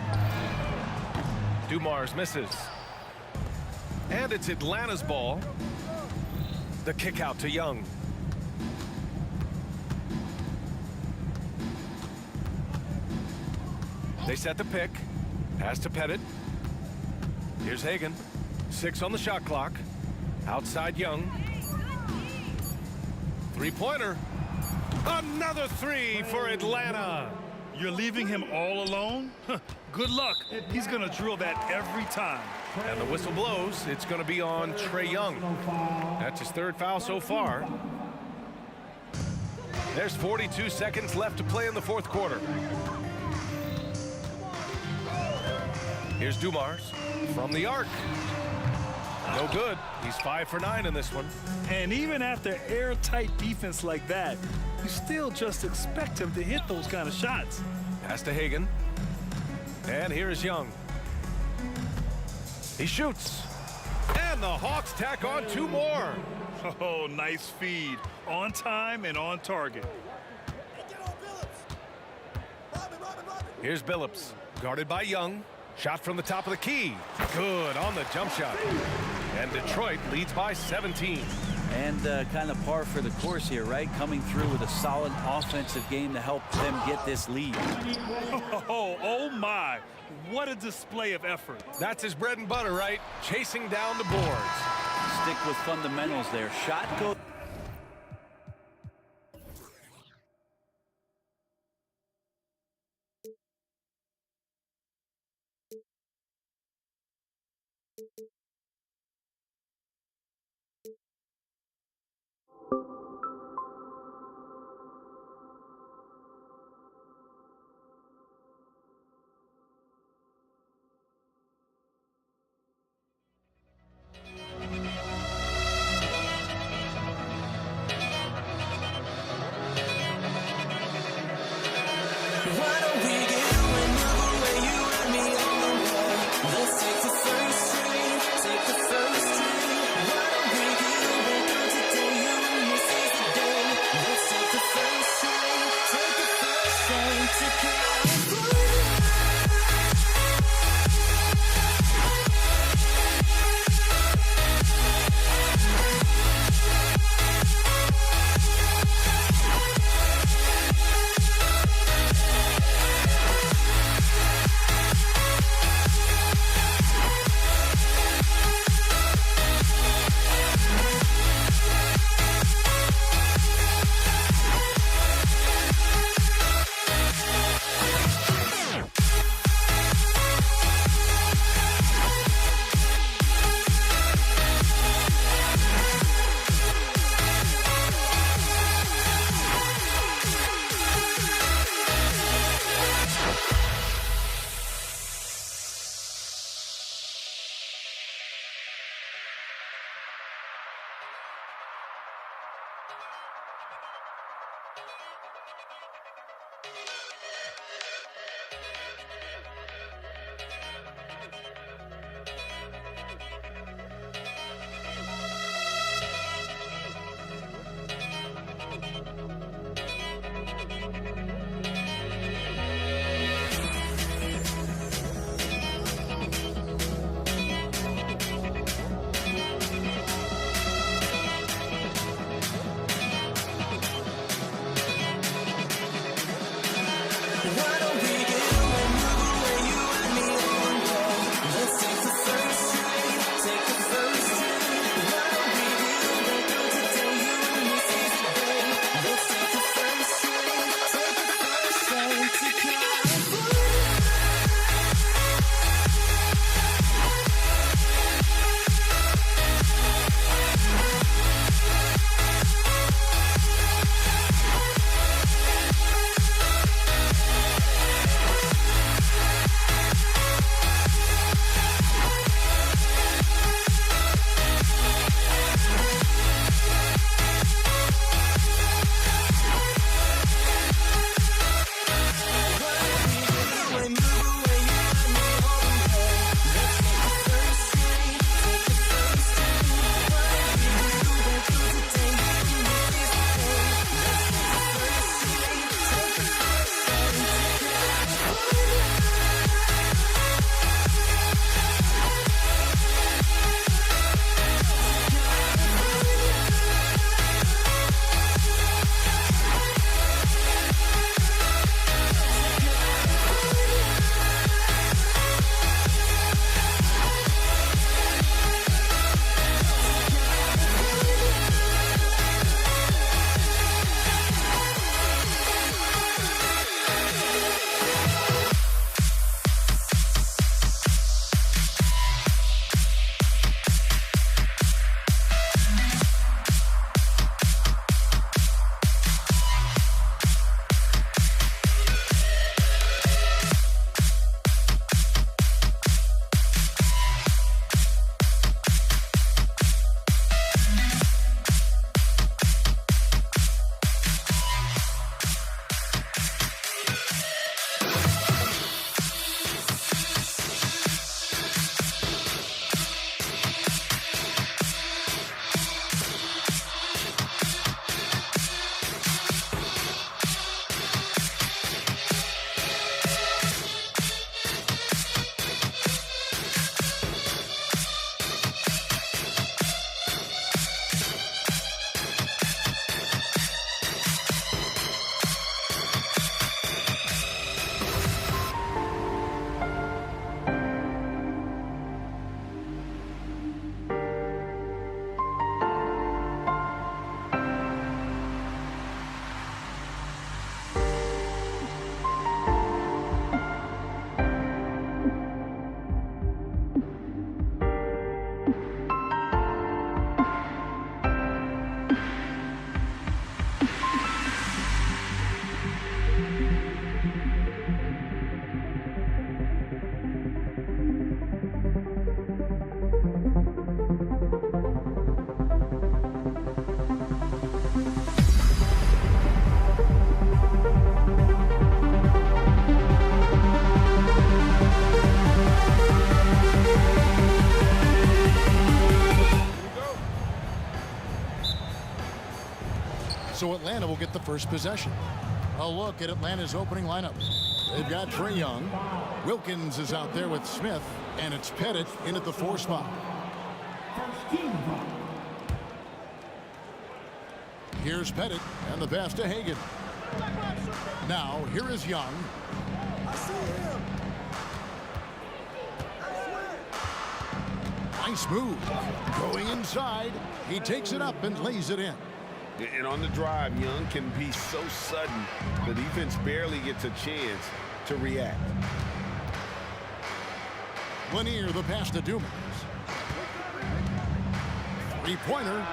Dumars misses. And it's Atlanta's ball. The kick out to Young. They set the pick. Pass to Pettit. Here's Hagan. 6 on the shot clock. Outside Young. 3-pointer. Another 3 for Atlanta. You're leaving him all alone? Good luck. He's going to drill that every time. And the whistle blows. It's going to be on Trae Young. That's his 3rd foul so far. There's 42 seconds left to play in the fourth quarter. Here's Dumars from the arc. No good. He's 5 for 9 in this one. And even after airtight defense like that, you still just expect him to hit those kind of shots. Pass to Hagan. And here is Young. He shoots. And the Hawks tack on 2 more. Oh, nice feed. On time and on target. Here's Billups. Guarded by Young. Shot from the top of the key. Good on the jump shot. And Detroit leads by 17. And kind of par for the course here, right? Coming through with a solid offensive game to help them get this lead. Oh my. What a display of effort. That's his bread and butter, right? Chasing down the boards. Stick with fundamentals there. Shot goes. Take the first tree. Why don't we get back on today? You and me say So Atlanta will get the first possession. A look at Atlanta's opening lineup. They've got Trae Young. Wilkins is out there with Smith, and it's Pettit in at the 4 spot. Here's Pettit, and the pass to Hagan. Now, here is Young. Nice move. Going inside. He takes it up and lays it in. And on the drive, Young can be so sudden, the defense barely gets a chance to react. Lanier, the pass to Dumas. Three-pointer.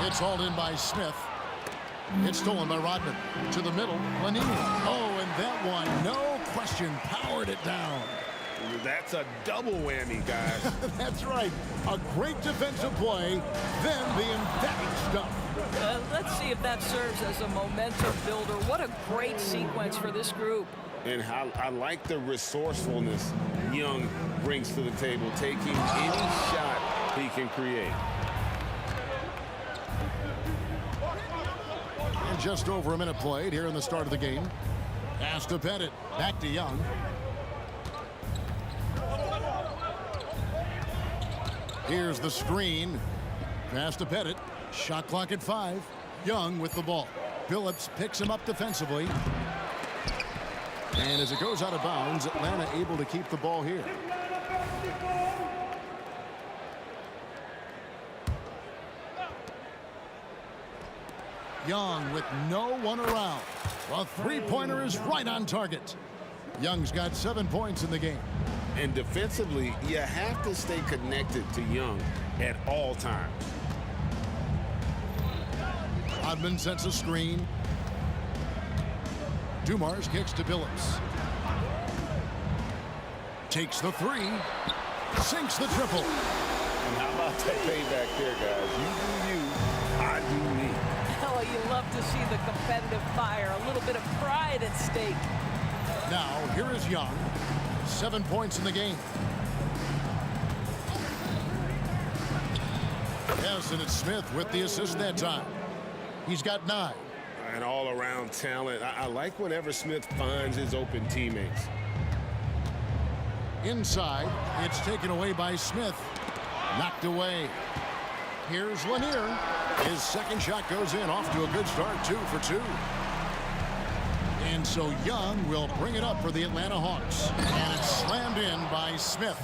It's hauled in by Smith. It's stolen by Rodman. To the middle, Lanier. Oh, and that one, no question, powered it down. That's a double whammy, guys. That's right. A great defensive play, then the emphatic stuff. Let's see if that serves as a momentum builder. What a great sequence for this group. And how I like the resourcefulness Young brings to the table, taking any shot he can create. And just over a minute played here in the start of the game. Pass to Pettit. Back to Young. Here's the screen. Pass to Pettit. Shot clock at 5. Young with the ball. Phillips picks him up defensively. And as it goes out of bounds, Atlanta able to keep the ball here. Young with no one around. A three-pointer is right on target. Young's got 7 points in the game. And defensively, you have to stay connected to Young at all times. Rodman sends a screen. Dumars kicks to Billups. Takes the 3. Sinks the triple. And how about that payback there, guys? You do you, I do me. Oh, you love to see the competitive fire. A little bit of pride at stake. Now, here is Young. 7 points in the game. Yes, and it's Smith with the assist that time. He's got 9. And all-around talent. I like whenever Smith finds his open teammates. Inside, it's taken away by Smith. Knocked away. Here's Lanier. His second shot goes in, off to a good start, 2 for 2. And so Young will bring it up for the Atlanta Hawks. And it's slammed in by Smith.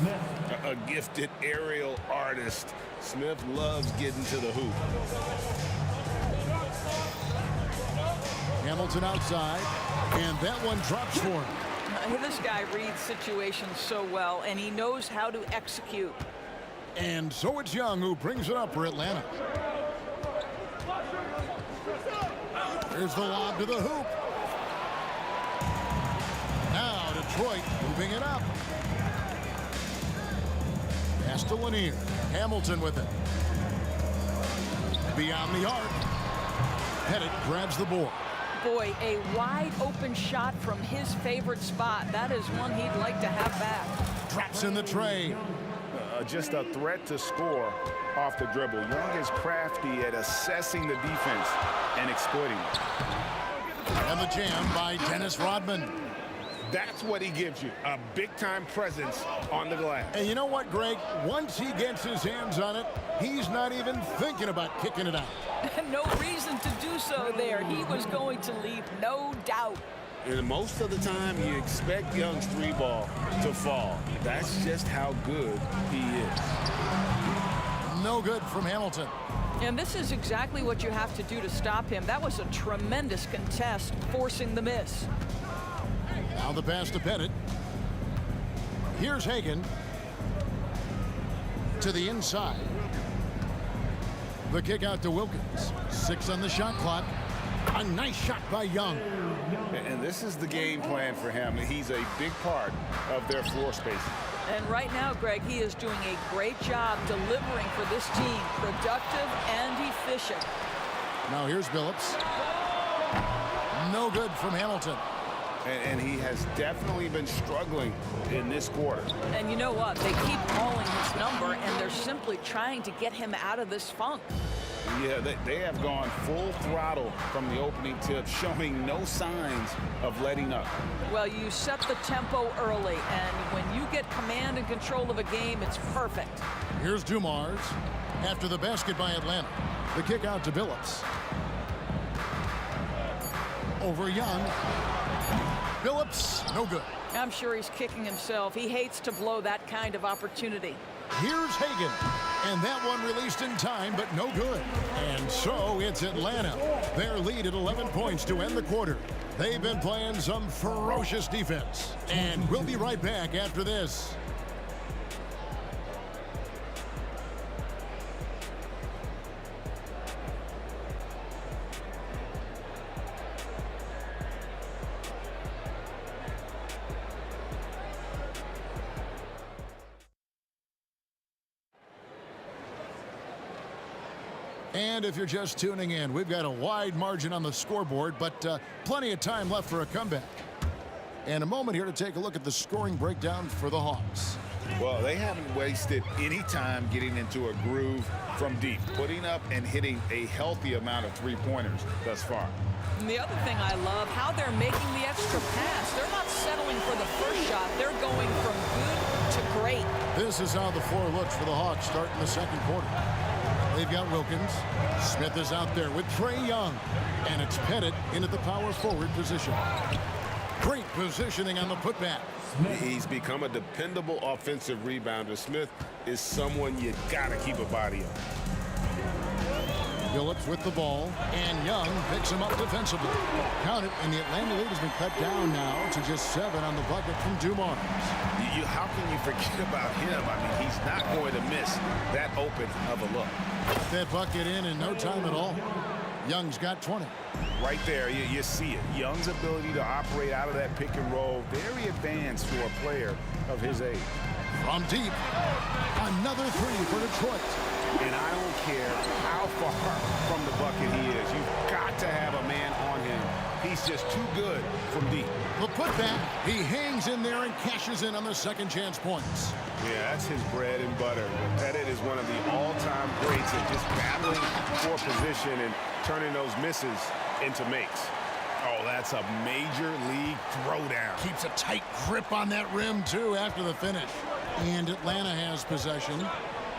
A gifted aerial artist. Smith loves getting to the hoop. Hamilton outside, and that one drops for him. This guy reads situations so well, and he knows how to execute. And so it's Young who brings it up for Atlanta. There's the lob to the hoop. Now Detroit moving it up. Pass to Lanier. Hamilton with it. Beyond the arc. Pettit grabs the board. Boy, a wide open shot from his favorite spot. That is one he'd like to have back. Drops in the tray. Just a threat to score off the dribble. Young is crafty at assessing the defense and exploiting it. And the jam by Dennis Rodman. That's what he gives you, a big-time presence on the glass. And you know what, Greg? Once he gets his hands on it, he's not even thinking about kicking it out. No reason to do so there. He was going to leave, no doubt. And most of the time, you expect Young's 3-ball to fall. That's just how good he is. No good from Hamilton. And this is exactly what you have to do to stop him. That was a tremendous contest, forcing the miss. Now the pass to Pettit. Here's Hagan. To the inside. The kick out to Wilkins. 6 on the shot clock. A nice shot by Young. And this is the game plan for him. He's a big part of their floor spacing. And right now, Greg, he is doing a great job delivering for this team. Productive and efficient. Now here's Billups. No good from Hamilton. And he has definitely been struggling in this quarter. And you know what? They keep calling his number, and they're simply trying to get him out of this funk. Yeah, they have gone full throttle from the opening tip, showing no signs of letting up. Well, you set the tempo early, and when you get command and control of a game, it's perfect. Here's Dumars after the basket by Atlanta. The kick out to Billups. Over Young. Billups, no good. I'm sure he's kicking himself. He hates to blow that kind of opportunity. Here's Hagan. And that one released in time, but no good. And so it's Atlanta. Their lead at 11 points to end the quarter. They've been playing some ferocious defense. And we'll be right back after this. And if you're just tuning in, we've got a wide margin on the scoreboard, but plenty of time left for a comeback. And a moment here to take a look at the scoring breakdown for the Hawks. Well, they haven't wasted any time getting into a groove from deep, putting up and hitting a healthy amount of three-pointers thus far. And the other thing I love, how they're making the extra pass. They're not settling for the first shot. They're going from good to great. This is how the floor looks for the Hawks starting the second quarter. They've got Wilkins. Smith is out there with Trae Young. And it's Pettit into the power forward position. Great positioning on the putback. He's become a dependable offensive rebounder. Smith is someone you got to keep a body on. Billups with the ball, and Young picks him up defensively. Count it, and the Atlanta lead has been cut down now to just 7 on the bucket from Dumars. How can you forget about him? I mean, he's not going to miss that open of a look. That bucket in no time at all. Young's got 20. Right there, you see it. Young's ability to operate out of that pick and roll, very advanced for a player of his age. From deep, another three for Detroit. And I don't care how far from the bucket he is. You've got to have a man on him. He's just too good from deep. The putback, he hangs in there and cashes in on the second chance points. Yeah, that's his bread and butter. Pettit is one of the all-time greats at just battling for position and turning those misses into makes. Oh, that's a major league throwdown. Keeps a tight grip on that rim, too, after the finish. And Atlanta has possession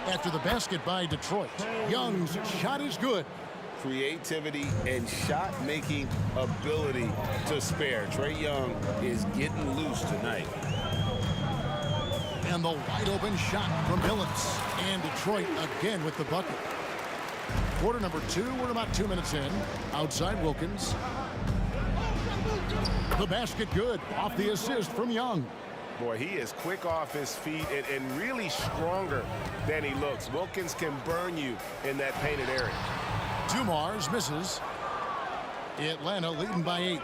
after the basket by Detroit. Young's shot is good. Creativity and shot-making ability to spare. Trae Young is getting loose tonight. And the wide-open shot from Billups. And Detroit again with the bucket. Quarter number 2, we're about 2 minutes in. Outside Wilkins. The basket good, off the assist from Young. Boy, he is quick off his feet and really stronger than he looks. Wilkins can burn you in that painted area. Dumars misses. Atlanta leading by 8.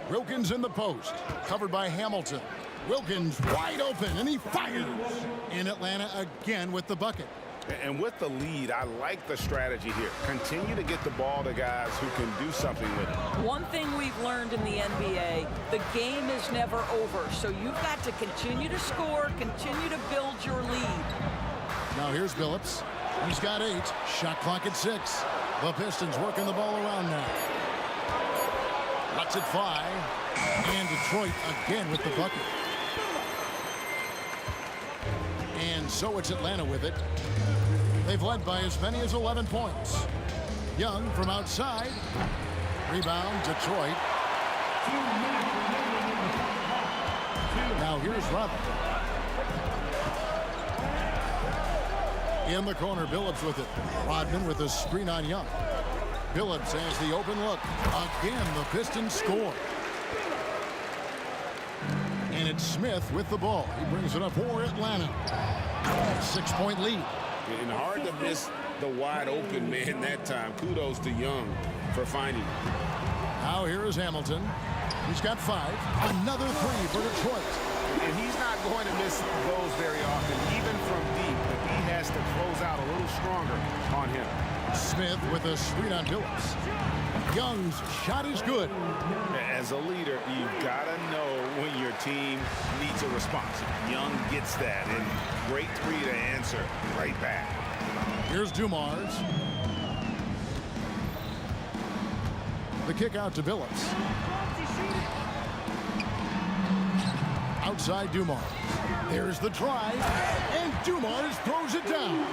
Wilkins in the post, covered by Hamilton. Wilkins wide open, and he fires. In Atlanta again with the bucket. And with the lead, I like the strategy here. Continue to get the ball to guys who can do something with it. One thing we've learned in the NBA, the game is never over. So you've got to continue to score, continue to build your lead. Now here's Billups. He's got 8. Shot clock at 6. The Pistons working the ball around now. Lets it fly. And Detroit again with the bucket. And so it's Atlanta with it. They've led by as many as 11 points. Young from outside. Rebound, Detroit. Now here's Rodman. In the corner, Billups with it. Rodman with a screen on Young. Billups has the open look. Again, the Pistons score. And it's Smith with the ball. He brings it up for Atlanta. 6-point lead. And hard to miss the wide open man that time. Kudos to Young for finding it. Now here is Hamilton. He's got 5. Another 3 for Detroit. And he's not going to miss those very often, even from deep. But he has to close out a little stronger on him. Smith with a screen on Billups. Young's shot is good. As a leader, you've got to know when your team needs a response. Young gets that, and great three to answer right back. Here's Dumars. The kick out to Billups. Outside Dumars. There's the drive, and Dumars throws it down.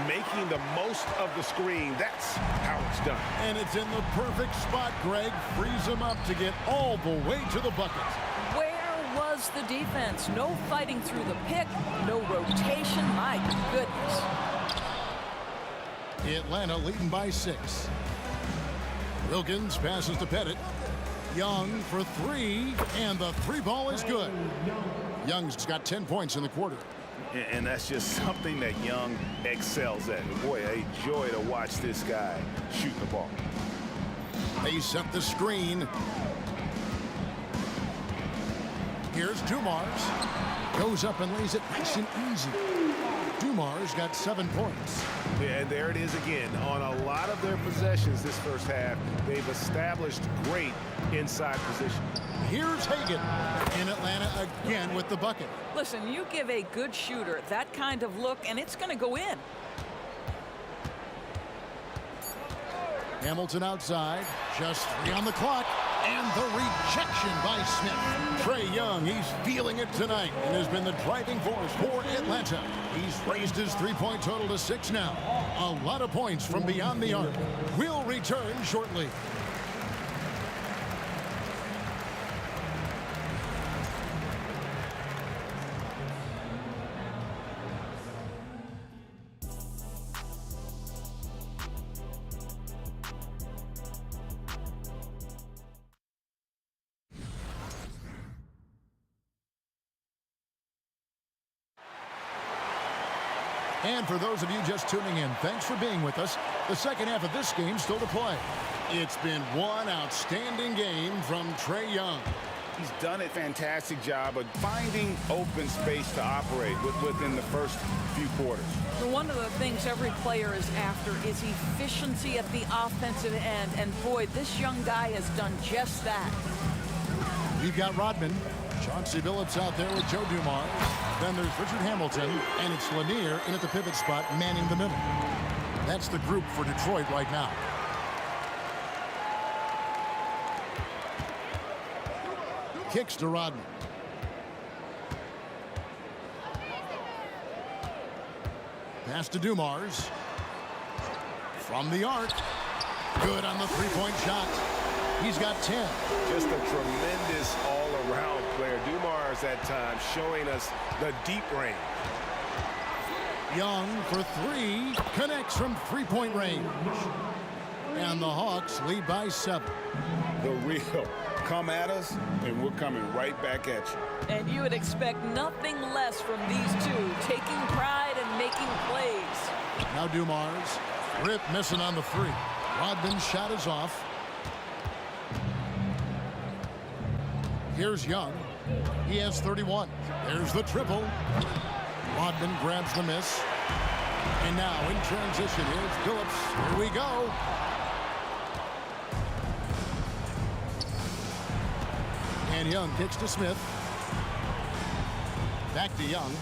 Making the most of the screen, that's how it's done. And it's in the perfect spot, Greg. Frees him up to get all the way to the bucket. Where was the defense? No fighting through the pick, no rotation. My goodness. Atlanta leading by 6. Wilkins passes to Pettit. Young for 3, and the 3 ball is good. Young's got 10 points in the quarter. And that's just something that Young excels at. Boy, a joy to watch this guy shoot the ball. They set the screen. Here's Dumars. Goes up and lays it nice and easy. Dumars got 7 points. Yeah, and there it is again. On a lot of their possessions this first half, they've established great inside position. Here's Hagan in Atlanta again with the bucket. Listen, you give a good shooter that kind of look, and it's going to go in. Hamilton outside, just 3 on the clock, and the rejection by Smith. Trae Young, he's feeling it tonight and has been the driving force for Atlanta. He's raised his 3-point total to 6 now. A lot of points from beyond the arc. We'll return shortly. And for those of you just tuning in, thanks for being with us. The second half of this game still to play. It's been one outstanding game from Trae Young. He's done a fantastic job of finding open space to operate within the first few quarters. One of the things every player is after is efficiency at the offensive end. And boy, this young guy has done just that. We've got Rodman. Chauncey Billups out there with Joe Dumars. Then there's Richard Hamilton, and it's Lanier in at the pivot spot, manning the middle. That's the group for Detroit right now. Kicks to Rodman. Pass to Dumars. From the arc. Good on the three-point shot. He's got 10. Just a tremendous all-around player. Dumars at times showing us the deep range. Young for 3. Connects from three-point range. And the Hawks lead by 7. The real. Come at us, and we're coming right back at you. And you would expect nothing less from these two, taking pride and making plays. Now Dumars. Rip missing on the 3. Rodman's shot is off. Here's Young. He has 31. There's the triple. Rodman grabs the miss. And now in transition, here's Billups. Here we go. And Young kicks to Smith. Back to Young.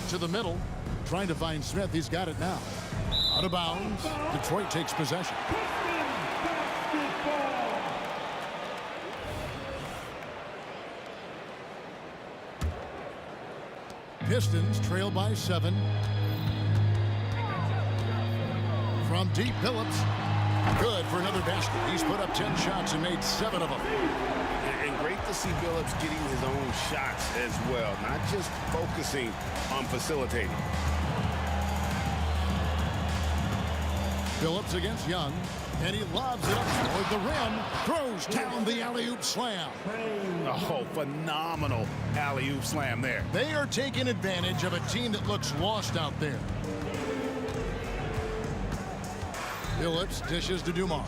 To the middle. Trying to find Smith. He's got it now. Out of bounds. Detroit takes possession. Pistons trail by 7. From deep, Billups. Good for another basket. He's put up 10 shots and made 7 of them. And great to see Billups getting his own shots as well, not just focusing on facilitating. Billups against Young, and he lobs it up toward the rim. Throws down the alley-oop slam. Oh, phenomenal alley-oop slam there. They are taking advantage of a team that looks lost out there. Billups dishes to Dumars.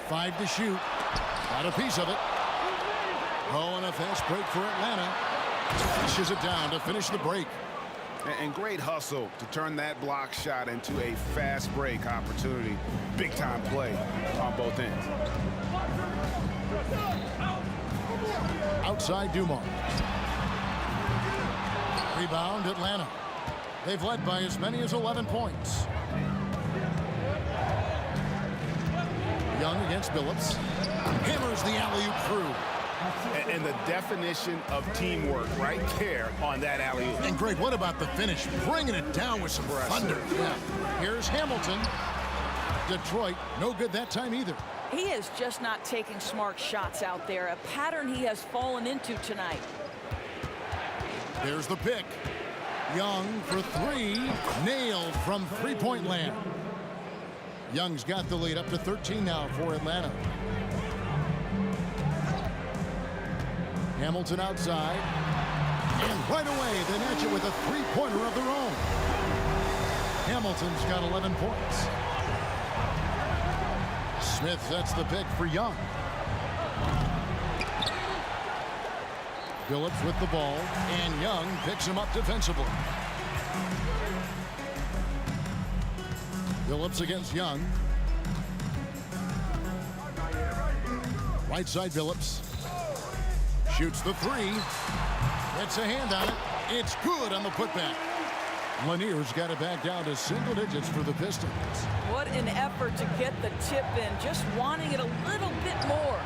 Five to shoot. Got a piece of it. Oh, and a fast break for Atlanta. Fishes it down to finish the break. And great hustle to turn that block shot into a fast break opportunity. Big time play on both ends. Outside Dumars. Rebound Atlanta. They've led by as many as 11 points. Young against Billups. Hammers the alley-oop through. And the definition of teamwork right there on that alley-oop. And Greg, what about the finish? Bringing it down with some thunder. Yeah. Here's Hamilton. Detroit, no good that time either. He is just not taking smart shots out there, a pattern he has fallen into tonight. There's the pick. Young for three. Nailed from three-point land. Young's got the lead up to 13 now for Atlanta. Hamilton outside. And right away, they match it with a three-pointer of their own. Hamilton's got 11 points. Smith sets the pick for Young. Billups with the ball, and Young picks him up defensively. Billups against Young. Right side Billups. Shoots the three. Gets a hand on it. It's good on the putback. Lanier's got it back down to single digits for the Pistons. What an effort to get the tip in, just wanting it a little bit more.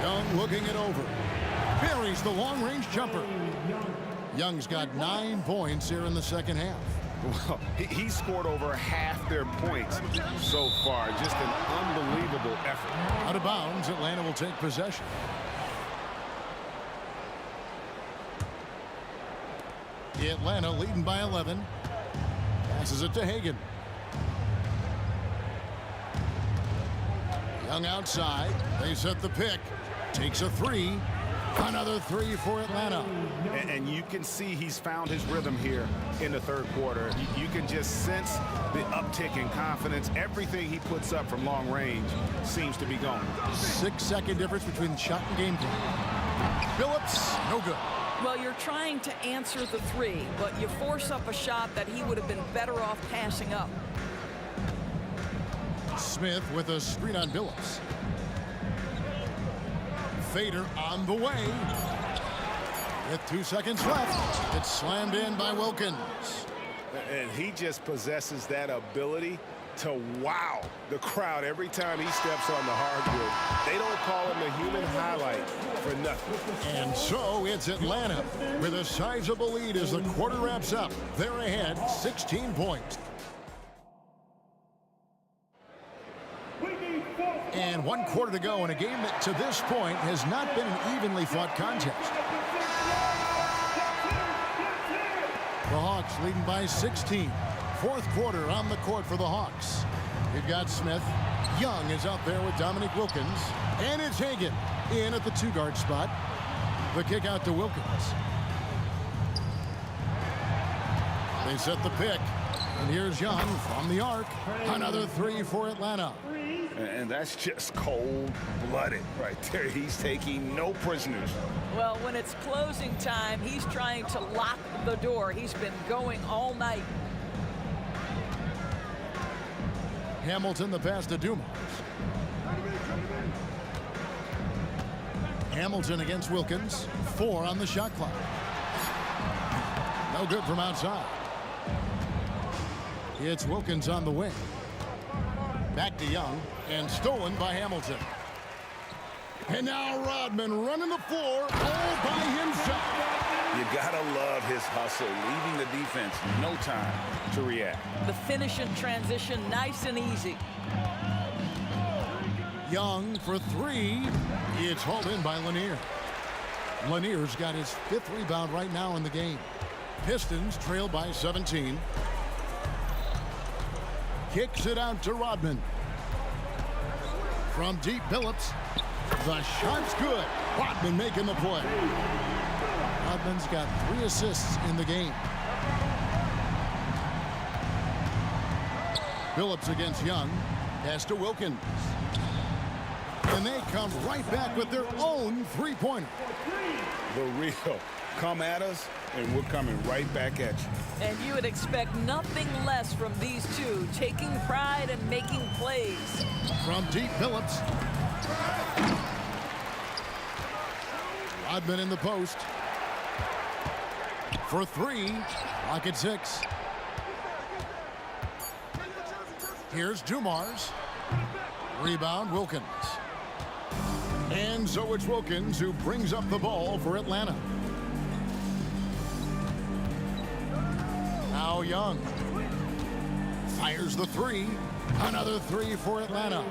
Young looking it over. Buries the long-range jumper. Young's got 9 points here in the second half. Well, he scored over half their points so far. Just an unbelievable effort. Out of bounds, Atlanta will take possession. Atlanta leading by 11. Passes it to Hagan. Young outside. They set the pick. Takes a three. Another three for Atlanta. And you can see he's found his rhythm here in the third quarter. You can just sense the uptick in confidence. Everything he puts up from long range seems to be going. 6-second difference between shot and game time. Billups, no good. Well, you're trying to answer the three, but you force up a shot that he would have been better off passing up. Smith with a screen on Billups. Fader on the way. With 2 seconds left, it's slammed in by Wilkins. And he just possesses that ability to wow the crowd every time he steps on the hardwood. They don't call him a human highlight for nothing. And so it's Atlanta with a sizable lead as the quarter wraps up. They're ahead 16 points. And 1 quarter to go in a game that to this point has not been an evenly fought contest. The Hawks leading by 16. Fourth quarter on the court for the Hawks. You've got Smith. Young is out there with Dominique Wilkins. And it's Hagan in at the 2-guard spot. The kick out to Wilkins. They set the pick. And here's Young from the arc. Another three for Atlanta. And that's just cold-blooded right there. He's taking no prisoners. Well, when it's closing time, he's trying to lock the door. He's been going all night. Hamilton the pass to Dumars. Hamilton against Wilkins. 4 on the shot clock. No good from outside. It's Wilkins on the wing. Back to Young and stolen by Hamilton. And now Rodman running the floor all by himself. You gotta love his hustle, leaving the defense no time to react. The finish in transition, nice and easy. Young for three. It's hauled in by Lanier. Lanier's got his 5th rebound right now in the game. Pistons trail by 17. Kicks it out to Rodman. From deep, Billups. The shot's good. Rodman making the play. Rodman's got 3 assists in the game. Billups against Young. Pass to Wilkins. And they come right back with their own three-pointer. The real come at us, and we're coming right back at you. And you would expect nothing less from these two, taking pride and making plays. From deep, Phillips. Rodman in the post. For three, clock at 6. Here's Dumars. Rebound, Wilkins. And so it's Wilkins who brings up the ball for Atlanta. Now Young. Fires the three. Another three for Atlanta.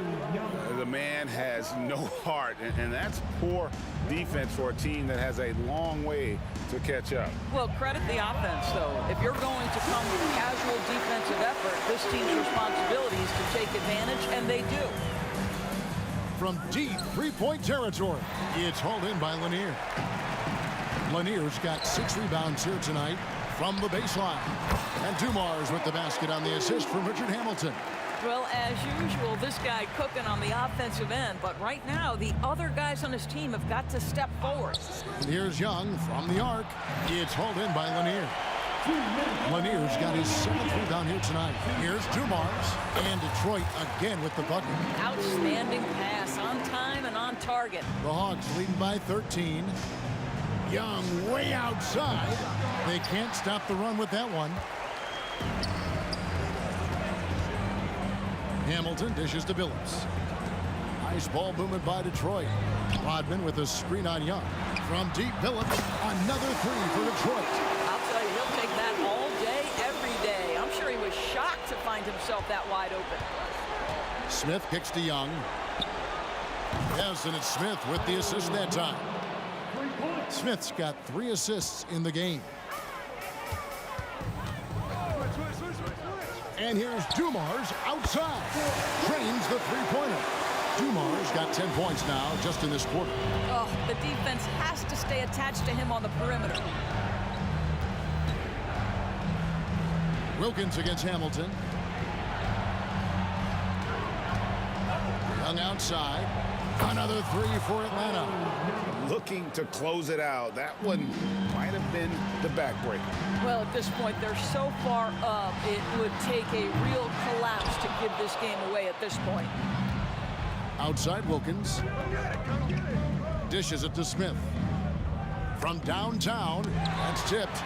The man has no heart, and that's poor defense for a team that has a long way to catch up. Well, credit the offense, though. If you're going to come with casual defensive effort, this team's responsibility is to take advantage, and they do. From deep three-point territory, it's hauled in by Lanier. Lanier's got 6 rebounds here tonight from the baseline. And Dumars with the basket on the assist from Richard Hamilton. Well, as usual, this guy cooking on the offensive end, but right now, the other guys on his team have got to step forward. And here's Young from the arc. It's hauled in by Lanier. Lanier's got his 7th rebound here tonight. Here's Dumars, and Detroit again with the bucket. Outstanding pass, on time and on target. The Hawks leading by 13. Young way outside. They can't stop the run with that one. Hamilton dishes to Billups. Nice ball movement by Detroit. Rodman with a screen on Young. From deep, Billups, another three for Detroit. I'll tell you, he'll take that all day, every day. I'm sure he was shocked to find himself that wide open. Smith kicks to Young. Yes, and it's Smith with the assist that time. Smith's got 3 assists in the game. And here's Dumars outside. Trains the three-pointer. Dumars got 10 points now just in this quarter. Oh, the defense has to stay attached to him on the perimeter. Wilkins against Hamilton. Young outside. Another three for Atlanta. Looking to close it out. That one might have been the backbreaker. Well, at this point, they're so far up, it would take a real collapse to give this game away at this point. Outside Wilkins. Dishes it to Smith. From downtown, that's tipped.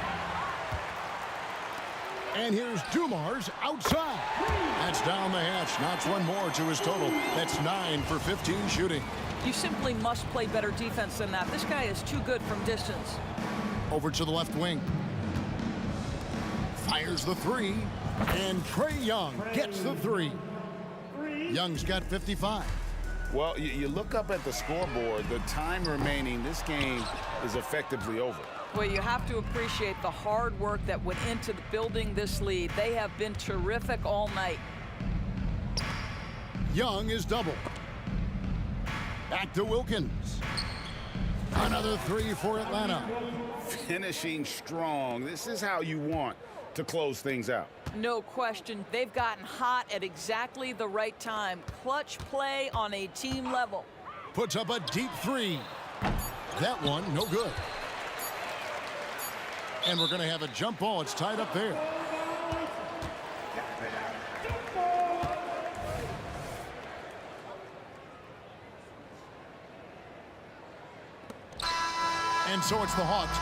And here's Dumars outside. That's down the hatch. Knocks one more to his total. That's 9 for 15 shooting. You simply must play better defense than that. This guy is too good from distance. Over to the left wing. Fires the three. And Trae Young gets the three. Young's got 55. Well, you look up at the scoreboard. The time remaining, this game is effectively over. Well, you have to appreciate the hard work that went into building this lead. They have been terrific all night. Young is double. Back to Wilkins. Another three for Atlanta. Finishing strong. This is how you want to close things out. No question. They've gotten hot at exactly the right time. Clutch play on a team level. Puts up a deep three. That one, no good. And we're going to have a jump ball. It's tied up there. And so it's the Hawks.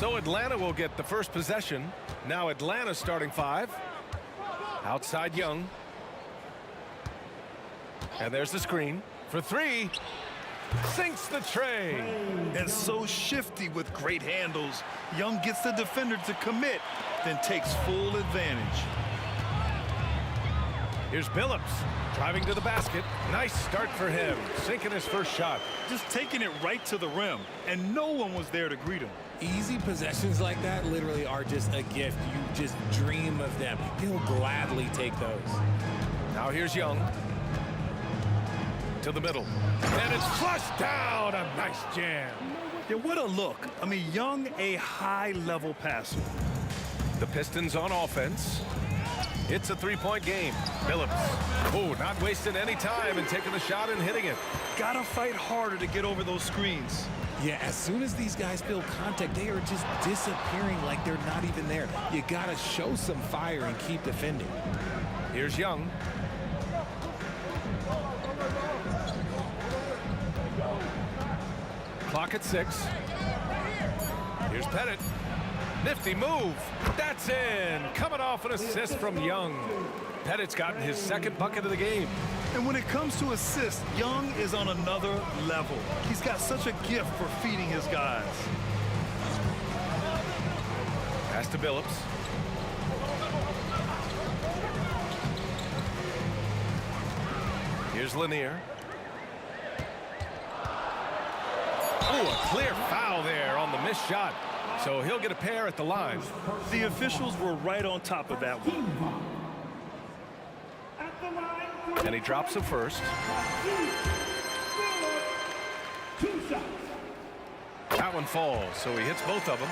So Atlanta will get the first possession. Now Atlanta starting 5. Outside Young. And there's the screen for 3. Sinks the tray. And so shifty with great handles. Young gets the defender to commit, then takes full advantage. Here's Billups driving to the basket. Nice start for him, sinking his first shot. Just taking it right to the rim, and no one was there to greet him. Easy possessions like that literally are just a gift. You just dream of them. He'll gladly take those. Now here's Young. To the middle. And it's flushed down. A nice jam. Yeah, what a look. I mean, Young, a high-level passer. The Pistons on offense. It's a 3-point game. Billups. Oh, not wasting any time and taking the shot and hitting it. Gotta fight harder to get over those screens. Yeah, as soon as these guys feel contact, they are just disappearing like they're not even there. You gotta show some fire and keep defending. Here's Young. Clock at 6. Here's Pettit. Nifty move. That's in. Coming off an assist from Young. Pettit's gotten his second bucket of the game. And when it comes to assists, Young is on another level. He's got such a gift for feeding his guys. Pass to Billups. Here's Lanier. Oh, a clear foul there on the missed shot. So he'll get a pair at the line. The officials were right on top of that one. And he drops the first. That one falls, so he hits both of them.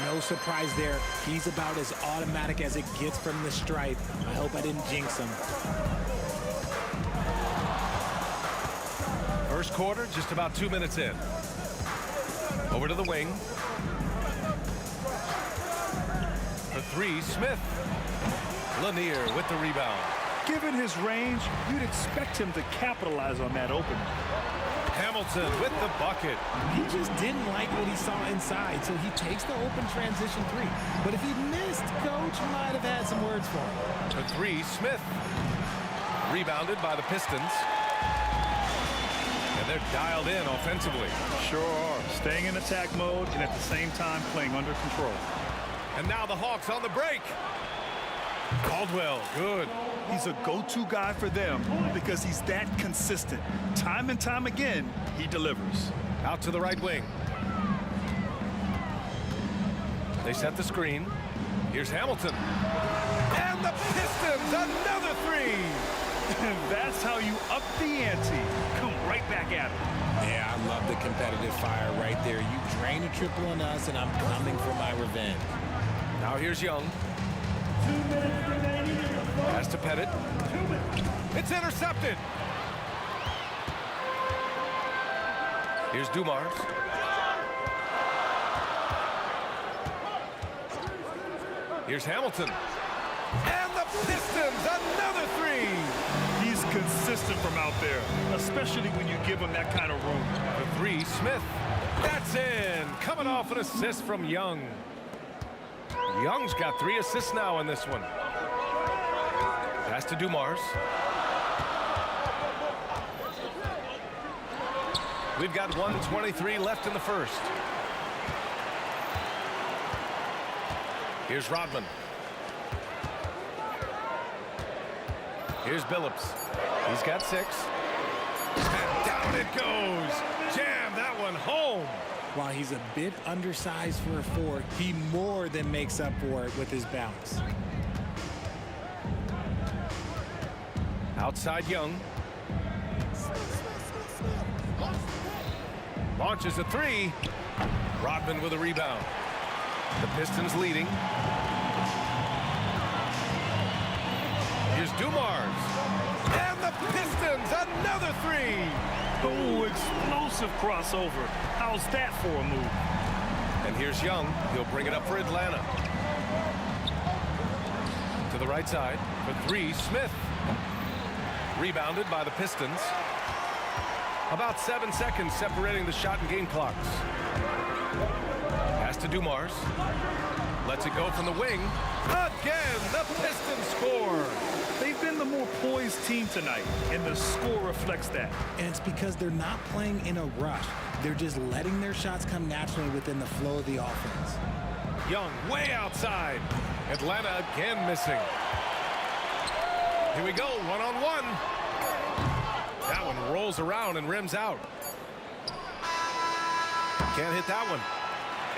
No surprise there. He's about as automatic as it gets from the stripe. I hope I didn't jinx him. First quarter, just about 2 minutes in. Over to the wing. For 3, Smith. Lanier with the rebound. Given his range, you'd expect him to capitalize on that opening. Hamilton with the bucket. He just didn't like what he saw inside, so he takes the open transition 3. But if he missed, Coach might have had some words for him. For 3, Smith. Rebounded by the Pistons. And they're dialed in offensively. Sure are. Staying in attack mode and at the same time playing under control. And now the Hawks on the break. Caldwell, good. He's a go-to guy for them because he's that consistent. Time and time again, he delivers. Out to the right wing. They set the screen. Here's Hamilton. And the Pistons, another 3. And that's how you up the ante. Come right back at it. Yeah, I love the competitive fire right there. You drain a triple on us, and I'm coming for my revenge. Now here's Young. Pass to Pettit. It's intercepted. Here's Dumars. Here's Hamilton. And the Pistons, another 3. He's consistent from out there, especially when you give him that kind of room. For 3, Smith. That's in. Coming off an assist from Young. Young's got 3 assists now in this one. Pass to Dumars. We've got 1:23 left in the first. Here's Rodman. Here's Billups. He's got 6. And down it goes. Jam that one home. While he's a bit undersized for a 4, he more than makes up for it with his bounce. Outside Young. Launches a 3. Rodman with a rebound. The Pistons leading. Here's Dumars. And the Pistons, another 3. Oh, explosive crossover. How's that for a move? And here's Young. He'll bring it up for Atlanta. To the right side for 3, Smith. Rebounded by the Pistons. About 7 seconds separating the shot and game clocks. Pass Pass to Dumars. Lets it go from the wing. Again, the Pistons score. They've been the more poised team tonight, and the score reflects that. And it's because they're not playing in a rush. They're just letting their shots come naturally within the flow of the offense. Young way outside. Atlanta again missing. Here we go, one-on-one. That one rolls around and rims out. Can't hit that one.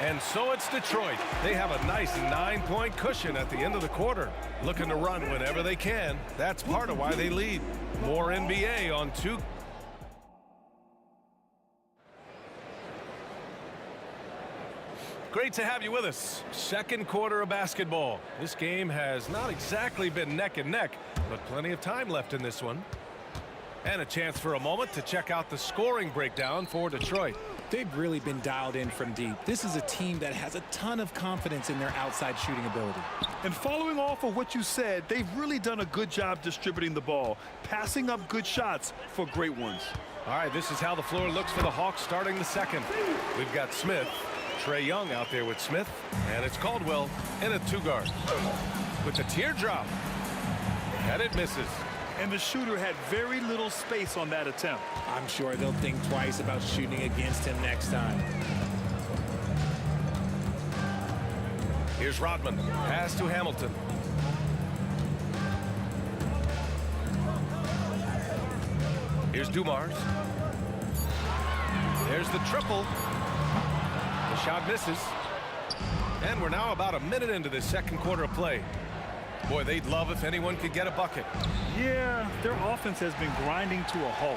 And so it's Detroit. They have a nice 9-point cushion at the end of the quarter. Looking to run whenever they can. That's part of why they lead. More NBA on 2. Great to have you with us. Second quarter of basketball. This game has not exactly been neck and neck, but plenty of time left in this one. And a chance for a moment to check out the scoring breakdown for Detroit. They've really been dialed in from deep. This is a team that has a ton of confidence in their outside shooting ability. And following off of what you said, they've really done a good job distributing the ball, passing up good shots for great ones. All right, this is how the floor looks for the Hawks starting the second. We've got Smith, Trae Young out there with Smith, and it's Caldwell in a 2-guard. With the teardrop, and it misses. And the shooter had very little space on that attempt. I'm sure they'll think twice about shooting against him next time. Here's Rodman. Pass to Hamilton. Here's Dumars. There's the triple. The shot misses. And we're now about a minute into this second quarter of play. Boy, they'd love if anyone could get a bucket. Yeah, their offense has been grinding to a halt.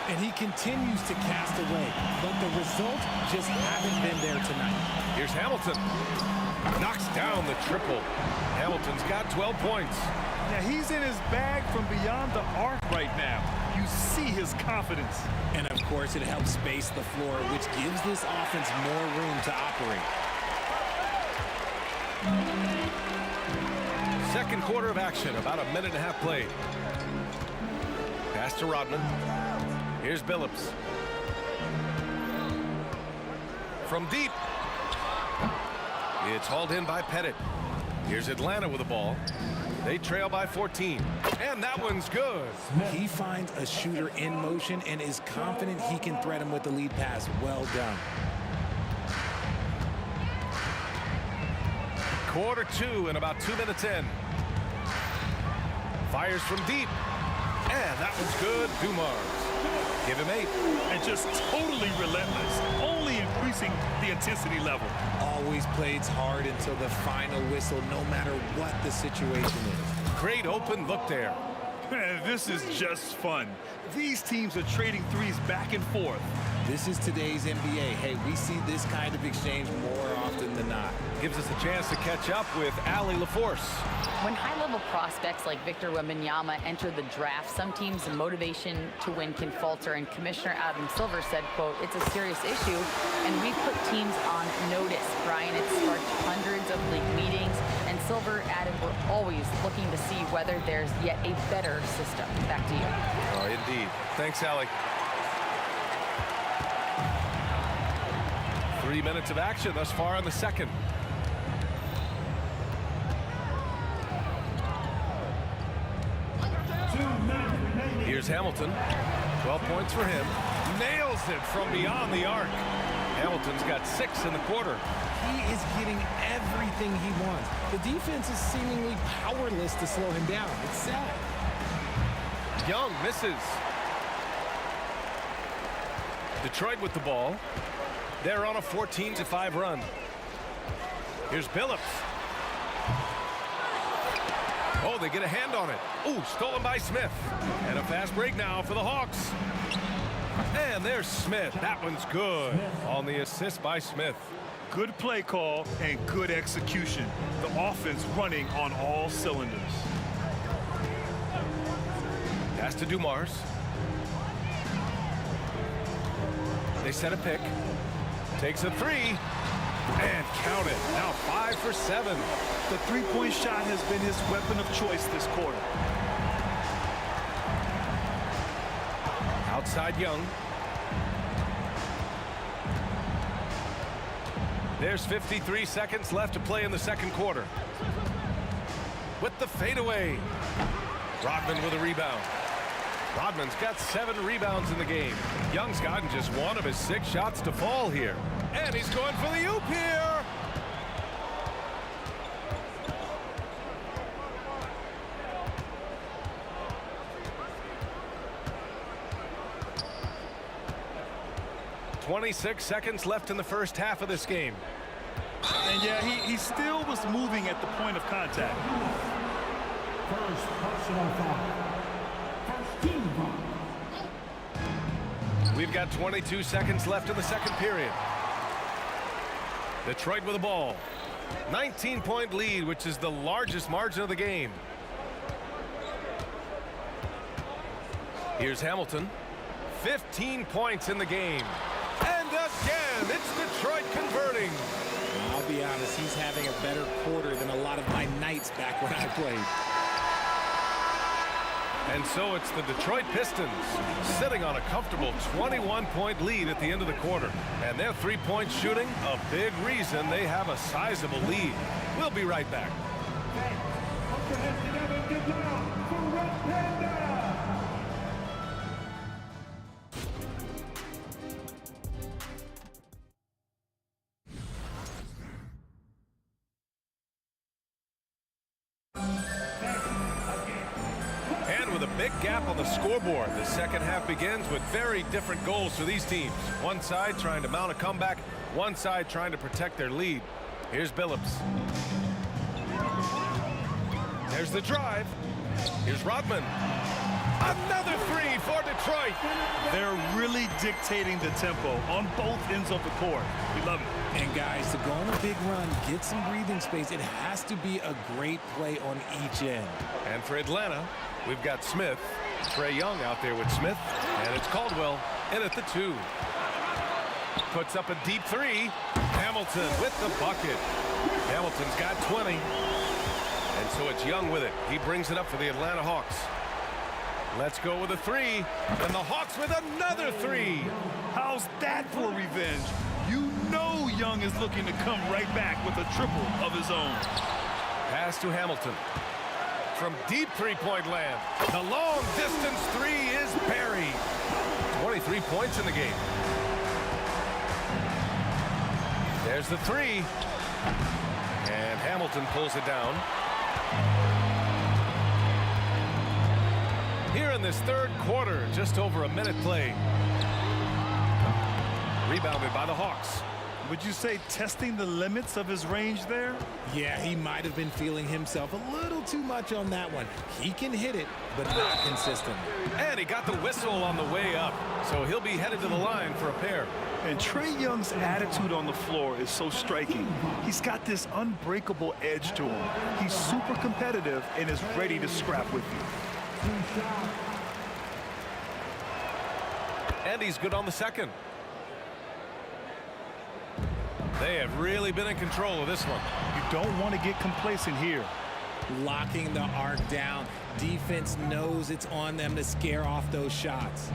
And he continues to cast away, but the results just haven't been there tonight. Here's Hamilton. Knocks down the triple. Hamilton's got 12 points. Now, he's in his bag from beyond the arc right now. You see his confidence. And, of course, it helps space the floor, which gives this offense more room to operate. Second quarter of action, about a minute and a half played. Pass to Rodman. Here's Billups. From deep. It's hauled in by Pettit. Here's Atlanta with the ball. They trail by 14. And that one's good. He finds a shooter in motion and is confident he can thread him with the lead pass. Well done. Quarter 2 and about 2 minutes in. Fires from deep. And that one's good. Dumars. Give him 8. And just totally relentless. Only increasing the intensity level. Always plays hard until the final whistle, no matter what the situation is. Great open look there. This is just fun. These teams are trading threes back and forth. This is today's NBA. Hey, we see this kind of exchange more often than not. Gives us a chance to catch up with Allie LaForce. When high-level prospects like Victor Wembanyama enter the draft, some teams' motivation to win can falter, and Commissioner Adam Silver said, quote, "It's a serious issue, and we've put teams on notice." Brian, it sparked hundreds of league meetings, and Silver added, "We're always looking to see whether there's yet a better system." Back to you. Oh, indeed. Thanks, Allie. 3 minutes of action thus far in the second. Here's Hamilton. 12 points for him. Nails it from beyond the arc. Hamilton's got 6 in the quarter. He is getting everything he wants. The defense is seemingly powerless to slow him down. It's sad. Young misses. Detroit with the ball. They're on a 14-5 run. Here's Billups. Oh, they get a hand on it. Ooh, stolen by Smith. And a fast break now for the Hawks. And there's Smith. That one's good on the assist by Smith. Good play call and good execution. The offense running on all cylinders. Pass to Dumars. They set a pick. Takes a 3. And count it. Now 5 for 7. The three-point shot has been his weapon of choice this quarter. Outside Young. There's 53 seconds left to play in the second quarter. With the fadeaway. Rodman with a rebound. Rodman's got 7 rebounds in the game. Young's gotten just 1 of his 6 shots to fall here. And he's going for the oop here. "26 seconds left in the first half of this game." And yeah, he still was moving at the point of contact. First personal foul. First team foul. We've got 22 seconds left in the second period. Detroit with the ball. 19-point lead, which is the largest margin of the game. Here's Hamilton. 15 points in the game. And again, it's Detroit converting. I'll be honest, he's having a better quarter than a lot of my nights back when I played. And so it's the Detroit Pistons sitting on a comfortable 21-point lead at the end of the quarter. And their three-point shooting, a big reason they have a sizable lead. We'll be right back. Big gap on the scoreboard. The second half begins with very different goals for these teams. One side trying to mount a comeback, one side trying to protect their lead. Here's Billups. There's the drive. Here's Rodman. Another three for Detroit. They're really dictating the tempo on both ends of the court. We love it. And guys, to go on a big run, get some breathing space, it has to be a great play on each end. And for Atlanta, we've got Smith. Trae Young out there with Smith. And it's Caldwell in at the 2. Puts up a deep 3. Hamilton with the bucket. Hamilton's got 20. And so it's Young with it. He brings it up for the Atlanta Hawks. Let's go with a 3. And the Hawks with another 3. How's that for revenge? You know Young is looking to come right back with a triple of his own. Pass to Hamilton. From deep three-point land. The long-distance 3 is buried. 23 points in the game. There's the 3. And Hamilton pulls it down. Here in this third quarter, just over a minute played. Rebounded by the Hawks. Would you say testing the limits of his range there? Yeah, he might have been feeling himself a little too much on that one. He can hit it, but not consistently. And he got the whistle on the way up, so he'll be headed to the line for a pair. And Trae Young's attitude on the floor is so striking. He's got this unbreakable edge to him. He's super competitive and is ready to scrap with you. And he's good on the second. They have really been in control of this one. You don't want to get complacent here. Locking the arc down. Defense knows it's on them to scare off those shots.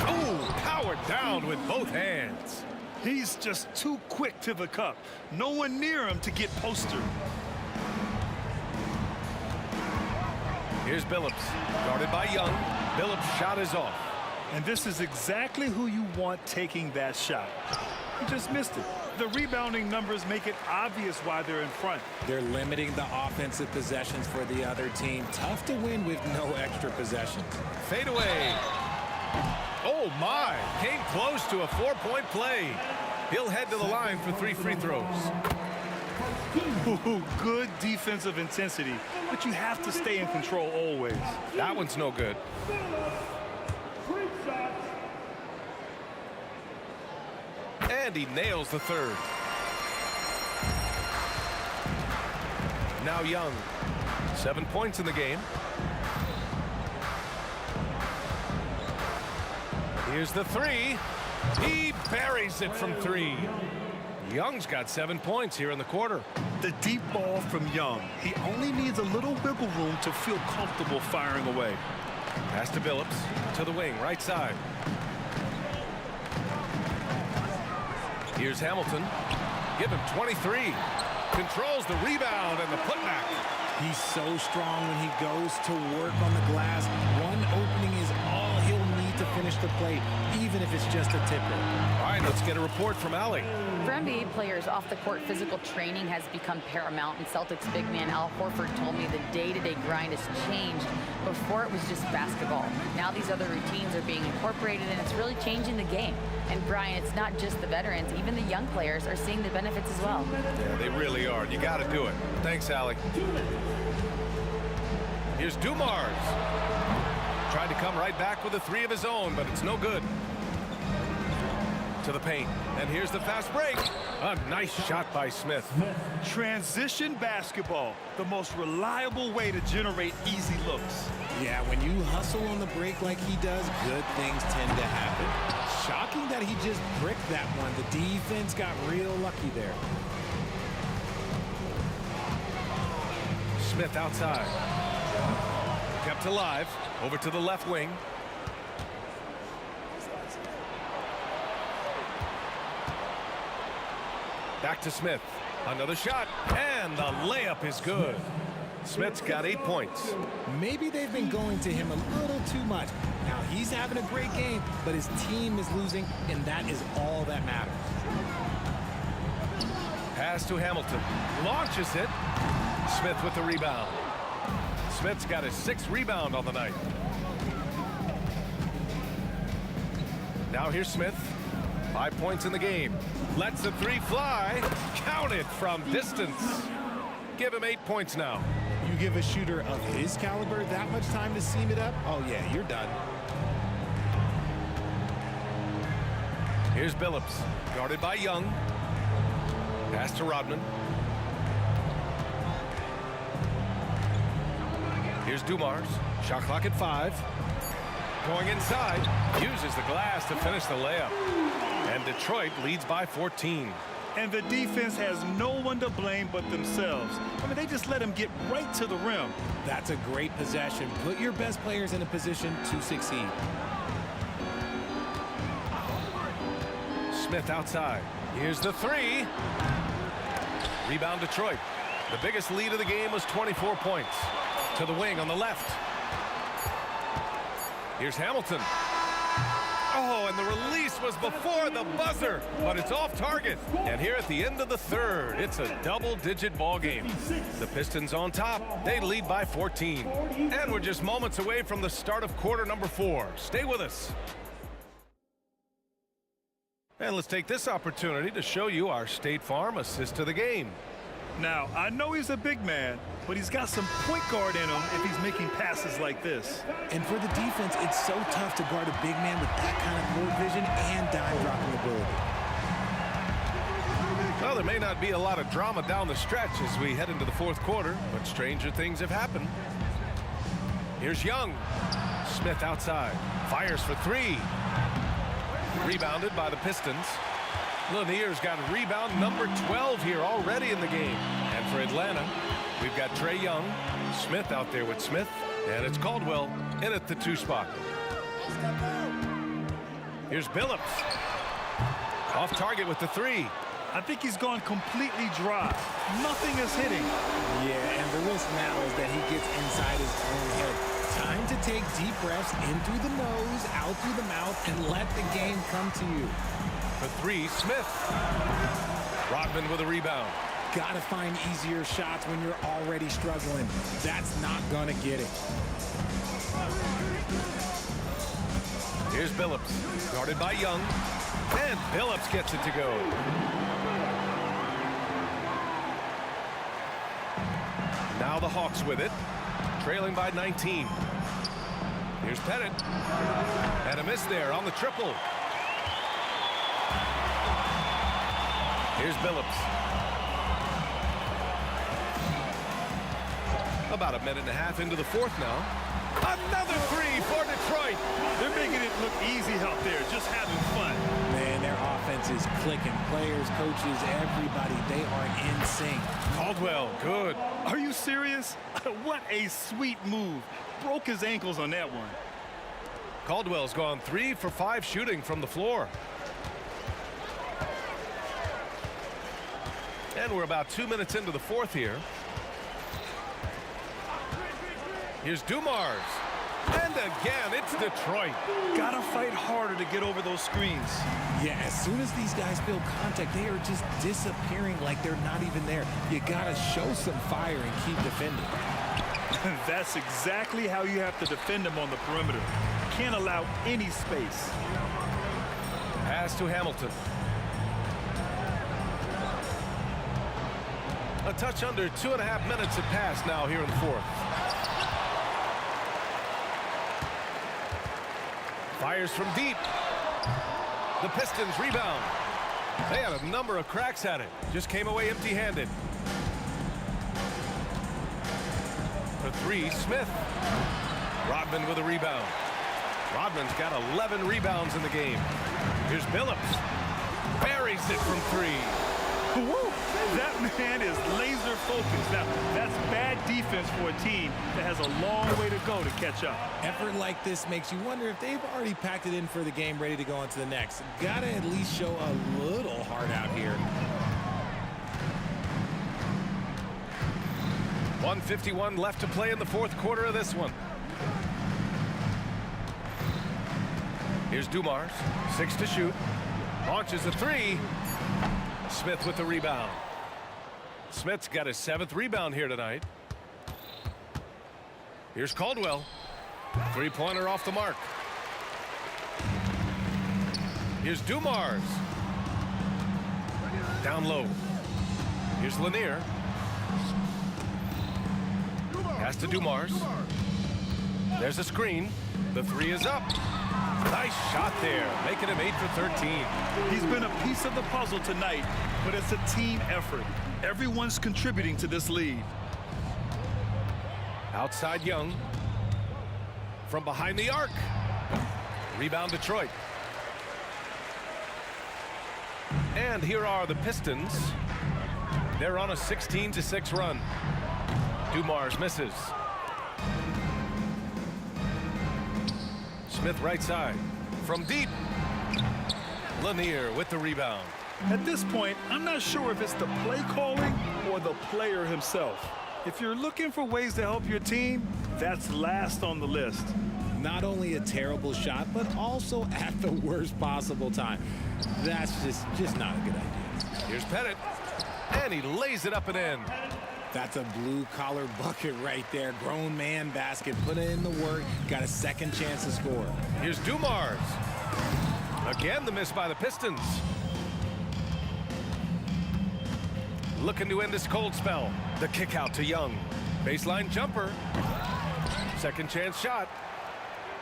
Oh, powered down with both hands. He's just too quick to the cup. No one near him to get postered. Here's Billups, guarded by Young. Billups' shot is off. And this is exactly who you want taking that shot. He just missed it. The rebounding numbers make it obvious why they're in front. They're limiting the offensive possessions for the other team. Tough to win with no extra possessions. Fade away. Oh, my. Came close to a 4-point play. He'll head to the line for 3 free throws. Ooh, good defensive intensity, but you have to stay in control always. That one's no good. And he nails the third. Now Young. 7 points in the game. Here's the 3. He buries it from 3. Young's got 7 points here in the quarter. The deep ball from Young. He only needs a little wiggle room to feel comfortable firing away. Pass to Billups. To the wing, right side. Here's Hamilton. give him 23. Controls the rebound and the putback. He's so strong when he goes to work on the glass. One opening is all he'll need to finish the play, even if it's just a tip-in. All right, let's get a report from Allie. For NBA players, off-the-court physical training has become paramount, and Celtics big man Al Horford told me the day-to-day grind has changed. Before, it was just basketball. Now these other routines are being incorporated, and it's really changing the game. And Brian, it's not just the veterans. Even the young players are seeing the benefits as well. Yeah, they really are. You got to do it. Thanks, Allie. Here's Dumars. Tried to come right back with a three of his own, but it's no good. To the paint. And here's the fast break. A nice shot by Smith. Transition basketball, the most reliable way to generate easy looks. Yeah, when you hustle on the break like he does, good things tend to happen. Shocking that he just bricked that one. The defense got real lucky there. Smith outside. Kept alive. Over to the left wing. Back to Smith. Another shot. And the layup is good. Smith's got 8 points. Maybe they've been going to him a little too much. Now he's having a great game, but his team is losing, and that is all that matters. Pass to Hamilton. Launches it. Smith with the rebound. Smith's got his 6th rebound on the night. Now here's Smith. 5 points in the game. Lets the three fly. Count it from distance. Give him 8 points now. You give a shooter of his caliber that much time to seam it up? Oh, yeah, you're done. Here's Billups. Guarded by Young. Pass to Rodman. Here's Dumars. Shot clock at 5. Going inside. Uses the glass to finish the layup. And Detroit leads by 14. And the defense has no one to blame but themselves. I mean, they just let him get right to the rim. That's a great possession. Put your best players in a position to succeed. Smith outside. Here's the three. Rebound Detroit. The biggest lead of the game was 24 points. To the wing on the left. Here's Hamilton. Oh, and the release was before the buzzer, but it's off target. And here at the end of the third, it's a double-digit ball game. The Pistons on top. They lead by 14. And we're just moments away from the start of quarter number 4. Stay with us. And let's take this opportunity to show you our State Farm assist to the game. Now, I know he's a big man, but he's got some point guard in him if he's making passes like this. And for the defense, it's so tough to guard a big man with that kind of court vision and dime-dropping ability. Well, there may not be a lot of drama down the stretch as we head into the fourth quarter, but stranger things have happened. Here's Young. Smith outside. Fires for 3. Rebounded by the Pistons. Lanier's got rebound number 12 here already in the game. And for Atlanta, we've got Trae Young, Smith out there with Smith, and it's Caldwell in at the 2 spot. Here's Billups. Off target with the 3. I think he's gone completely dry. Nothing is hitting. Yeah, and the risk now is that he gets inside his own head. Time to take deep breaths in through the nose, out through the mouth, and let the game come to you. For 3, Smith. Rodman with a rebound. Gotta find easier shots when you're already struggling. That's not gonna get it. Here's Billups. Guarded by Young. And Billups gets it to go. Now the Hawks with it. Trailing by 19. Here's Pettit. And a miss there on the triple. Here's Billups. About a minute and a half into the fourth now. Another 3 for Detroit. They're making it look easy out there, just having fun. Man, their offense is clicking. Players, coaches, everybody, they are in sync. Caldwell, good. Are you serious? What a sweet move. Broke his ankles on that one. Caldwell's gone 3 for 5 shooting from the floor. And we're about 2 minutes into the fourth here. Here's Dumars. And again, it's Detroit. Gotta fight harder to get over those screens. Yeah, as soon as these guys feel contact, they are just disappearing like they're not even there. You gotta show some fire and keep defending. That's exactly how you have to defend them on the perimeter. Can't allow any space. Pass to Hamilton. A touch under 2.5 minutes have passed now here in the fourth. Fires from deep. The Pistons rebound. They had a number of cracks at it. Just came away empty-handed. For three, Smith. Rodman with a rebound. Rodman's got 11 rebounds in the game. Here's Billups. Buries it from three. Woo! That man is laser focused. Now, that's bad defense for a team that has a long way to go to catch up. Effort like this makes you wonder if they've already packed it in for the game, ready to go on to the next. Gotta at least show a little heart out here. 1:51 left to play in the fourth quarter of this one. Here's Dumars, 6 to shoot. Launches a three. Smith with the rebound. Smith's got his 7th rebound here tonight. Here's Caldwell. Three-pointer off the mark. Here's Dumars. Down low. Here's Lanier. Pass to Dumars. There's a screen. The three is up. Nice shot there, making him 8 for 13. He's been a piece of the puzzle tonight, but it's a team effort. Everyone's contributing to this lead. Outside Young. From behind the arc. Rebound Detroit. And here are the Pistons. They're on a 16-6 run. Dumars misses. Smith right side. From deep. Lanier with the rebound. At this point, I'm not sure if it's the play calling or the player himself. If you're looking for ways to help your team, that's last on the list. Not only a terrible shot, but also at the worst possible time. That's just not a good idea. Here's Pettit. And he lays it up and in. That's a blue-collar bucket right there. Grown man basket. Put in the work. Got a second chance to score. Here's Dumars. Again, the miss by the Pistons. Looking to end this cold spell. The kick out to Young. Baseline jumper. Second chance shot.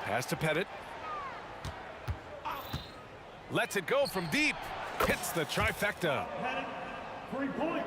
Pass to Pettit. Lets it go from deep. Hits the trifecta. 3 points.